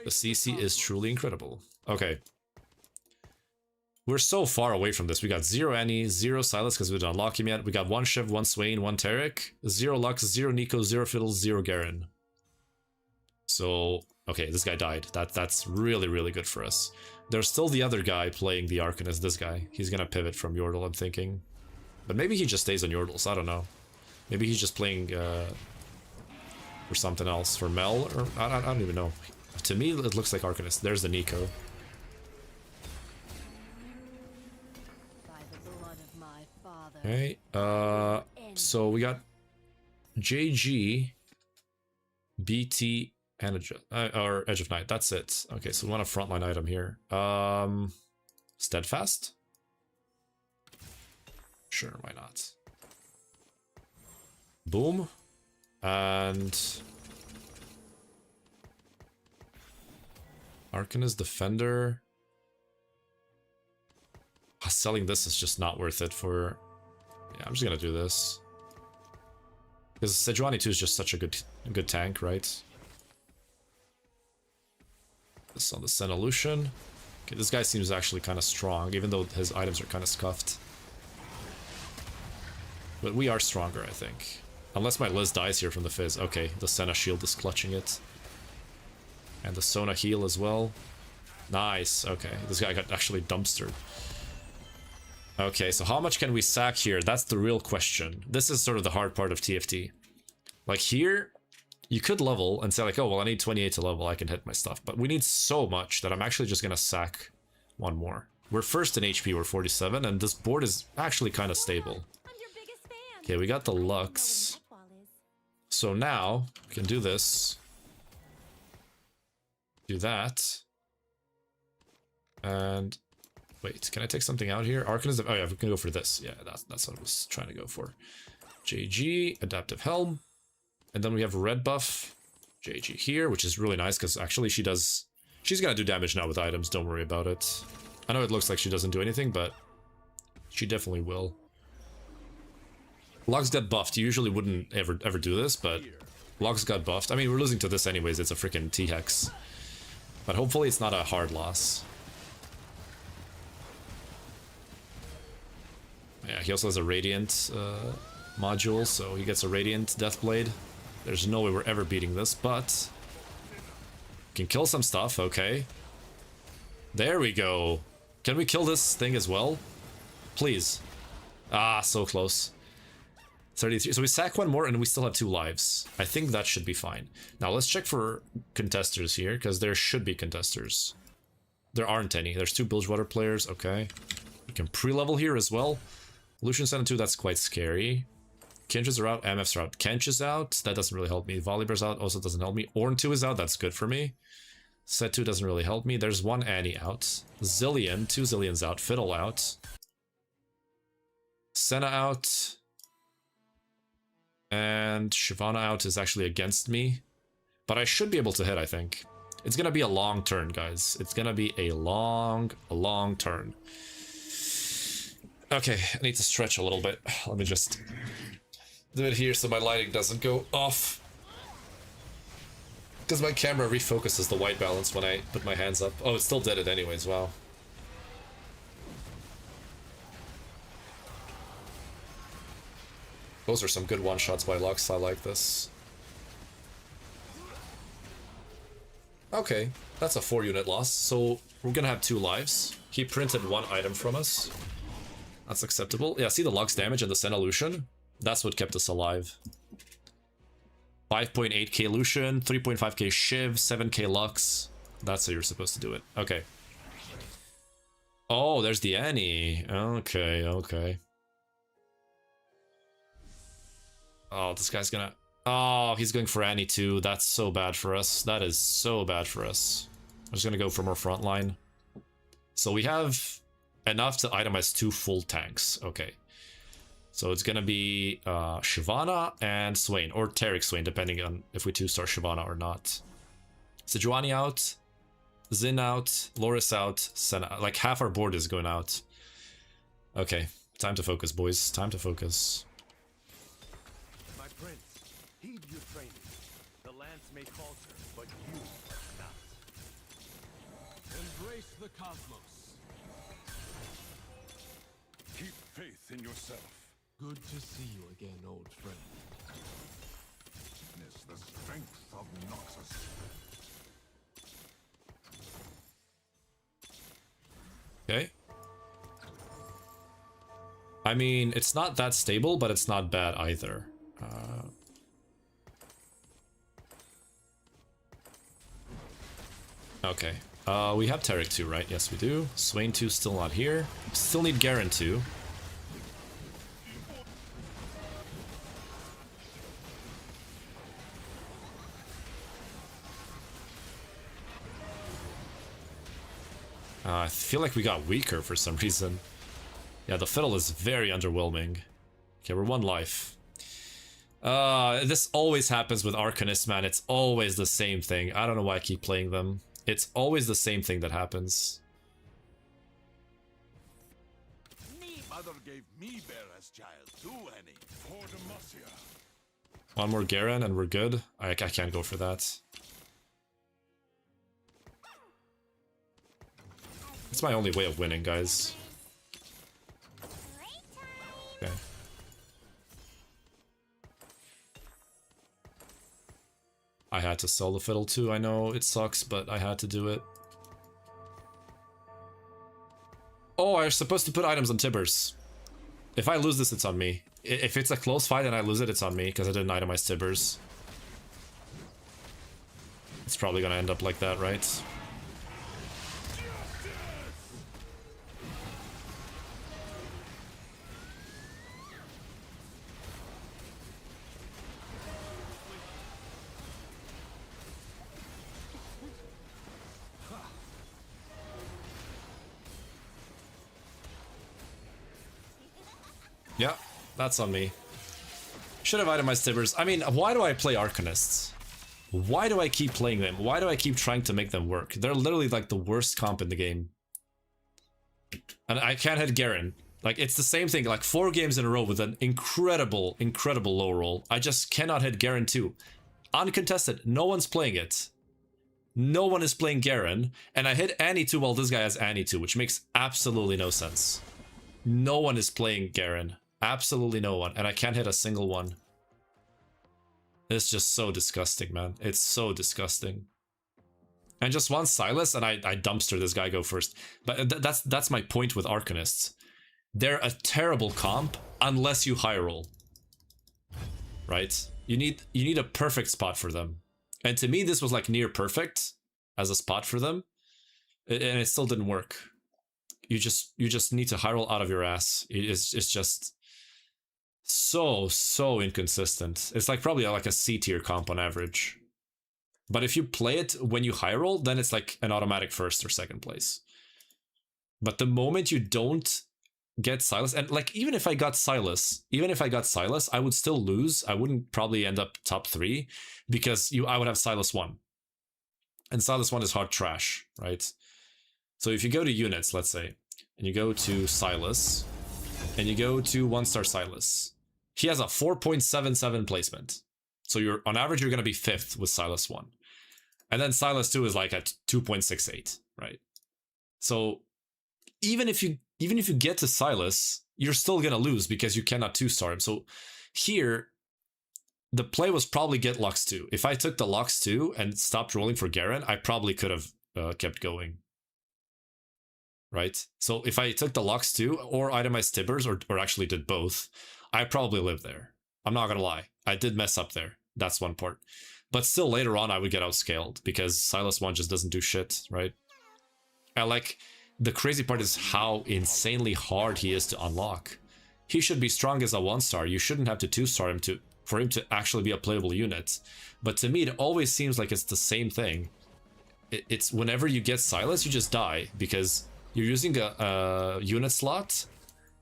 The CC is truly incredible. Okay. We're so far away from this. We got 0 Annie, 0 Silas because we didn't unlock him yet. We got 1 Shiv, 1 Swain, 1 Tarek, 0 Lux, 0 Nico, 0 Fiddle, 0 Garen. So, okay, this guy died. That's really, really good for us. There's still the other guy playing the Arcanist, this guy. He's gonna pivot from Yordle, I'm thinking. But maybe he just stays on Yordles, I don't know. Maybe he's just playing for something else, for Mel, or I don't even know. To me, it looks like Arcanist. There's the Nico. Okay, so we got JG, BT, and or Edge of Night. That's it. Okay, so we want a frontline item here. Steadfast? Sure, why not? Boom. And... Arcanist Defender. Selling this is just not worth it for... Yeah, I'm just gonna do this. Because Sejuani 2 is just such a good tank, right? This on the Senna Lucian. Okay, this guy seems actually kind of strong, even though his items are kind of scuffed. But we are stronger, I think. Unless my Liz dies here from the Fizz. Okay, the Senna shield is clutching it. And the Sona heal as well. Nice. Okay, this guy got actually dumpstered. Okay, so how much can we sack here? That's the real question. This is sort of the hard part of TFT. Like here, you could level and say like, oh, well, I need 28 to level. I can hit my stuff. But we need so much that I'm actually just going to sack one more. We're first in HP. We're 47. And this board is actually kind of stable. Okay, we got the Lux. So now we can do this. Do that. And wait, can I take something out here? Arcanism. Oh yeah, we can go for this. Yeah, that's what I was trying to go for. JG, Adaptive Helm. And then we have red buff. JG here, which is really nice because actually she's gonna do damage now with items, don't worry about it. I know it looks like she doesn't do anything, but she definitely will. Lux got buffed. You usually wouldn't ever do this, but Lux got buffed. I mean, we're losing to this anyways. It's a freaking T-Hex. But hopefully it's not a hard loss. Yeah, he also has a Radiant module, so he gets a Radiant Deathblade. There's no way we're ever beating this, but... can kill some stuff, okay. There we go. Can we kill this thing as well? Please. Ah, so close. 33. So we sack one more and we still have 2 lives. I think that should be fine. Now let's check for contesters here, because there should be contesters. There aren't any. There's 2 Bilgewater players, okay. We can pre-level here as well. Lucian Sen 2, that's quite scary. Kenches are out, MFs are out. Kench is out, that doesn't really help me. Volibear's out, also doesn't help me. Ornn 2 is out, that's good for me. Set 2 doesn't really help me. There's 1 Annie out. Zillion, 2 Zillions out. Fiddle out. Senna out. And Shyvana out is actually against me. But I should be able to hit, I think. It's gonna be a long turn, guys. It's gonna be a long turn. Okay, I need to stretch a little bit. Let me just do it here so my lighting doesn't go off. Because my camera refocuses the white balance when I put my hands up. Oh, it still did it anyways, wow. Those are some good one-shots by Lux, I like this. Okay, that's a 4-unit loss, so we're gonna have 2 lives. He printed 1 item from us. That's acceptable. Yeah, see the Lux damage and the Senna Lucian? That's what kept us alive. 5.8k Lucian, 3.5k Shiv, 7k Lux. That's how you're supposed to do it. Okay. Oh, there's the Annie. Okay. Oh, this guy's gonna... oh, he's going for Annie too. That's so bad for us. That is so bad for us. I'm just gonna go for more frontline. So we have enough to itemize 2 full tanks. Okay. So it's gonna be Shyvana and Swain, or Taric Swain, depending on if we 2-star Shyvana or not. Sejuani out, Xin out, Loris out, Senna. Like half our board is going out. Okay, time to focus, boys. Time to focus. My prince, heed your training. The lance may falter, but you not. Embrace the cosmos. Keep faith in yourself. Good to see you again, old friend. Witness the strength of Noxus. Okay. I mean, it's not that stable, but it's not bad either. Okay. We have Taric 2, right? Yes, we do. Swain 2 still not here. Still need Garen 2. I feel like we got weaker for some reason. Yeah, the fiddle is very underwhelming. Okay, we're 1 life. This always happens with Arcanists, man. It's always the same thing. I don't know why I keep playing them. It's always the same thing that happens. Mother gave me bear as child too, Annie. For Demacia. 1 more Garen and we're good. I can't go for that. It's my only way of winning, guys. Okay. I had to sell the fiddle too. I know it sucks, but I had to do it. Oh, I was supposed to put items on Tibbers. If I lose this, it's on me. If it's a close fight and I lose it, it's on me, because I didn't itemize Tibbers. It's probably gonna end up like that, right? Yeah, that's on me. Should have itemized Tibbers. I mean, why do I play Arcanists? Why do I keep playing them? Why do I keep trying to make them work? They're literally like the worst comp in the game. And I can't hit Garen. Like, it's the same thing, like 4 games in a row with an incredible, incredible low roll. I just cannot hit Garen 2. Uncontested, no one's playing it. No one is playing Garen, and I hit Annie 2 while this guy has Annie 2, which makes absolutely no sense. No one is playing Garen. Absolutely no one, and I can't hit a single one. It's just so disgusting, man. It's so disgusting. And just one Silas, and I dumpster this guy go first. But that's my point with Arcanists. They're a terrible comp unless you high roll. Right? You need a perfect spot for them. And to me, this was like near perfect as a spot for them. And it still didn't work. You just need to high roll out of your ass. It's just so inconsistent. It's like probably like a C tier comp on average. But if you play it when you high roll, then it's like an automatic first or second place. But the moment you don't get Silas, and like even if I got Silas, I would still lose. I wouldn't probably end up top 3 because I would have Silas 1. And Silas 1 is hard trash, right? So if you go to units, let's say, and you go to Silas, and you go to 1-star Silas, he has a 4.77 placement. So you're on average, you're going to be 5th with Silas 1. And then Silas 2 is like at 2.68, right? So even if you get to Silas, you're still going to lose because you cannot 2-star him. So here, the play was probably get Lux 2. If I took the Lux 2 and stopped rolling for Garen, I probably could have kept going. Right? So if I took the Lux 2 or itemized Tibbers or actually did both, I probably lived there. I'm not going to lie. I did mess up there. That's one part. But still later on, I would get outscaled because Silas 1 just doesn't do shit, right? And like, the crazy part is how insanely hard he is to unlock. He should be strong as a 1-star. You shouldn't have to 2-star him for him to actually be a playable unit. But to me, it always seems like it's the same thing. It's whenever you get Silas, you just die because you're using a unit slot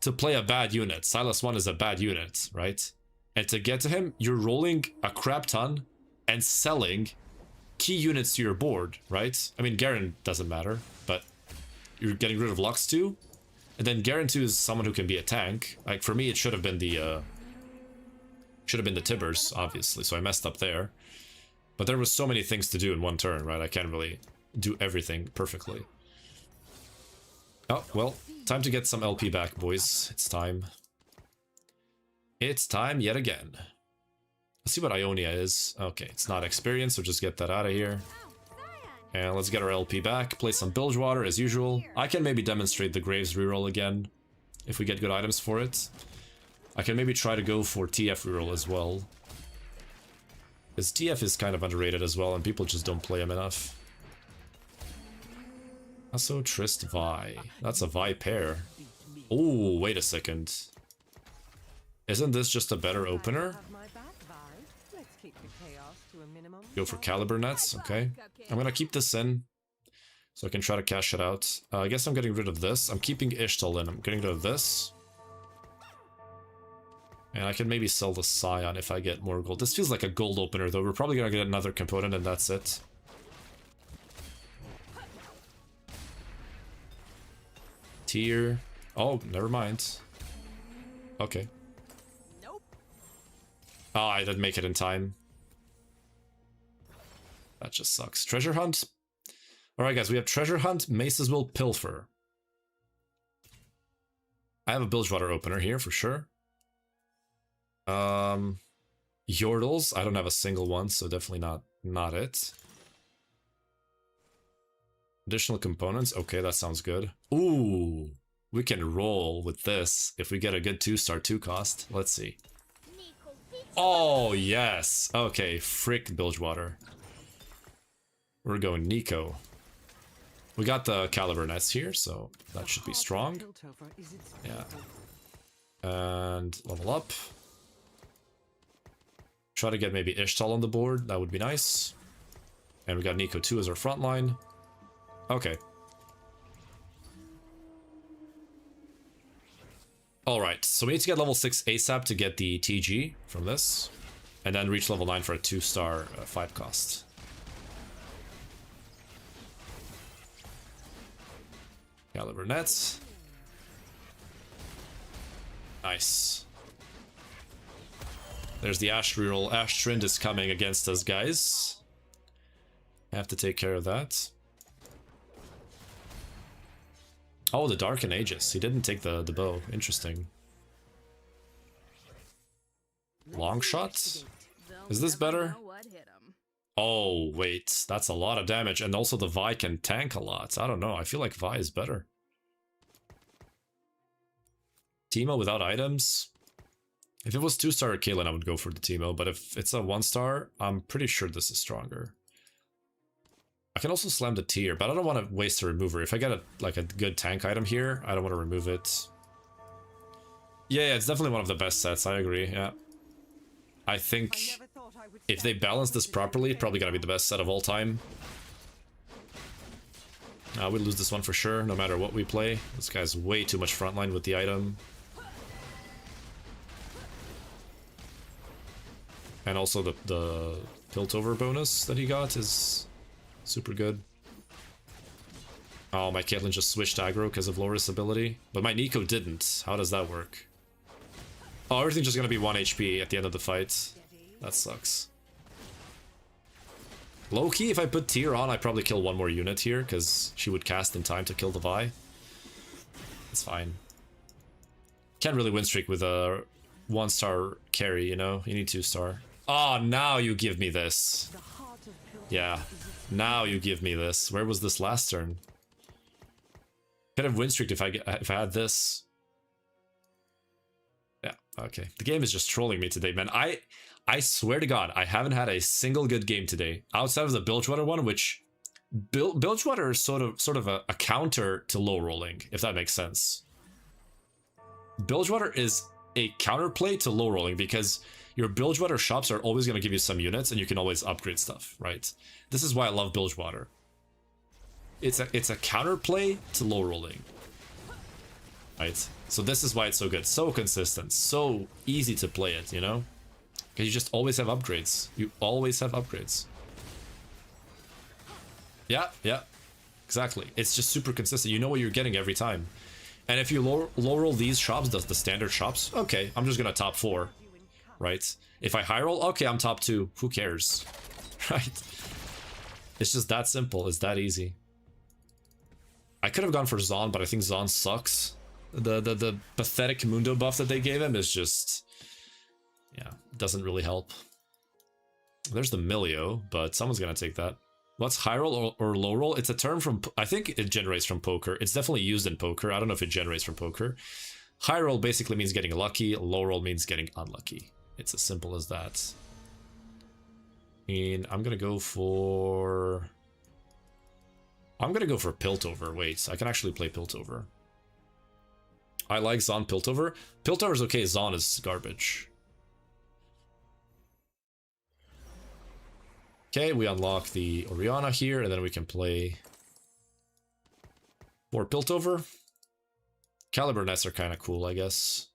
to play a bad unit. Silas 1 is a bad unit, right? And to get to him, you're rolling a crap ton and selling key units to your board, right? I mean, Garen doesn't matter, but you're getting rid of Lux 2. And then Garen 2 is someone who can be a tank. Like, for me, it should have been the Tibbers, obviously, so I messed up there. But there was so many things to do in one turn, right? I can't really do everything perfectly. Oh, well, time to get some LP back, boys. It's time. It's time yet again. Let's see what Ionia is. Okay, it's not experience, so just get that out of here. And let's get our LP back. Play some Bilgewater as usual. I can maybe demonstrate the Graves reroll again, if we get good items for it. I can maybe try to go for TF reroll as well. Because TF is kind of underrated as well, and people just don't play him enough. Also, Trist Vi. That's a Vi pair. Oh, wait a second. Isn't this just a better opener? Go for Caliber Nets, okay. I'm gonna keep this in, so I can try to cash it out. I guess I'm getting rid of this. I'm keeping Ishtal in. I'm getting rid of this. And I can maybe sell the Scion if I get more gold. This feels like a gold opener, though. We're probably gonna get another component, and that's it. Tier. Oh, never mind. Okay. Oh, I didn't make it in time. That just sucks. Treasure Hunt. Alright, guys, we have Treasure Hunt, Maces Will Pilfer. I have a Bilgewater opener here for sure. Yordles, I don't have a single one, so definitely not it. Additional components, okay, that sounds good. Ooh, we can roll with this if we get a good 2-star 2 cost. Let's see. Oh, yes. Okay, frick Bilgewater. We're going Nico. We got the Caliber Nets here, so that should be strong. Yeah. And level up. Try to get maybe Ishtal on the board. That would be nice. And we got Nico 2 as our front line. Okay. Alright, so we need to get level 6 ASAP to get the TG from this. And then reach level 9 for a 2-star 5 cost. Caliber Nets. Nice. There's the Ash reroll. Ashtrind is coming against us, guys. I have to take care of that. Oh, the Darken Aegis. He didn't take the bow. Interesting. Long shot? Is this better? Oh, wait. That's a lot of damage. And also the Vi can tank a lot. I don't know. I feel like Vi is better. Teemo without items? If it was 2-star Kaelin, I would go for the Teemo. But if it's a 1-star, I'm pretty sure this is stronger. I can also slam the tier, but I don't want to waste a remover. If I get a good tank item here, I don't want to remove it. Yeah, it's definitely one of the best sets. I agree, yeah. I think if they balance this properly, it's probably gonna be the best set of all time. We lose this one for sure, no matter what we play. This guy's way too much frontline with the item. And also the Piltover bonus that he got is super good. Oh, my Caitlyn just switched aggro because of Loris' ability. But my Nico didn't. How does that work? Oh, everything's just gonna be 1 HP at the end of the fight. That sucks. Low-key, if I put Tyr on, I'd probably kill one more unit here, because she would cast in time to kill the Vi. It's fine. Can't really win streak with a 1-star carry, you know? You need 2-star. Oh, now you give me this. Yeah, now you give me this. Where was this last turn? Could have win streaked if I had this. Yeah, okay. The game is just trolling me today, man. I swear to God, I haven't had a single good game today outside of the Bilgewater one, which Bilgewater is sort of a counter to low rolling, if that makes sense. Bilgewater is a counterplay to low rolling because your Bilgewater shops are always going to give you some units and you can always upgrade stuff, right? This is why I love Bilgewater. It's a counterplay to low rolling, right? So this is why it's so good, so consistent, so easy to play it, you know? Because you just always have upgrades. You always have upgrades. Yeah, exactly. It's just super consistent. You know what you're getting every time. And if you low roll these shops, the standard shops, okay, I'm just gonna top 4, right? If I high roll, okay, I'm top 2. Who cares, right? It's just that simple. It's that easy. I could have gone for Zon, but I think Zon sucks. The pathetic Mundo buff that they gave him is just, yeah, doesn't really help. There's the Milio, but someone's gonna take that. What's high roll or low roll? It's a term from, I think it generates from poker. It's definitely used in poker. I don't know if it generates from poker. High roll basically means getting lucky. Low roll means getting unlucky. It's as simple as that. And I'm gonna go for Piltover. Wait, I can actually play Piltover. I like Zon Piltover. Piltover is okay, Zon is garbage. Okay, we unlock the Orianna here, and then we can play more Piltover. Caliber Nets are kind of cool, I guess.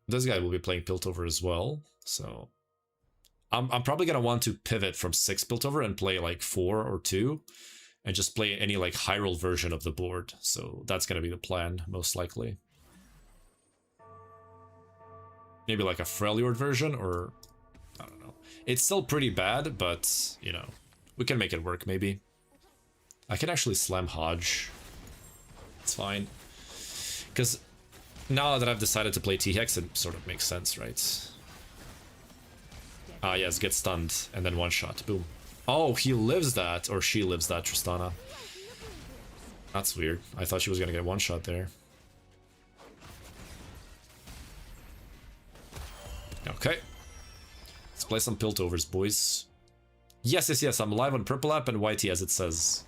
This guy will be playing Piltover as well, so I'm probably gonna want to pivot from 6 Piltover and play like 4 or 2, and just play any like high roll version of the board. So that's gonna be the plan, most likely. Maybe like a Freljord version, or I don't know. It's still pretty bad, but you know, we can make it work. Maybe I can actually slam Hodge. It's fine, because Now that I've decided to play T-Hex, it sort of makes sense, right? Ah, yes, get stunned, and then one shot. Boom. Oh, he lives that, or she lives that, Tristana. That's weird. I thought she was gonna get one shot there. Okay. Let's play some Piltovers, boys. Yes, yes, yes, I'm live on Purple App and YT, as it says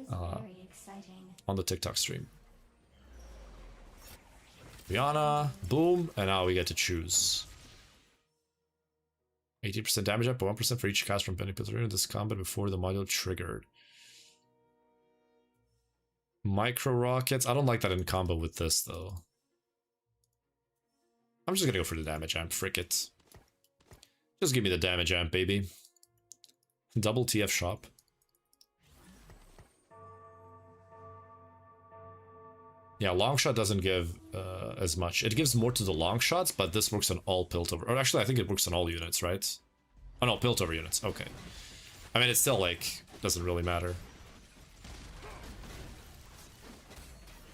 on the TikTok stream. Rihanna, boom, and now we get to choose. 80% damage up, but 1% for each cast from Penny Piltover in this combat before the module triggered. Micro rockets, I don't like that in combo with this though. I'm just gonna go for the damage amp, frick it. Just give me the damage amp, baby. Double TF shop. Yeah, long shot doesn't give as much. It gives more to the long shots, but this works on all Piltover. Or actually, I think it works on all units, right? Oh no, Piltover units. Okay. I mean, it's still like doesn't really matter.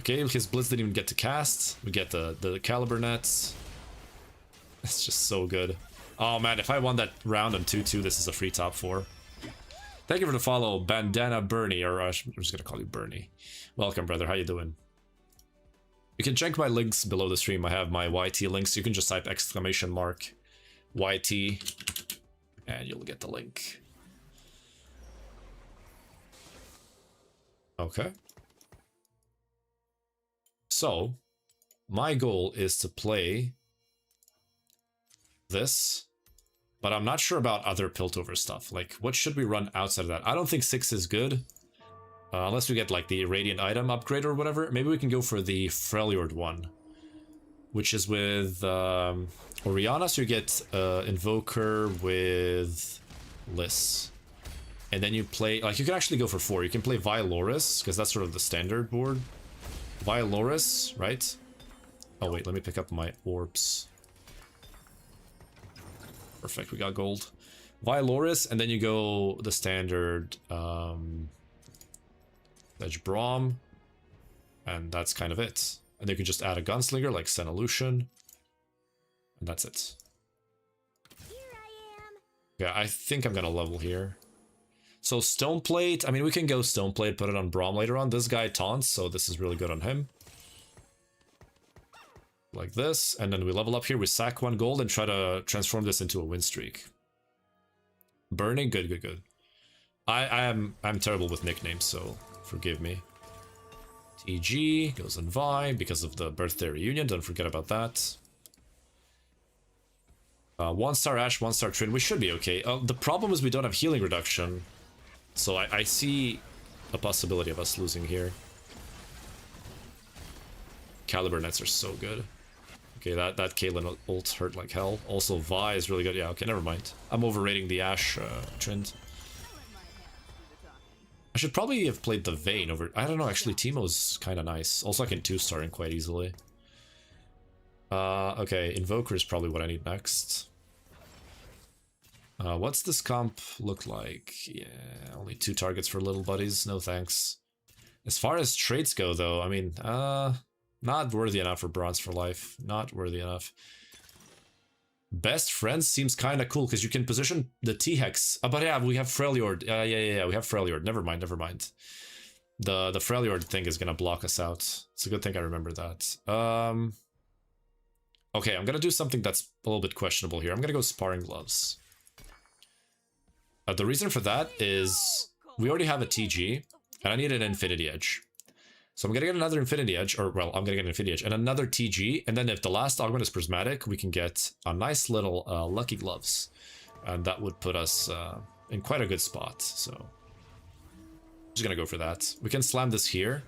Okay, his Blitz didn't even get to cast. We get the Caliber nets. It's just so good. Oh man, if I won that round on 2-2, this is a free top 4. Thank you for the follow, Bandana Bernie, or I'm just gonna call you Bernie. Welcome, brother. How you doing? You can check my links below the stream. I have my YT links. You can just type exclamation mark YT and you'll get the link. Okay. So, my goal is to play this, but I'm not sure about other Piltover stuff. Like, what should we run outside of that? I don't think 6 is good. Unless we get like the Radiant item upgrade or whatever. Maybe we can go for the Freljord one, which is with Oriana, so you get Invoker with Liss. And then you play, like you can actually go for 4. You can play Vialoris, because that's sort of the standard board. Vialoris, right? Oh wait, let me pick up my orbs. Perfect, we got gold. Vialoris, and then you go the standard Edge Braum, and that's kind of it. And you can just add a gunslinger like Senolution, and that's it. Here I am. Yeah, I think I'm gonna level here. So Stoneplate, I mean we can go Stoneplate, put it on Braum later on. This guy taunts, so this is really good on him. Like this, and then we level up here, we sack 1 gold and try to transform this into a win streak. Burning, good, good, good. I'm terrible with nicknames, so forgive me. TG goes on Vi because of the birthday reunion. Don't forget about that. 1-star Ash, 1-star Trin. We should be okay. The problem is we don't have healing reduction, so I see a possibility of us losing here. Caliber nets are so good. Okay, that Caitlyn ult hurt like hell. Also, Vi is really good. Yeah, okay, never mind. I'm overrating the Ashe trend. I should probably have played the Vayne over... I don't know, actually, Teemo's kind of nice. Also, I can 2-star him quite easily. Okay, Invoker is probably what I need next. What's this comp look like? Yeah, only 2 targets for little buddies. No thanks. As far as traits go, though, I mean, not worthy enough for Bronze for Life. Not worthy enough. Best Friends seems kind of cool because you can position the T-Hex. But yeah, we have Freljord. Yeah, we have Freljord. Never mind, never mind. The Freljord thing is going to block us out. It's a good thing I remember that. Okay, I'm going to do something that's a little bit questionable here. I'm going to go Sparring Gloves. The reason for that is we already have a TG, and I need an Infinity Edge. So I'm going to get another Infinity Edge, or well, I'm going to get an Infinity Edge, and another TG, and then if the last augment is Prismatic, we can get a nice little Lucky Gloves. And that would put us in quite a good spot, so... I'm just going to go for that. We can slam this here,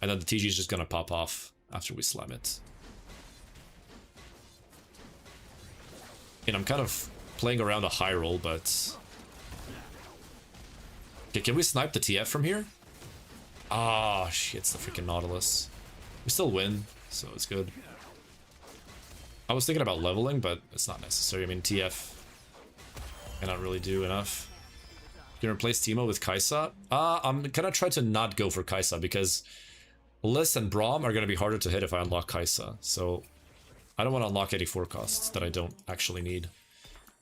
and then the TG is just going to pop off after we slam it. And I'm kind of playing around a high roll, but... Okay, can we snipe the TF from here? Ah, shit, it's the freaking Nautilus. We still win, so it's good. I was thinking about leveling, but it's not necessary. I mean, TF cannot really do enough. You can replace Teemo with Kai'Sa. I'm gonna try to not go for Kai'Sa, because Liss and Braum are going to be harder to hit if I unlock Kaisa, so I don't want to unlock 84 costs that I don't actually need.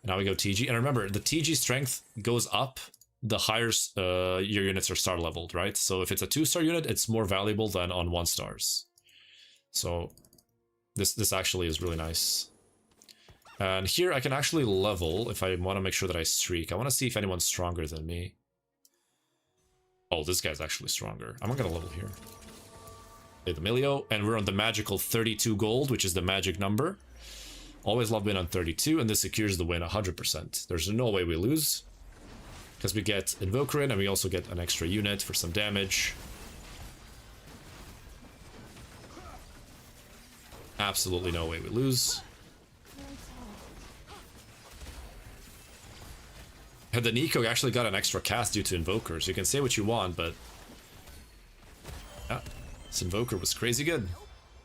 Now we go TG, and remember, the TG strength goes up the higher your units are star leveled, right? So if it's a 2-star unit, it's more valuable than on 1 stars. So this actually is really nice. And here I can actually level if I want to make sure that I streak. I want to see if anyone's stronger than me. Oh, this guy's actually stronger. I'm not going to level here. Play the Milio, and we're on the magical 32 gold, which is the magic number. Always love win on 32, and this secures the win 100%. There's no way we lose. Because we get Invoker in, and we also get an extra unit for some damage. Absolutely no way we lose. And the Nico actually got an extra cast due to Invokers. You can say what you want, but... yeah, this Invoker was crazy good.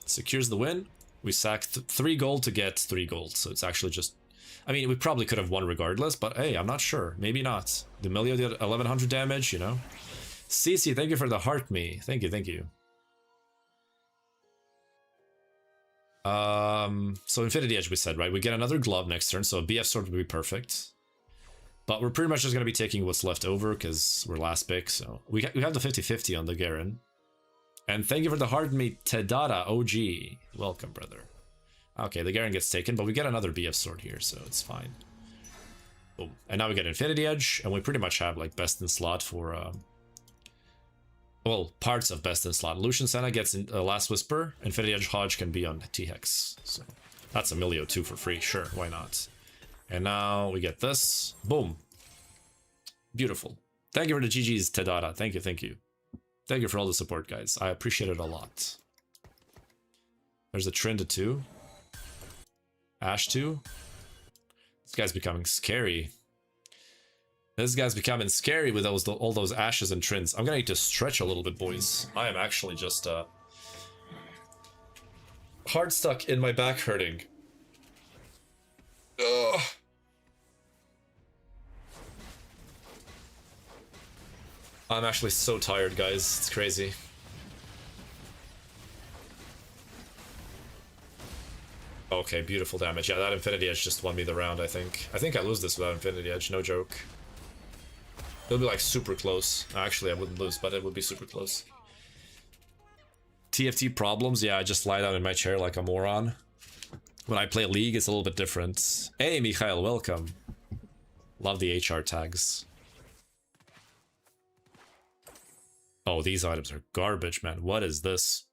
Secures the win. We sacked 3 gold to get 3 gold, so it's actually just... I mean, we probably could have won regardless, but hey, I'm not sure. Maybe not. The Milio did 1100 damage, you know? Cece, thank you for the heart me. Thank you, thank you. So Infinity Edge we said, right? We get another glove next turn, so a BF sword would be perfect. But we're pretty much just going to be taking what's left over because we're last pick, so... We have the 50-50 on the Garen. And thank you for the heart me, Tedada OG. Welcome, brother. Okay, the Garen gets taken, but we get another BF sword here, so it's fine. Boom. And now we get Infinity Edge, and we pretty much have like best in slot for... well, parts of best in slot. Lucian Senna gets in, Last Whisper. Infinity Edge Hodge can be on T-Hex. So that's a Milio 2 for free. Sure, why not? And now we get this. Boom. Beautiful. Thank you for the GG's, Tedada. Thank you, thank you. Thank you for all the support, guys. I appreciate it a lot. There's a Trinda 2. Ash 2. This guy's becoming scary. This guy's becoming scary with all those ashes and Trins. I'm gonna need to stretch a little bit, boys. I am actually just hard stuck in my back hurting. Ugh. I'm actually so tired, guys. It's crazy. Okay, beautiful damage. Yeah, that Infinity Edge just won me the round, I think. I think I lose this without Infinity Edge, no joke. It'll be like super close. Actually, I wouldn't lose, but it would be super close. TFT problems? Yeah, I just lie down in my chair like a moron. When I play League, it's a little bit different. Hey, Mikhail, welcome. Love the HR tags. Oh, these items are garbage, man. What is this?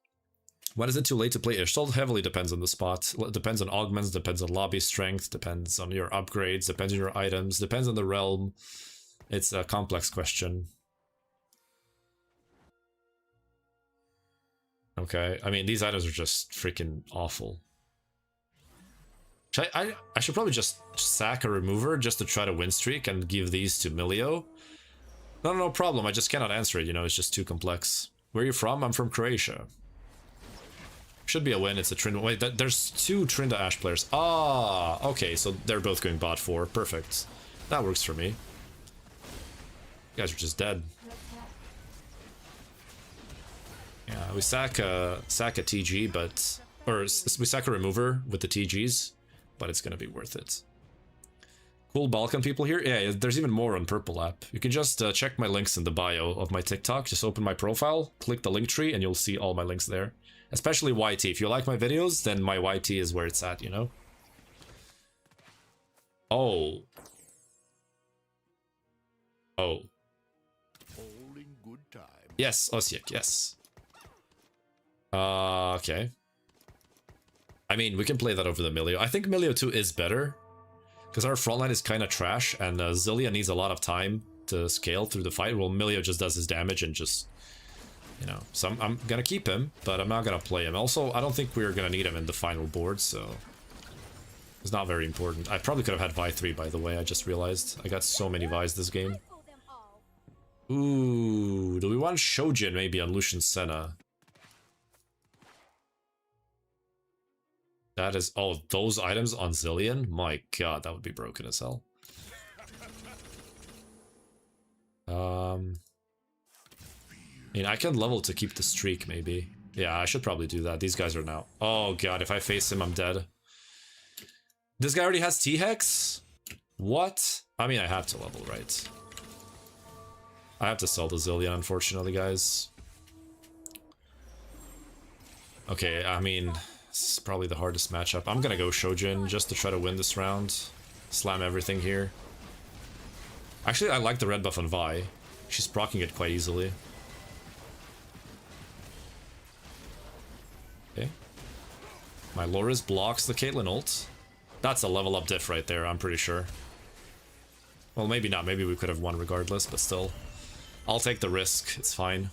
When is it too late to play Ishtal? Heavily depends on the spot. Depends on augments, depends on lobby strength, depends on your upgrades, depends on your items, depends on the realm. It's a complex question. Okay, I mean, these items are just freaking awful. I should probably just sack a remover just to try to win streak and give these to Milio. No problem, I just cannot answer it, you know, it's just too complex. Where are you from? I'm from Croatia. Should be a win, it's a Trinda. Wait, there's 2 Trinda Ash players. Ah, okay, so they're both going bot 4. Perfect. That works for me. You guys are just dead. Yeah, we sack a TG, but... Or we sack a remover with the TGs, but it's gonna be worth it. Cool Balkan people here? Yeah, there's even more on Purple app. You can just check my links in the bio of my TikTok. Just open my profile, click the link tree, and you'll see all my links there. Especially YT. If you like my videos, then my YT is where it's at, you know? Oh. Oh. All in good time. Yes, Osiek, yes. Okay. I mean, we can play that over the Milio. I think Milio 2 is better. Because our frontline is kind of trash, and Zilia needs a lot of time to scale through the fight. Well, Milio just does his damage and just... You know, so I'm gonna keep him, but I'm not gonna play him. Also, I don't think we're gonna need him in the final board, so... It's not very important. I probably could have had Vi 3, by the way, I just realized. I got so many Vi's this game. Ooh, do we want Shojin maybe on Lucian Senna? That is... Oh, those items on Zillion? My god, that would be broken as hell. I mean, I can level to keep the streak, maybe. Yeah, I should probably do that. These guys are now... Oh god, if I face him, I'm dead. This guy already has T-Hex? What? I mean, I have to level, right? I have to sell the Zillion, unfortunately, guys. Okay, I mean, this is probably the hardest matchup. I'm gonna go Shojin just to try to win this round. Slam everything here. Actually, I like the red buff on Vi. She's proccing it quite easily. Okay. My Loris blocks the Caitlyn ult. That's a level up diff right there, I'm pretty sure. Well, maybe not. Maybe we could have won regardless, but still. I'll take the risk. It's fine.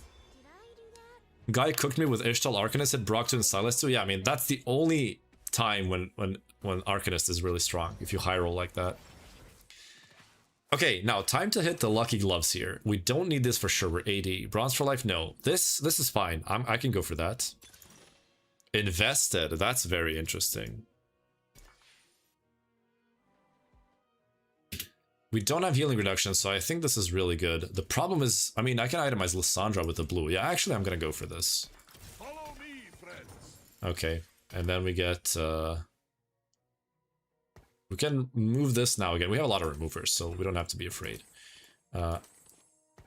Guy cooked me with Ishtal, Arcanist, hit Brock 2 and Silas 2. Yeah, I mean, that's the only time when Arcanist is really strong, if you high roll like that. Okay, now time to hit the lucky gloves here. We don't need this for sure. We're 80. Bronze for life, no. This is fine. I can go for that. Invested. That's very interesting. We don't have healing reduction, so I think this is really good. The problem is, I mean, I can itemize Lissandra with the blue. Yeah, actually, I'm gonna go for this. Follow me, friends. Okay, and then we get... we can move this now again. We have a lot of removers, so we don't have to be afraid.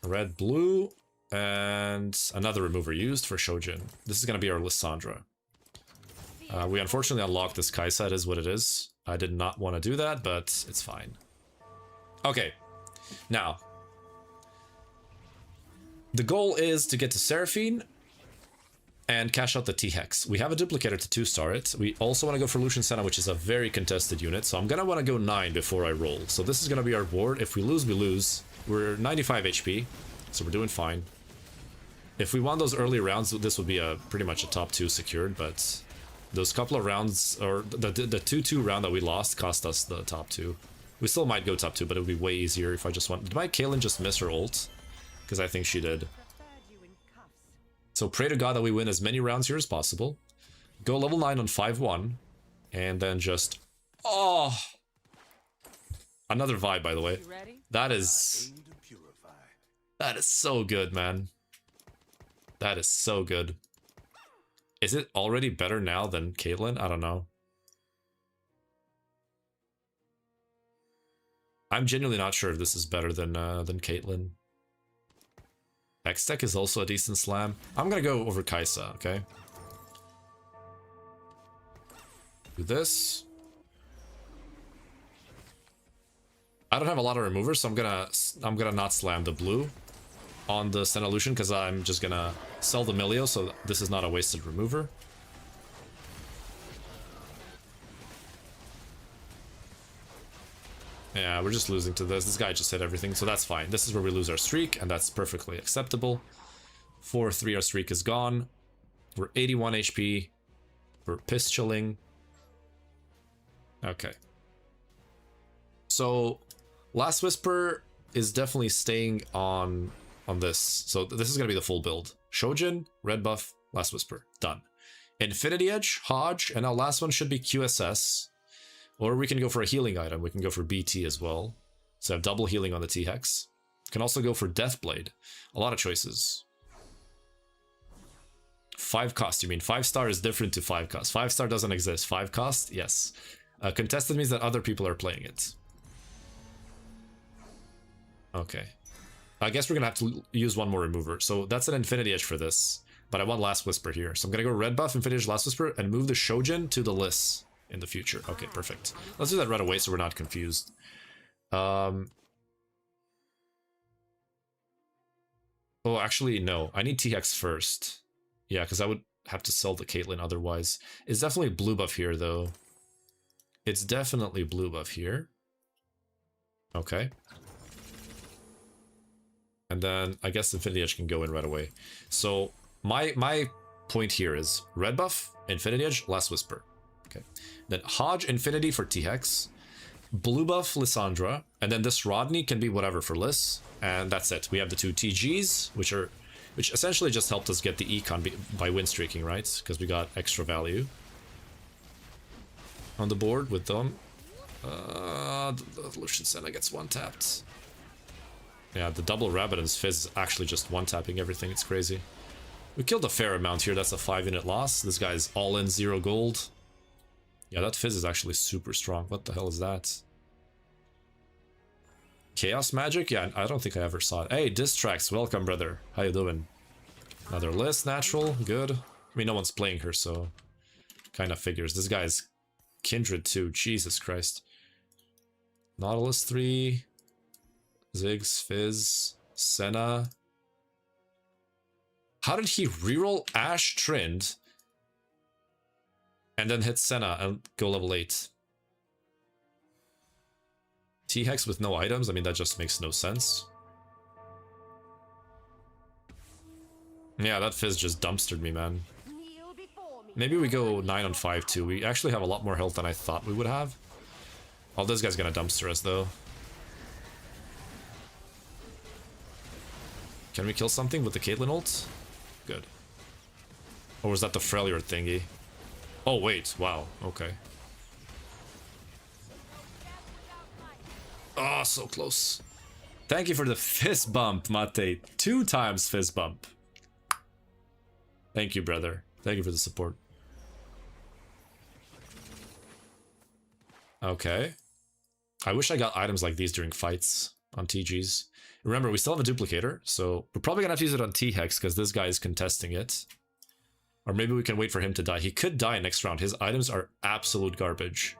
Red, blue, and another remover used for Shojin. This is gonna be our Lissandra. We unfortunately unlocked this Kaisa, it is what it is. I did not want to do that, but it's fine. Okay, now, the goal is to get to Seraphine and cash out the T-Hex. We have a duplicator to 2-star it. We also want to go for Lucian Senna, which is a very contested unit, so I'm going to want to go 9 before I roll. So this is going to be our board. If we lose, we lose. We're 95 HP, so we're doing fine. If we won those early rounds, this would be pretty much a top 2 secured, but those couple of rounds, or the 2-2 round that we lost cost us the top 2. We still might go top 2, but it would be way easier if I just went... Did my Kaylin just miss her ult? Because I think she did. So pray to God that we win as many rounds here as possible. Go level 9 on 5-1. And then just... Oh! Another vibe, by the way. That is... That is so good, man. That is so good. Is it already better now than Caitlyn? I don't know. I'm genuinely not sure if this is better than Caitlyn. X-Tech is also a decent slam. I'm gonna go over Kaisa, okay? Do this. I don't have a lot of removers, so I'm gonna not slam the blue on the Senna Lucian because I'm just gonna sell the Milio, so this is not a wasted remover. Yeah, we're just losing to this. This guy just hit everything, so that's fine. This is where we lose our streak, and that's perfectly acceptable. 4-3, our streak is gone. We're 81 HP. We're piss chilling. Okay. So, Last Whisper is definitely staying on this. So this is going to be the full build. Shojin, red buff, Last Whisper. Done. Infinity Edge, Hodge, and our last one should be QSS. Or we can go for a healing item. We can go for BT as well. So I have double healing on the T-Hex. Can also go for Deathblade. A lot of choices. 5 cost, you mean 5-star is different to 5 cost. 5-star doesn't exist. 5 cost, yes. Contested means that other people are playing it. Okay. I guess we're gonna have to use one more remover. So that's an Infinity Edge for this. But I want Last Whisper here. So I'm gonna go red buff, Infinity Edge, Last Whisper, and move the Shojin to the Liss in the future. Okay, perfect. Let's do that right away so we're not confused. Oh, actually, no. I need T-Hex first. Yeah, because I would have to sell the Caitlyn otherwise. It's definitely blue buff here, though. It's definitely blue buff here. Okay. And then I guess Infinity Edge can go in right away. So my point here is red buff, Infinity Edge, Last Whisper. Okay. Then Hodge Infinity for T-Hex. Blue buff Lissandra. And then this Rodney can be whatever for Liss. And that's it. We have the 2 TGs, which essentially just helped us get the econ by win streaking, right? Because we got extra value on the board with them. The Lucian Senna gets one-tapped. Yeah, the double Rabbidan's Fizz is actually just one-tapping everything. It's crazy. We killed a fair amount here. That's a 5-unit loss. This guy's all in 0 gold. Yeah, that Fizz is actually super strong. What the hell is that? Chaos Magic? Yeah, I don't think I ever saw it. Hey, Distracts, welcome, brother. How you doing? Another list, natural, good. I mean, no one's playing her, so kind of figures. This guy's Kindred too, Jesus Christ. Nautilus 3, Ziggs, Fizz, Senna. How did he reroll Ash Trind and then hit Senna and go level 8? T-Hex with no items? I mean, that just makes no sense. Yeah, that Fizz just dumpstered me, man. Maybe we go 9 on 5 too. We actually have a lot more health than I thought we would have. Oh, this guy's gonna dumpster us though. Can we kill something with the Caitlyn ult? Good. Or was that the Freljord thingy? Oh wait, wow, okay. Oh, so close. Thank you for the fist bump, Mate. 2 times fist bump. Thank you, brother. Thank you for the support. Okay. I wish I got items like these during fights on TGs. Remember, we still have a duplicator, so we're probably gonna have to use it on T-Hex because this guy is contesting it. Or maybe we can wait for him to die. He could die next round. His items are absolute garbage.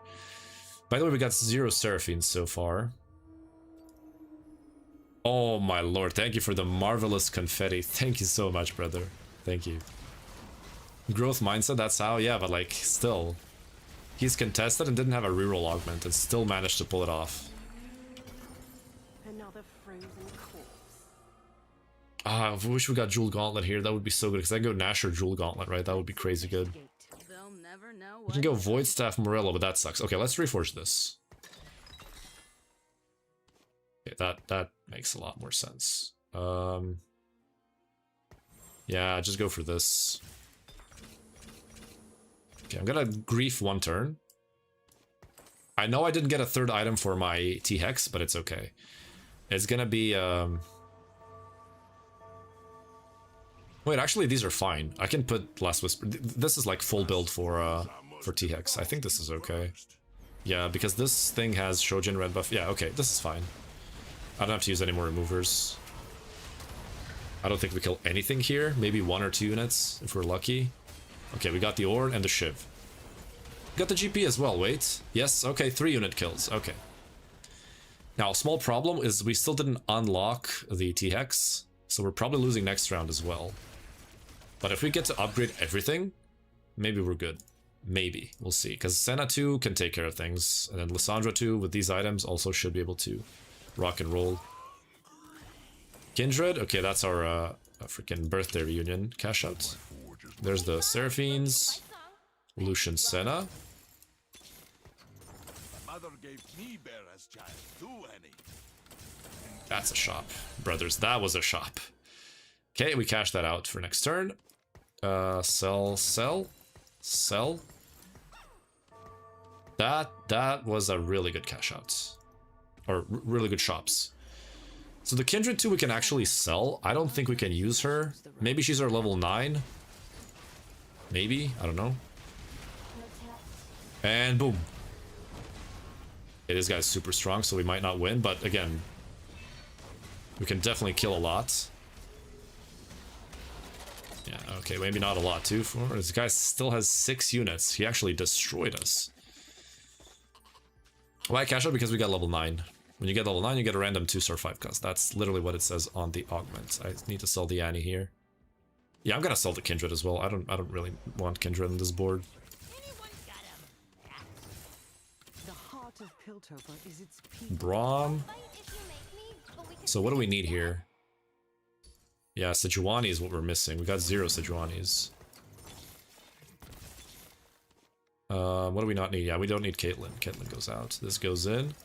By the way, we got 0 Seraphines so far. Oh my lord, thank you for the marvelous confetti. Thank you so much, brother. Thank you. Growth mindset, that's how? Yeah, but like, still. He's contested and didn't have a reroll augment and still managed to pull it off. Another frozen corpse. Ah, I wish we got Jewel Gauntlet here. That would be so good. Because I go Nash or Jewel Gauntlet, right? That would be crazy good. They'll never know We can go Void Staff Morello, but that sucks. Okay, let's reforge this. Okay, that makes a lot more sense. Yeah, just go for this. Okay, I'm gonna grief 1 turn. I know I didn't get a 3rd item for my T-Hex, but it's okay. It's gonna be, Wait, actually, these are fine. I can put Last Whisper. This is like full build for T-Hex. I think this is okay. Yeah, because this thing has Shojin red buff. Yeah, okay, this is fine. I don't have to use any more removers. I don't think we kill anything here. Maybe 1 or 2 units, if we're lucky. Okay, we got the Ore and the Shiv. Got the GP as well, wait. Yes, okay, 3 unit kills, okay. Now, a small problem is we still didn't unlock the T-Hex, so we're probably losing next round as well. But if we get to upgrade everything, maybe we're good. Maybe, we'll see. Because Senna 2 can take care of things, and then Lissandra 2 with these items also should be able to rock and roll. Kindred, okay, that's our freaking birthday reunion cash out. There's the Seraphines, Lucian Senna. My mother gave me bear as child too, Annie. That's a shop, brothers. That was a shop. Okay, we cash that out for next turn. Sell. That was a really good cash out, or really good shops. So the Kindred 2 we can actually sell. I don't think we can use her. Maybe she's our level 9. Maybe, I don't know. And boom. Okay, this guy's super strong, so we might not win, but again, we can definitely kill a lot. Yeah, okay, maybe not a lot too. This guy still has 6 units. He actually destroyed us. Why cash out? Because we got level 9. When you get level 9, you get a random 2-star 5 cost. That's literally what it says on the augment. I need to sell the Annie here. Yeah, I'm gonna sell the Kindred as well. I don't really want Kindred on this board. The heart of Piltover is its Braum. So what do we need here? Yeah, Sejuani is what we're missing. We got 0 Sejuanis. What do we not need? Yeah, we don't need Caitlyn. Caitlyn goes out. This goes in.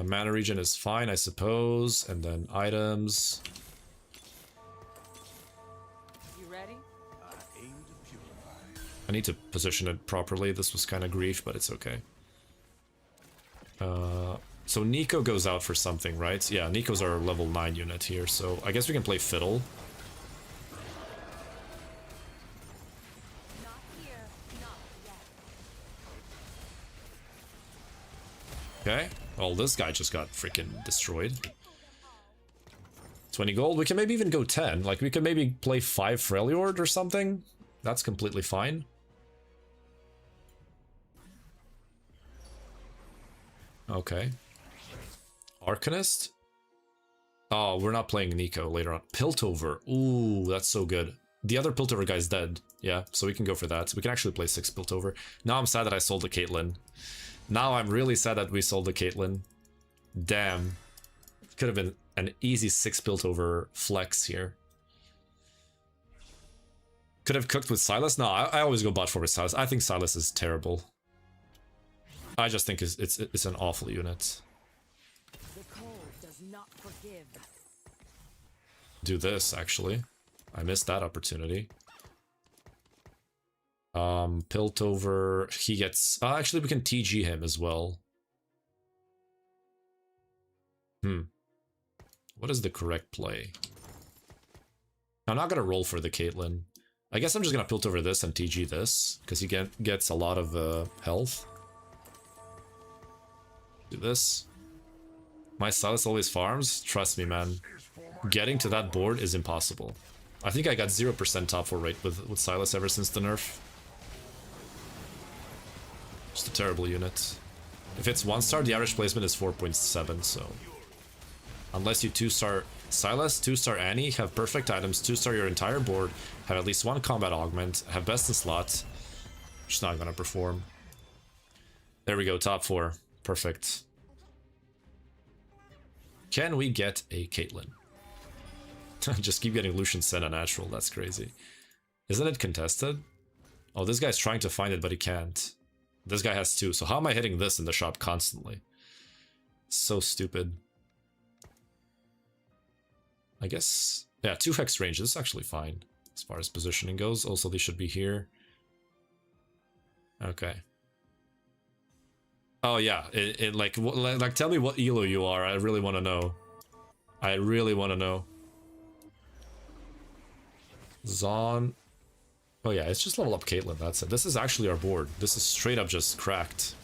Mana regen is fine, I suppose. And then items. You ready? I aim to purify. I need to position it properly. This was kind of grief, but it's okay. So Nico goes out for something, right? Yeah, Nico's our level 9 unit here, so I guess we can play Fiddle. Okay. Well, this guy just got freaking destroyed. 20 gold. We can maybe even go 10. Like, we could maybe play 5 Freljord or something. That's completely fine. Okay. Arcanist? Oh, we're not playing Nico later on. Piltover. Ooh, that's so good. The other Piltover guy's dead. Yeah, so we can go for that. We can actually play 6 Piltover. Now I'm sad that I sold the Caitlyn. Now I'm really sad that we sold the Caitlyn. Damn. Could have been an easy 6 Piltover flex here. Could have cooked with Silas? No, I always go bot for with Silas. I think Silas is terrible. I just think it's an awful unit. The cold does not forgive. Do this, actually. I missed that opportunity. Piltover, he gets... actually, we can TG him as well. What is the correct play? I'm not gonna roll for the Caitlyn. I guess I'm just gonna Piltover this and TG this, because he gets a lot of health. Do this. My Silas always farms? Trust me, man. Getting to that board is impossible. I think I got 0% top 4 rate with Silas ever since the nerf. Just a terrible unit. If it's 1-star, the average placement is 4.7, so... Unless you 2-star Silas, 2-star Annie, have perfect items, 2-star your entire board, have at least 1 combat augment, have best in slot, just not gonna perform. There we go, top 4. Perfect. Can we get a Caitlyn? Just keep getting Lucian Senna natural, that's crazy. Isn't it contested? Oh, this guy's trying to find it, but he can't. This guy has 2, so how am I hitting this in the shop constantly? So stupid. I guess... Yeah, 2 hex range, this is actually fine. As far as positioning goes, also they should be here. Okay. Oh yeah, like tell me what elo you are, I really want to know. I really want to know. Zon. Oh yeah, it's just level up Caitlyn, that's it. This is actually our board. This is straight up just cracked.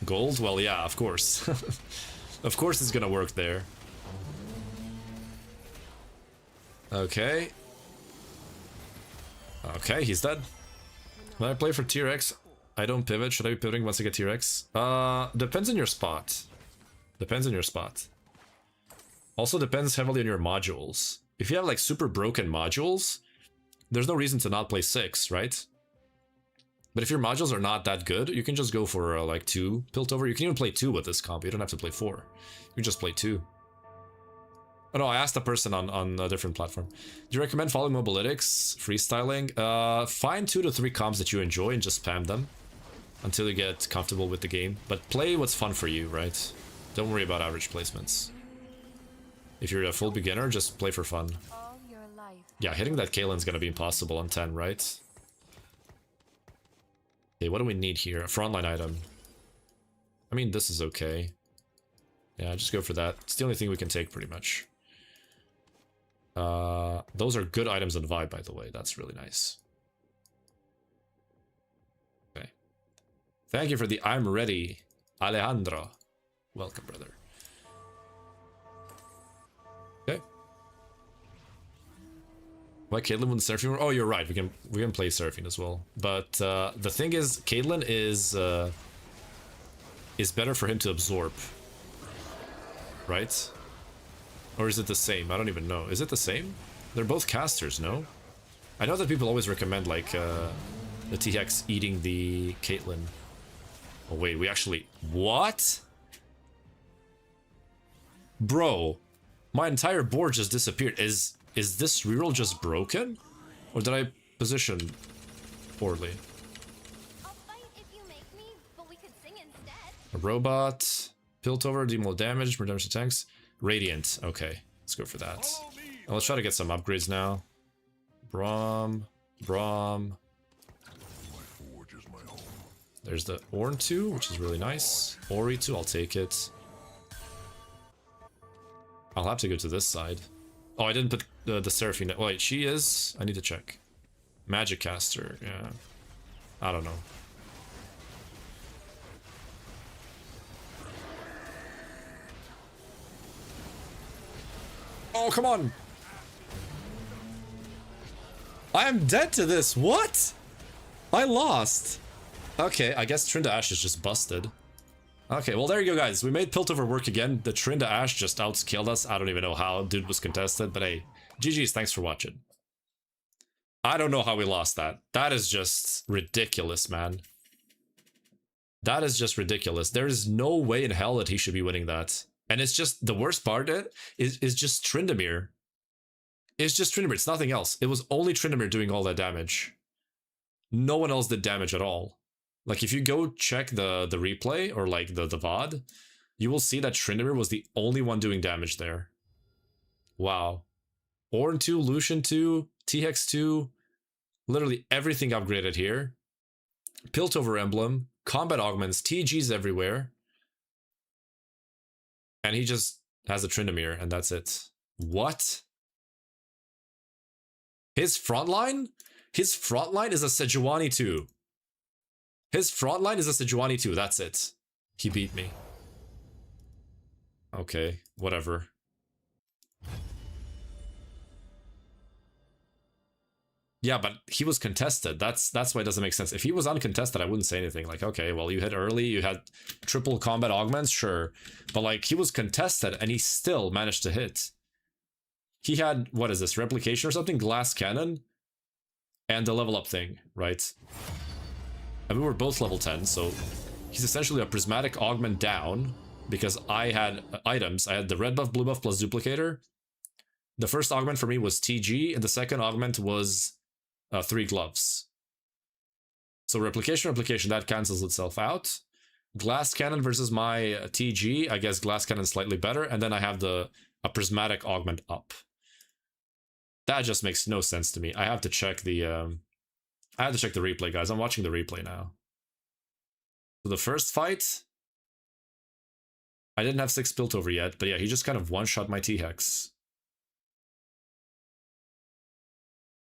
Gold? Well, yeah, of course. Of course it's gonna work there. Okay. Okay, he's dead. When I play for tier X, I don't pivot. Should I be pivoting once I get tier X? Depends on your spot. Depends on your spot. Also depends heavily on your modules. If you have like super broken modules, there's no reason to not play 6, right? But if your modules are not that good, you can just go for like 2 Piltover. You can even play 2 with this comp. You don't have to play 4. You can just play 2. Oh no, I asked a person on a different platform. Do you recommend following Mobalytics, freestyling? Find 2 to 3 comps that you enjoy and just spam them until you get comfortable with the game. But play what's fun for you, right? Don't worry about average placements. If you're a full beginner, just play for fun. All your life. Yeah, hitting that Kaelin's gonna be impossible on 10, right? Okay, what do we need here? A frontline item. I mean, this is okay. Yeah, just go for that. It's the only thing we can take, pretty much. Those are good items on Vibe, by the way. That's really nice. Okay. Thank you for the I'm ready, Alejandro. Welcome, brother. Okay. Why Caitlyn with the Seraphine? Oh, you're right. We can play Seraphine as well. But the thing is, Caitlyn is better for him to absorb, right? Or is it the same? I don't even know. Is it the same? They're both casters, no? I know that people always recommend like the TX eating the Caitlyn. Oh wait, we actually... What? Bro, my entire board just disappeared. Is this reroll just broken? Or did I position poorly? I'll fight if you make me, but we could sing instead. A robot, Piltover, deal more damage, more damage to tanks. Radiant, okay, let's go for that. And let's try to get some upgrades now. Braum. There's the Ornn 2, which is really nice. Ori 2, I'll take it. I'll have to go to this side. Oh, I didn't put the Seraphine. Wait, she is? I need to check. Magic caster, yeah. I don't know. Oh, come on! I am dead to this. What? I lost. Okay, I guess Trinda Ash is just busted. Okay, well, there you go, guys. We made Piltover work again. The Trinda Ash just outscaled us. I don't even know how. Dude was contested, but hey, GG's. Thanks for watching. I don't know how we lost that. That is just ridiculous, man. That is just ridiculous. There is no way in hell that he should be winning that. And it's just, the worst part of it is just Tryndamere. It's just Tryndamere. It's nothing else. It was only Tryndamere doing all that damage. No one else did damage at all. Like, if you go check the replay or like the VOD, you will see that Tryndamere was the only one doing damage there. Wow. Ornn 2, Lucian 2, T-Hex 2, literally everything upgraded here. Piltover Emblem, combat augments, TGs everywhere. And he just has a Tryndamere, and that's it. What? His frontline? His frontline is a Sejuani 2. His frontline is a Sejuani 2, that's it. He beat me. Okay, whatever. Yeah, but he was contested. That's why it doesn't make sense. If he was uncontested, I wouldn't say anything. Like, okay, well, you hit early, you had triple combat augments, sure. But like, he was contested and he still managed to hit. He had, what is this, replication or something? Glass cannon and the level up thing, right? And we were both level 10, so he's essentially a prismatic augment down because I had items. I had the red buff, blue buff plus duplicator. The first augment for me was TG, and the second augment was 3 gloves. So replication, that cancels itself out. Glass cannon versus my TG, I guess glass cannon slightly better, and then I have a prismatic augment up. That just makes no sense to me. I have to check the replay, guys. I'm watching the replay now. So the first fight, I didn't have 6 Piltover yet, but yeah, he just kind of one-shot my T-Hex.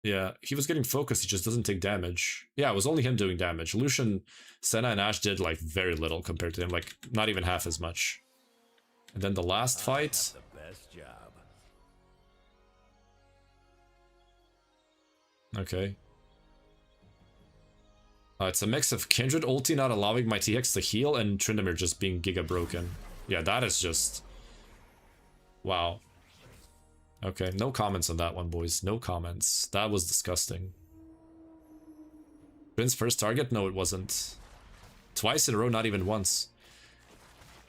Yeah, he was getting focused, he just doesn't take damage. Yeah, it was only him doing damage. Lucian, Senna, and Ashe did like very little compared to him, like not even half as much. And then the last fight. The best job. Okay. It's a mix of Kindred ulti not allowing my TX to heal and Tryndamere just being giga broken. Yeah, that is just... wow. Okay, no comments on that one, boys. No comments. That was disgusting. Prince's first target? No, it wasn't. Twice in a row, not even once.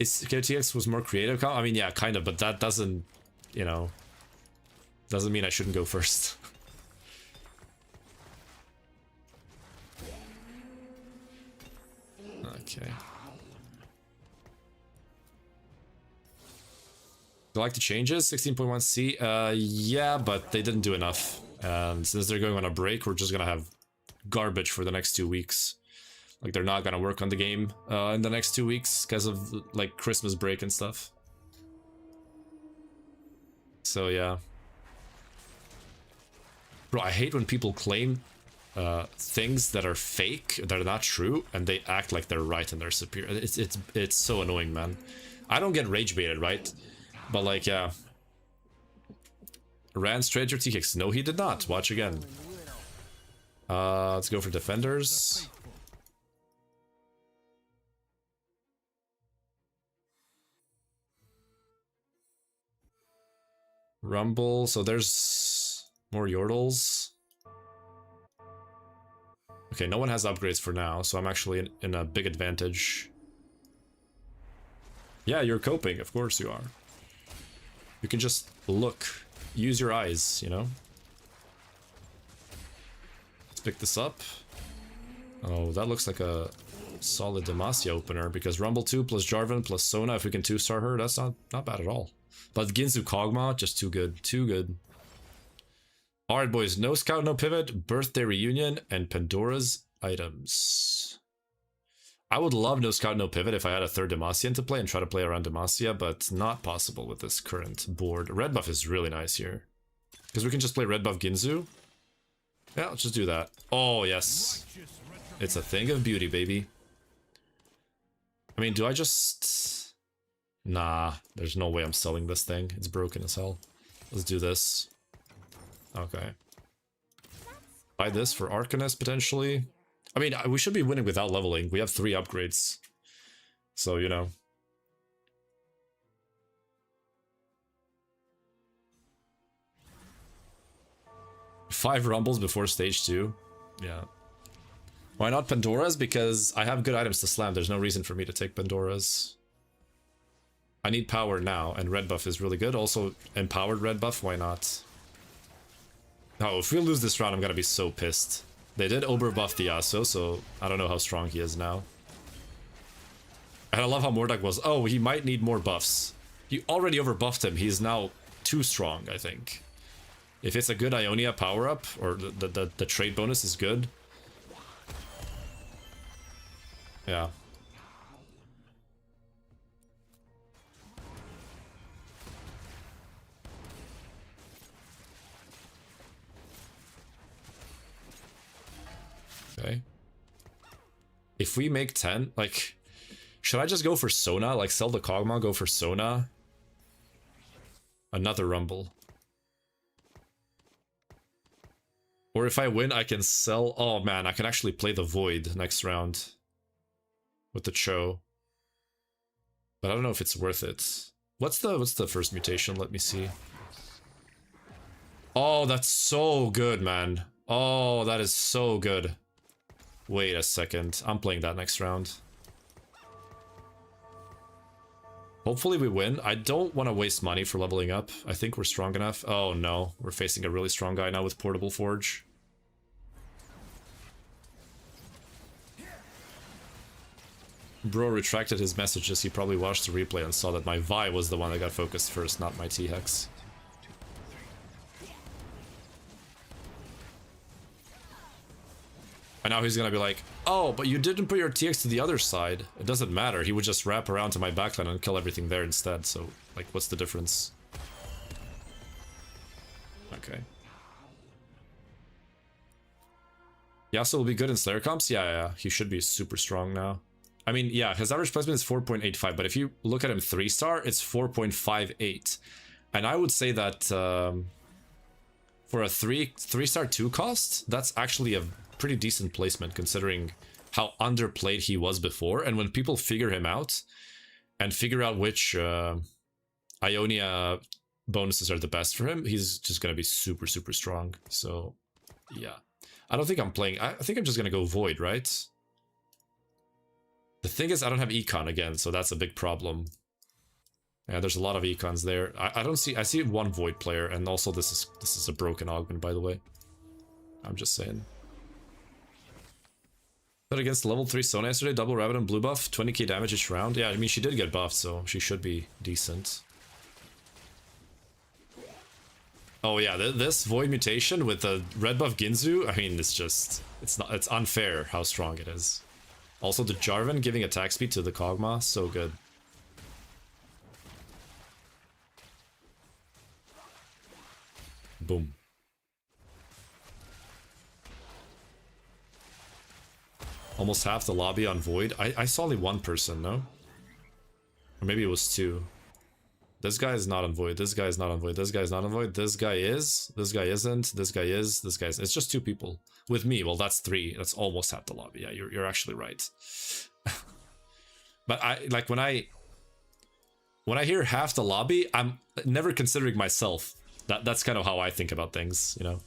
KTX was more creative? I mean, yeah, kind of, but that doesn't, you know, doesn't mean I shouldn't go first. Okay. Do I like the changes? 16.1C? Yeah, but they didn't do enough. And since they're going on a break, we're just gonna have garbage for the next 2 weeks. Like, they're not gonna work on the game in the next 2 weeks because of, like, Christmas break and stuff. So, yeah. Bro, I hate when people claim things that are fake, that are not true, and they act like they're right and they're superior. It's so annoying, man. I don't get rage baited, right? But like, yeah. Ran straight your T-Kicks. No, he did not. Watch again. Let's go for defenders. Rumble. So there's more Yordles. Okay, no one has upgrades for now, so I'm actually in a big advantage. Yeah, you're coping. Of course you are. You can just look. Use your eyes, you know? Let's pick this up. Oh, that looks like a solid Demacia opener, because Rumble 2 plus Jarvan plus Sona, if we can 2-star her, that's not bad at all. But Ginzu Kog'Maw, just too good. Too good. Alright, boys. No scout, no pivot, birthday reunion, and Pandora's items. I would love no scout, no pivot if I had a third Demacian to play and try to play around Demacia, but not possible with this current board. Red buff is really nice here. Because we can just play red buff Ginzu. Yeah, let's just do that. Oh, yes. It's a thing of beauty, baby. I mean, do I just... Nah, there's no way I'm selling this thing. It's broken as hell. Let's do this. Okay. Buy this for Arcanist, potentially. I mean, we should be winning without leveling. We have 3 upgrades. So, you know. Five rumbles before stage 2. Yeah. Why not Pandora's? Because I have good items to slam. There's no reason for me to take Pandora's. I need power now, and red buff is really good. Also, empowered red buff, why not? Oh, if we lose this round, I'm gonna be so pissed. They did overbuff the Yasuo, so I don't know how strong he is now. And I love how Mordek was, oh, he might need more buffs. You already overbuffed him, he's now too strong, I think. If it's a good Ionia power-up, or the trade bonus is good. Yeah. Okay. If we make 10, like, should I just go for Sona? Like, sell the Kog'Maw, go for Sona? Another Rumble. Or if I win, I can sell... Oh, man, I can actually play the Void next round. With the Cho. But I don't know if it's worth it. What's the first mutation? Let me see. Oh, that's so good, man. Oh, that is so good. Wait a second. I'm playing that next round. Hopefully we win. I don't want to waste money for leveling up. I think we're strong enough. Oh no, we're facing a really strong guy now with Portable Forge. Bro retracted his messages. He probably watched the replay and saw that my Vi was the one that got focused first, not my T-Hex. And now he's gonna be like, oh, but you didn't put your TX to the other side. It doesn't matter. He would just wrap around to my backline and kill everything there instead. So, like, what's the difference? Okay. Yasuo will be good in Slayer comps? Yeah. He should be super strong now. I mean, yeah, his average placement is 4.85, but if you look at him 3-star, it's 4.58. And I would say that for a 3-star 2 cost, that's actually a pretty decent placement considering how underplayed he was before. And when people figure him out and figure out which Ionia bonuses are the best for him, he's just going to be super, super strong. So, yeah. I don't think I'm playing... I think I'm just going to go Void, right? The thing is, I don't have Econ again, so that's a big problem. Yeah, there's a lot of Econs there. I don't see... I see one Void player, and also this is a broken augment, by the way. I'm just saying. But against level 3 Sona yesterday, double rabbit and blue buff, 20k damage each round. Yeah, I mean, she did get buffed, so she should be decent. Oh yeah, this Void mutation with the red buff Ginzu, I mean, it's unfair how strong it is. Also, the Jarvan giving attack speed to the Kog'Maw, so good. Boom. Almost half the lobby on Void. I saw only one person, no? Or maybe it was 2. This guy is not on Void, this guy is not on Void, this guy is not on Void, this guy is, this guy isn't, this guy is, this guy is. It's just 2 people. With me, well, that's 3. That's almost half the lobby. Yeah, you're actually right. But like when I hear half the lobby, I'm never considering myself. That's kind of how I think about things, you know.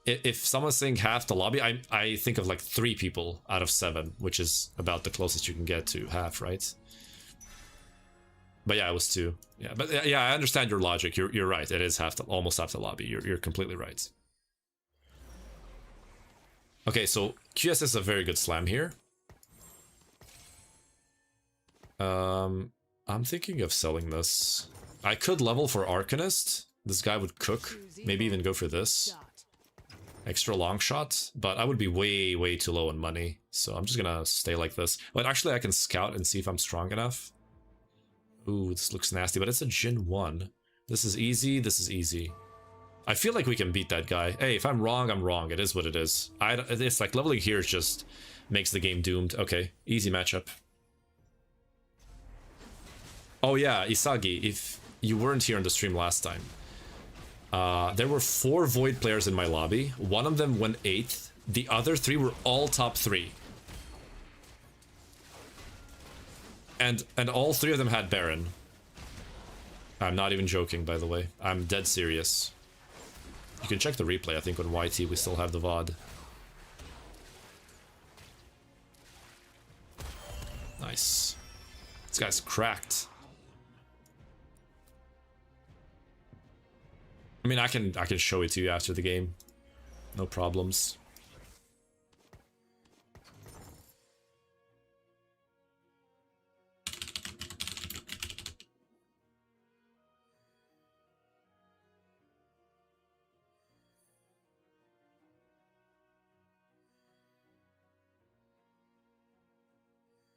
If someone's saying half the lobby, I think of like 3 people out of 7, which is about the closest you can get to half, right? But yeah, it was 2. Yeah, but yeah, I understand your logic. You're right. It is almost half the lobby. You're completely right. Okay, so QS is a very good slam here. I'm thinking of selling this. I could level for Arcanist. This guy would cook. Maybe even go for this. Extra long shot. But I would be way, way too low on money. So I'm just gonna stay like this. But actually I can scout and see if I'm strong enough. Ooh, this looks nasty, but it's a Jin 1. This is easy, this is easy. I feel like we can beat that guy. Hey, if I'm wrong, I'm wrong. It is what it is. It's like leveling here just makes the game doomed. Okay, easy matchup. Oh yeah, Isagi, if you weren't here on the stream last time, there were 4 Void players in my lobby. One of them went 8th. The other 3 were all top 3. And all 3 of them had Baron. I'm not even joking, by the way. I'm dead serious. You can check the replay, I think on YT we still have the VOD. Nice. This guy's cracked. I mean, I can show it to you after the game. No problems.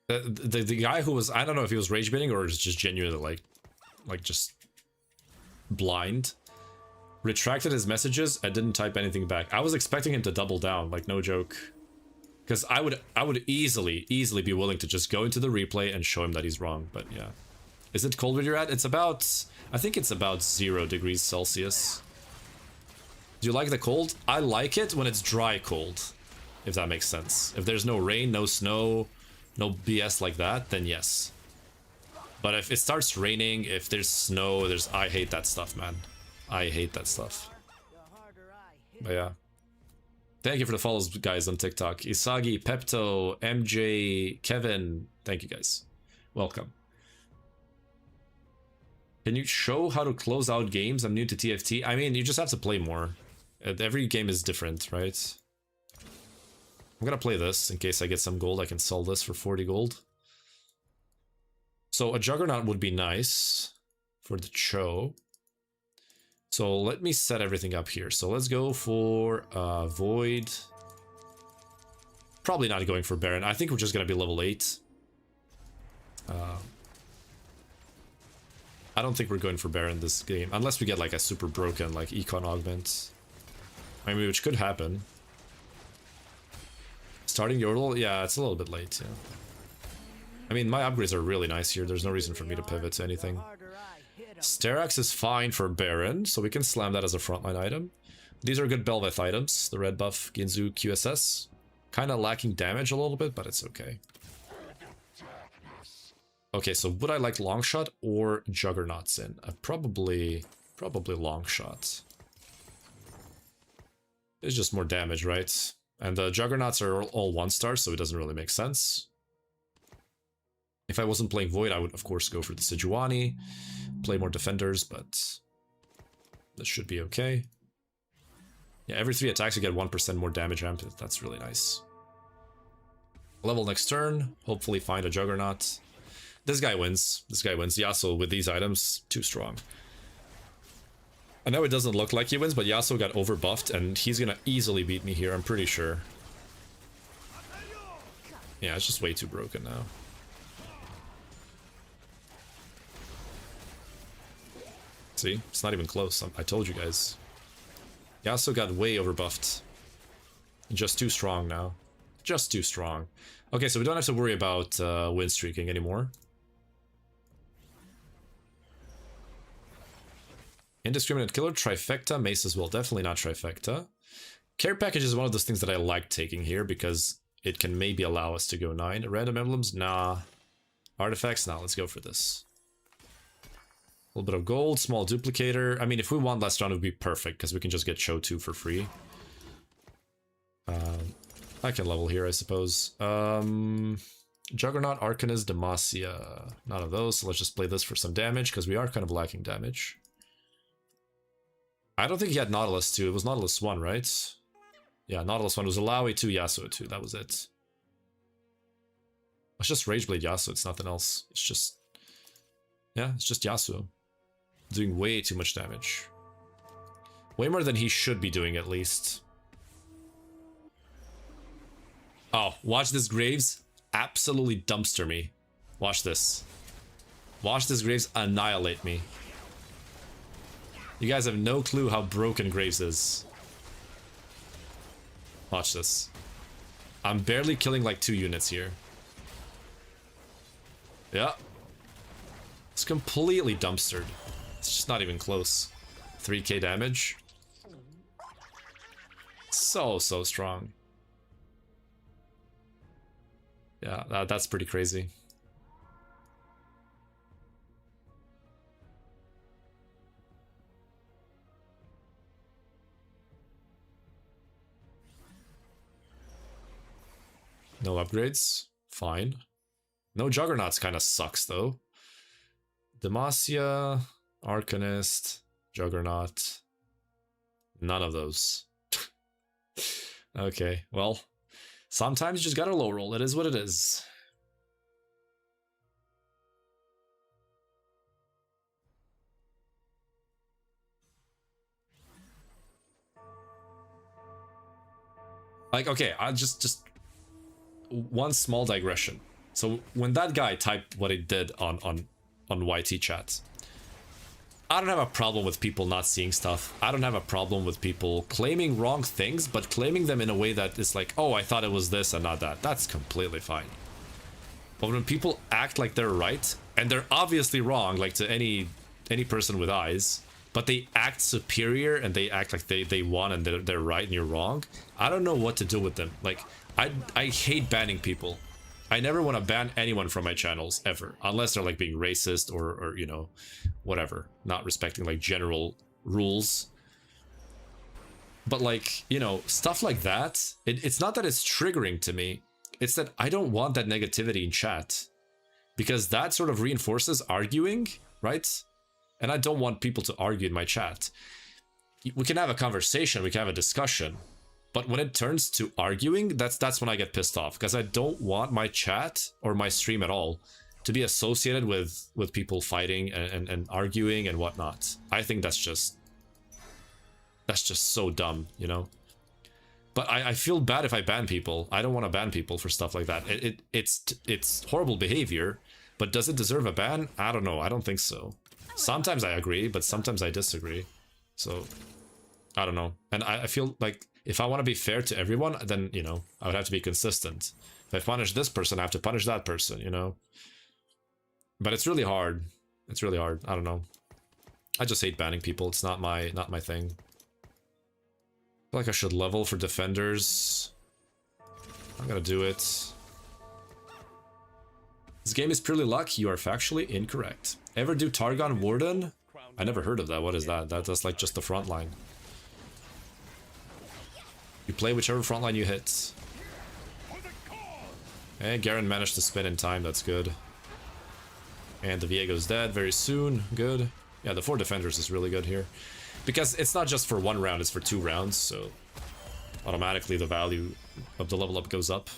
The guy who was, I don't know if he was rage baiting or just genuinely like just blind, retracted his messages and didn't type anything back. I was expecting him to double down, like no joke, because I would easily be willing to just go into the replay and show him that he's wrong. But yeah, is it cold where you're at? It's about, I think it's about 0 degrees Celsius. Do you like the cold? I like it when it's dry cold, if that makes sense. If there's no rain, no snow, no BS like that, then yes. But if it starts raining, if there's snow, I hate that stuff, man. I hate that stuff. But yeah. Thank you for the follows, guys, on TikTok. Isagi, Pepto, MJ, Kevin. Thank you, guys. Welcome. Can you show how to close out games? I'm new to TFT. I mean, you just have to play more. Every game is different, right? I'm gonna play this in case I get some gold. I can sell this for 40 gold. So a Juggernaut would be nice for the Cho. So let me set everything up here. So let's go for Void. Probably not going for Baron. I think we're just gonna be level 8. I don't think we're going for Baron this game, unless we get like a super broken like Econ Augment. I mean, which could happen. Starting Yordle? Yeah, it's a little bit late, yeah. I mean, my upgrades are really nice here. There's no reason for me to pivot to anything. Sterax is fine for Baron, so we can slam that as a frontline item. These are good Belveth items. The red buff, Ginzu, QSS. Kind of lacking damage a little bit, but it's okay. Okay, so would I like Longshot or Juggernauts in? Probably Longshot. It's just more damage, right? And the Juggernauts are all 1-stars, so it doesn't really make sense. If I wasn't playing Void, I would of course go for the Sejuani, play more defenders, but this should be okay. Yeah, every 3 attacks you get 1% more damage amp. That's really nice. Level next turn, hopefully find a Juggernaut. This guy wins. This guy wins. Yasuo with these items, too strong. I know it doesn't look like he wins, but Yasuo got overbuffed, and he's gonna easily beat me here, I'm pretty sure. Yeah, it's just way too broken now. See? It's not even close. I told you guys. Yasuo got way overbuffed. Just too strong now. Just too strong. Okay, so we don't have to worry about win streaking anymore. Indiscriminate Killer, Trifecta, Mace as well. Definitely not Trifecta. Care Package is one of those things that I like taking here because it can maybe allow us to go 9. Random Emblems? Nah. Artifacts? Nah, let's go for this. A little bit of gold, small duplicator. I mean, if we won last round, it would be perfect because we can just get Show 2 for free. I can level here, I suppose. Juggernaut, Arcanist, Demacia. None of those, so let's just play this for some damage because we are kind of lacking damage. I don't think he had Nautilus 2. It was Nautilus 1, right? Yeah, Nautilus 1 was Alawi 2, Yasuo 2. That was it. Let's just Rageblade Yasuo. It's nothing else. It's just... yeah, it's just Yasuo. Doing way too much damage. Way more than he should be doing, at least. Oh, watch this Graves absolutely dumpster me. Watch this. Watch this Graves annihilate me. You guys have no clue how broken Graves is. Watch this. I'm barely killing like 2 units here. Yeah. It's completely dumpstered. It's just not even close. 3k damage. So strong. Yeah, that's pretty crazy. No upgrades. Fine. No Juggernauts kind of sucks, though. Demacia, Arcanist, Juggernaut. None of those. Okay, well. Sometimes you just gotta low roll. It is what it is. Like, okay, I just one small digression. So when that guy typed what he did on YT chat, I don't have a problem with people not seeing stuff. I don't have a problem with people claiming wrong things, but claiming them in a way that is like, oh, I thought it was this and not that. That's completely fine. But when people act like they're right, and they're obviously wrong, like to any person with eyes, but they act superior and they act like they won and they're right and you're wrong, I don't know what to do with them. Like, I hate banning people. I never want to ban anyone from my channels, ever. Unless they're, like, being racist or you know, whatever. Not respecting, like, general rules. But, like, you know, stuff like that, it's not that it's triggering to me. It's that I don't want that negativity in chat. Because that sort of reinforces arguing, right? And I don't want people to argue in my chat. We can have a conversation, we can have a discussion. But when it turns to arguing, that's when I get pissed off, because I don't want my chat or my stream at all to be associated with people fighting and arguing and whatnot. I think that's just so dumb, you know. But I feel bad if I ban people. I don't want to ban people for stuff like that. It's horrible behavior, but does it deserve a ban? I don't know. I don't think so. Sometimes I agree, but sometimes I disagree. So I don't know. And I feel like if I want to be fair to everyone, then, you know, I would have to be consistent. If I punish this person, I have to punish that person, you know? But it's really hard. It's really hard. I don't know. I just hate banning people. It's not my thing. I feel like I should level for defenders. I'm gonna do it. This game is purely luck. You are factually incorrect. Ever do Targon Warden? I never heard of that. What is that? That's like just the front line. You play whichever front line you hit. And Garen managed to spin in time, that's good. And the Viego's dead very soon, good. Yeah, the 4 defenders is really good here. Because it's not just for 1 round, it's for 2 rounds, so automatically the value of the level up goes up.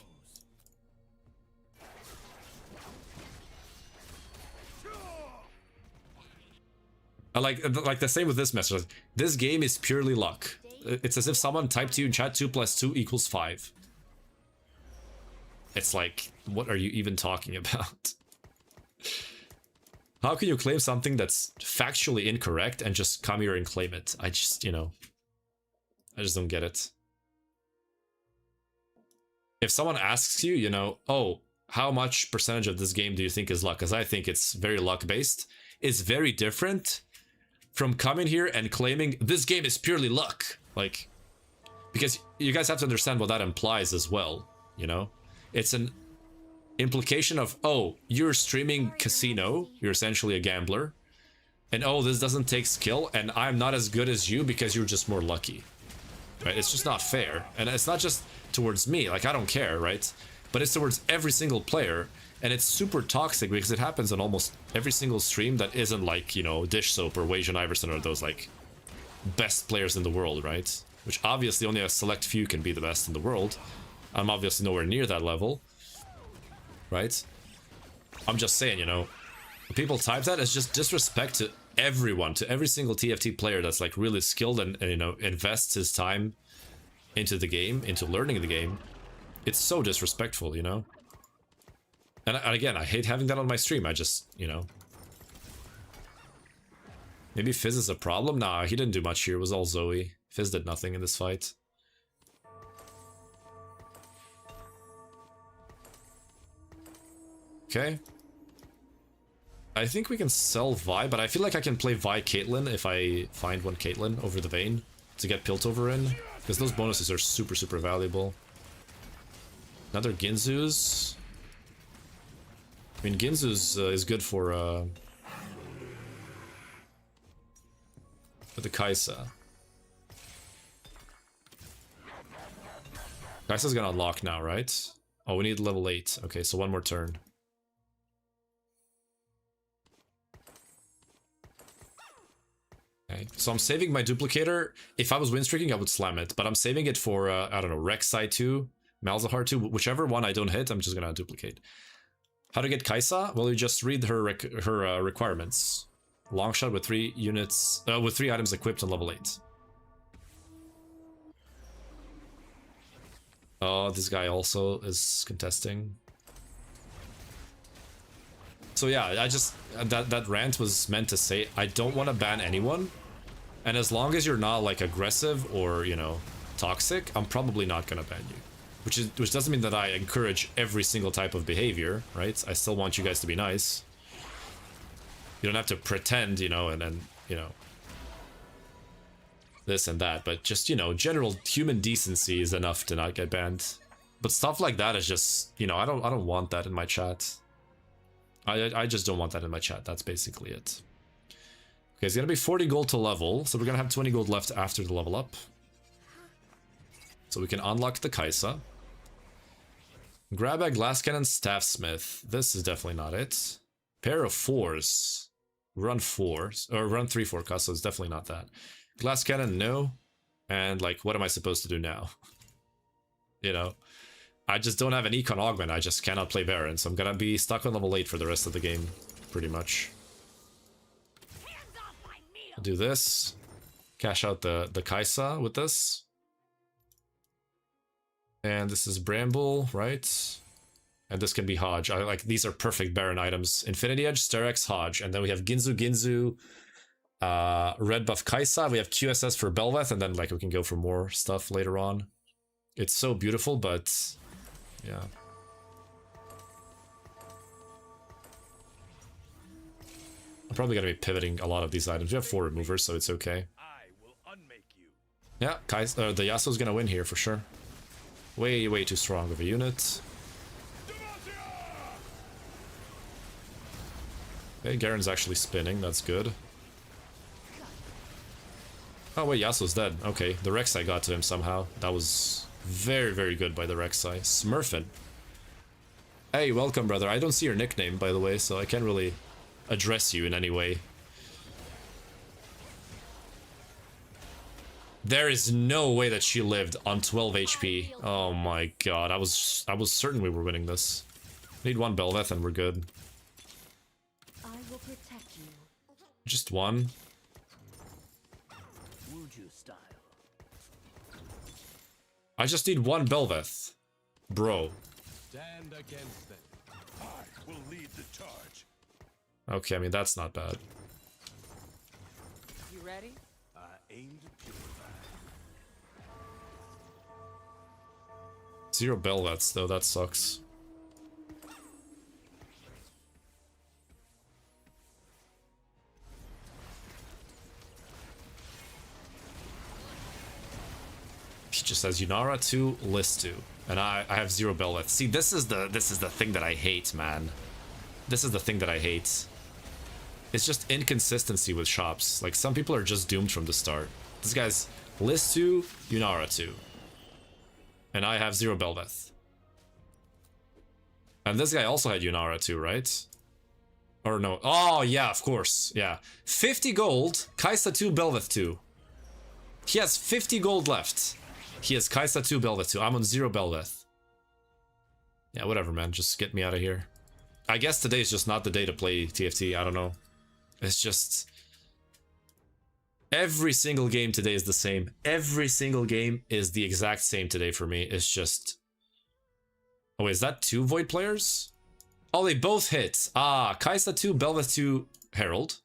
I like the same with this message. This game is purely luck. It's as if someone typed to you in chat 2 + 2 = 5. It's like, what are you even talking about? How can you claim something that's factually incorrect and just come here and claim it? I just, you know, I just don't get it. If someone asks you, you know, oh, how much percentage of this game do you think is luck? Because I think it's very luck-based. It's very different from coming here and claiming this game is purely luck. Like, because you guys have to understand what that implies as well, you know? It's an implication of, oh, you're streaming casino, you're essentially a gambler, and oh, this doesn't take skill, and I'm not as good as you because you're just more lucky, right? It's just not fair. And it's not just towards me, like, I don't care, right? But it's towards every single player, and it's super toxic because it happens on almost every single stream that isn't like, you know, Dish Soap or Wajan Iverson or those, like, best players in the world, right? Which obviously only a select few can be the best in the world. I'm obviously nowhere near that level, right? I'm just saying, you know, when people type that, it's just disrespect to everyone, to every single TFT player that's like really skilled and you know, invests his time into the game, into learning the game. It's so disrespectful, you know? And again, I hate having that on my stream. I just, you know, Maybe Fizz is a problem? Nah, he didn't do much here. It was all Zoe. Fizz did nothing in this fight. Okay. I think we can sell Vi, but I feel like I can play Vi Caitlyn if I find one Caitlyn over the Vayne to get Piltover in. Because those bonuses are super, super valuable. Another Ginzu's. I mean, Ginzu's is good for the Kai'Sa. Kai'Sa's gonna unlock now, right? Oh, we need level 8. Okay, so one more turn. Okay, so I'm saving my duplicator. If I was win streaking, I would slam it, but I'm saving it for, I don't know, Rek'Sai 2, Malzahar 2, whichever one I don't hit, I'm just gonna duplicate. How to get Kai'Sa? Well, you just read her requirements. Longshot with 3 units, with 3 items equipped on level 8. Oh, this guy also is contesting. So yeah, I just, that rant was meant to say, I don't want to ban anyone. And as long as you're not like aggressive or, you know, toxic, I'm probably not gonna ban you. Which doesn't mean that I encourage every single type of behavior, right? I still want you guys to be nice. You don't have to pretend, you know, and then, you know, this and that, but just, you know, general human decency is enough to not get banned. But stuff like that is just, you know, I don't want that in my chat. I just don't want that in my chat. That's basically it. Okay, it's gonna be 40 gold to level, so we're gonna have 20 gold left after the level up. So we can unlock the Kai'Sa. Grab a glass cannon, staff smith. This is definitely not it. Pair of 4s. Run 4s, or run 3 4 so it's definitely not that. Glass cannon, no. And like, what am I supposed to do now? You know, I just don't have an econ augment. I just cannot play Baron, so I'm gonna be stuck on level 8 for the rest of the game, pretty much. I'll do this. Cash out the Kai'Sa with this. And this is Bramble, right? And this can be Hodge. I like, these are perfect Baron items. Infinity Edge, Sterex, Hodge. And then we have Ginzu, red buff Kai'Sa. We have QSS for Belveth, and then like we can go for more stuff later on. It's so beautiful, but yeah. I'm probably gonna be pivoting a lot of these items. We have 4 removers, so it's okay. I will unmake you. Yeah, the Yasuo's gonna win here for sure. Way too strong of a unit. Okay, Garen's actually spinning, that's good. Oh wait, Yasuo's dead. Okay, the Rek'Sai got to him somehow. That was very, very good by the Rek'Sai. Smurfin. Hey, welcome, brother. I don't see your nickname, by the way, so I can't really address you in any way. There is no way that she lived on 12 HP. Oh my god, I was certain we were winning this. Need 1 Belveth and we're good. I will protect you. Just 1. Wuju style. I just need 1 Belveth. Bro. Stand against them. I will lead the charge. Okay, I mean, that's not bad. You ready? I aim to purify. 0 Belveths, though, that sucks. He just says Yunara 2, List 2. And I have 0 Belveth. See, this is the thing that I hate, man. This is the thing that I hate. It's just inconsistency with shops. Like, some people are just doomed from the start. This guy's List 2, Yunara 2. And I have 0 Belveth. And this guy also had Yunara 2, right? Or no. Oh, yeah, of course. Yeah. 50 gold, Kai'Sa 2, Belveth 2. He has 50 gold left. He has Kai'Sa 2, Belveth 2. I'm on 0 Belveth. Yeah, whatever, man. Just get me out of here. I guess today is just not the day to play TFT. I don't know. It's just... every single game today is the same. Every single game is the exact same today for me. It's just... oh, wait, is that 2 Void players? Oh, they both hit. Ah, Kai'Sa 2, Belveth 2, Herald.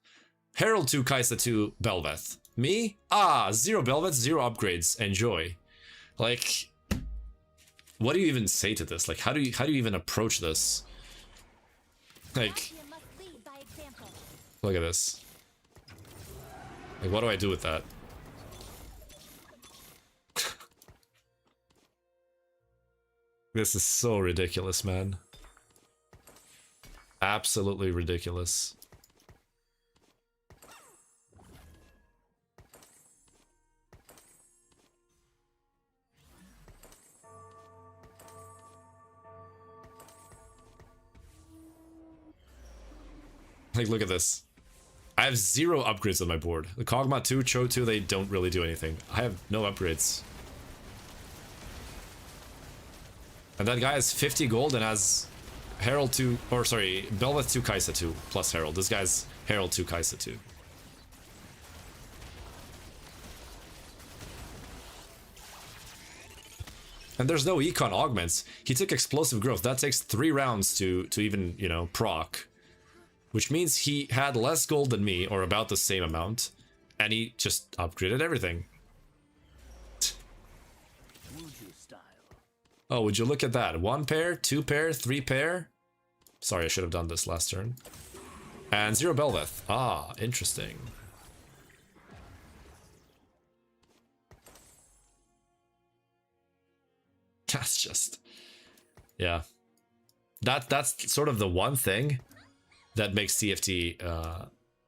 Herald 2, Kaisa 2, Belveth. Me? Ah, 0 Belveth, 0 upgrades. Enjoy. Like, what do you even say to this? Like, how do you even approach this? Like, Champion must lead by example. look at this. Like, what do I do with that? This is so ridiculous, man. Absolutely ridiculous. Like, look at this. I have 0 upgrades on my board. The Kog'Maw 2, Cho 2, they don't really do anything. I have no upgrades. And that guy has 50 gold and has Herald 2, or sorry, Belveth 2, Kaisa 2, plus Herald. This guy's Herald 2, Kaisa 2. And there's no econ augments. He took explosive growth. That takes 3 rounds to even, you know, proc. Which means he had less gold than me, or about the same amount. And he just upgraded everything. Oh, would you look at that? 1 pair, 2 pair, 3 pair. Sorry, I should have done this last turn. And 0 Belveth. Ah, interesting. That's just... yeah. That's sort of the one thing that makes TFT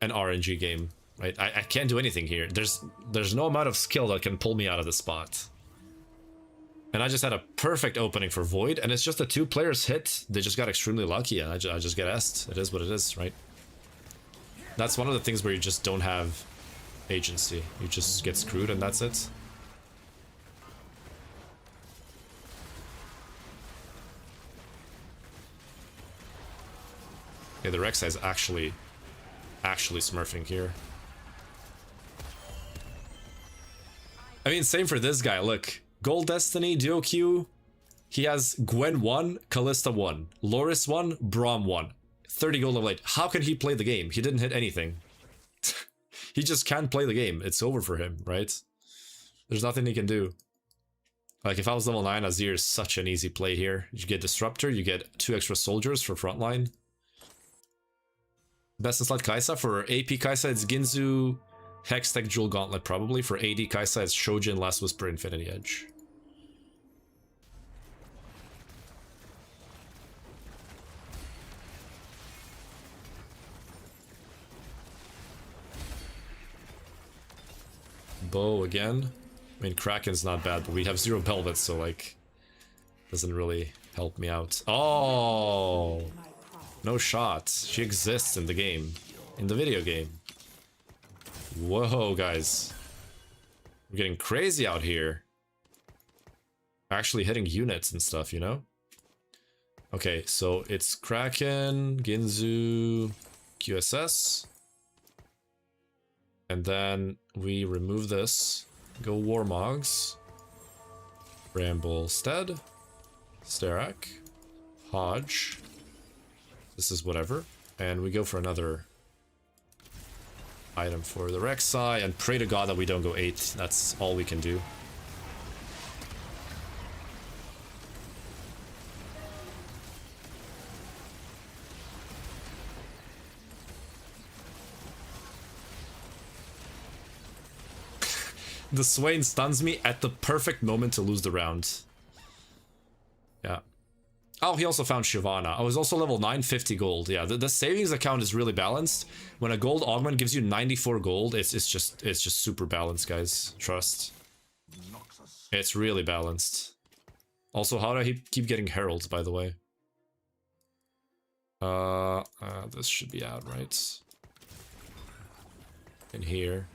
an RNG game, right? I can't do anything here. There's no amount of skill that can pull me out of the spot. And I just had a perfect opening for Void, and it's just the 2 players hit. They just got extremely lucky, and I just get S'd. It is what it is, right? That's one of the things where you just don't have agency. You just get screwed, and that's it. Yeah, the Rek'Sai is actually smurfing here. I mean, same for this guy. Look, Gold Destiny, Duo Q. He has Gwen 1, Callista 1, Loris 1, Braum 1. 30 gold level 8. How can he play the game? He didn't hit anything. He just can't play the game. It's over for him, right? There's nothing he can do. Like, if I was level 9, Azir is such an easy play here. You get Disruptor, you get 2 extra soldiers for frontline. Best in slot Kaisa. For AP Kaisa, it's Ginzu, Hextech, Jewel Gauntlet, probably. For AD Kaisa, it's Shojin, Last Whisper, Infinity Edge. Bow again. I mean, Kraken's not bad, but we have 0 Belveth, so, like, doesn't really help me out. Oh! No shots. She exists in the game. In the video game. Whoa, guys. We're getting crazy out here. Actually hitting units and stuff, you know? Okay, so it's Kraken, Ginzu, QSS. And then we remove this. Go Warmogs. Bramble Stead. Sterak. Hodge. This is whatever. And we go for another item for the Rek'Sai and pray to God that we don't go 8. That's all we can do. The Swain stuns me at the perfect moment to lose the round. Yeah. Oh, he also found Shyvana. I was also level 9, 50 gold. Yeah, the savings account is really balanced. When a gold augment gives you 94 gold, it's just super balanced, guys. Trust. It's really balanced. Also, how do I keep getting heralds, by the way? This should be out, right? In here.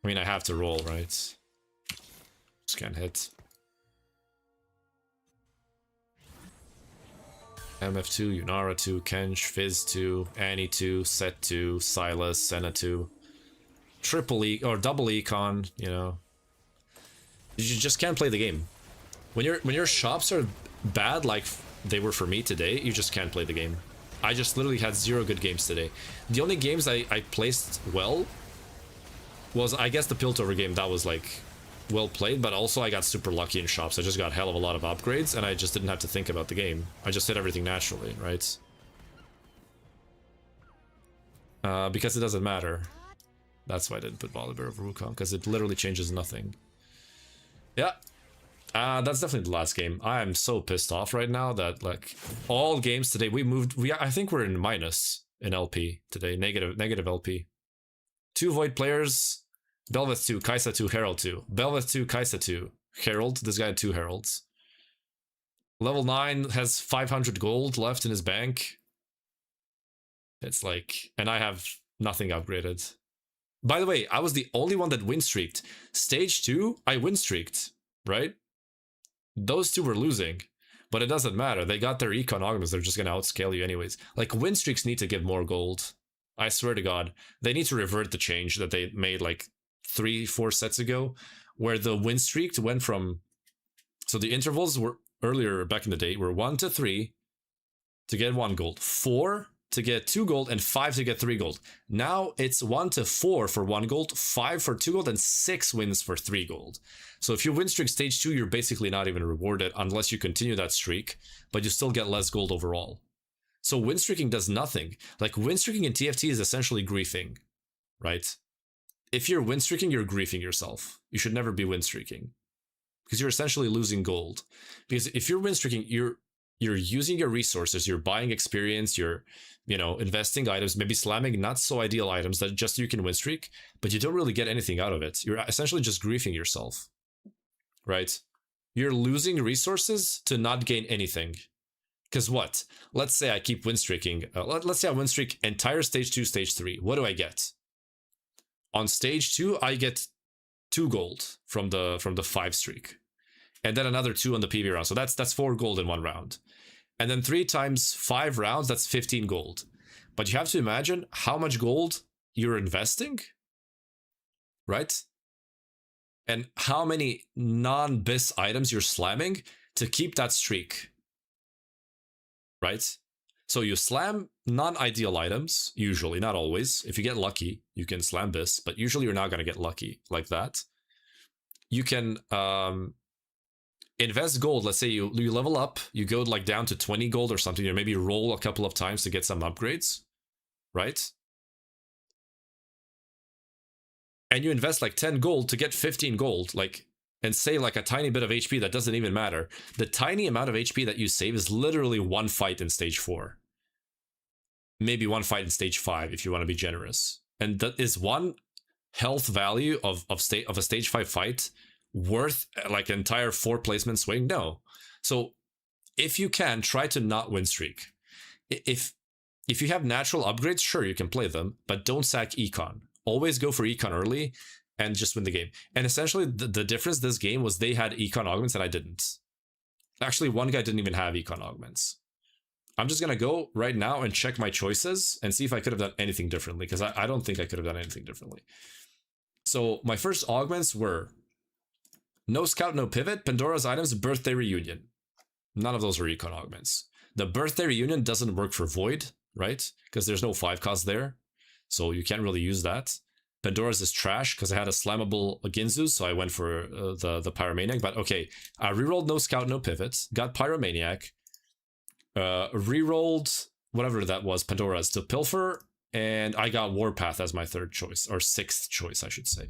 I mean, I have to roll, right? Just can't hit. MF2, Yunara 2, Kench, Fizz 2, Annie 2, Set 2, Silas, Senna 2. Triple E or double econ, you know. You just can't play the game. When your shops are bad like they were for me today, you just can't play the game. I just literally had 0 good games today. The only games I placed well was, I guess, the Piltover game. That was like well played, but also I got super lucky in shops. I just got hell of a lot of upgrades and I just didn't have to think about the game. I just did everything naturally, right? Because it doesn't matter. That's why I didn't put Volibear over Wukong, because it literally changes nothing. Yeah. That's definitely the last game. I am so pissed off right now that, like, all games today I think we're in minus in LP today. Negative LP. 2 Void players. Belveth 2, Kaisa 2, Herald 2. Belveth 2, Kaisa 2. Herald. This guy had 2 Heralds. Level 9 has 500 gold left in his bank. It's like... And I have nothing upgraded. By the way, I was the only one that win streaked. Stage 2, I win streaked, right? Those 2 were losing. But it doesn't matter. They got their econ augments. They're just going to outscale you anyways. Like, win streaks need to give more gold. I swear to God. They need to revert the change that they made like 3-4 sets ago, where the win streak went from... So the intervals were earlier back in the day were 1 to 3 to get 1 gold, 4 to get 2 gold, and 5 to get 3 gold. Now it's 1 to 4 for 1 gold, 5 for 2 gold, and 6 wins for 3 gold. So if you win streak stage 2, you're basically not even rewarded unless you continue that streak, but you still get less gold overall. So win streaking does nothing. Like, win streaking in TFT is essentially griefing, right? If you're win streaking, you're griefing yourself. You should never be win streaking, because you're essentially losing gold. Because if you're win streaking, you're using your resources, you're buying experience, you're, you know, investing items, maybe slamming not so ideal items that just you can win streak, but you don't really get anything out of it. You're essentially just griefing yourself, right? You're losing resources to not gain anything. Because what? Let's say I keep win streaking. Let's say I win streak entire stage 2, stage 3. What do I get? On stage 2, I get 2 gold from the 5 streak, and then another 2 on the PV round. So that's 4 gold in 1 round, and then 3 times 5 rounds, that's 15 gold. But you have to imagine how much gold you're investing, right? And how many non-BIS items you're slamming to keep that streak. Right? So you slam non-ideal items, usually, not always. If you get lucky, you can slam this, but usually you're not going to get lucky like that. You can invest gold. Let's say you level up, you go like down to 20 gold or something, or maybe roll a couple of times to get some upgrades, right? And you invest like 10 gold to get 15 gold, like... and save like a tiny bit of HP that doesn't even matter. The tiny amount of HP that you save is literally 1 fight in stage 4. Maybe 1 fight in stage 5 if you want to be generous. And that is 1 health value of a stage 5 fight worth like an entire 4 placement swing? No. So if you can, try to not win streak. If you have natural upgrades, sure, you can play them, but don't sack econ. Always go for econ early and just win the game. And essentially, the difference this game was they had econ augments and I didn't. Actually, one guy didn't even have econ augments. I'm just going to go right now and check my choices and see if I could have done anything differently, because I don't think I could have done anything differently. So my first augments were no scout, no pivot, Pandora's items, birthday reunion. None of those were econ augments. The birthday reunion doesn't work for Void, right? Because there's no 5 cost there. So you can't really use that. Pandora's is trash because I had a slammable Ginzu, so I went for the Pyromaniac. But okay, I rerolled no scout, no pivot, got Pyromaniac, rerolled whatever that was, Pandora's to Pilfer, and I got Warpath as my 3rd choice, or 6th choice, I should say.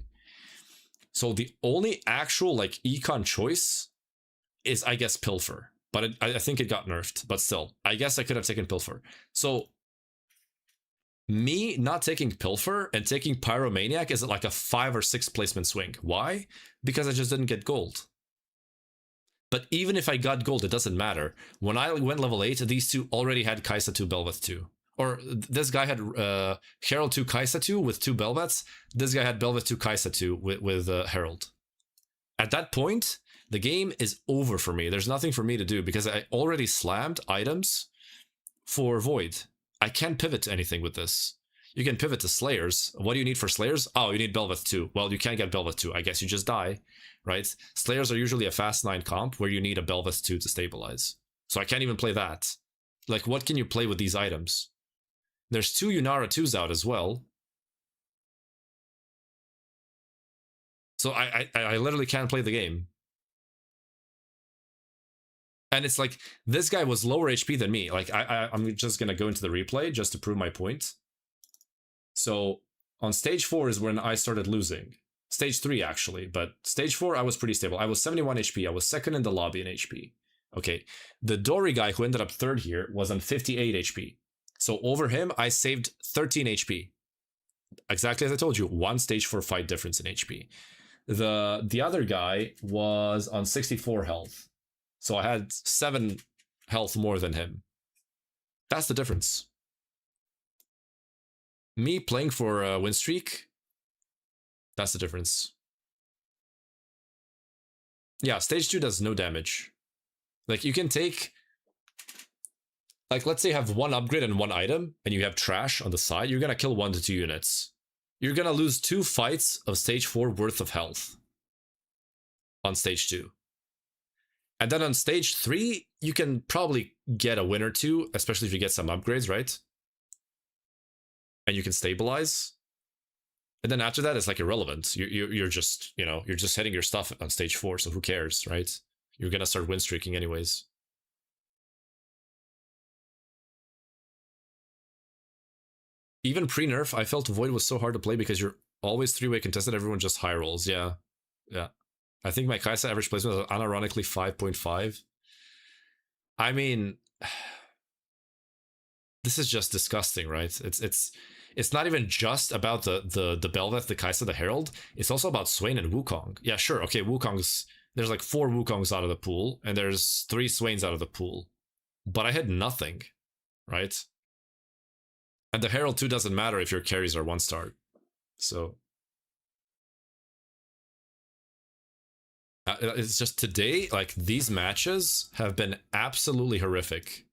So the only actual like econ choice is, I guess, Pilfer, but I think it got nerfed. But still, I guess I could have taken Pilfer. So me not taking Pilfer and taking Pyromaniac is like a 5 or 6 placement swing. Why? Because I just didn't get gold. But even if I got gold, it doesn't matter. When I went level 8, these 2 already had Kaisa 2, Belveth 2. Or this guy had Herald 2, Kaisa 2 with 2 Belveths. This guy had Belveth 2, Kaisa 2 with Herald. At that point, the game is over for me. There's nothing for me to do because I already slammed items for Void. I can't pivot to anything with this. You can pivot to Slayers. What do you need for Slayers? Oh, you need Belveth 2. Well, you can't get Belveth 2. I guess you just die, right? Slayers are usually a fast 9 comp where you need a Belveth 2 to stabilize. So I can't even play that. Like, what can you play with these items? There's 2 Yunara 2s out as well. So I literally can't play the game. And it's like, this guy was lower HP than me. Like, I'm just gonna go into the replay just to prove my point. So, on stage 4 is when I started losing. Stage 3, actually. But stage 4, I was pretty stable. I was 71 HP. I was second in the lobby in HP. Okay. The Dory guy who ended up third here was on 58 HP. So, over him, I saved 13 HP. Exactly as I told you. 1 stage 4 fight difference in HP. The other guy was on 64 health. So I had 7 health more than him. That's the difference. Me playing for a win streak, that's the difference. Yeah, stage 2 does no damage. Like, you can take... Like, let's say you have 1 upgrade and 1 item, and you have trash on the side, you're gonna kill 1 to 2 units. You're gonna lose 2 fights of stage 4 worth of health. On stage 2. And then on stage 3, you can probably get a win or 2, especially if you get some upgrades, right? And you can stabilize. And then after that, it's like irrelevant. You're just, you know, you're just hitting your stuff on stage 4, so who cares, right? You're gonna start win streaking anyways. Even pre-nerf, I felt Void was so hard to play because you're always 3-way contested, everyone just high rolls. Yeah. Yeah. I think my Kaisa average placement was unironically 5.5. I mean, this is just disgusting, right? It's not even just about the Bel'Veth, the Kaisa, the Herald. It's also about Swain and Wukong. Yeah, sure. Okay, Wukong's... There's like 4 Wukongs out of the pool, and there's 3 Swains out of the pool. But I had nothing, right? And the Herald 2 doesn't matter if your carries are 1-star. So... it's just today, like, these matches have been absolutely horrific.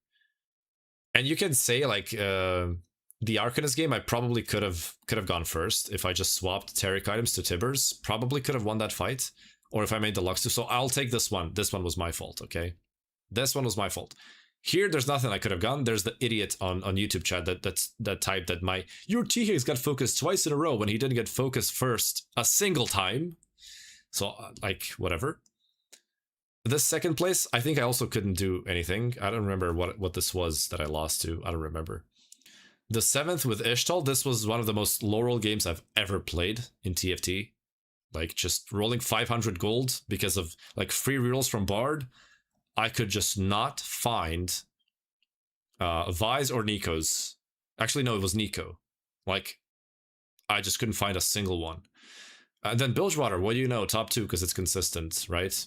And you can say, like, the Arcanist game, I probably could have gone first if I just swapped Taric items to Tibbers. Probably could have won that fight. Or if I made the Lux 2. So I'll take this one. This one was my fault, okay? This one was my fault. Here, there's nothing I could have done. There's the idiot on YouTube chat that typed that your T-Higgs got focused twice in a row when he didn't get focused first a single time. So, like, whatever. This second place, I think I also couldn't do anything. I don't remember what this was that I lost to. I don't remember. The 7th with Ishtal, this was one of the most low-roll games I've ever played in TFT. Like, just rolling 500 gold because of, like, free rerolls from Bard. I could just not find Vi's or Nico's. Actually, no, it was Nico. Like, I just couldn't find a single one. And then Bilgewater, what do you know? Top 2, because it's consistent, right?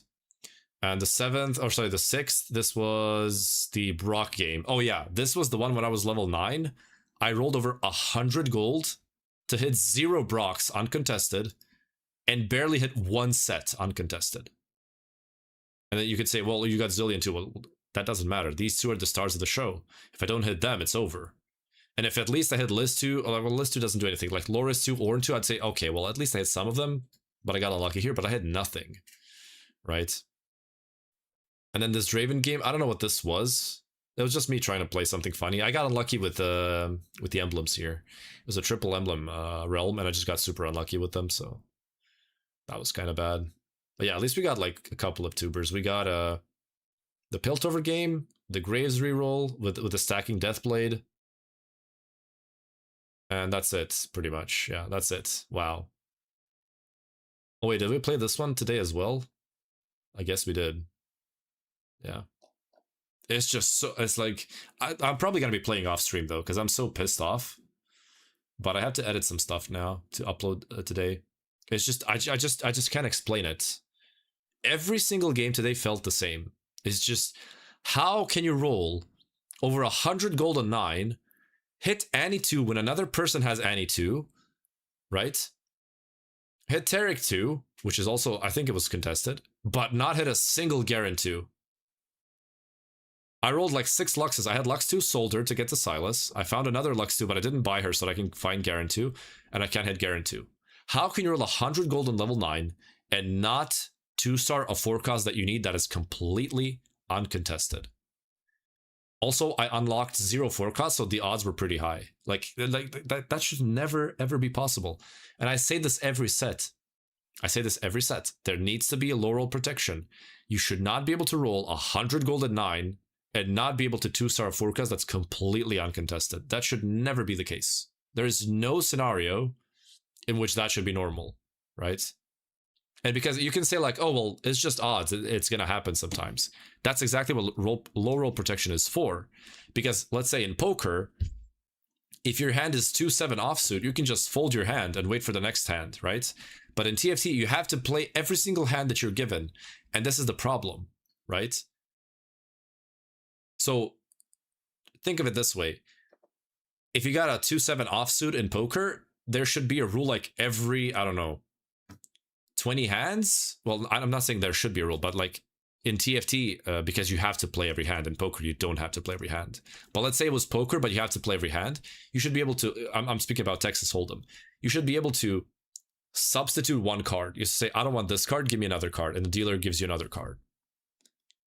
And the 7th, or sorry, the 6th, this was the Brock game. Oh yeah, this was the one when I was level 9. I rolled over 100 gold to hit 0 Brocks uncontested and barely hit 1 set uncontested. And then you could say, well, you got Zillion too. Well, that doesn't matter. These 2 are the stars of the show. If I don't hit them, it's over. And if at least I hit Liz 2, well, Liz 2 doesn't do anything. Like Loris 2, Ornn 2, I'd say, okay, well, at least I hit some of them, but I got unlucky here, but I had nothing, right? And then this Draven game, I don't know what this was. It was just me trying to play something funny. I got unlucky with the emblems here. It was a triple emblem realm, and I just got super unlucky with them, so that was kind of bad. But yeah, at least we got like a couple of tubers. We got the Piltover game, the Graves reroll with the stacking Deathblade. And that's it, pretty much. Yeah, that's it. Wow. Oh wait, did we play this one today as well? I guess we did. Yeah. It's just so, it's like, I'm probably going to be playing off stream though, because I'm so pissed off. But I have to edit some stuff now to upload today. It's just, I just can't explain it. Every single game today felt the same. It's just, how can you roll over 100 gold on 9, hit Annie 2 when another person has Annie 2, right? Hit Taric 2, which is also, I think it was contested, but not hit a single Garen 2. I rolled like 6 Luxes. I had Lux 2, sold her to get to Silas. I found another Lux 2, but I didn't buy her so that I can find Garen 2, and I can't hit Garen 2. How can you roll 100 gold on level 9 and not 2-star a forecast that you need that is completely uncontested? Also, I unlocked 0 forecast, so the odds were pretty high. Like that should never ever be possible. And I say this every set. There needs to be a low roll protection. You should not be able to roll 100 gold at 9 and not be able to 2-star forecast that's completely uncontested. That should never be the case. There is no scenario in which that should be normal, right? And because you can say like, oh, well, it's just odds. It's going to happen sometimes. That's exactly what low roll protection is for. Because let's say in poker, if your hand is 2-7 offsuit, you can just fold your hand and wait for the next hand, right? But in TFT, you have to play every single hand that you're given. And this is the problem, right? So think of it this way. If you got a 2-7 offsuit in poker, there should be a rule like every, I don't know, 20 hands. Well, I'm not saying there should be a rule, but like in TFT, because you have to play every hand. In poker, you don't have to play every hand. But let's say it was poker, but you have to play every hand. You should be able to, I'm speaking about Texas Hold'em. You should be able to substitute one card. You say, I don't want this card, give me another card. And the dealer gives you another card.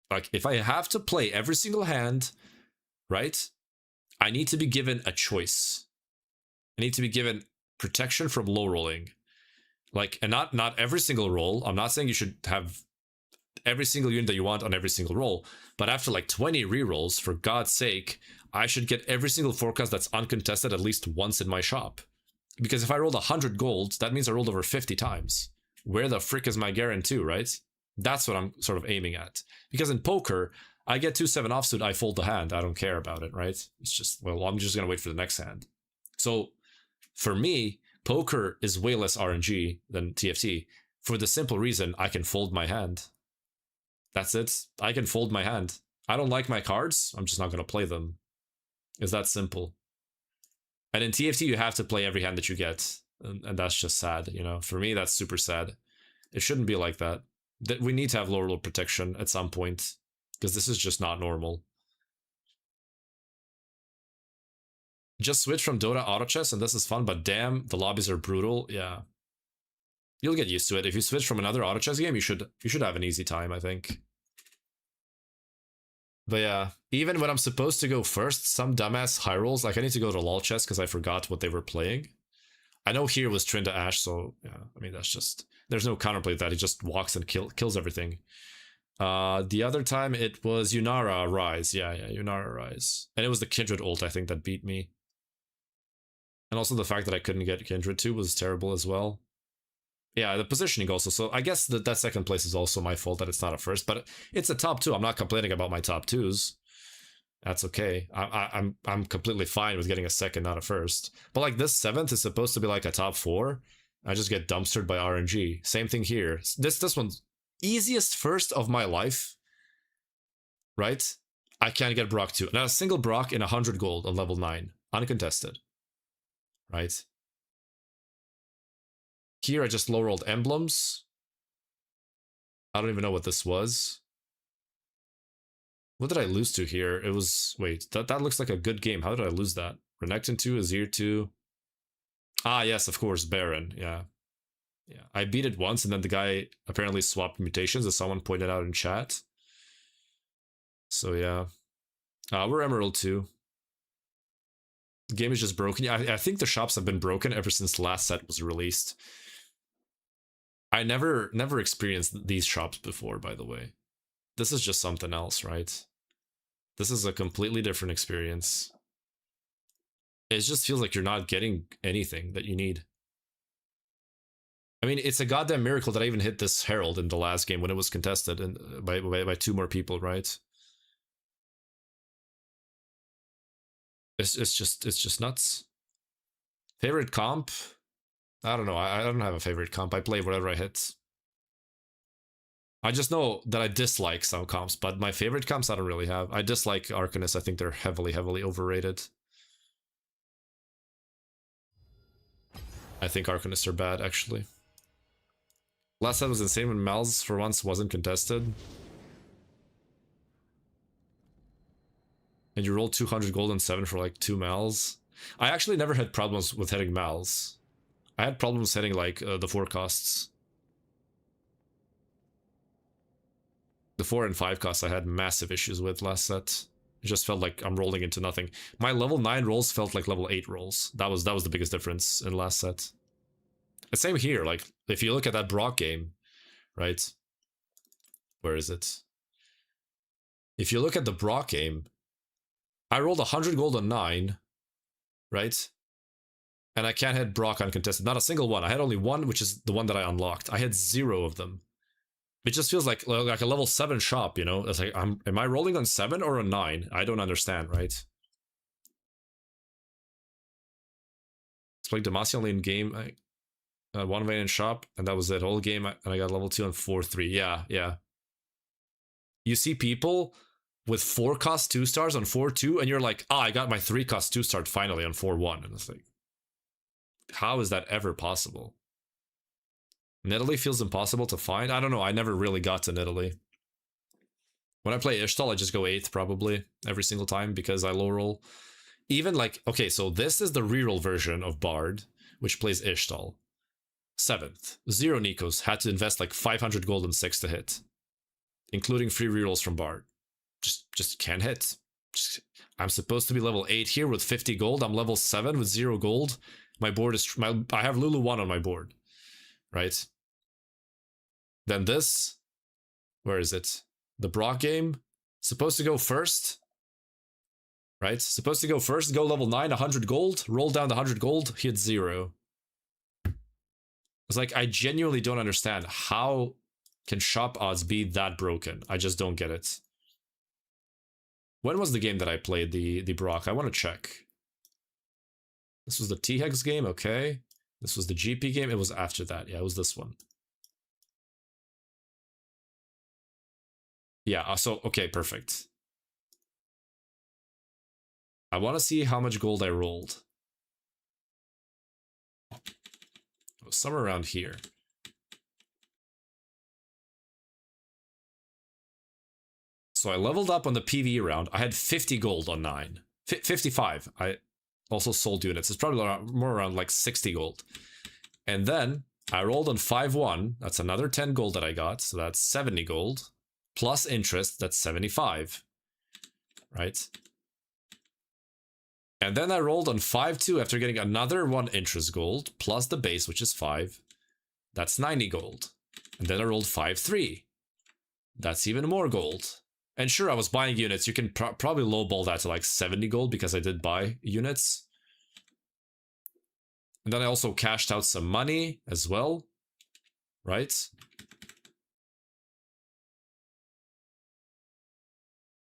Like if I have to play every single hand, right? I need to be given a choice. I need to be given protection from low rolling. Like, and not every single roll. I'm not saying you should have every single unit that you want on every single roll, but after like 20 rerolls, for God's sake, I should get every single forecast that's uncontested at least once in my shop. Because if I rolled 100 gold, that means I rolled over 50 times. Where the frick is my guarantee, right? That's what I'm sort of aiming at. Because in poker, I get 2-7 offsuit, I fold the hand. I don't care about it, right? It's just, well, I'm just going to wait for the next hand. So for me, poker is way less RNG than TFT for the simple reason I can fold my hand. That's it. I can fold my hand. I don't like my cards. I'm just not going to play them. It's that simple. And in TFT, you have to play every hand that you get. And that's just sad, you know? For me, that's super sad. It shouldn't be like that. We need to have lower roll protection at some point. Because this is just not normal. Just switch from Dota auto chess and this is fun, but damn, the lobbies are brutal. Yeah. You'll get used to it. If you switch from another auto chess game, you should have an easy time, I think. But yeah, even when I'm supposed to go first, some dumbass high rolls, like I need to go to LOL chess because I forgot what they were playing. I know here was Trinda Ashe, so yeah, I mean, that's just, there's no counterplay to that. He just walks and kills everything. The other time it was Yunara Rise. Yeah, Yunara Rise. And it was the Kindred ult, I think, that beat me. And also the fact that I couldn't get Kindred too was terrible as well. Yeah, the positioning also. So I guess that second place is also my fault that it's not a first, but it's a top 2. I'm not complaining about my top 2s. That's okay. I'm completely fine with getting a second, not a first. But like this 7th is supposed to be like a top 4. I just get dumpstered by RNG. Same thing here. This one's easiest first of my life, right? I can't get Brock 2. Not a single Brock in 100 gold on level 9. Uncontested. Right? Here I just low-rolled emblems. I don't even know what this was. What did I lose to here? It was... Wait, that looks like a good game. How did I lose that? Renekton 2, Azir 2. Ah, yes, of course, Baron. Yeah. Yeah, I beat it once, and then the guy apparently swapped mutations, as someone pointed out in chat. So yeah. We're Emerald 2. The game is just broken. I think the shops have been broken ever since the last set was released. I never experienced these shops before, by the way. This is just something else, right? This is a completely different experience. It just feels like you're not getting anything that you need. I mean, it's a goddamn miracle that I even hit this Herald in the last game when it was contested and by 2 more people, right? It's just nuts. Favorite comp? I don't know. I don't have a favorite comp. I play whatever I hit. I just know that I dislike some comps, but my favorite comps I don't really have. I dislike Arcanists. I think they're heavily overrated. I think Arcanists are bad, actually. Last set was insane when Mal's for once wasn't contested. And you rolled 200 gold and 7 for like 2 Mals. I actually never had problems with hitting Mals. I had problems hitting like the forecasts. The 4 and 5 costs I had massive issues with last set. It just felt like I'm rolling into nothing. My level 9 rolls felt like level 8 rolls. That was the biggest difference in last set. The same here, like, if you look at that Brock game, right? Where is it? If you look at the Brock game, I rolled 100 gold on 9, right? And I can't hit Brock uncontested. Not a single one. I had only one, which is the one that I unlocked. I had 0 of them. It just feels like a level 7 shop, you know? It's like, am I rolling on 7 or on 9? I don't understand, right? It's like Demacia only in game. One vein in shop, and that was it. Whole game, and I got level 2 on 4-3. Yeah. You see people with 4 cost 2 stars on 4-2, and you're like, I got my 3 cost 2 star finally on 4-1. And it's like, how is that ever possible? Nidalee feels impossible to find. I don't know. I never really got to Nidalee. When I play Ishtal, I just go 8th probably every single time because I low roll. Even like, okay, so this is the reroll version of Bard, which plays Ishtal. 7th. 0 Nikos. Had to invest like 500 gold and 6 to hit. Including free rerolls from Bard. Just can't hit. I'm supposed to be level 8 here with 50 gold. I'm level 7 with 0 gold. My board is... I have Lulu 1 on my board. Right? Then this, where is it? The Brock game, supposed to go first, right? Supposed to go first, go level 9, 100 gold, roll down the 100 gold, hit 0. It's like, I genuinely don't understand how can shop odds be that broken. I just don't get it. When was the game that I played, the Brock? I want to check. This was the T-Hex game, okay. This was the GP game, it was after that. Yeah, it was this one. Yeah, so, okay, perfect. I want to see how much gold I rolled. It was somewhere around here. So I leveled up on the PvE round. I had 50 gold on 9. 55. I also sold units. It's probably more around like 60 gold. And then I rolled on 5-1. That's another 10 gold that I got. So that's 70 gold. Plus interest, that's 75. Right? And then I rolled on 5-2 after getting another 1 interest gold. Plus the base, which is 5. That's 90 gold. And then I rolled 5-3. That's even more gold. And sure, I was buying units. You can probably lowball that to like 70 gold because I did buy units. And then I also cashed out some money as well. Right?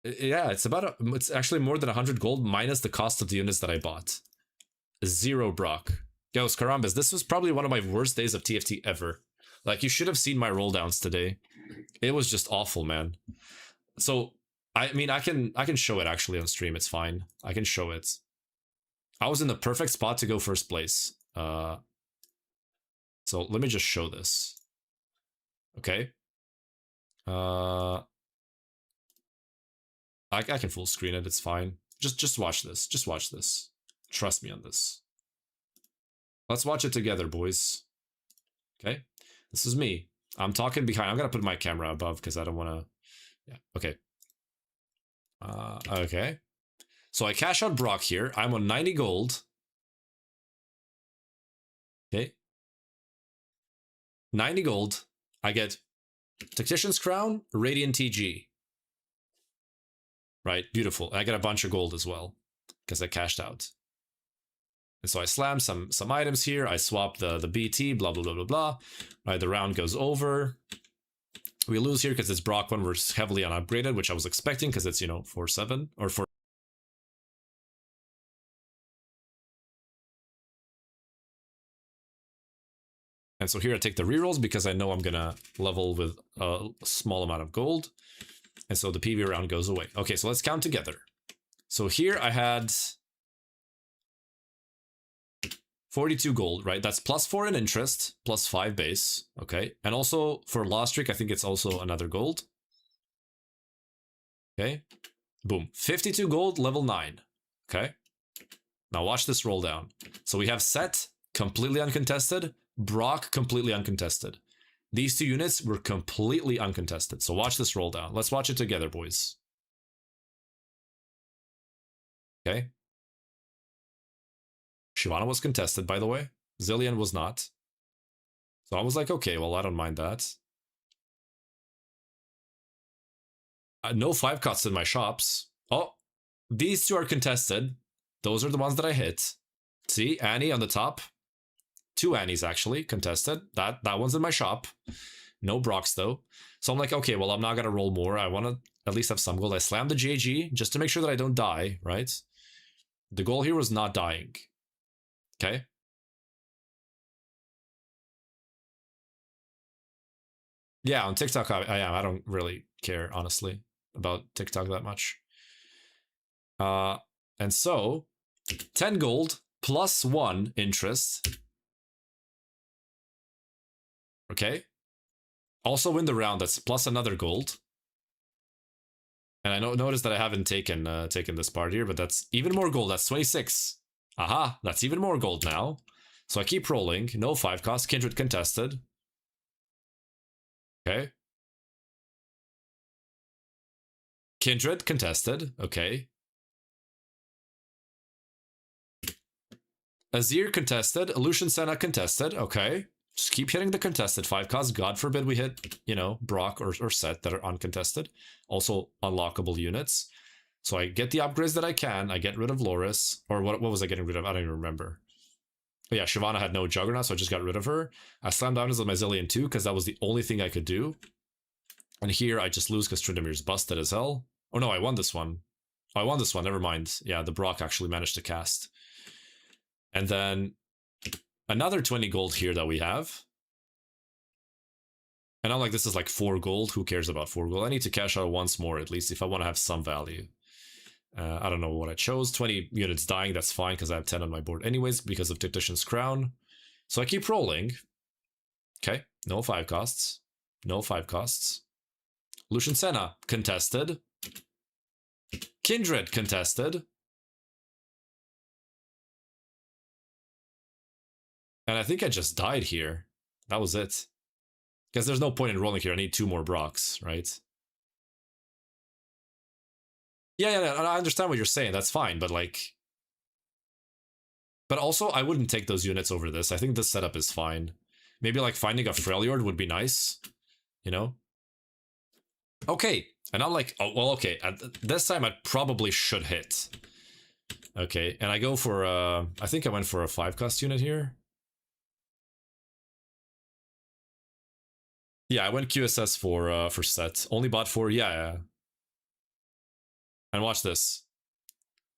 Yeah, it's actually more than 100 gold minus the cost of the units that I bought. 0 Brock. Yo, Scarambas, this was probably one of my worst days of TFT ever. Like, you should have seen my roll downs today. It was just awful, man. So, I mean, I can show it actually on stream. It's fine. I can show it. I was in the perfect spot to go first place. So let me just show this. Okay. I can full screen it. It's fine. Just watch this. Just watch this. Trust me on this. Let's watch it together, boys. Okay. This is me. I'm talking behind. I'm gonna put my camera above because I don't want to. Yeah. Okay. Okay. So I cash out Brock here. I'm on 90 gold. Okay. 90 gold. I get Tactician's Crown, Radiant TG. Right, beautiful. And I get a bunch of gold as well because I cashed out. And so I slam some items here. I swap the BT, blah, blah, blah, blah, blah. Right, the round goes over. We lose here because it's Brock when we're heavily unupgraded, which I was expecting because it's, you know, 4-7 or 4. And so here I take the rerolls because I know I'm gonna level with a small amount of gold. And so the PV round goes away. Okay, so let's count together. So here I had 42 gold, right? That's +4 in interest, +5 base, okay? And also for Lost Streak, I think it's also another gold. Okay, boom. 52 gold, level 9, okay? Now watch this roll down. So we have Set, completely uncontested, Brock, completely uncontested. These two units were completely uncontested. So watch this roll down. Let's watch it together, boys. Okay. Shyvana was contested, by the way. Zillion was not. So I was like, okay, well, I don't mind that. No 5 cuts in my shops. Oh, these two are contested. Those are the ones that I hit. See, Annie on the top. 2 Annies, actually, contested. That one's in my shop. No Brocks, though. So I'm like, okay, well, I'm not going to roll more. I want to at least have some gold. I slammed the JG just to make sure that I don't die, right? The goal here was not dying. Okay? Yeah, on TikTok, I am. I don't really care, honestly, about TikTok that much. And so, 10 gold plus 1 interest. Okay? Also win the round, that's plus another gold. And I notice that I haven't taken this part here, but that's even more gold. That's 26. Aha, that's even more gold now. So I keep rolling. No 5 cost. Kindred contested. Okay. Kindred contested. Okay. Azir contested. Lucian Senna contested. Okay. Just keep hitting the contested 5 costs. God forbid we hit, you know, Brock or Set that are uncontested. Also unlockable units. So I get the upgrades that I can. I get rid of Loris. Or what was I getting rid of? I don't even remember. But yeah, Shyvana had no Juggernaut, so I just got rid of her. I slammed down as my Zillion too, because that was the only thing I could do. And here I just lose because Trindamir's busted as hell. Oh no, I won this one. Oh, I won this one, never mind. Yeah, the Brock actually managed to cast. And then another 20 gold here that we have. And I'm like, this is like 4 gold. Who cares about 4 gold? I need to cash out once more, at least, if I want to have some value. I don't know what I chose. 20 units dying, that's fine, because I have 10 on my board anyways, because of Tactician's Crown. So I keep rolling. Okay, no 5 costs. No 5 costs. Lucian Senna, contested. Kindred, contested. And I think I just died here. That was it. Because there's no point in rolling here. I need 2 more Brocks, right? Yeah, I understand what you're saying. That's fine, but like... But also, I wouldn't take those units over this. I think this setup is fine. Maybe like finding a Freljord would be nice. You know? Okay. And I'm like, oh, well, okay. This time I probably should hit. Okay. And I go for, I think I went for a 5 cost unit here. Yeah, I went QSS for Set. Only bought 4, yeah. And watch this.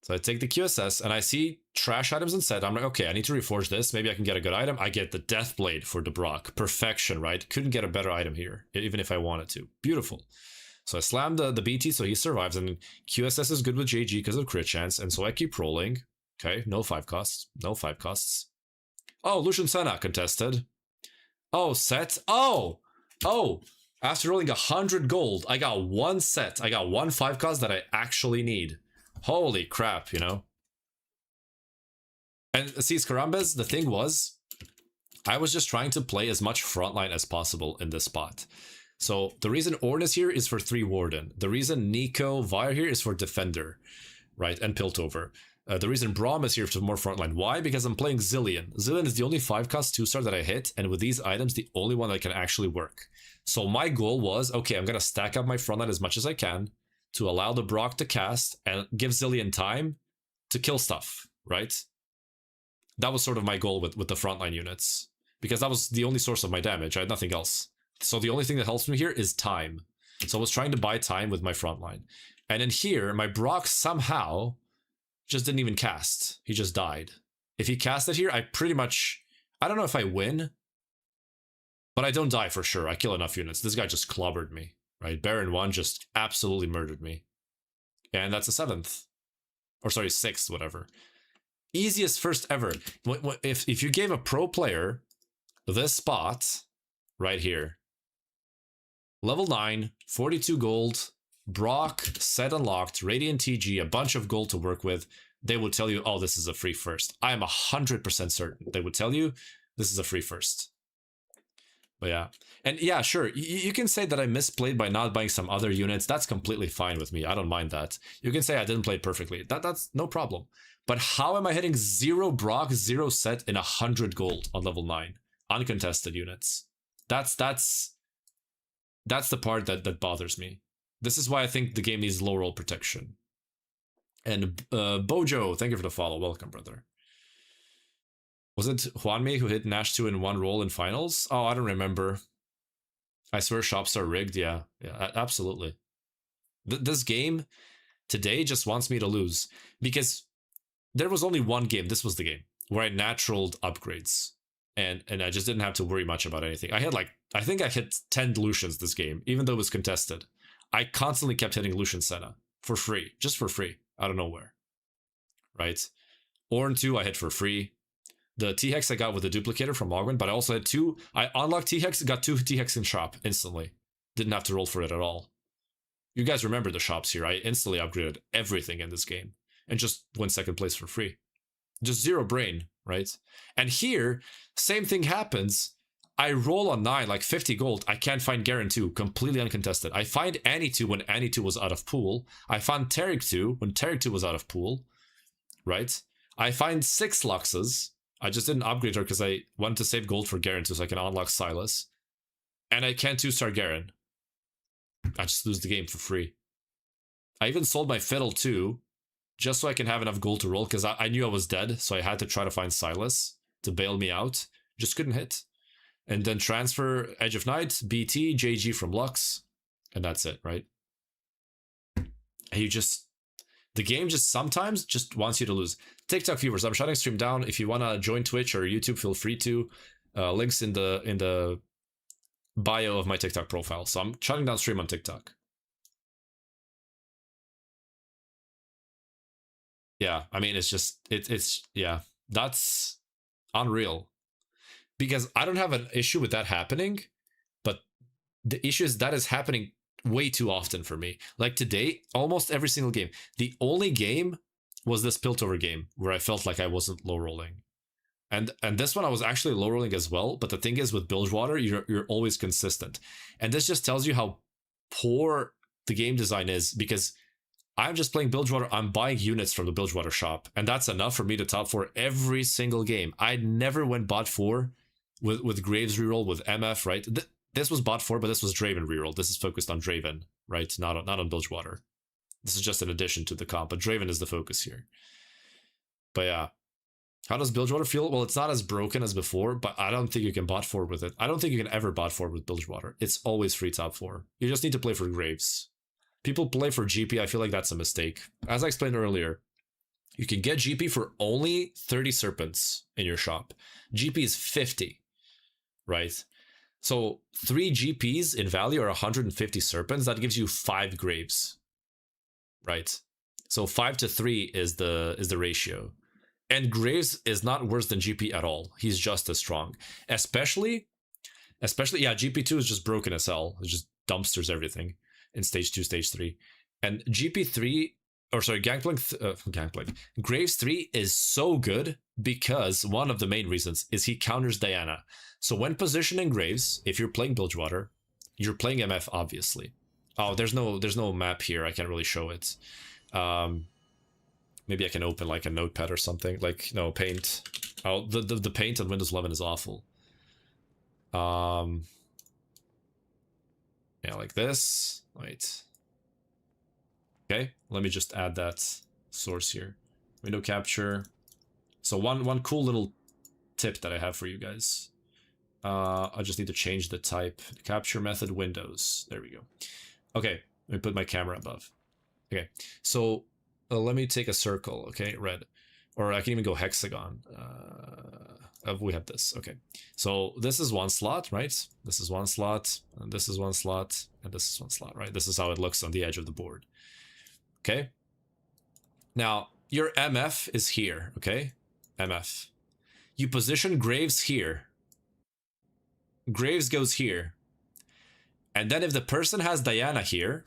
So I take the QSS and I see trash items in Set. I'm like, okay, I need to reforge this. Maybe I can get a good item. I get the Death Blade for the Brock. Perfection, right? Couldn't get a better item here, even if I wanted to. Beautiful. So I slam the BT so he survives, and QSS is good with JG because of crit chance, and so I keep rolling. Okay, no 5 costs. No 5 costs. Oh, Lucian Senna contested. Oh, Set. Oh! After rolling 100 gold, I got 1 set. I got 1 5 cost that I actually need. Holy crap, you know? And see, Skarambes, the thing was, I was just trying to play as much frontline as possible in this spot. So the reason Ornn is here is for 3 Warden. The reason Nico Vire here is for Defender, right? And Piltover. The reason Braum is here for more frontline. Why? Because I'm playing Zillion. Zillion is the only 5 cost 2-star that I hit, and with these items, the only one that can actually work. So my goal was, okay, I'm going to stack up my frontline as much as I can to allow the Brock to cast and give Zillion time to kill stuff, right? That was sort of my goal with the frontline units, because that was the only source of my damage. I had nothing else. So the only thing that helps me here is time. So I was trying to buy time with my frontline. And in here, my Brock somehow just didn't even cast. He just died. If he casted here, I pretty much... I don't know if I win, but I don't die for sure. I kill enough units. This guy just clobbered me, right? Baron 1 just absolutely murdered me. And that's a 7th. Or sorry, 6th, whatever. Easiest first ever. If you gave a pro player this spot right here, level 9, 42 gold, Brock, set unlocked, Radiant TG, a bunch of gold to work with, they would tell you, oh, this is a free first. I am 100% certain they would tell you this is a free first. But yeah. And yeah, sure, you can say that I misplayed by not buying some other units. That's completely fine with me. I don't mind that. You can say I didn't play it perfectly. That's no problem. But how am I hitting 0 Brock, 0 Set in 100 gold on level 9? Uncontested units. That's the part that bothers me. This is why I think the game needs low roll protection. And Bojo, thank you for the follow. Welcome, brother. Was it Juanmi who hit Nash 2 in 1 roll in finals? Oh, I don't remember. I swear shops are rigged. Yeah, absolutely. This game today just wants me to lose. Because there was only one game, this was the game, where I naturaled upgrades. And I just didn't have to worry much about anything. I had like, I think I hit 10 Lucians this game, even though it was contested. I constantly kept hitting Lucian Senna for free, just for free, out of nowhere. Right? Ornn 2 I hit for free. The T-Hex I got with the duplicator from Ogwen, but I also had 2. I unlocked T-Hex, got 2 T-Hex in shop instantly. Didn't have to roll for it at all. You guys remember the shops here. I instantly upgraded everything in this game and just won second place for free. Just zero brain, right? And here, same thing happens. I roll on 9, like 50 gold. I can't find Garen 2, completely uncontested. I find Annie 2 when Annie 2 was out of pool. I found Taric 2 when Taric 2 was out of pool, right? I find 6 Luxes. I just didn't upgrade her because I wanted to save gold for Garen 2 so I can unlock Silas. And I can't 2-star Garen. I just lose the game for free. I even sold my Fiddle 2 just so I can have enough gold to roll because I knew I was dead, so I had to try to find Silas to bail me out. Just couldn't hit. And then transfer Edge of Night, BT, JG from Lux, and that's it, right? And you just... The game just sometimes just wants you to lose. TikTok viewers, I'm shutting stream down. If you want to join Twitch or YouTube, feel free to. Links in the bio of my TikTok profile. So I'm shutting down stream on TikTok. Yeah, I mean, it's just, it's yeah, that's unreal. Because I don't have an issue with that happening, but the issue is that is happening way too often for me. Like today, almost every single game. The only game was this Piltover game where I felt like I wasn't low rolling. And this one I was actually low rolling as well, but the thing is with Bilgewater, you're always consistent. And this just tells you how poor the game design is because I'm just playing Bilgewater, I'm buying units from the Bilgewater shop, and that's enough for me to top 4 every single game. I never went bot 4 with Graves reroll, with MF, right? This was bot 4, but this was Draven reroll. This is focused on Draven, right? Not on Bilgewater. This is just an addition to the comp, but Draven is the focus here. But yeah. How does Bilgewater feel? Well, it's not as broken as before, but I don't think you can bot 4 with it. I don't think you can ever bot 4 with Bilgewater. It's always free top 4. You just need to play for Graves. People play for GP, I feel like that's a mistake. As I explained earlier, you can get GP for only 30 Serpents in your shop. GP is 50, right? So 3 GPs in value are 150 Serpents. That gives you 5 Graves, right? So 5 to 3 is the ratio. And Graves is not worse than GP at all. He's just as strong. Especially, yeah, GP2 is just broken as hell. It just dumpsters everything in stage 2, stage 3. And GP3, or sorry, Gangplank, Graves 3 is so good because one of the main reasons is he counters Diana. So when positioning Graves, if you're playing Bilgewater, you're playing MF, obviously. Oh, there's no map here. I can't really show it. Maybe I can open like a notepad or something. Like, no, Paint. Oh, the Paint on Windows 11 is awful. Yeah, like this. Wait. Okay, let me just add that source here. Window capture. So one cool little tip that I have for you guys. I just need to change the type. Capture method Windows. There we go. Okay, let me put my camera above. Okay, so let me take a circle, okay, red. Or I can even go hexagon. We have this, okay. So this is one slot, right? This is one slot, and this is one slot, and this is one slot, right? This is how it looks on the edge of the board. Okay? Now, your MF is here, okay? MF. You position Graves here. Graves goes here. And then if the person has Diana here,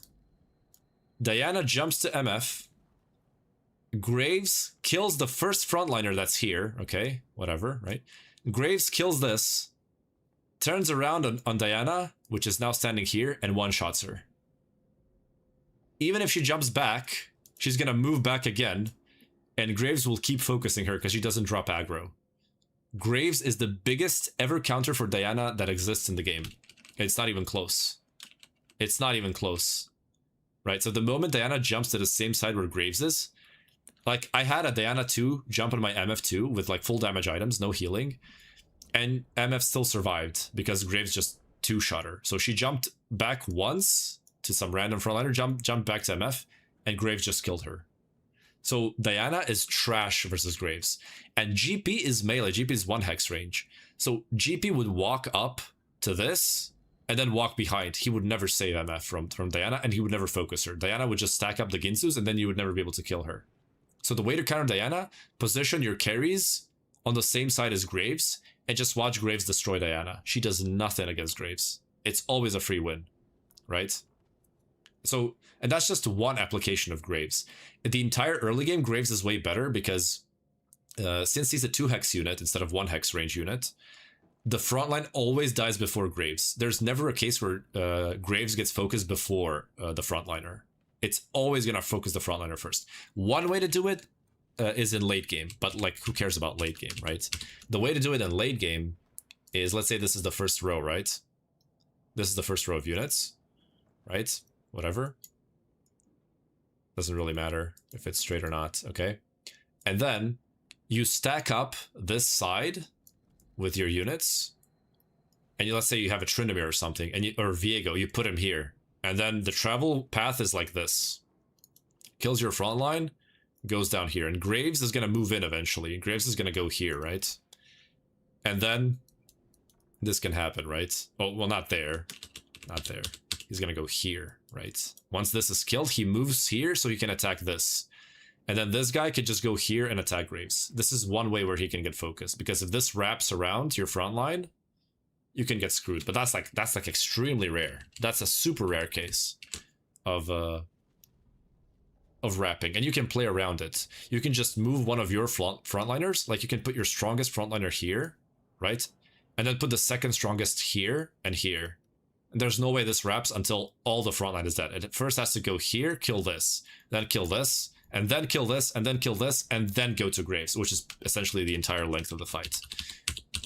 Diana jumps to MF. Graves kills the first frontliner that's here. Okay, whatever, right? Graves kills this. turns around on Diana, which is now standing here, and one-shots her. Even if she jumps back, she's gonna move back again, and Graves will keep focusing her because she doesn't drop aggro. Graves is the biggest ever counter for Diana that exists in the game. It's not even close. It's not even close. Right, so the moment Diana jumps to the same side where Graves is, like, I had a Diana 2 jump on my MF2 with, like, full damage items, no healing, and MF still survived because Graves just two-shot her. So she jumped back once to some random frontliner, jumped back to MF, and Graves just killed her. So Diana is trash versus Graves. And GP is melee. GP is 1 hex range. So GP would walk up to this and then walk behind. He would never save MF from Diana, and he would never focus her. Diana would just stack up the Ginsus, and then you would never be able to kill her. So the way to counter Diana, position your carries on the same side as Graves, and just watch Graves destroy Diana. She does nothing against Graves. It's always a free win, right? So, and that's just one application of Graves. In the entire early game, Graves is way better because since he's a 2 hex unit instead of 1 hex range unit, the frontline always dies before Graves. There's never a case where Graves gets focused before the frontliner. It's always going to focus the frontliner first. One way to do it is in late game, but like, who cares about late game, right? The way to do it in late game is, let's say this is the first row, right? This is the first row of units, right? Whatever. Doesn't really matter if it's straight or not, okay? And then you stack up this side with your units, and let's say you have a Tryndamere or something, and or Viego, you put him here, and then the travel path is like this. Kills your front line, goes down here, and Graves is going to move in eventually. Graves is going to go here, right? And then this can happen, right? Oh, well, not there. Not there. He's going to go here, right? Once this is killed, he moves here so he can attack this. And then this guy could just go here and attack Graves. This is one way where he can get focused, because if this wraps around your front line, you can get screwed. But that's like extremely rare. That's a super rare case of wrapping, and you can play around it. You can just move one of your frontliners, like you can put your strongest frontliner here, right? And then put the second strongest here and here. And there's no way this wraps until all the frontline is dead. It first has to go here, kill this, then kill this, and then kill this, and then kill this, and then go to Graves, which is essentially the entire length of the fight.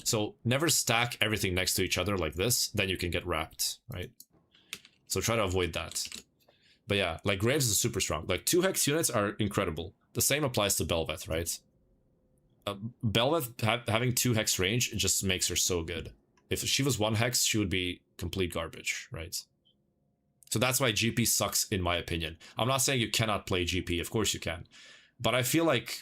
So never stack everything next to each other like this, then you can get wrapped, right? So try to avoid that. But yeah, like Graves is super strong. Like 2 hex units are incredible. The same applies to Belveth, right? Belveth having 2 hex range, it just makes her so good. If she was 1 hex, she would be complete garbage, right? So that's why GP sucks, in my opinion. I'm not saying you cannot play GP, of course you can. But I feel like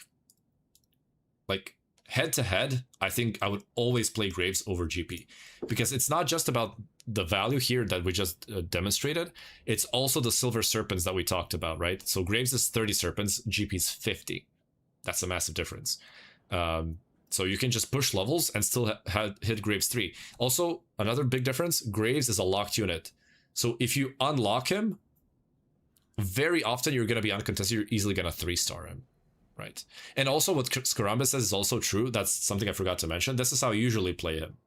head to head, I think I would always play Graves over GP. Because it's not just about the value here that we just demonstrated, it's also the silver serpents that we talked about, right? So Graves is 30 serpents, GP's 50. That's a massive difference. So you can just push levels and still hit Graves 3. Also, another big difference, Graves is a locked unit. So if you unlock him, very often you're going to be uncontested, you're easily going to 3-star him, right? And also what Skarambis says is also true. That's something I forgot to mention. This is how I usually play him.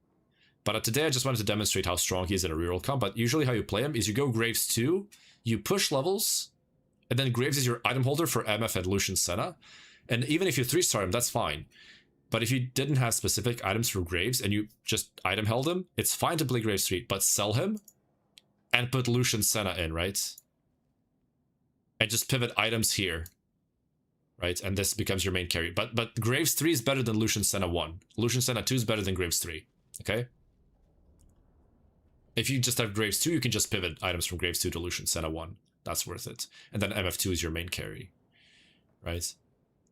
But today I just wanted to demonstrate how strong he is in a reroll comp. But usually how you play him is you go Graves 2, you push levels, and then Graves is your item holder for MF and Lucian Senna. And even if you 3-star him, that's fine. But if you didn't have specific items for Graves and you just item held him, it's fine to play Graves 3, but sell him and put Lucian Senna in, right? And just pivot items here, right? And this becomes your main carry. But Graves 3 is better than Lucian Senna 1. Lucian Senna 2 is better than Graves 3, okay? If you just have Graves 2, you can just pivot items from Graves 2 to Lucian Senna 1. That's worth it. And then MF2 is your main carry, right?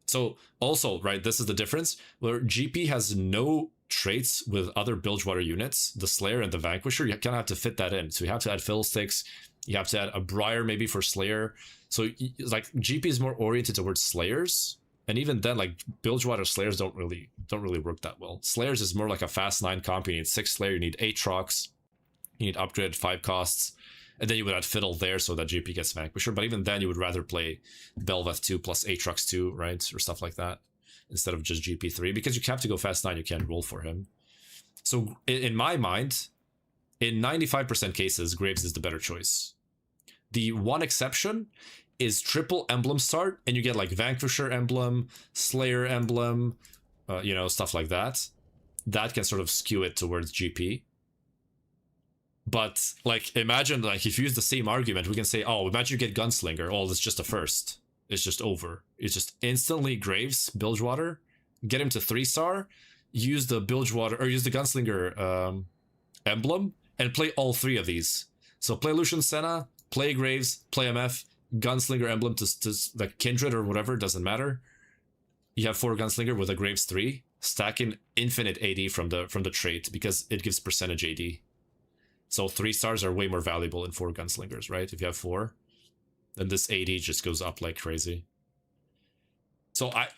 So also, right, this is the difference, where GP has no traits with other Bilgewater units, the Slayer and the Vanquisher. You kind of have to fit that in. So you have to add Fiddlesticks, you have to add a Briar maybe for Slayer. So like GP is more oriented towards Slayers, and even then, like Bilgewater Slayers don't really work that well. Slayers is more like a fast 9 comp. You need 6 Slayer, you need 8 Trox, you need upgraded 5 costs. And then you would add Fiddle there so that GP gets Vanquisher. But even then, you would rather play Belveth 2 plus Aatrox 2, right? Or stuff like that, instead of just GP 3. Because you have to go fast 9, you can't roll for him. So in my mind, in 95% cases, Graves is the better choice. The one exception is triple emblem start, and you get like Vanquisher emblem, Slayer emblem, you know, stuff like that. That can sort of skew it towards GP. But like, imagine like if you use the same argument, we can say, oh, imagine you get Gunslinger. Oh, it's just a first. It's just over. It's just instantly Graves, Bilgewater, get him to 3-star, use the Bilgewater or use the Gunslinger emblem, and play all 3 of these. So play Lucian Senna, play Graves, play MF, Gunslinger emblem to the Kindred or whatever, doesn't matter. You have 4 Gunslinger with a Graves 3, stacking infinite AD from the trait because it gives percentage AD. So 3 stars are way more valuable in 4 Gunslingers, right? If you have 4, then this AD just goes up like crazy. So I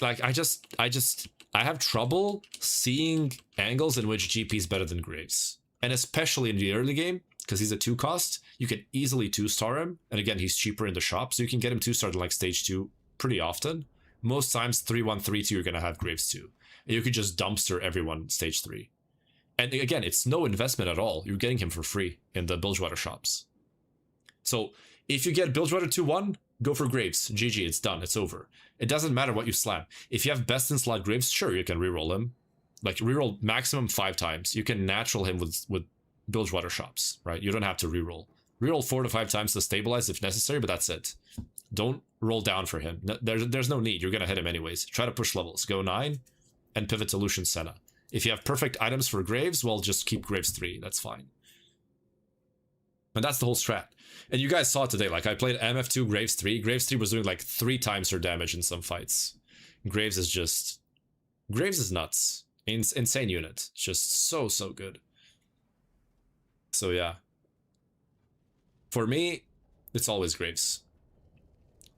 have trouble seeing angles in which GP is better than Graves. And especially in the early game, because he's a 2 cost, you can easily 2-star him. And again, he's cheaper in the shop, so you can get him 2-starred in like stage 2 pretty often. Most times 3-1, 3-2, you're gonna have Graves 2. And you can just dumpster everyone stage 3. And again, it's no investment at all. You're getting him for free in the Bilgewater shops. So if you get Bilgewater 2-1, go for Graves. GG, it's done, it's over. It doesn't matter what you slam. If you have best in slot Graves, sure, you can reroll him. Like reroll maximum 5 times. You can natural him with Bilgewater shops, right? You don't have to reroll. Reroll 4 to 5 times to stabilize if necessary, but that's it. Don't roll down for him. There's no need. You're gonna hit him anyways. Try to push levels. Go 9 and pivot to Lucian Senna. If you have perfect items for Graves, well, just keep Graves 3. That's fine. And that's the whole strat. And you guys saw today, like I played MF2 Graves 3. Graves 3 was doing like 3 times her damage in some fights. Graves is nuts. Insane unit. Just so good. So yeah. For me, it's always Graves.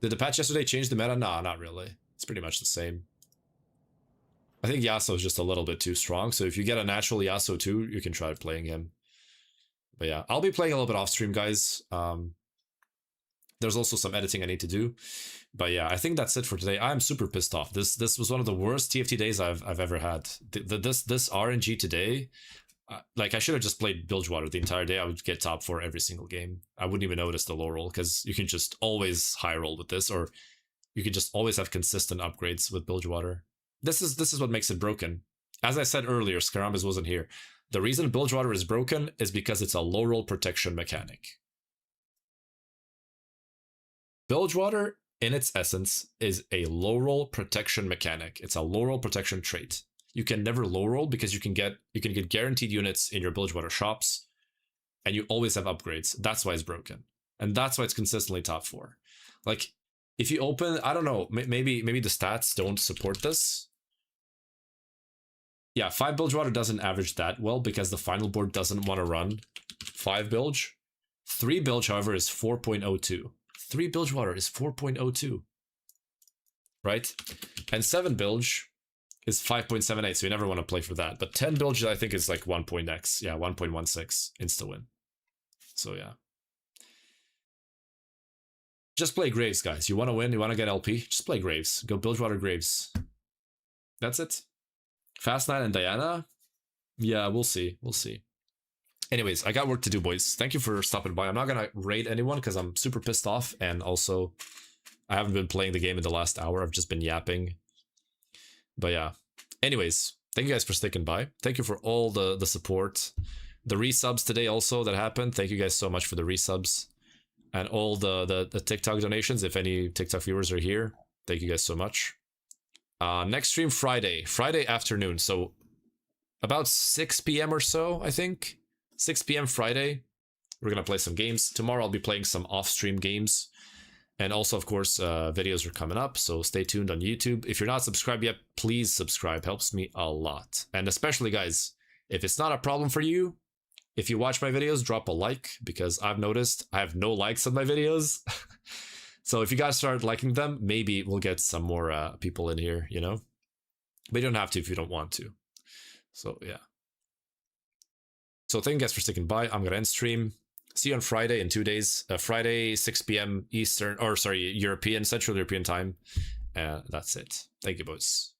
Did the patch yesterday change the meta? Nah, not really. It's pretty much the same. I think Yasuo is just a little bit too strong, so if you get a natural Yasuo too, you can try playing him. But yeah, I'll be playing a little bit off stream, guys. There's also some editing I need to do. But yeah, I think that's it for today. I'm super pissed off. This was one of the worst TFT days I've ever had. This RNG today, like I should have just played Bilgewater the entire day. I would get top 4 every single game. I wouldn't even notice the low roll because you can just always high roll with this, or you can just always have consistent upgrades with Bilgewater. This is what makes it broken. As I said earlier, Skarambis wasn't here. The reason Bilgewater is broken is because it's a low roll protection mechanic. Bilgewater, in its essence, is a low roll protection mechanic. It's a low roll protection trait. You can never low roll because you can get guaranteed units in your Bilgewater shops, and you always have upgrades. That's why it's broken, and that's why it's consistently top 4. Like if you open, I don't know, maybe the stats don't support this. Yeah, 5 Bilgewater doesn't average that well because the final board doesn't want to run 5 Bilge. 3 Bilge, however, is 4.02. 3 Bilgewater is 4.02. Right? And 7 Bilge is 5.78, so you never want to play for that. But 10 Bilge, I think, is like 1.x. Yeah, 1.16 insta-win. So yeah. Just play Graves, guys. You want to win, you want to get LP, just play Graves. Go Bilgewater Graves. That's it. Fast 9 and Diana? Yeah, we'll see. We'll see. Anyways, I got work to do, boys. Thank you for stopping by. I'm not gonna raid anyone because I'm super pissed off, and also I haven't been playing the game in the last hour. I've just been yapping. But yeah. Anyways, thank you guys for sticking by. Thank you for all the support. The resubs today also that happened. Thank you guys so much for the resubs. And all the TikTok donations, if any TikTok viewers are here. Thank you guys so much. Next stream Friday afternoon. So about 6 p.m. or so, I think. 6 p.m. Friday. We're going to play some games. Tomorrow I'll be playing some off-stream games. And also, of course, videos are coming up. So stay tuned on YouTube. If you're not subscribed yet, please subscribe. Helps me a lot. And especially, guys, if it's not a problem for you, if you watch my videos, drop a like. Because I've noticed I have no likes on my videos. So if you guys start liking them, maybe we'll get some more people in here, you know? But you don't have to if you don't want to. So, yeah. So thank you guys for sticking by. I'm going to end stream. See you on Friday in 2 days. Friday, 6 p.m. Eastern, or sorry, Central European time. That's it. Thank you, boys.